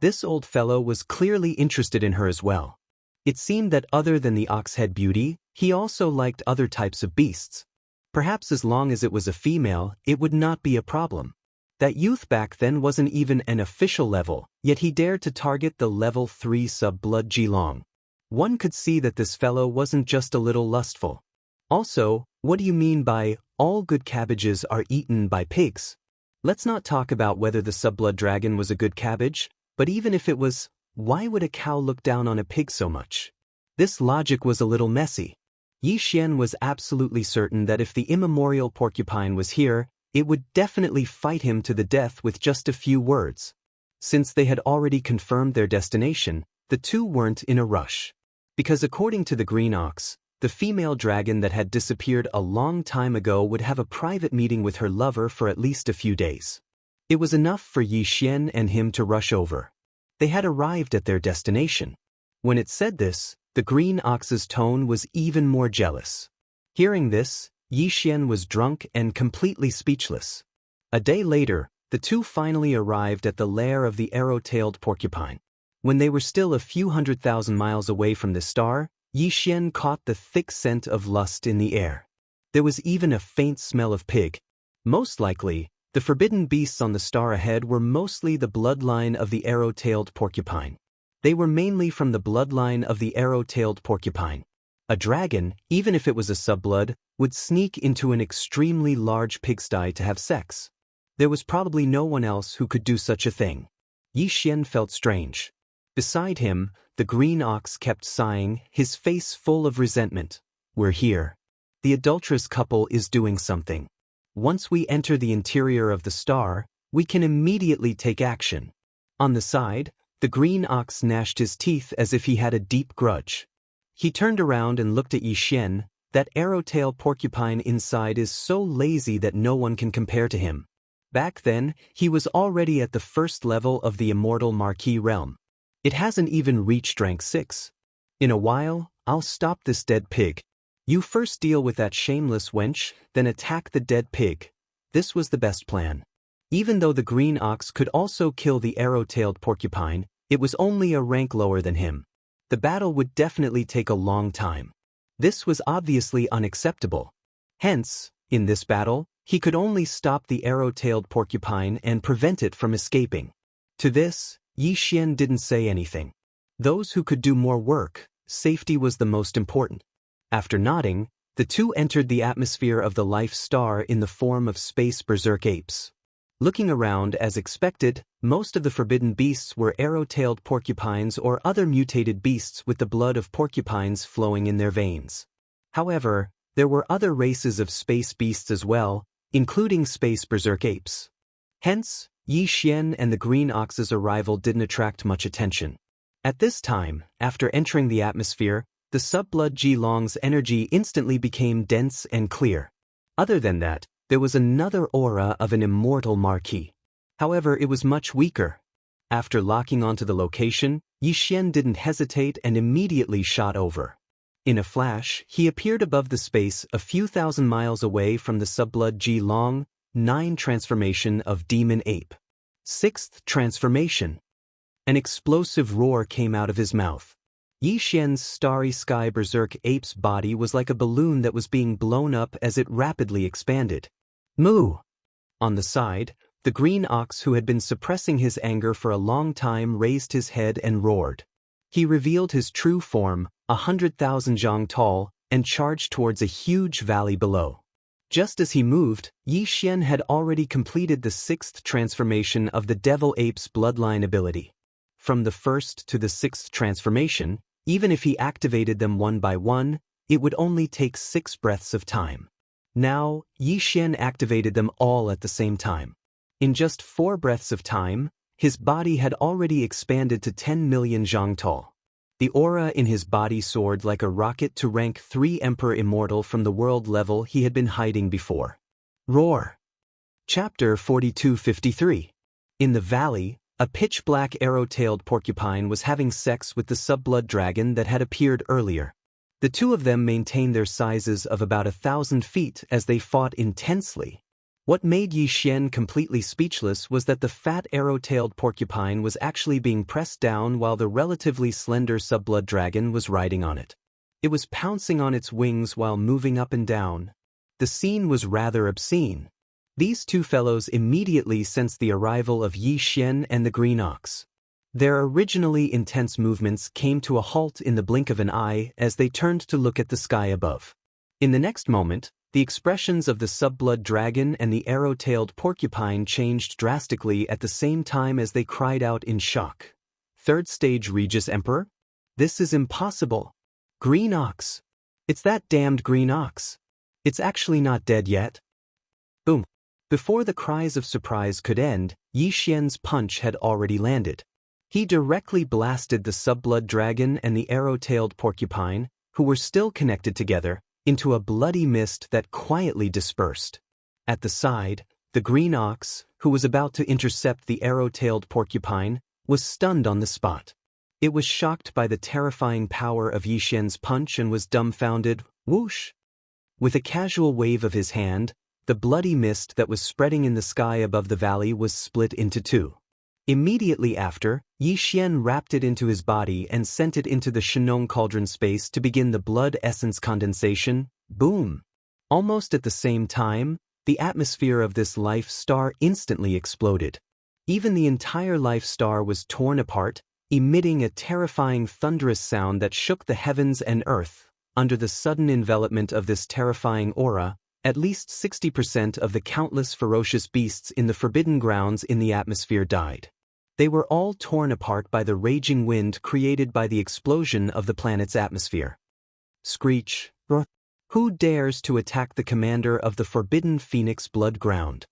This old fellow was clearly interested in her as well. It seemed that other than the ox-head beauty, he also liked other types of beasts. Perhaps as long as it was a female, it would not be a problem. That youth back then wasn't even an official level, yet he dared to target the level 3 Subblood G-Long. One could see that this fellow wasn't just a little lustful. Also, what do you mean by, all good cabbages are eaten by pigs? Let's not talk about whether the Subblood Dragon was a good cabbage, but even if it was, why would a cow look down on a pig so much? This logic was a little messy. Yi Xian was absolutely certain that if the immemorial porcupine was here, it would definitely fight him to the death with just a few words. Since they had already confirmed their destination, the two weren't in a rush. Because according to the green ox, the female dragon that had disappeared a long time ago would have a private meeting with her lover for at least a few days. It was enough for Yi Xian and him to rush over. They had arrived at their destination. When it said this, the green ox's tone was even more jealous. Hearing this, Yi Xian was drunk and completely speechless. A day later, the two finally arrived at the lair of the arrow-tailed porcupine. When they were still a few 100,000 miles away from the star, Yi Xian caught the thick scent of lust in the air. There was even a faint smell of pig. Most likely, the forbidden beasts on the star ahead were mostly the bloodline of the arrow-tailed porcupine. They were mainly from the bloodline of the arrow-tailed porcupine. A dragon, even if it was a subblood, would sneak into an extremely large pigsty to have sex. There was probably no one else who could do such a thing. Yi Xian felt strange. Beside him, the green ox kept sighing, his face full of resentment. "We're here. The adulterous couple is doing something. Once we enter the interior of the star, we can immediately take action." On the side, the green ox gnashed his teeth as if he had a deep grudge. He turned around and looked at Yi Xian. That arrow-tail porcupine inside is so lazy that no one can compare to him. Back then, he was already at the first level of the immortal Marquis realm. It hasn't even reached rank 6. In a while, I'll stop this dead pig. You first deal with that shameless wench, then attack the dead pig. This was the best plan. Even though the green ox could also kill the arrow-tailed porcupine, it was only a rank lower than him. The battle would definitely take a long time. This was obviously unacceptable. Hence, in this battle, he could only stop the arrow-tailed porcupine and prevent it from escaping. To this, Yi Xian didn't say anything. Those who could do more work, safety was the most important. After nodding, The two entered the atmosphere of the life star in the form of space berserk apes. Looking around as expected, most of the forbidden beasts were arrow-tailed porcupines or other mutated beasts with the blood of porcupines flowing in their veins. However, there were other races of space beasts as well, including space berserk apes. Hence, Yi Xian and the green ox's arrival didn't attract much attention. At this time, after entering the atmosphere, the subblood Ji-Long's energy instantly became dense and clear. Other than that, there was another aura of an immortal marquis. However, it was much weaker. After locking onto the location, Yi Xian didn't hesitate and immediately shot over. In a flash, he appeared above the space a few thousand miles away from the subblood Ji-Long, 9 transformation of demon ape. 6th transformation. An explosive roar came out of his mouth. Yi Xian's starry sky berserk ape's body was like a balloon that was being blown up as it rapidly expanded. Moo! On the side, the green ox who had been suppressing his anger for a long time raised his head and roared. He revealed his true form, 100,000 zhang tall, and charged towards a huge valley below. Just as he moved, Yi Xian had already completed the 6th transformation of the devil ape's bloodline ability. From the 1st to the 6th transformation, even if he activated them one by one, it would only take 6 breaths of time. Now, Yi Xian activated them all at the same time. In just 4 breaths of time, his body had already expanded to 10 million zhang tall. The aura in his body soared like a rocket to rank 3 Emperor Immortal from the world level he had been hiding before. Roar! Chapter 4253. In the valley, a pitch-black arrow-tailed porcupine was having sex with the subblood dragon that had appeared earlier. The two of them maintained their sizes of about 1,000 feet as they fought intensely. What made Yi Xian completely speechless was that the fat arrow-tailed porcupine was actually being pressed down while the relatively slender subblood dragon was riding on it. It was pouncing on its wings while moving up and down. The scene was rather obscene. These two fellows immediately sensed the arrival of Yi Xian and the green ox. Their originally intense movements came to a halt in the blink of an eye as they turned to look at the sky above. In the next moment, the expressions of the subblood dragon and the arrow-tailed porcupine changed drastically at the same time as they cried out in shock. 3rd stage Regis Emperor? This is impossible. Green ox. It's that damned green ox. It's actually not dead yet. Boom. Before the cries of surprise could end, Yi Xian's punch had already landed. He directly blasted the subblood dragon and the arrow-tailed porcupine, who were still connected together, into a bloody mist that quietly dispersed. At the side, the green ox, who was about to intercept the arrow-tailed porcupine, was stunned on the spot. It was shocked by the terrifying power of Yi Xian's punch and was dumbfounded. Whoosh! With a casual wave of his hand, the bloody mist that was spreading in the sky above the valley was split into 2. Immediately after, Yi Xian wrapped it into his body and sent it into the Shenong cauldron space to begin the blood essence condensation. Boom! Almost at the same time, the atmosphere of this life star instantly exploded. Even the entire life star was torn apart, emitting a terrifying thunderous sound that shook the heavens and earth. Under the sudden envelopment of this terrifying aura, at least 60% of the countless ferocious beasts in the forbidden grounds in the atmosphere died. They were all torn apart by the raging wind created by the explosion of the planet's atmosphere. Screech! Who dares to attack the commander of the forbidden Phoenix Blood Ground?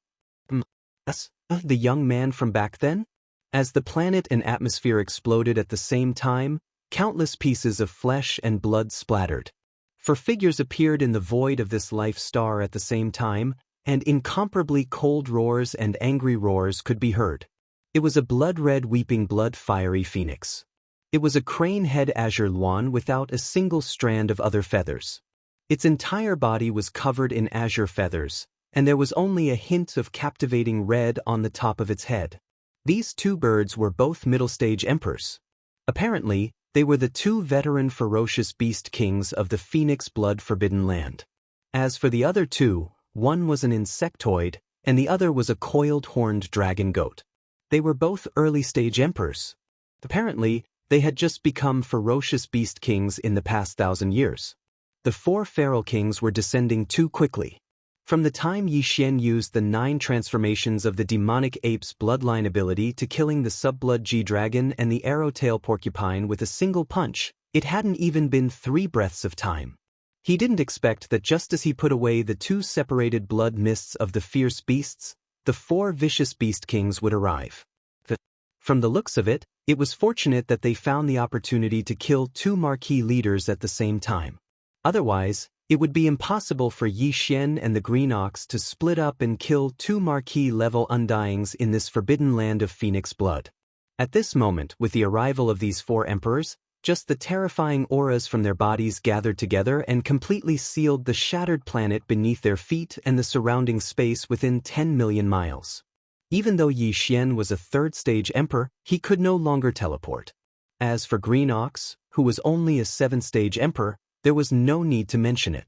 Us? The young man from back then? As the planet and atmosphere exploded at the same time, countless pieces of flesh and blood splattered. For figures appeared in the void of this life star at the same time, and incomparably cold roars and angry roars could be heard. It was a blood-red weeping blood-fiery phoenix. It was a crane-head azure luan without a single strand of other feathers. Its entire body was covered in azure feathers, and there was only a hint of captivating red on the top of its head. These two birds were both middle-stage emperors. Apparently, they were the 2 veteran ferocious beast kings of the Phoenix Blood Forbidden Land. As for the other 2, one was an insectoid, and the other was a coiled horned dragon goat. They were both early-stage emperors. Apparently, they had just become ferocious beast kings in the past 1,000 years. The four feral kings were descending too quickly. From the time Yi Xian used the 9 transformations of the demonic ape's bloodline ability to killing the subblood G-dragon and the arrowtail porcupine with a single punch, it hadn't even been 3 breaths of time. He didn't expect that just as he put away the 2 separated blood mists of the fierce beasts, the 4 vicious beast kings would arrive. From the looks of it, it was fortunate that they found the opportunity to kill 2 marquee leaders at the same time. Otherwise, it would be impossible for Yi Xian and the Green Ox to split up and kill 2 marquee-level undyings in this forbidden land of phoenix blood. At this moment, with the arrival of these 4 emperors, just the terrifying auras from their bodies gathered together and completely sealed the shattered planet beneath their feet and the surrounding space within 10 million miles. Even though Yi Xian was a 3rd-stage emperor, he could no longer teleport. As for Green Ox, who was only a 7th-stage emperor, there was no need to mention it.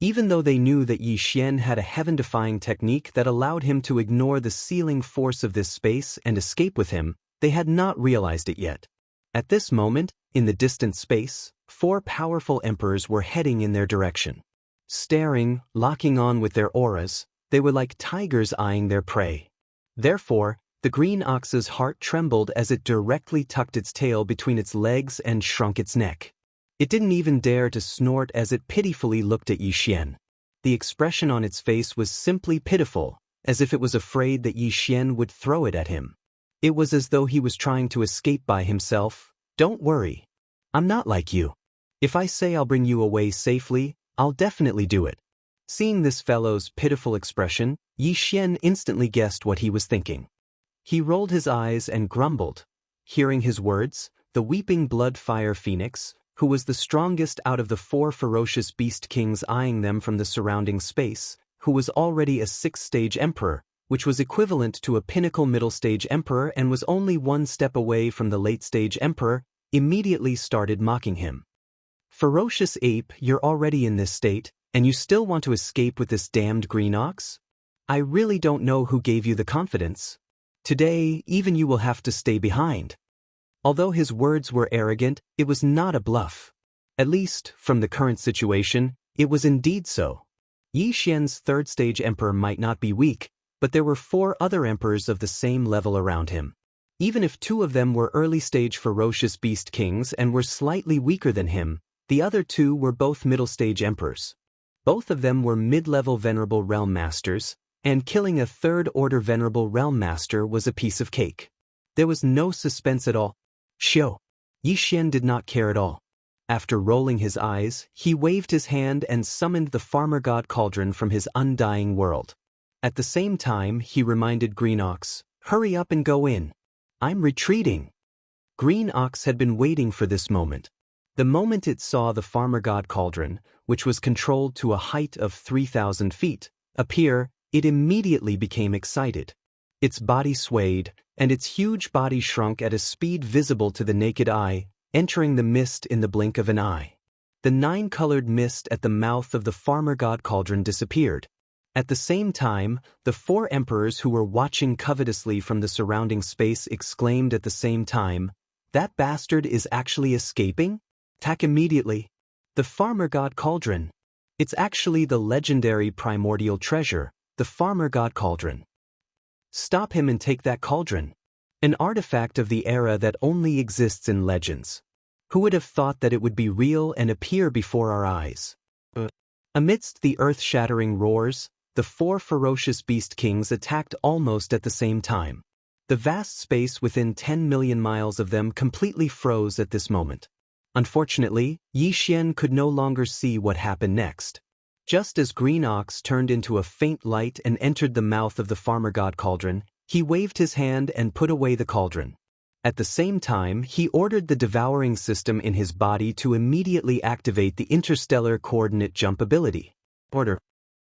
Even though they knew that Yi Xian had a heaven-defying technique that allowed him to ignore the sealing force of this space and escape with him, they had not realized it yet. At this moment, in the distant space, 4 powerful emperors were heading in their direction. Staring, locking on with their auras, they were like tigers eyeing their prey. Therefore, the Green Ox's heart trembled as it directly tucked its tail between its legs and shrunk its neck. It didn't even dare to snort as it pitifully looked at Yi Xian. The expression on its face was simply pitiful, as if it was afraid that Yi Xian would throw it at him. It was as though he was trying to escape by himself. "Don't worry. I'm not like you. If I say I'll bring you away safely, I'll definitely do it." Seeing this fellow's pitiful expression, Yi Xian instantly guessed what he was thinking. He rolled his eyes and grumbled. Hearing his words, the weeping blood fire phoenix, who was the strongest out of the 4 ferocious beast kings eyeing them from the surrounding space, who was already a 6th-stage emperor, which was equivalent to a pinnacle middle-stage emperor and was only 1 step away from the late-stage emperor, immediately started mocking him. "Ferocious ape, you're already in this state, and you still want to escape with this damned Green Ox? I really don't know who gave you the confidence. Today, even you will have to stay behind." Although his words were arrogant, it was not a bluff. At least, from the current situation, it was indeed so. Yi Xian's 3rd-stage emperor might not be weak, but there were 4 other emperors of the same level around him. Even if 2 of them were early-stage ferocious beast kings and were slightly weaker than him, the other 2 were both middle-stage emperors. Both of them were mid-level venerable realm masters, and killing a 3rd-order venerable realm master was a piece of cake. There was no suspense at all. "Shio." Yi Xian did not care at all. After rolling his eyes, he waved his hand and summoned the farmer god Cauldron from his undying world. At the same time, he reminded Green Ox, "Hurry up and go in. I'm retreating." Green Ox had been waiting for this moment. The moment it saw the farmer god Cauldron, which was controlled to a height of 3,000 feet, appear, it immediately became excited. Its body swayed, and its huge body shrunk at a speed visible to the naked eye, entering the mist in the blink of an eye. The 9-colored mist at the mouth of the farmer god Cauldron disappeared. At the same time, the 4 emperors who were watching covetously from the surrounding space exclaimed at the same time, "That bastard is actually escaping? Attack immediately." The farmer god Cauldron. It's actually the legendary primordial treasure, the farmer god Cauldron. Stop him and take that cauldron. An artifact of the era that only exists in legends. Who would have thought that it would be real and appear before our eyes? Amidst the earth-shattering roars, the 4 ferocious beast kings attacked almost at the same time. The vast space within 10 million miles of them completely froze at this moment. Unfortunately, Yi Xian could no longer see what happened next. Just as Green Ox turned into a faint light and entered the mouth of the farmer god Cauldron, he waved his hand and put away the cauldron. At the same time, he ordered the devouring system in his body to immediately activate the interstellar coordinate jump ability. Order.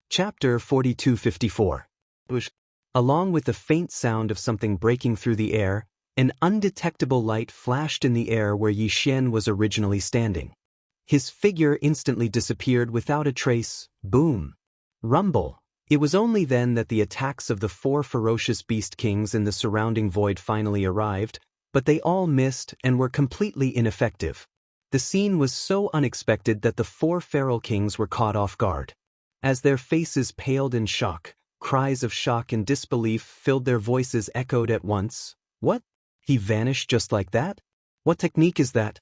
Chapter 4254. Along with the faint sound of something breaking through the air, an undetectable light flashed in the air where Yi Xian was originally standing. His figure instantly disappeared without a trace. Boom. Rumble. It was only then that the attacks of the 4 ferocious beast kings in the surrounding void finally arrived, but they all missed and were completely ineffective. The scene was so unexpected that the four feral kings were caught off guard. As their faces paled in shock, cries of shock and disbelief filled their voices echoed at once. What? He vanished just like that? What technique is that?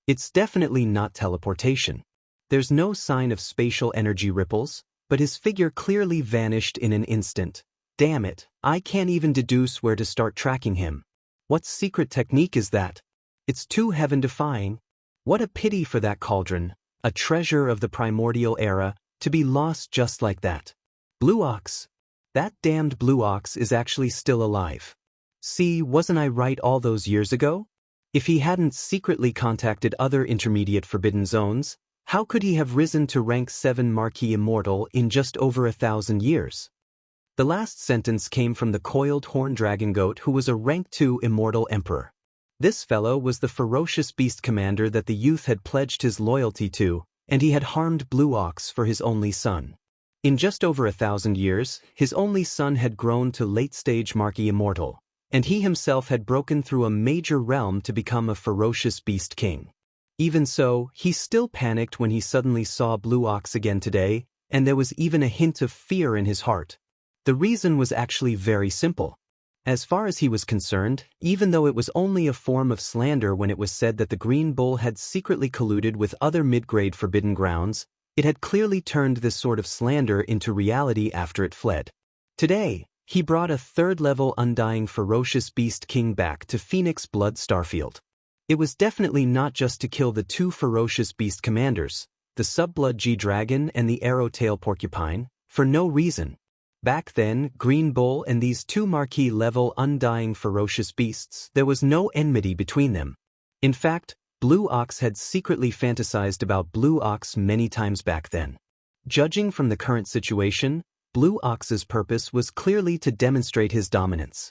It's definitely not teleportation. There's no sign of spatial energy ripples, but his figure clearly vanished in an instant. Damn it, I can't even deduce where to start tracking him. What secret technique is that? It's too heaven-defying. What a pity for that cauldron, a treasure of the primordial era, to be lost just like that. Blue Ox. That damned Blue Ox is actually still alive. See, wasn't I right all those years ago? If he hadn't secretly contacted other intermediate forbidden zones, how could he have risen to rank 7 Marquis Immortal in just over 1,000 years? The last sentence came from the coiled horn dragon goat, who was a rank 2 Immortal Emperor. This fellow was the ferocious beast commander that the youth had pledged his loyalty to, and he had harmed Blue Ox for his only son. In just over 1,000 years, his only son had grown to late-stage Marquis Immortal, and he himself had broken through a major realm to become a ferocious beast king. Even so, he still panicked when he suddenly saw Blue Ox again today, and there was even a hint of fear in his heart. The reason was actually very simple. As far as he was concerned, even though it was only a form of slander when it was said that the Green Bull had secretly colluded with other mid-grade forbidden grounds, it had clearly turned this sort of slander into reality after it fled. Today, he brought a third-level undying ferocious beast king back to Phoenix Blood Starfield. It was definitely not just to kill the two ferocious beast commanders, the Subblood G-Dragon and the Arrow-tail Porcupine, for no reason. Back then, Green Bull and these two Marquis-level undying ferocious beasts, there was no enmity between them. In fact, Blue Ox had secretly fantasized about Blue Ox many times back then. Judging from the current situation, Blue Ox's purpose was clearly to demonstrate his dominance.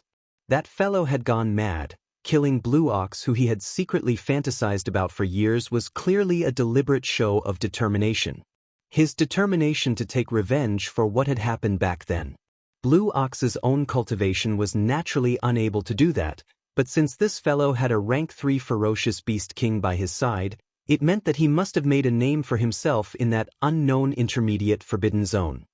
That fellow had gone mad. Killing Blue Ox, who he had secretly fantasized about for years, was clearly a deliberate show of determination. His determination to take revenge for what had happened back then. Blue Ox's own cultivation was naturally unable to do that, but since this fellow had a rank 3 ferocious beast king by his side, it meant that he must have made a name for himself in that unknown intermediate forbidden zone.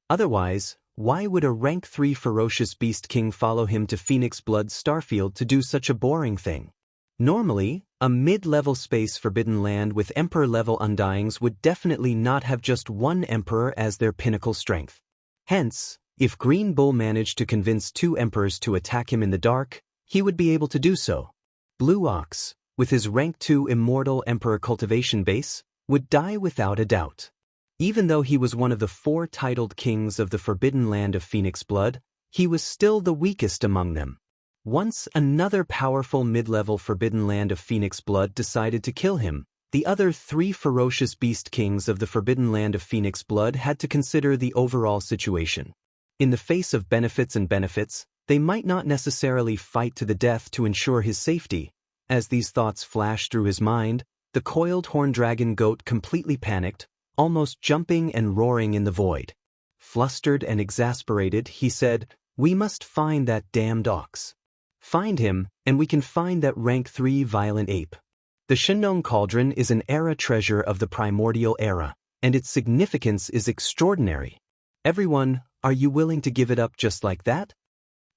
Otherwise, why would a rank 3 ferocious beast king follow him to Phoenix Blood Starfield to do such a boring thing? Normally, a mid-level space forbidden land with Emperor-level Undyings would definitely not have just one Emperor as their pinnacle strength. Hence, if Green Bull managed to convince 2 Emperors to attack him in the dark, he would be able to do so. Blue Ox, with his rank 2 Immortal Emperor cultivation base, would die without a doubt. Even though he was one of the 4 titled kings of the forbidden land of Phoenix Blood, he was still the weakest among them. Once another powerful mid-level forbidden land of Phoenix Blood decided to kill him, the other 3 ferocious beast kings of the forbidden land of Phoenix Blood had to consider the overall situation. In the face of benefits, they might not necessarily fight to the death to ensure his safety. As these thoughts flashed through his mind, the coiled horn dragon goat completely panicked, almost jumping and roaring in the void. Flustered and exasperated, he said, "We must find that damned ox. Find him, and we can find that rank 3 violent ape." The Shinong Cauldron is an era treasure of the primordial era, and its significance is extraordinary. Everyone, are you willing to give it up just like that?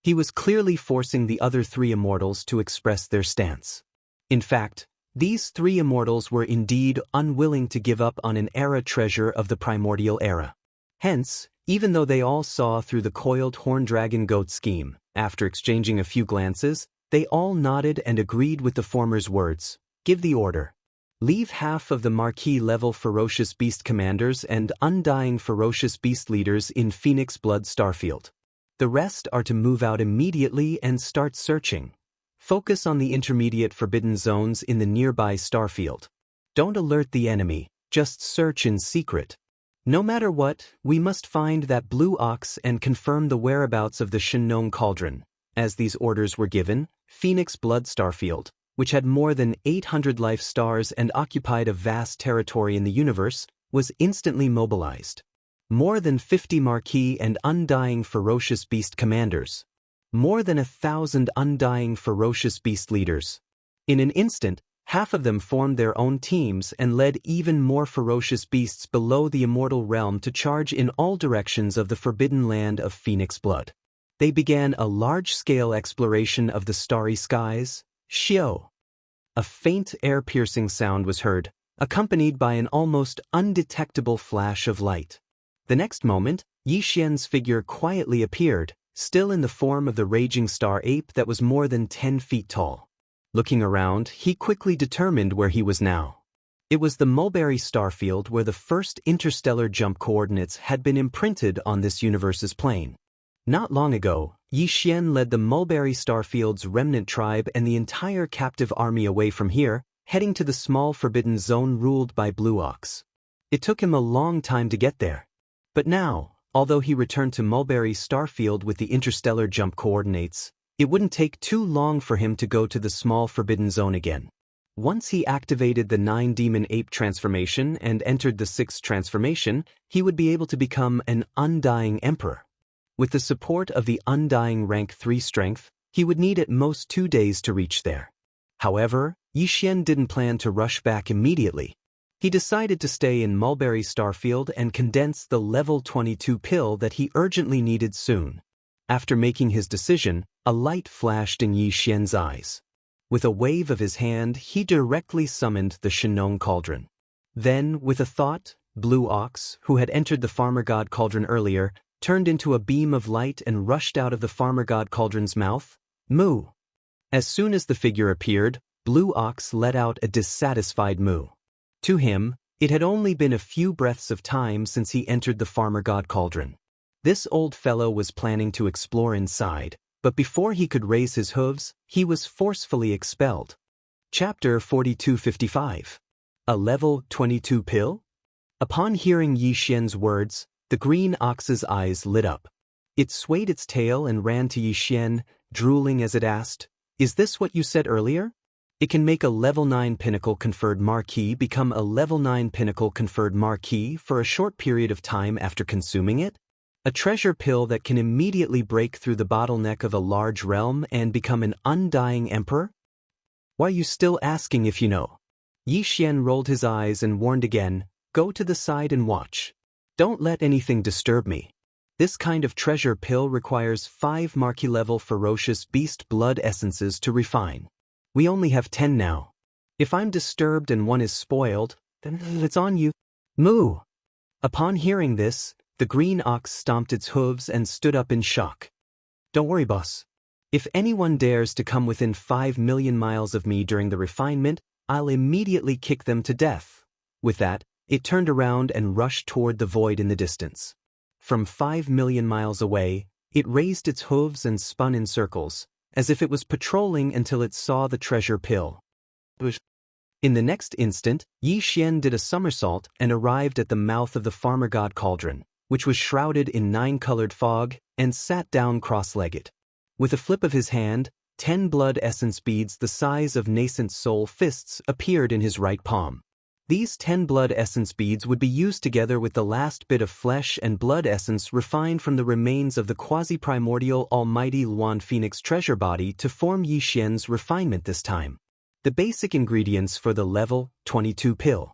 He was clearly forcing the other 3 immortals to express their stance. In fact, these 3 immortals were indeed unwilling to give up on an era treasure of the primordial era. Hence, even though they all saw through the coiled horn dragon goat scheme, after exchanging a few glances, they all nodded and agreed with the former's words. Give the order. Leave half of the Marquis-level ferocious beast commanders and undying ferocious beast leaders in Phoenix Blood Starfield. The rest are to move out immediately and start searching. Focus on the intermediate forbidden zones in the nearby starfield. Don't alert the enemy, just search in secret. No matter what, we must find that Blue Ox and confirm the whereabouts of the Shinong Cauldron. As these orders were given, Phoenix Blood Starfield, which had more than 800 life stars and occupied a vast territory in the universe, was instantly mobilized. More than 50 Marquis and undying ferocious beast commanders. More than 1,000 undying ferocious beast leaders. In an instant, Half of them formed their own teams and led even more ferocious beasts below the immortal realm to charge in all directions of the forbidden land of Phoenix blood. They began a large-scale exploration of the starry skies. Xiao. A faint air-piercing sound was heard, accompanied by an almost undetectable flash of light. The next moment, Yi Xian's figure quietly appeared, still in the form of the raging star ape that was more than 10 feet tall. Looking around, he quickly determined where he was now. It was the Mulberry starfield where the first interstellar jump coordinates had been imprinted on this universe's plane. Not long ago, Yi Xian led the Mulberry starfield's remnant tribe and the entire captive army away from here, heading to the small forbidden zone ruled by Blue Ox. It took him a long time to get there. But now, although he returned to Mulberry starfield with the interstellar jump coordinates, it wouldn't take too long for him to go to the small forbidden zone again. Once he activated the 9 demon ape transformation and entered the 6th transformation, he would be able to become an undying emperor. With the support of the undying rank 3 strength, he would need at most 2 days to reach there. However, Yi Xian didn't plan to rush back immediately. He decided to stay in Mulberry starfield and condense the level 22 pill that he urgently needed soon. After making his decision, a light flashed in Yi Xian's eyes. With a wave of his hand, he directly summoned the Shenong cauldron. Then, with a thought, Blue Ox, who had entered the Farmer God cauldron earlier, turned into a beam of light and rushed out of the Farmer God cauldron's mouth. Moo! As soon as the figure appeared, Blue Ox let out a dissatisfied moo. To him, it had only been a few breaths of time since he entered the Farmer God cauldron. This old fellow was planning to explore inside, but before he could raise his hooves, he was forcefully expelled. Chapter 4255. A level 22 pill? Upon hearing Yi Xian's words, the green ox's eyes lit up. It swayed its tail and ran to Yi Xian, drooling as it asked, "Is this what you said earlier? It can make a level 9 pinnacle conferred marquee become a level 9 pinnacle conferred marquee for a short period of time after consuming it? A treasure pill that can immediately break through the bottleneck of a large realm and become an undying emperor? Why are you still asking if you know?" Yi Xian rolled his eyes and warned again, "Go to the side and watch. Don't let anything disturb me. This kind of treasure pill requires 5 marquee-level ferocious beast blood essences to refine. We only have 10 now. If I'm disturbed and one is spoiled, then it's on you." Moo! Upon hearing this, the green ox stomped its hooves and stood up in shock. "Don't worry, boss. If anyone dares to come within 5 million miles of me during the refinement, I'll immediately kick them to death." With that, it turned around and rushed toward the void in the distance. From 5 million miles away, it raised its hooves and spun in circles, as if it was patrolling until it saw the treasure pill. In the next instant, Yi Xian did a somersault and arrived at the mouth of the Farmer God cauldron, which was shrouded in 9-colored fog, and sat down cross-legged. With a flip of his hand, 10 blood essence beads the size of nascent soul fists appeared in his right palm. These 10 blood essence beads would be used together with the last bit of flesh and blood essence refined from the remains of the quasi-primordial almighty Luan Phoenix treasure body to form Yi Xian's refinement this time. The basic ingredients for the level 22 pill.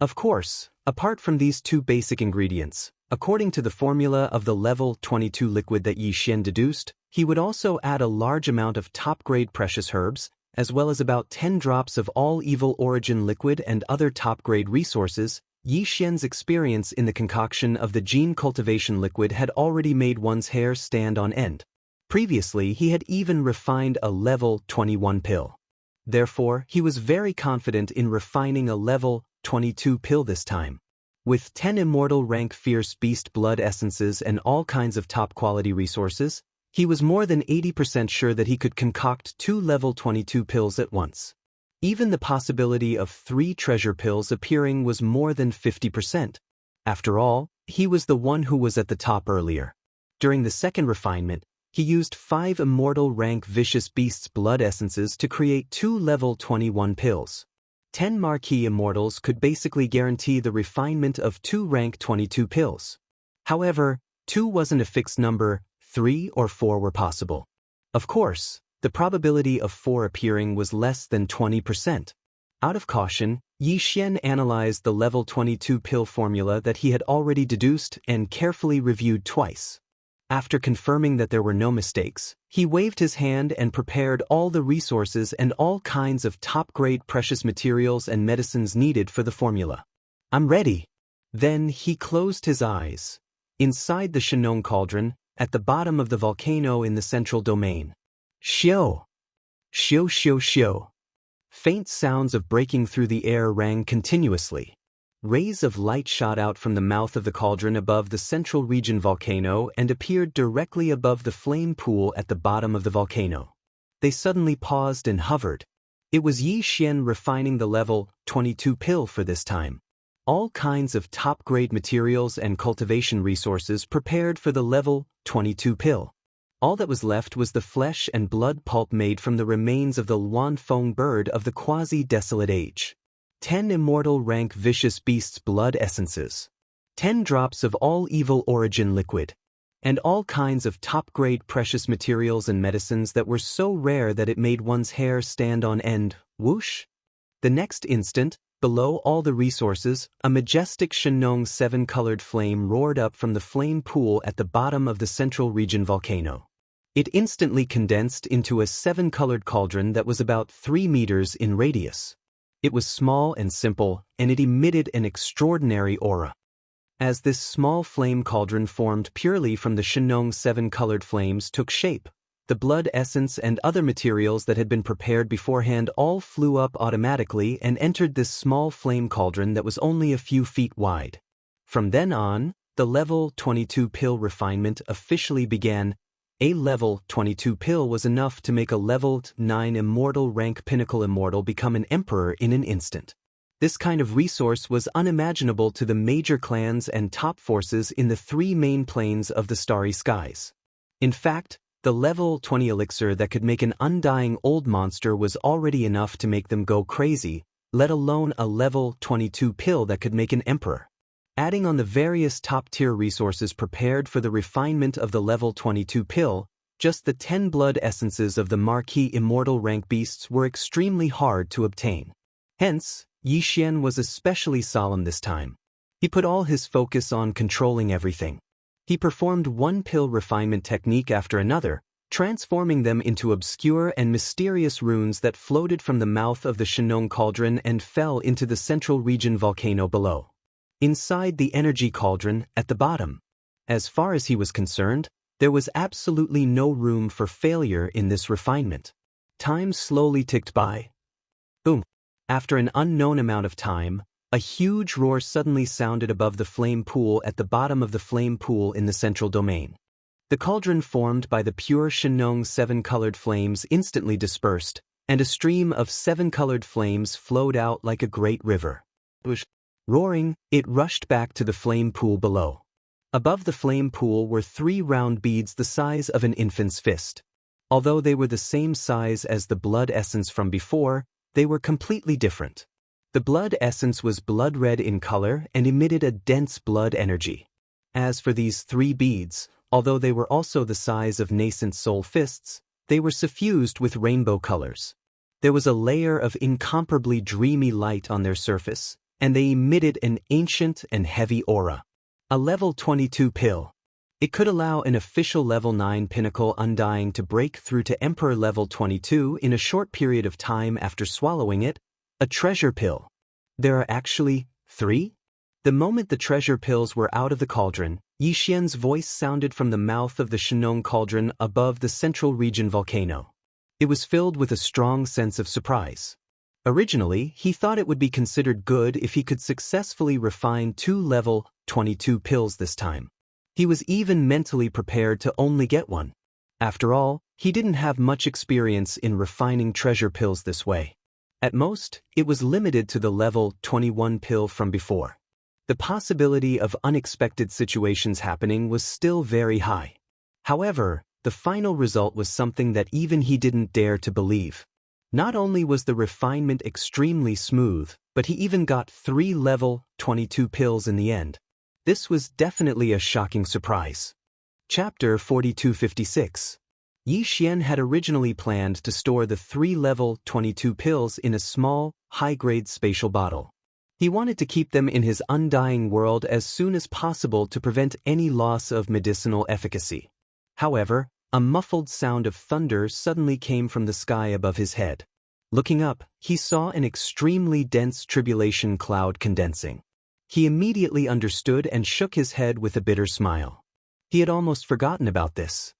Of course, apart from these 2 basic ingredients, according to the formula of the level 22 liquid that Yi Xian deduced, he would also add a large amount of top-grade precious herbs, as well as about 10 drops of all evil origin liquid and other top-grade resources. Yi Xian's experience in the concoction of the gene cultivation liquid had already made one's hair stand on end. Previously, he had even refined a level 21 pill. Therefore, he was very confident in refining a level 22 pill this time. With 10 immortal rank fierce beast blood essences and all kinds of top-quality resources, he was more than 80% sure that he could concoct 2 level 22 pills at once. Even the possibility of 3 treasure pills appearing was more than 50%. After all, he was the one who was at the top earlier. During the second refinement, he used 5 immortal rank vicious beasts blood essences to create 2 level 21 pills. 10 marquee immortals could basically guarantee the refinement of 2 rank 22 pills. However, 2 wasn't a fixed number, 3 or 4 were possible. Of course, the probability of 4 appearing was less than 20%. Out of caution, Yi Xian analyzed the level 22 pill formula that he had already deduced and carefully reviewed twice. After confirming that there were no mistakes, he waved his hand and prepared all the resources and all kinds of top-grade precious materials and medicines needed for the formula. "I'm ready." Then he closed his eyes. Inside the Shenong cauldron, at the bottom of the volcano in the central domain. Xiu! Xiu xiu xiu! Faint sounds of breaking through the air rang continuously. Rays of light shot out from the mouth of the cauldron above the central region volcano and appeared directly above the flame pool at the bottom of the volcano. They suddenly paused and hovered. It was Yi Xian refining the level 22 pill for this time. All kinds of top-grade materials and cultivation resources prepared for the level 22 pill. All that was left was the flesh and blood pulp made from the remains of the Luanfeng bird of the quasi-desolate age. 10 immortal rank vicious beasts' blood essences. 10 drops of all evil origin liquid. And all kinds of top-grade precious materials and medicines that were so rare that it made one's hair stand on end. Whoosh! The next instant, below all the resources, a majestic Shenong 7-colored flame roared up from the flame pool at the bottom of the central region volcano. It instantly condensed into a 7-colored cauldron that was about 3 meters in radius. It was small and simple, and it emitted an extraordinary aura. As this small flame cauldron formed purely from the Shenong 7-colored flames took shape, the blood essence and other materials that had been prepared beforehand all flew up automatically and entered this small flame cauldron that was only a few feet wide. From then on, the level 22 pill refinement officially began. A level 22 pill was enough to make a level 9 immortal rank pinnacle immortal become an emperor in an instant. This kind of resource was unimaginable to the major clans and top forces in the 3 main planes of the starry skies. In fact, the level 20 elixir that could make an undying old monster was already enough to make them go crazy, let alone a level 22 pill that could make an emperor. Adding on the various top-tier resources prepared for the refinement of the level 22 pill, just the 10 blood essences of the marquee immortal rank beasts were extremely hard to obtain. Hence, Yi Xian was especially solemn this time. He put all his focus on controlling everything. He performed one pill refinement technique after another, transforming them into obscure and mysterious runes that floated from the mouth of the Shenong cauldron and fell into the central region volcano below. Inside the energy cauldron, at the bottom, as far as he was concerned, there was absolutely no room for failure in this refinement. Time slowly ticked by. Boom! After an unknown amount of time, a huge roar suddenly sounded above the flame pool at the bottom of the flame pool in the central domain. The cauldron formed by the pure Shenong 7-colored flames instantly dispersed, and a stream of 7-colored flames flowed out like a great river. Roaring, it rushed back to the flame pool below. Above the flame pool were 3 round beads the size of an infant's fist. Although they were the same size as the blood essence from before, they were completely different. The blood essence was blood red in color and emitted a dense blood energy. As for these 3 beads, although they were also the size of nascent soul fists, they were suffused with rainbow colors. There was a layer of incomparably dreamy light on their surface, and they emitted an ancient and heavy aura. A level 22 pill. It could allow an official level 9 pinnacle undying to break through to Emperor level 22 in a short period of time after swallowing it. A treasure pill. There are actually 3? The moment the treasure pills were out of the cauldron, Yi Xian's voice sounded from the mouth of the Shenong cauldron above the central region volcano. It was filled with a strong sense of surprise. Originally, he thought it would be considered good if he could successfully refine 2 level 22 pills this time. He was even mentally prepared to only get one. After all, he didn't have much experience in refining treasure pills this way. At most, it was limited to the level 21 pill from before. The possibility of unexpected situations happening was still very high. However, the final result was something that even he didn't dare to believe. Not only was the refinement extremely smooth, but he even got 3 level 22 pills in the end. This was definitely a shocking surprise. Chapter 4256. Yi Xian had originally planned to store the 3 level 22 pills in a small, high-grade spatial bottle. He wanted to keep them in his undying world as soon as possible to prevent any loss of medicinal efficacy. However, a muffled sound of thunder suddenly came from the sky above his head. Looking up, he saw an extremely dense tribulation cloud condensing. He immediately understood and shook his head with a bitter smile. He had almost forgotten about this.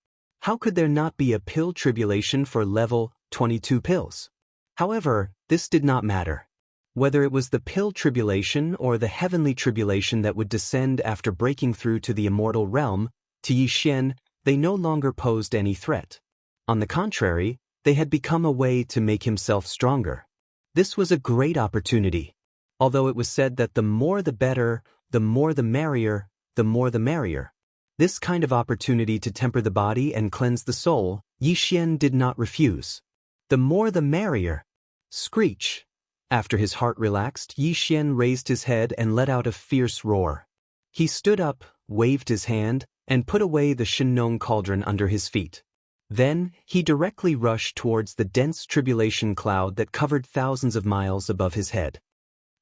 How could there not be a pill tribulation for level 22 pills? However, this did not matter. Whether it was the pill tribulation or the heavenly tribulation that would descend after breaking through to the immortal realm, to Yi Xian, they no longer posed any threat. On the contrary, they had become a way to make himself stronger. This was a great opportunity. Although it was said that the more the better, the more the merrier, the more the merrier. This kind of opportunity to temper the body and cleanse the soul, Yi Xian did not refuse. The more the merrier. Screech. After his heart relaxed, Yi Xian raised his head and let out a fierce roar. He stood up, waved his hand, and put away the Shinong cauldron under his feet. Then, he directly rushed towards the dense tribulation cloud that covered thousands of miles above his head.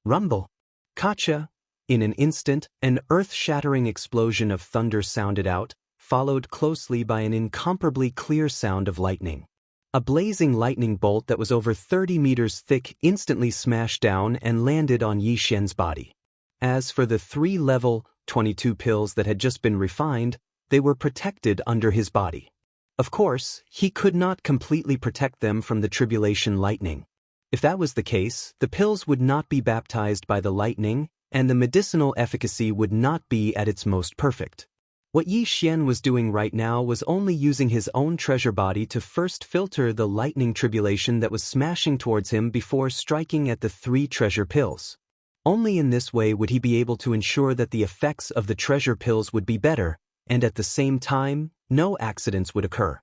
Rumble. Kacha. In an instant, an earth-shattering explosion of thunder sounded out, followed closely by an incomparably clear sound of lightning. A blazing lightning bolt that was over 30 meters thick instantly smashed down and landed on Yi Xian's body. As for the 3 level 22 pills that had just been refined, they were protected under his body. Of course, he could not completely protect them from the tribulation lightning. If that was the case, the pills would not be baptized by the lightning, and the medicinal efficacy would not be at its most perfect. What Yi Xian was doing right now was only using his own treasure body to first filter the lightning tribulation that was smashing towards him before striking at the 3 treasure pills. Only in this way would he be able to ensure that the effects of the treasure pills would be better, and at the same time, no accidents would occur.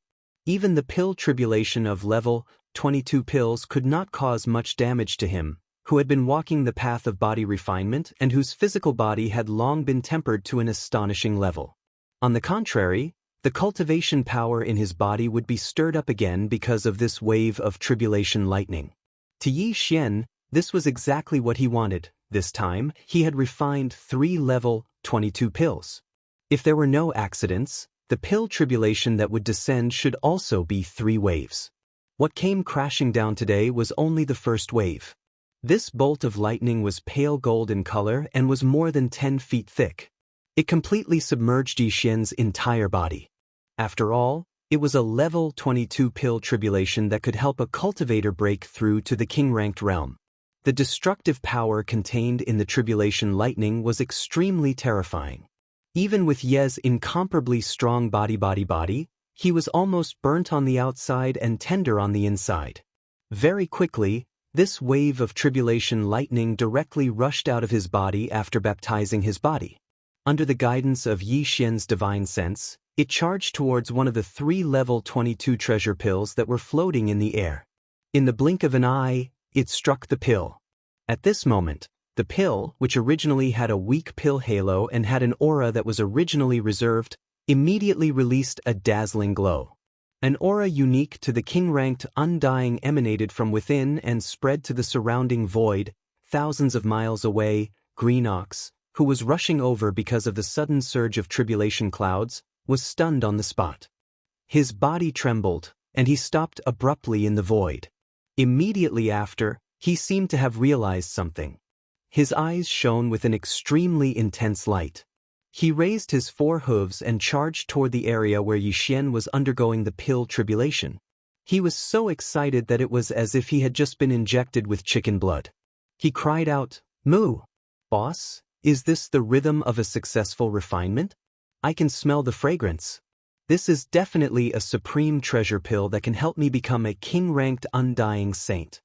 Even the pill tribulation of level 22 pills could not cause much damage to him, who had been walking the path of body refinement and whose physical body had long been tempered to an astonishing level. On the contrary, the cultivation power in his body would be stirred up again because of this wave of tribulation lightning. To Yi Xian, this was exactly what he wanted. This time, he had refined 3 level 22 pills. If there were no accidents, the pill tribulation that would descend should also be 3 waves. What came crashing down today was only the first wave. This bolt of lightning was pale gold in color and was more than 10 feet thick. It completely submerged Yi Xian's entire body. After all, it was a level 22 pill tribulation that could help a cultivator break through to the king-ranked realm. The destructive power contained in the tribulation lightning was extremely terrifying. Even with Ye's incomparably strong body, he was almost burnt on the outside and tender on the inside. Very quickly, this wave of tribulation lightning directly rushed out of his body after baptizing his body. Under the guidance of Yi Xian's divine sense, it charged towards one of the 3 level 22 treasure pills that were floating in the air. In the blink of an eye, it struck the pill. At this moment, the pill, which originally had a weak pill halo and had an aura that was originally reserved, immediately released a dazzling glow. An aura unique to the king-ranked undying emanated from within and spread to the surrounding void, thousands of miles away. Green Ox, who was rushing over because of the sudden surge of tribulation clouds, was stunned on the spot. His body trembled, and he stopped abruptly in the void. Immediately after, he seemed to have realized something. His eyes shone with an extremely intense light. He raised his 4 hooves and charged toward the area where Yi Xian was undergoing the pill tribulation. He was so excited that it was as if he had just been injected with chicken blood. He cried out, "Moo! Boss, is this the rhythm of a successful refinement? I can smell the fragrance. This is definitely a supreme treasure pill that can help me become a king-ranked undying saint."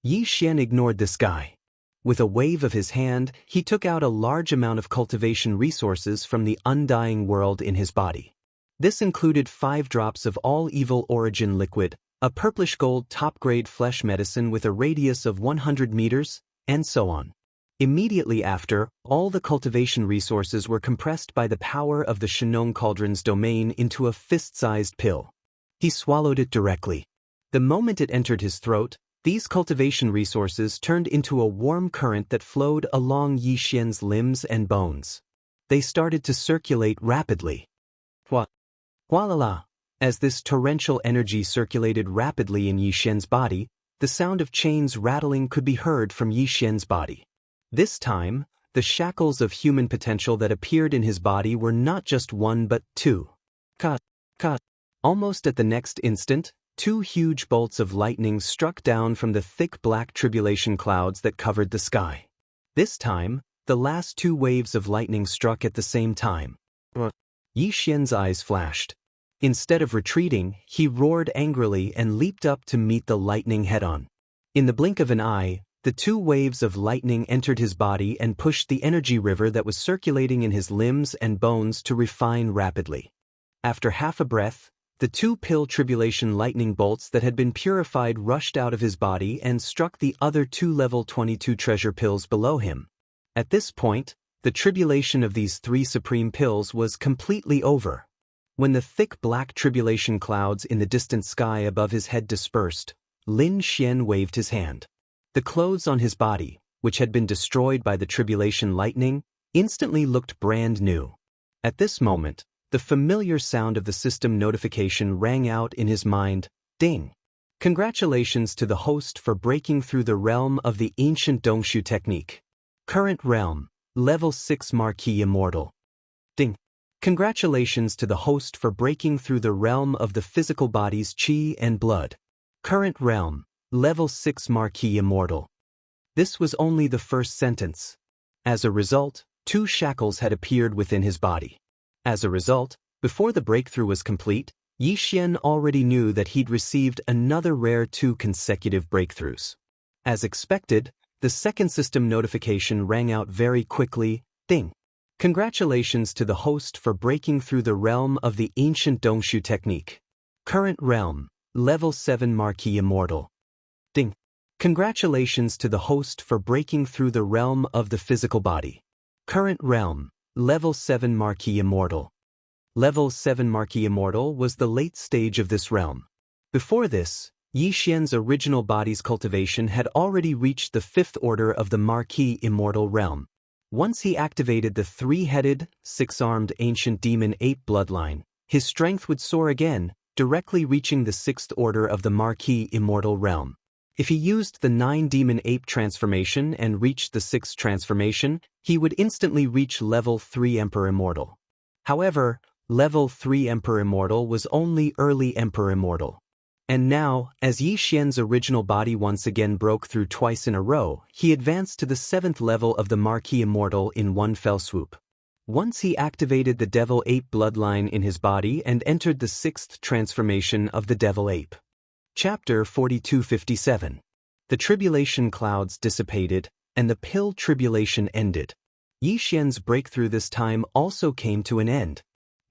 Yi Xian ignored this guy. With a wave of his hand, he took out a large amount of cultivation resources from the undying world in his body. This included 5 drops of all evil origin liquid, a purplish-gold top-grade flesh medicine with a radius of 100 meters, and so on. Immediately after, all the cultivation resources were compressed by the power of the Shinong Cauldron's domain into a fist-sized pill. He swallowed it directly. The moment it entered his throat, these cultivation resources turned into a warm current that flowed along Yi Xian's limbs and bones. They started to circulate rapidly. Voila! As this torrential energy circulated rapidly in Yi Xian's body, the sound of chains rattling could be heard from Yi Xian's body. This time, the shackles of human potential that appeared in his body were not just one but two. Cut. Almost at the next instant, two huge bolts of lightning struck down from the thick black tribulation clouds that covered the sky. This time, the last two waves of lightning struck at the same time. Yi Xian's eyes flashed. Instead of retreating, he roared angrily and leaped up to meet the lightning head-on. In the blink of an eye, the two waves of lightning entered his body and pushed the energy river that was circulating in his limbs and bones to refine rapidly. After half a breath, the two pill tribulation lightning bolts that had been purified rushed out of his body and struck the other two level 22 treasure pills below him. At this point, the tribulation of these three supreme pills was completely over. When the thick black tribulation clouds in the distant sky above his head dispersed, Lin Xian waved his hand. The clothes on his body, which had been destroyed by the tribulation lightning, instantly looked brand new. At this moment, the familiar sound of the system notification rang out in his mind, ding. Congratulations to the host for breaking through the realm of the ancient Dongshu technique. Current realm, level 6 Marquis Immortal. Ding. Congratulations to the host for breaking through the realm of the physical body's qi and blood. Current realm, level 6 Marquis Immortal. This was only the first sentence. As a result, two shackles had appeared within his body. As a result, before the breakthrough was complete, Yi Xian already knew that he'd received another rare 2 consecutive breakthroughs. As expected, the second system notification rang out very quickly, ding. Congratulations to the host for breaking through the realm of the ancient Dongshu technique. Current realm, level 7 Marquis Immortal. Ding. Congratulations to the host for breaking through the realm of the physical body. Current realm, level 7 Marquis Immortal. Level 7 Marquis Immortal was the late stage of this realm. Before this, Yi Xian's original body's cultivation had already reached the 5th order of the Marquis Immortal realm. Once he activated the 3-headed, 6-armed ancient demon ape bloodline, his strength would soar again, directly reaching the 6th order of the Marquis Immortal realm. If he used the 9-demon ape transformation and reached the 6th transformation, he would instantly reach level 3 Emperor Immortal. However, level 3 Emperor Immortal was only early Emperor Immortal. And now, as Yi Xian's original body once again broke through twice in a row, he advanced to the 7th level of the Marquis Immortal in one fell swoop. Once he activated the Devil Ape bloodline in his body and entered the 6th transformation of the Devil Ape. Chapter 4257. The tribulation clouds dissipated, and the pill tribulation ended. Yi Xian's breakthrough this time also came to an end.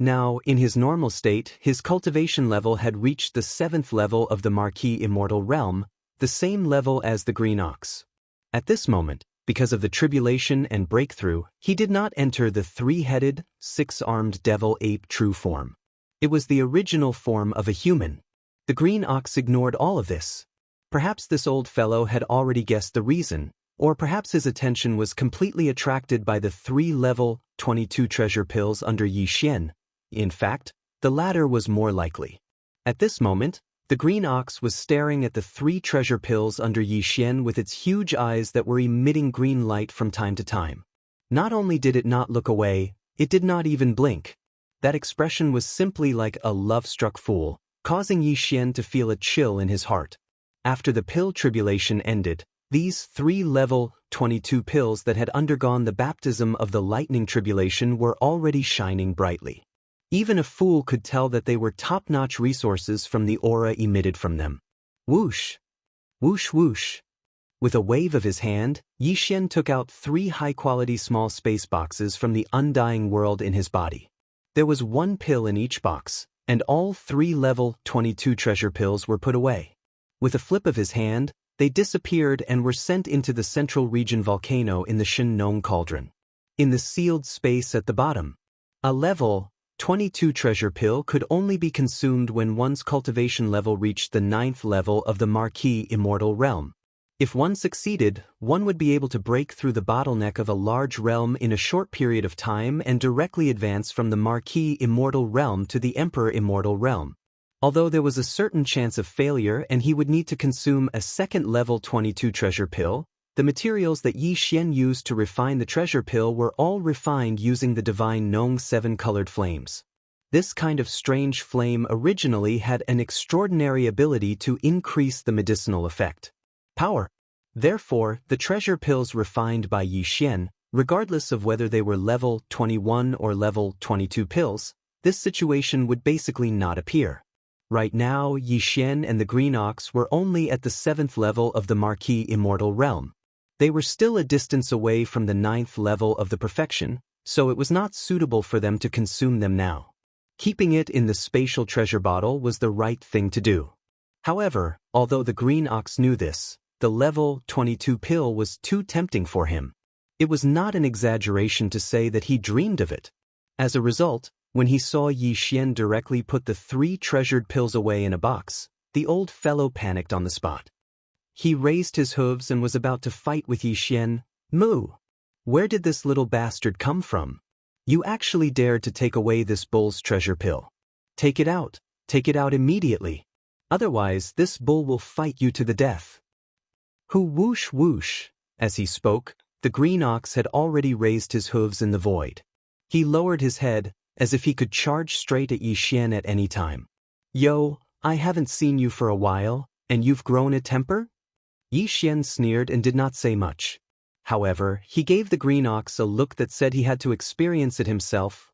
Now, in his normal state, his cultivation level had reached the 7th level of the Marquis Immortal realm, the same level as the Green Ox. At this moment, because of the tribulation and breakthrough, he did not enter the 3-headed, 6-armed devil ape true form. It was the original form of a human. The Green Ox ignored all of this. Perhaps this old fellow had already guessed the reason, or perhaps his attention was completely attracted by the 3-level, 22 treasure pills under Yi Xian. In fact, the latter was more likely. At this moment, the Green Ox was staring at the 3 treasure pills under Yi Xian with its huge eyes that were emitting green light from time to time. Not only did it not look away, it did not even blink. That expression was simply like a love-struck fool, causing Yi Xian to feel a chill in his heart. After the pill tribulation ended, these 3-level, 22 pills that had undergone the baptism of the lightning tribulation were already shining brightly. Even a fool could tell that they were top-notch resources from the aura emitted from them. Whoosh! Whoosh whoosh! With a wave of his hand, Yi Xian took out 3 high-quality small space boxes from the undying world in his body. There was 1 pill in each box, and all 3 level 22 treasure pills were put away. With a flip of his hand, they disappeared and were sent into the central region volcano in the Shen Nong cauldron. In the sealed space at the bottom, a level 22 treasure pill could only be consumed when one's cultivation level reached the 9th level of the Marquis Immortal Realm. If one succeeded, one would be able to break through the bottleneck of a large realm in a short period of time and directly advance from the Marquis Immortal Realm to the Emperor Immortal Realm. Although there was a certain chance of failure and he would need to consume a second level 22 treasure pill, the materials that Yi Xian used to refine the treasure pill were all refined using the divine Nong 7-colored flames. This kind of strange flame originally had an extraordinary ability to increase the medicinal effect. Power. Therefore, the treasure pills refined by Yi Xian, regardless of whether they were level 21 or level 22 pills, this situation would basically not appear. Right now, Yi Xian and the Green Ox were only at the 7th level of the Marquis Immortal Realm. They were still a distance away from the 9th level of the perfection, so it was not suitable for them to consume them now. Keeping it in the spatial treasure bottle was the right thing to do. However, although the Green Ox knew this, the level 22 pill was too tempting for him. It was not an exaggeration to say that he dreamed of it. As a result, when he saw Yi Xian directly put the 3 treasured pills away in a box, the old fellow panicked on the spot. He raised his hooves and was about to fight with Yi Xian. "Moo! Where did this little bastard come from? You actually dared to take away this bull's treasure pill. Take it out immediately. Otherwise, this bull will fight you to the death." Who whoosh whoosh. As he spoke, the Green Ox had already raised his hooves in the void. He lowered his head, as if he could charge straight at Yi Xian at any time. "Yo, I haven't seen you for a while, and you've grown a temper?" Yi Xian sneered and did not say much. However, he gave the Green Ox a look that said he had to experience it himself.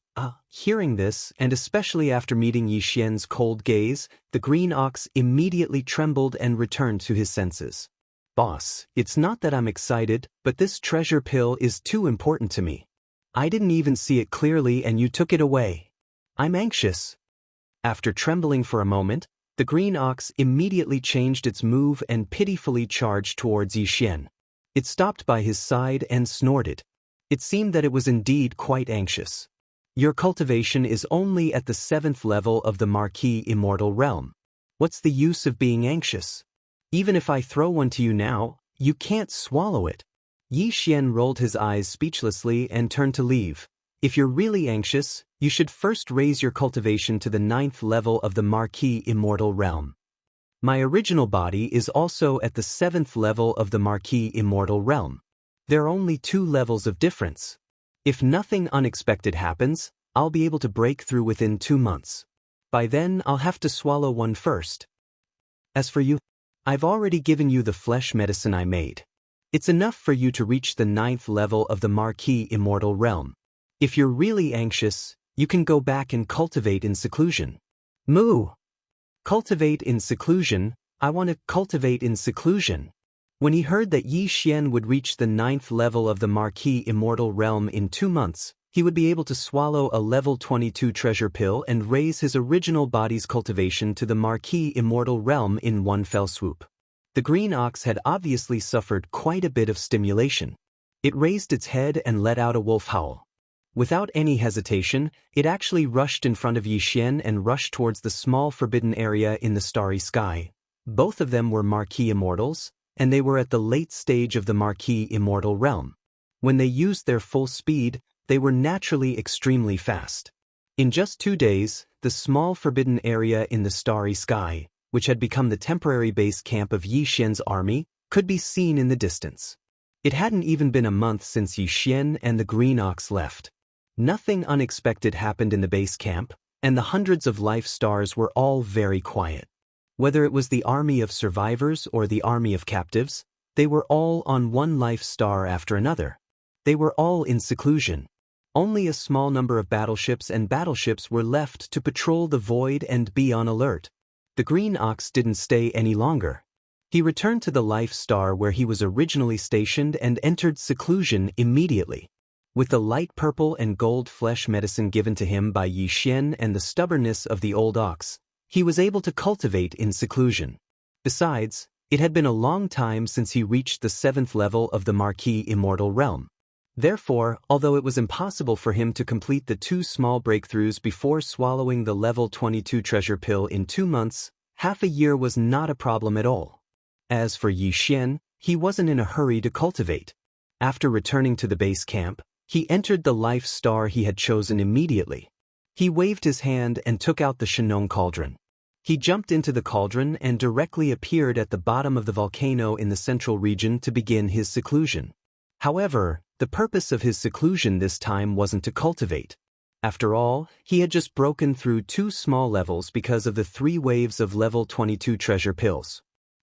Hearing this, and especially after meeting Yi Xian's cold gaze, the Green Ox immediately trembled and returned to his senses. "Boss, it's not that I'm excited, but this treasure pill is too important to me. I didn't even see it clearly and you took it away. I'm anxious." After trembling for a moment, the Green Ox immediately changed its move and pitifully charged towards Yi Xian. It stopped by his side and snorted. It seemed that it was indeed quite anxious. "Your cultivation is only at the 7th level of the Marquis Immortal Realm. What's the use of being anxious? Even if I throw one to you now, you can't swallow it." Yi Xian rolled his eyes speechlessly and turned to leave. "If you're really anxious, you should first raise your cultivation to the 9th level of the Marquis Immortal Realm. My original body is also at the 7th level of the Marquis Immortal Realm. There are only 2 levels of difference. If nothing unexpected happens, I'll be able to break through within 2 months. By then, I'll have to swallow one first. As for you, I've already given you the flesh medicine I made. It's enough for you to reach the 9th level of the Marquis Immortal Realm. If you're really anxious, you can go back and cultivate in seclusion." "Moo! Cultivate in seclusion? I want to cultivate in seclusion." When he heard that Yi Xian would reach the 9th level of the Marquis Immortal Realm in 2 months, he would be able to swallow a level 22 treasure pill and raise his original body's cultivation to the Marquis Immortal Realm in one fell swoop. The Green Ox had obviously suffered quite a bit of stimulation. It raised its head and let out a wolf howl. Without any hesitation, it actually rushed in front of Yi Xian and rushed towards the small forbidden area in the starry sky. Both of them were Marquis Immortals, and they were at the late stage of the Marquis Immortal Realm. When they used their full speed, they were naturally extremely fast. In just 2 days, the small forbidden area in the starry sky, which had become the temporary base camp of Yi Xian's army, could be seen in the distance. It hadn't even been a month since Yi Xian and the Green Ox left. Nothing unexpected happened in the base camp, and the hundreds of life stars were all very quiet. Whether it was the army of survivors or the army of captives, they were all on one life star after another. They were all in seclusion. Only a small number of battleships were left to patrol the void and be on alert. The Green Ox didn't stay any longer. He returned to the life star where he was originally stationed and entered seclusion immediately. With the light purple and gold flesh medicine given to him by Yi Xian and the stubbornness of the old ox, he was able to cultivate in seclusion. Besides, it had been a long time since he reached the 7th level of the Marquis Immortal Realm. Therefore, although it was impossible for him to complete the 2 small breakthroughs before swallowing the level 22 treasure pill in 2 months, half a year was not a problem at all. As for Yi Xian, he wasn't in a hurry to cultivate. After returning to the base camp, he entered the life star he had chosen immediately. He waved his hand and took out the Shenong cauldron. He jumped into the cauldron and directly appeared at the bottom of the volcano in the central region to begin his seclusion. However, the purpose of his seclusion this time wasn't to cultivate. After all, he had just broken through 2 small levels because of the 3 waves of level 22 treasure pills.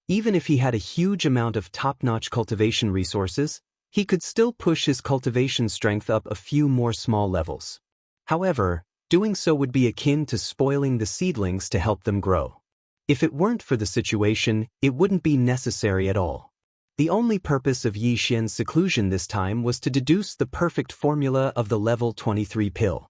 Even if he had a huge amount of top-notch cultivation resources, he could still push his cultivation strength up a few more small levels. However, doing so would be akin to spoiling the seedlings to help them grow. If it weren't for the situation, it wouldn't be necessary at all. The only purpose of Yi Xian's seclusion this time was to deduce the perfect formula of the level 23 pill.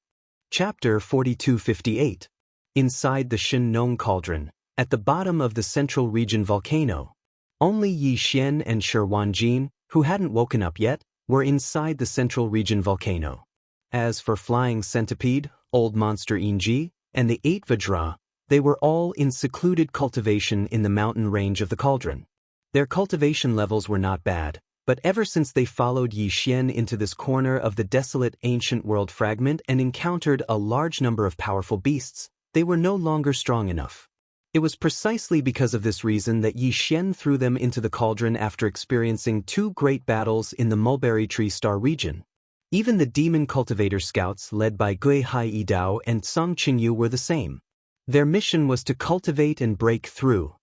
Chapter 4258. Inside the Shenong cauldron, at the bottom of the central region volcano. Only Yi Xian and Shi Wanjin, who hadn't woken up yet, were inside the central region volcano. As for Flying Centipede, Old Monster Inji, and the 8 Vajra, they were all in secluded cultivation in the mountain range of the cauldron. Their cultivation levels were not bad, but ever since they followed Yi Xian into this corner of the desolate ancient world fragment and encountered a large number of powerful beasts, they were no longer strong enough. It was precisely because of this reason that Yi Xian threw them into the cauldron after experiencing 2 great battles in the Mulberry Tree Star region. Even the demon cultivator scouts led by Gui Hai Yidao and Song Qingyu were the same. Their mission was to cultivate and break through.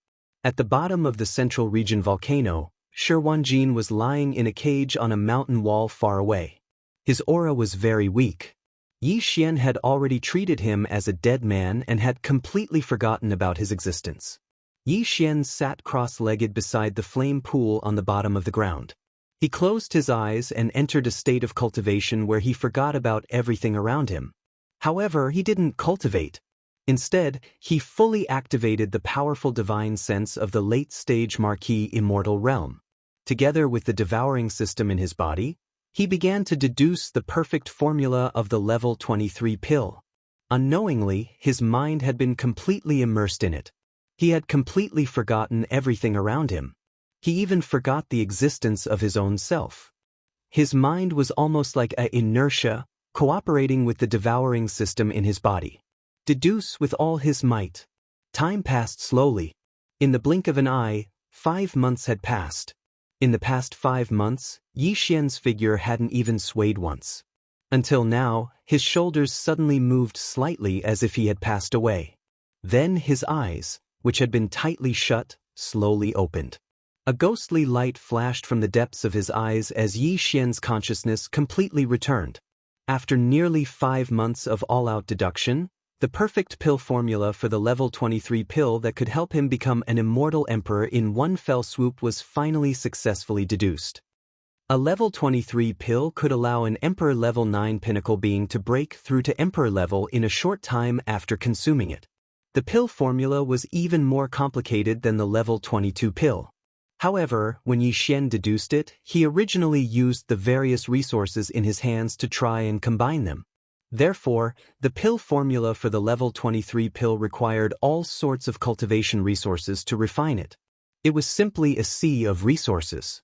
At the bottom of the central region volcano, Shi Wanjin was lying in a cage on a mountain wall far away. His aura was very weak. Yi Xian had already treated him as a dead man and had completely forgotten about his existence. Yi Xian sat cross-legged beside the flame pool on the bottom of the ground. He closed his eyes and entered a state of cultivation where he forgot about everything around him. However, he didn't cultivate. Instead, he fully activated the powerful divine sense of the late-stage Marquis Immortal Realm. Together with the devouring system in his body, he began to deduce the perfect formula of the level 23 pill. Unknowingly, his mind had been completely immersed in it. He had completely forgotten everything around him. He even forgot the existence of his own self. His mind was almost like an inertia, cooperating with the devouring system in his body. Deduce with all his might. Time passed slowly. In the blink of an eye, 5 months had passed. In the past 5 months, Yi Xian's figure hadn't even swayed once. Until now, his shoulders suddenly moved slightly as if he had passed away. Then his eyes, which had been tightly shut, slowly opened. A ghostly light flashed from the depths of his eyes as Yi Xian's consciousness completely returned. After nearly 5 months of all-out deduction, the perfect pill formula for the level 23 pill that could help him become an immortal emperor in one fell swoop was finally successfully deduced. A level 23 pill could allow an Emperor level 9 pinnacle being to break through to Emperor level in a short time after consuming it. The pill formula was even more complicated than the level 22 pill. However, when Yi Xian deduced it, he originally used the various resources in his hands to try and combine them. Therefore, the pill formula for the level 23 pill required all sorts of cultivation resources to refine it. It was simply a sea of resources.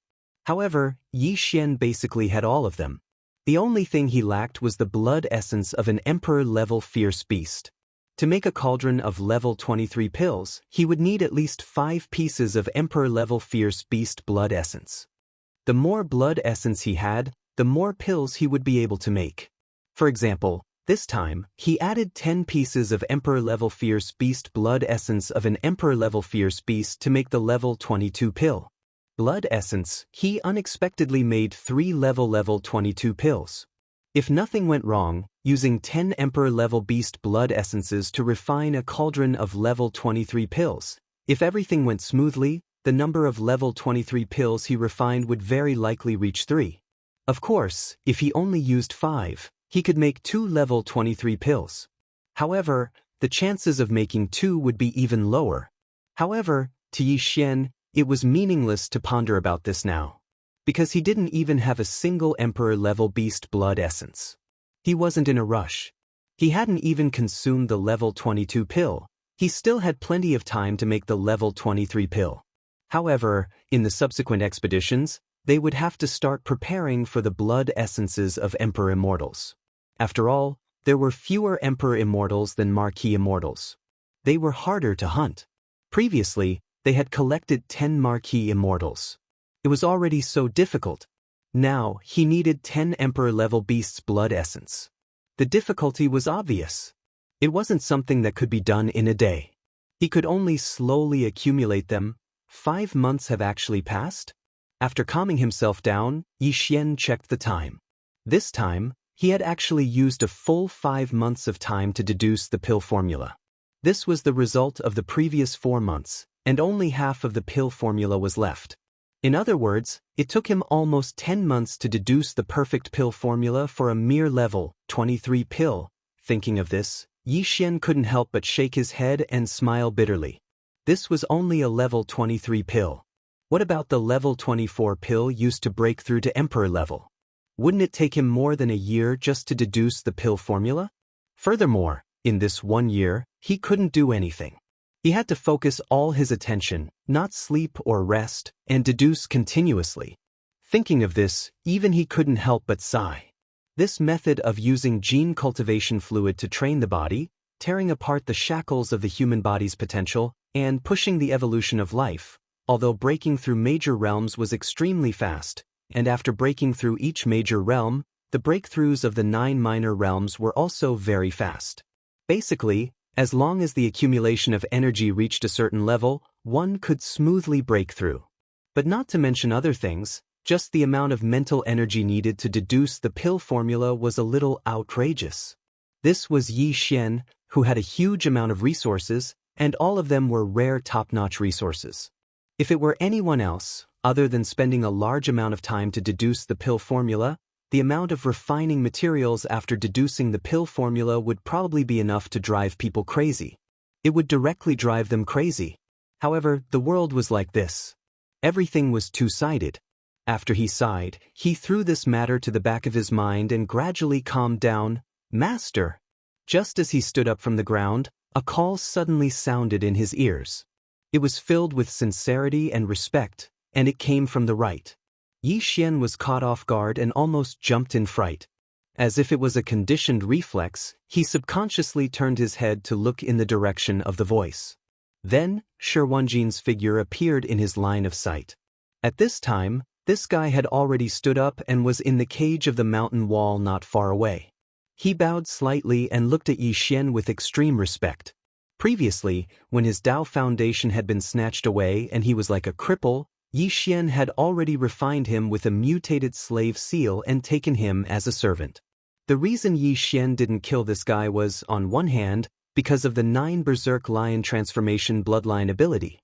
However, Yi Xian basically had all of them. The only thing he lacked was the blood essence of an Emperor-level fierce beast. To make a cauldron of level 23 pills, he would need at least 5 pieces of Emperor-level fierce beast blood essence. The more blood essence he had, the more pills he would be able to make. For example, this time, he added 10 pieces of Emperor-level fierce beast blood essence of an Emperor-level fierce beast to make the level 22 pill. Blood essence, he unexpectedly made 3 level 22 pills. If nothing went wrong, using 10 Emperor-level beast blood essences to refine a cauldron of level 23 pills. If everything went smoothly, the number of level 23 pills he refined would very likely reach 3. Of course, if he only used 5, he could make 2 level 23 pills. However, the chances of making 2 would be even lower. However, to Yi Xian, it was meaningless to ponder about this now. because he didn't even have a single Emperor-level beast blood essence. He wasn't in a rush. He hadn't even consumed the level 22 pill. He still had plenty of time to make the level 23 pill. However, in the subsequent expeditions, they would have to start preparing for the blood essences of Emperor Immortals. After all, there were fewer Emperor Immortals than Marquis Immortals. They were harder to hunt. Previously, they had collected 10 Marquis Immortals. It was already so difficult. Now, he needed 10 Emperor-level beasts' blood essence. The difficulty was obvious. It wasn't something that could be done in a day. He could only slowly accumulate them. 5 months have actually passed? After calming himself down, Yi Xian checked the time. This time, he had actually used a full 5 months of time to deduce the pill formula. This was the result of the previous 4 months, and only half of the pill formula was left. In other words, it took him almost 10 months to deduce the perfect pill formula for a mere level 23 pill. Thinking of this, Yi Xian couldn't help but shake his head and smile bitterly. This was only a level 23 pill. What about the level 24 pill used to break through to Emperor level? Wouldn't it take him more than a year just to deduce the pill formula? Furthermore, in this 1 year, he couldn't do anything. He had to focus all his attention, not sleep or rest, and deduce continuously. Thinking of this, even he couldn't help but sigh. This method of using gene cultivation fluid to train the body, tearing apart the shackles of the human body's potential, and pushing the evolution of life, although breaking through major realms was extremely fast, and after breaking through each major realm, the breakthroughs of the 9 minor realms were also very fast. Basically, as long as the accumulation of energy reached a certain level, one could smoothly break through. But not to mention other things, just the amount of mental energy needed to deduce the pill formula was a little outrageous. This was Yi Xian, who had a huge amount of resources, and all of them were rare top-notch resources. If it were anyone else, other than spending a large amount of time to deduce the pill formula, the amount of refining materials after deducing the pill formula would probably be enough to drive people crazy. It would directly drive them crazy. However, the world was like this. Everything was two-sided. After he sighed, he threw this matter to the back of his mind and gradually calmed down. "Master!" Just as he stood up from the ground, a call suddenly sounded in his ears. It was filled with sincerity and respect, and it came from the right. Yi Xian was caught off guard and almost jumped in fright. As if it was a conditioned reflex, he subconsciously turned his head to look in the direction of the voice. Then, Shi Wenjin's figure appeared in his line of sight. At this time, this guy had already stood up and was in the cage of the mountain wall not far away. He bowed slightly and looked at Yi Xian with extreme respect. Previously, when his Dao foundation had been snatched away and he was like a cripple, Yi Xian had already refined him with a mutated slave seal and taken him as a servant. The reason Yi Xian didn't kill this guy was, on one hand, because of the 9 Berserk Lion transformation bloodline ability.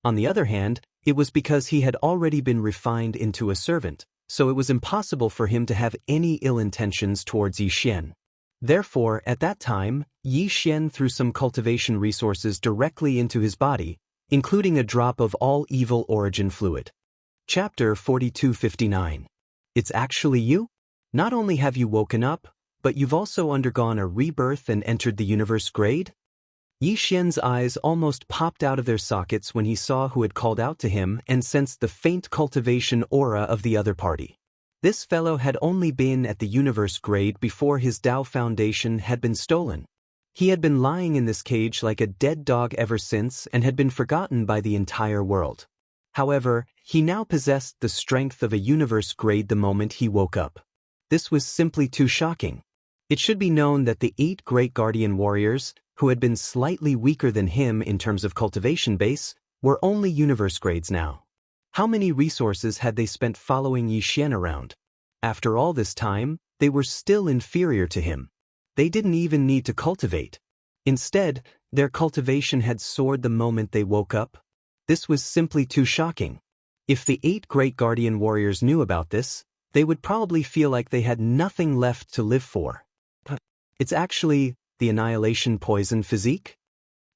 On the other hand, it was because he had already been refined into a servant, so it was impossible for him to have any ill intentions towards Yi Xian. Therefore, at that time, Yi Xian threw some cultivation resources directly into his body, including a drop of all evil origin fluid. Chapter 4259. It's actually you? Not only have you woken up, but you've also undergone a rebirth and entered the universe grade? Yi Xian's eyes almost popped out of their sockets when he saw who had called out to him and sensed the faint cultivation aura of the other party. This fellow had only been at the universe grade before his Dao foundation had been stolen. He had been lying in this cage like a dead dog ever since and had been forgotten by the entire world. However, he now possessed the strength of a universe grade the moment he woke up. This was simply too shocking. It should be known that the 8 great guardian warriors, who had been slightly weaker than him in terms of cultivation base, were only universe grades now. How many resources had they spent following Yi Xian around? After all this time, they were still inferior to him. They didn't even need to cultivate. Instead, their cultivation had soared the moment they woke up. This was simply too shocking. If the 8 great guardian warriors knew about this, they would probably feel like they had nothing left to live for. It's actually the annihilation poison physique?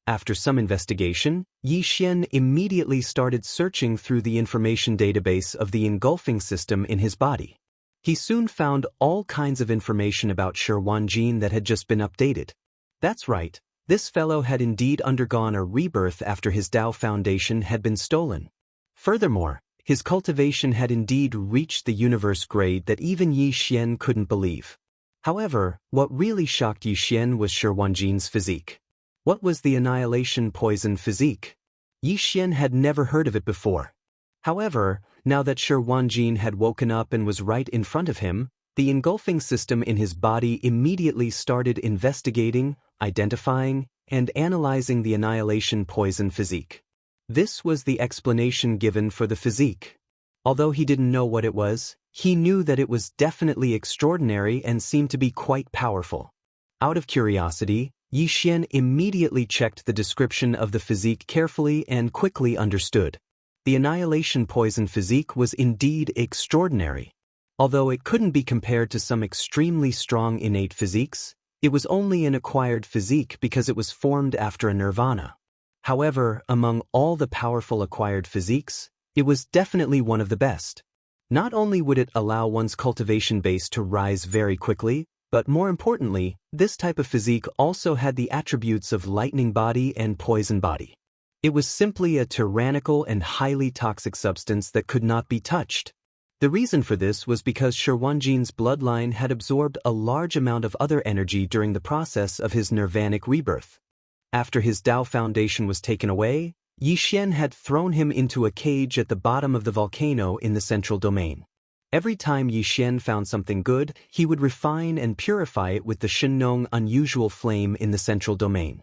After some investigation, Yi Xian immediately started searching through the information database of the engulfing system in his body. He soon found all kinds of information about Shi Wanjin that had just been updated. That's right, this fellow had indeed undergone a rebirth after his Dao foundation had been stolen. Furthermore, his cultivation had indeed reached the universe grade that even Yi Xian couldn't believe. However, what really shocked Yi Xian was Shi Wanjin's physique. What was the annihilation poison physique? Yi Xian had never heard of it before. However, now that Shi Wanjin had woken up and was right in front of him, the engulfing system in his body immediately started investigating, identifying, and analyzing the annihilation poison physique. This was the explanation given for the physique. Although he didn't know what it was, he knew that it was definitely extraordinary and seemed to be quite powerful. Out of curiosity, Yi Xian immediately checked the description of the physique carefully and quickly understood. The annihilation poison physique was indeed extraordinary. Although it couldn't be compared to some extremely strong innate physiques, it was only an acquired physique because it was formed after a nirvana. However, among all the powerful acquired physiques, it was definitely one of the best. Not only would it allow one's cultivation base to rise very quickly, but more importantly, this type of physique also had the attributes of lightning body and poison body. It was simply a tyrannical and highly toxic substance that could not be touched. The reason for this was because Shi Wanjin's bloodline had absorbed a large amount of other energy during the process of his nirvanic rebirth. After his Dao foundation was taken away, Yi Xian had thrown him into a cage at the bottom of the volcano in the central domain. Every time Yi Xian found something good, he would refine and purify it with the Shinnong unusual flame in the central domain.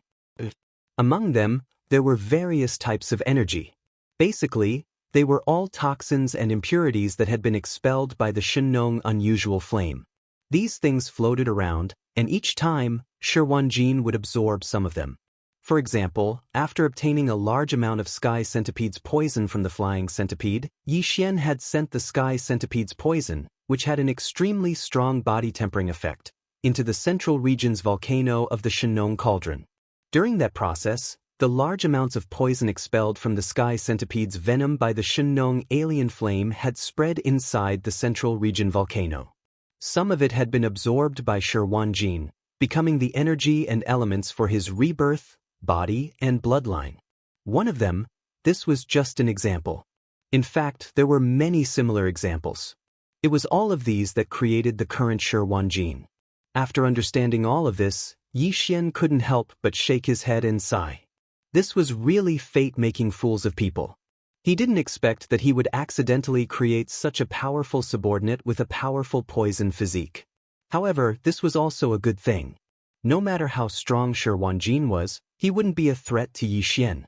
Among them, there were various types of energy. Basically, they were all toxins and impurities that had been expelled by the Shinnong unusual flame. These things floated around, and each time, Shi Wanjin would absorb some of them. For example, after obtaining a large amount of sky centipede's poison from the flying centipede, Yi Xian had sent the sky centipede's poison, which had an extremely strong body tempering effect, into the central region's volcano of the Shinnong cauldron. During that process, the large amounts of poison expelled from the sky centipede's venom by the Shinnong alien flame had spread inside the central region volcano. Some of it had been absorbed by Shi Wanjin, becoming the energy and elements for his rebirth, body, and bloodline. One of them, this was just an example. In fact, there were many similar examples. It was all of these that created the current Shi Wanjin. After understanding all of this, Yi Xian couldn't help but shake his head and sigh. This was really fate making fools of people. He didn't expect that he would accidentally create such a powerful subordinate with a powerful poison physique. However, this was also a good thing. No matter how strong Shi Wanjin was, he wouldn't be a threat to Yi Xian.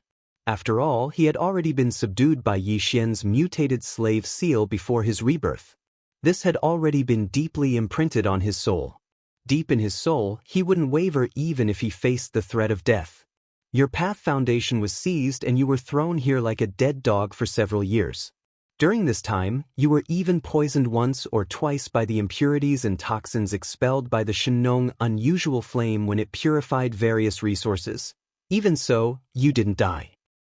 After all, he had already been subdued by Yi Xian's mutated slave seal before his rebirth. This had already been deeply imprinted on his soul. Deep in his soul, he wouldn't waver even if he faced the threat of death. Your path foundation was seized and you were thrown here like a dead dog for several years. During this time, you were even poisoned once or twice by the impurities and toxins expelled by the Shinnong unusual flame when it purified various resources. Even so, you didn't die.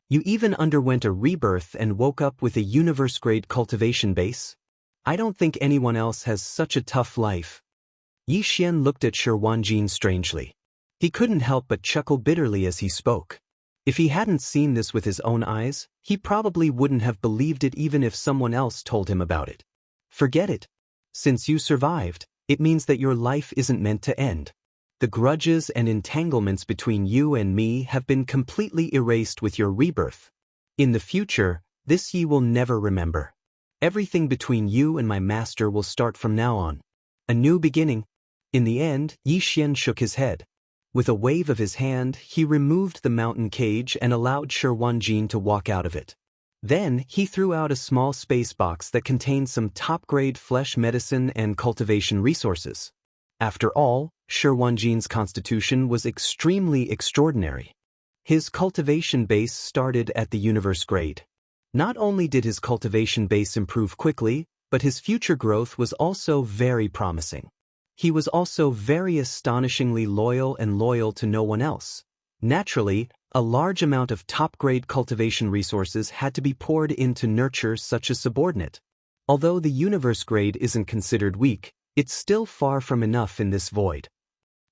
You even underwent a rebirth and woke up with a universe-grade cultivation base. I don't think anyone else has such a tough life. Yi Xian looked at Shi Wanjin strangely. He couldn't help but chuckle bitterly as he spoke. If he hadn't seen this with his own eyes, he probably wouldn't have believed it even if someone else told him about it. Forget it. Since you survived, it means that your life isn't meant to end. The grudges and entanglements between you and me have been completely erased with your rebirth. In the future, this ye will never remember. Everything between you and my master will start from now on. A new beginning. In the end, Yi Xian shook his head. With a wave of his hand, he removed the mountain cage and allowed Shi Wanjin to walk out of it. Then, he threw out a small space box that contained some top-grade flesh medicine and cultivation resources. After all, Shi Wanjin's constitution was extremely extraordinary. His cultivation base started at the universe grade. Not only did his cultivation base improve quickly, but his future growth was also very promising. He was also very astonishingly loyal to no one else. Naturally, A large amount of top-grade cultivation resources had to be poured in to nurture such a subordinate. Although the universe grade isn't considered weak, it's still far from enough in this void.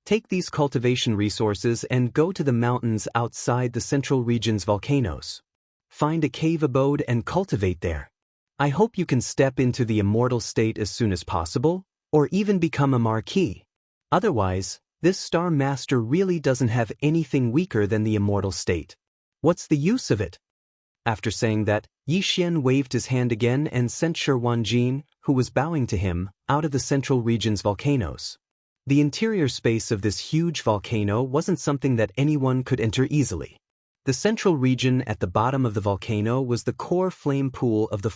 Take these cultivation resources and go to the mountains outside the central region's volcanoes. Find a cave abode and cultivate there. I hope you can step into the immortal state as soon as possible, or even become a marquis. Otherwise, this Star Master really doesn't have anything weaker than the immortal state. What's the use of it? After saying that, Yi Xian waved his hand again and sent Shi Wanjin, who was bowing to him, out of the central region's volcanoes. The interior space of this huge volcano wasn't something that anyone could enter easily. The central region at the bottom of the volcano was the core flame pool of the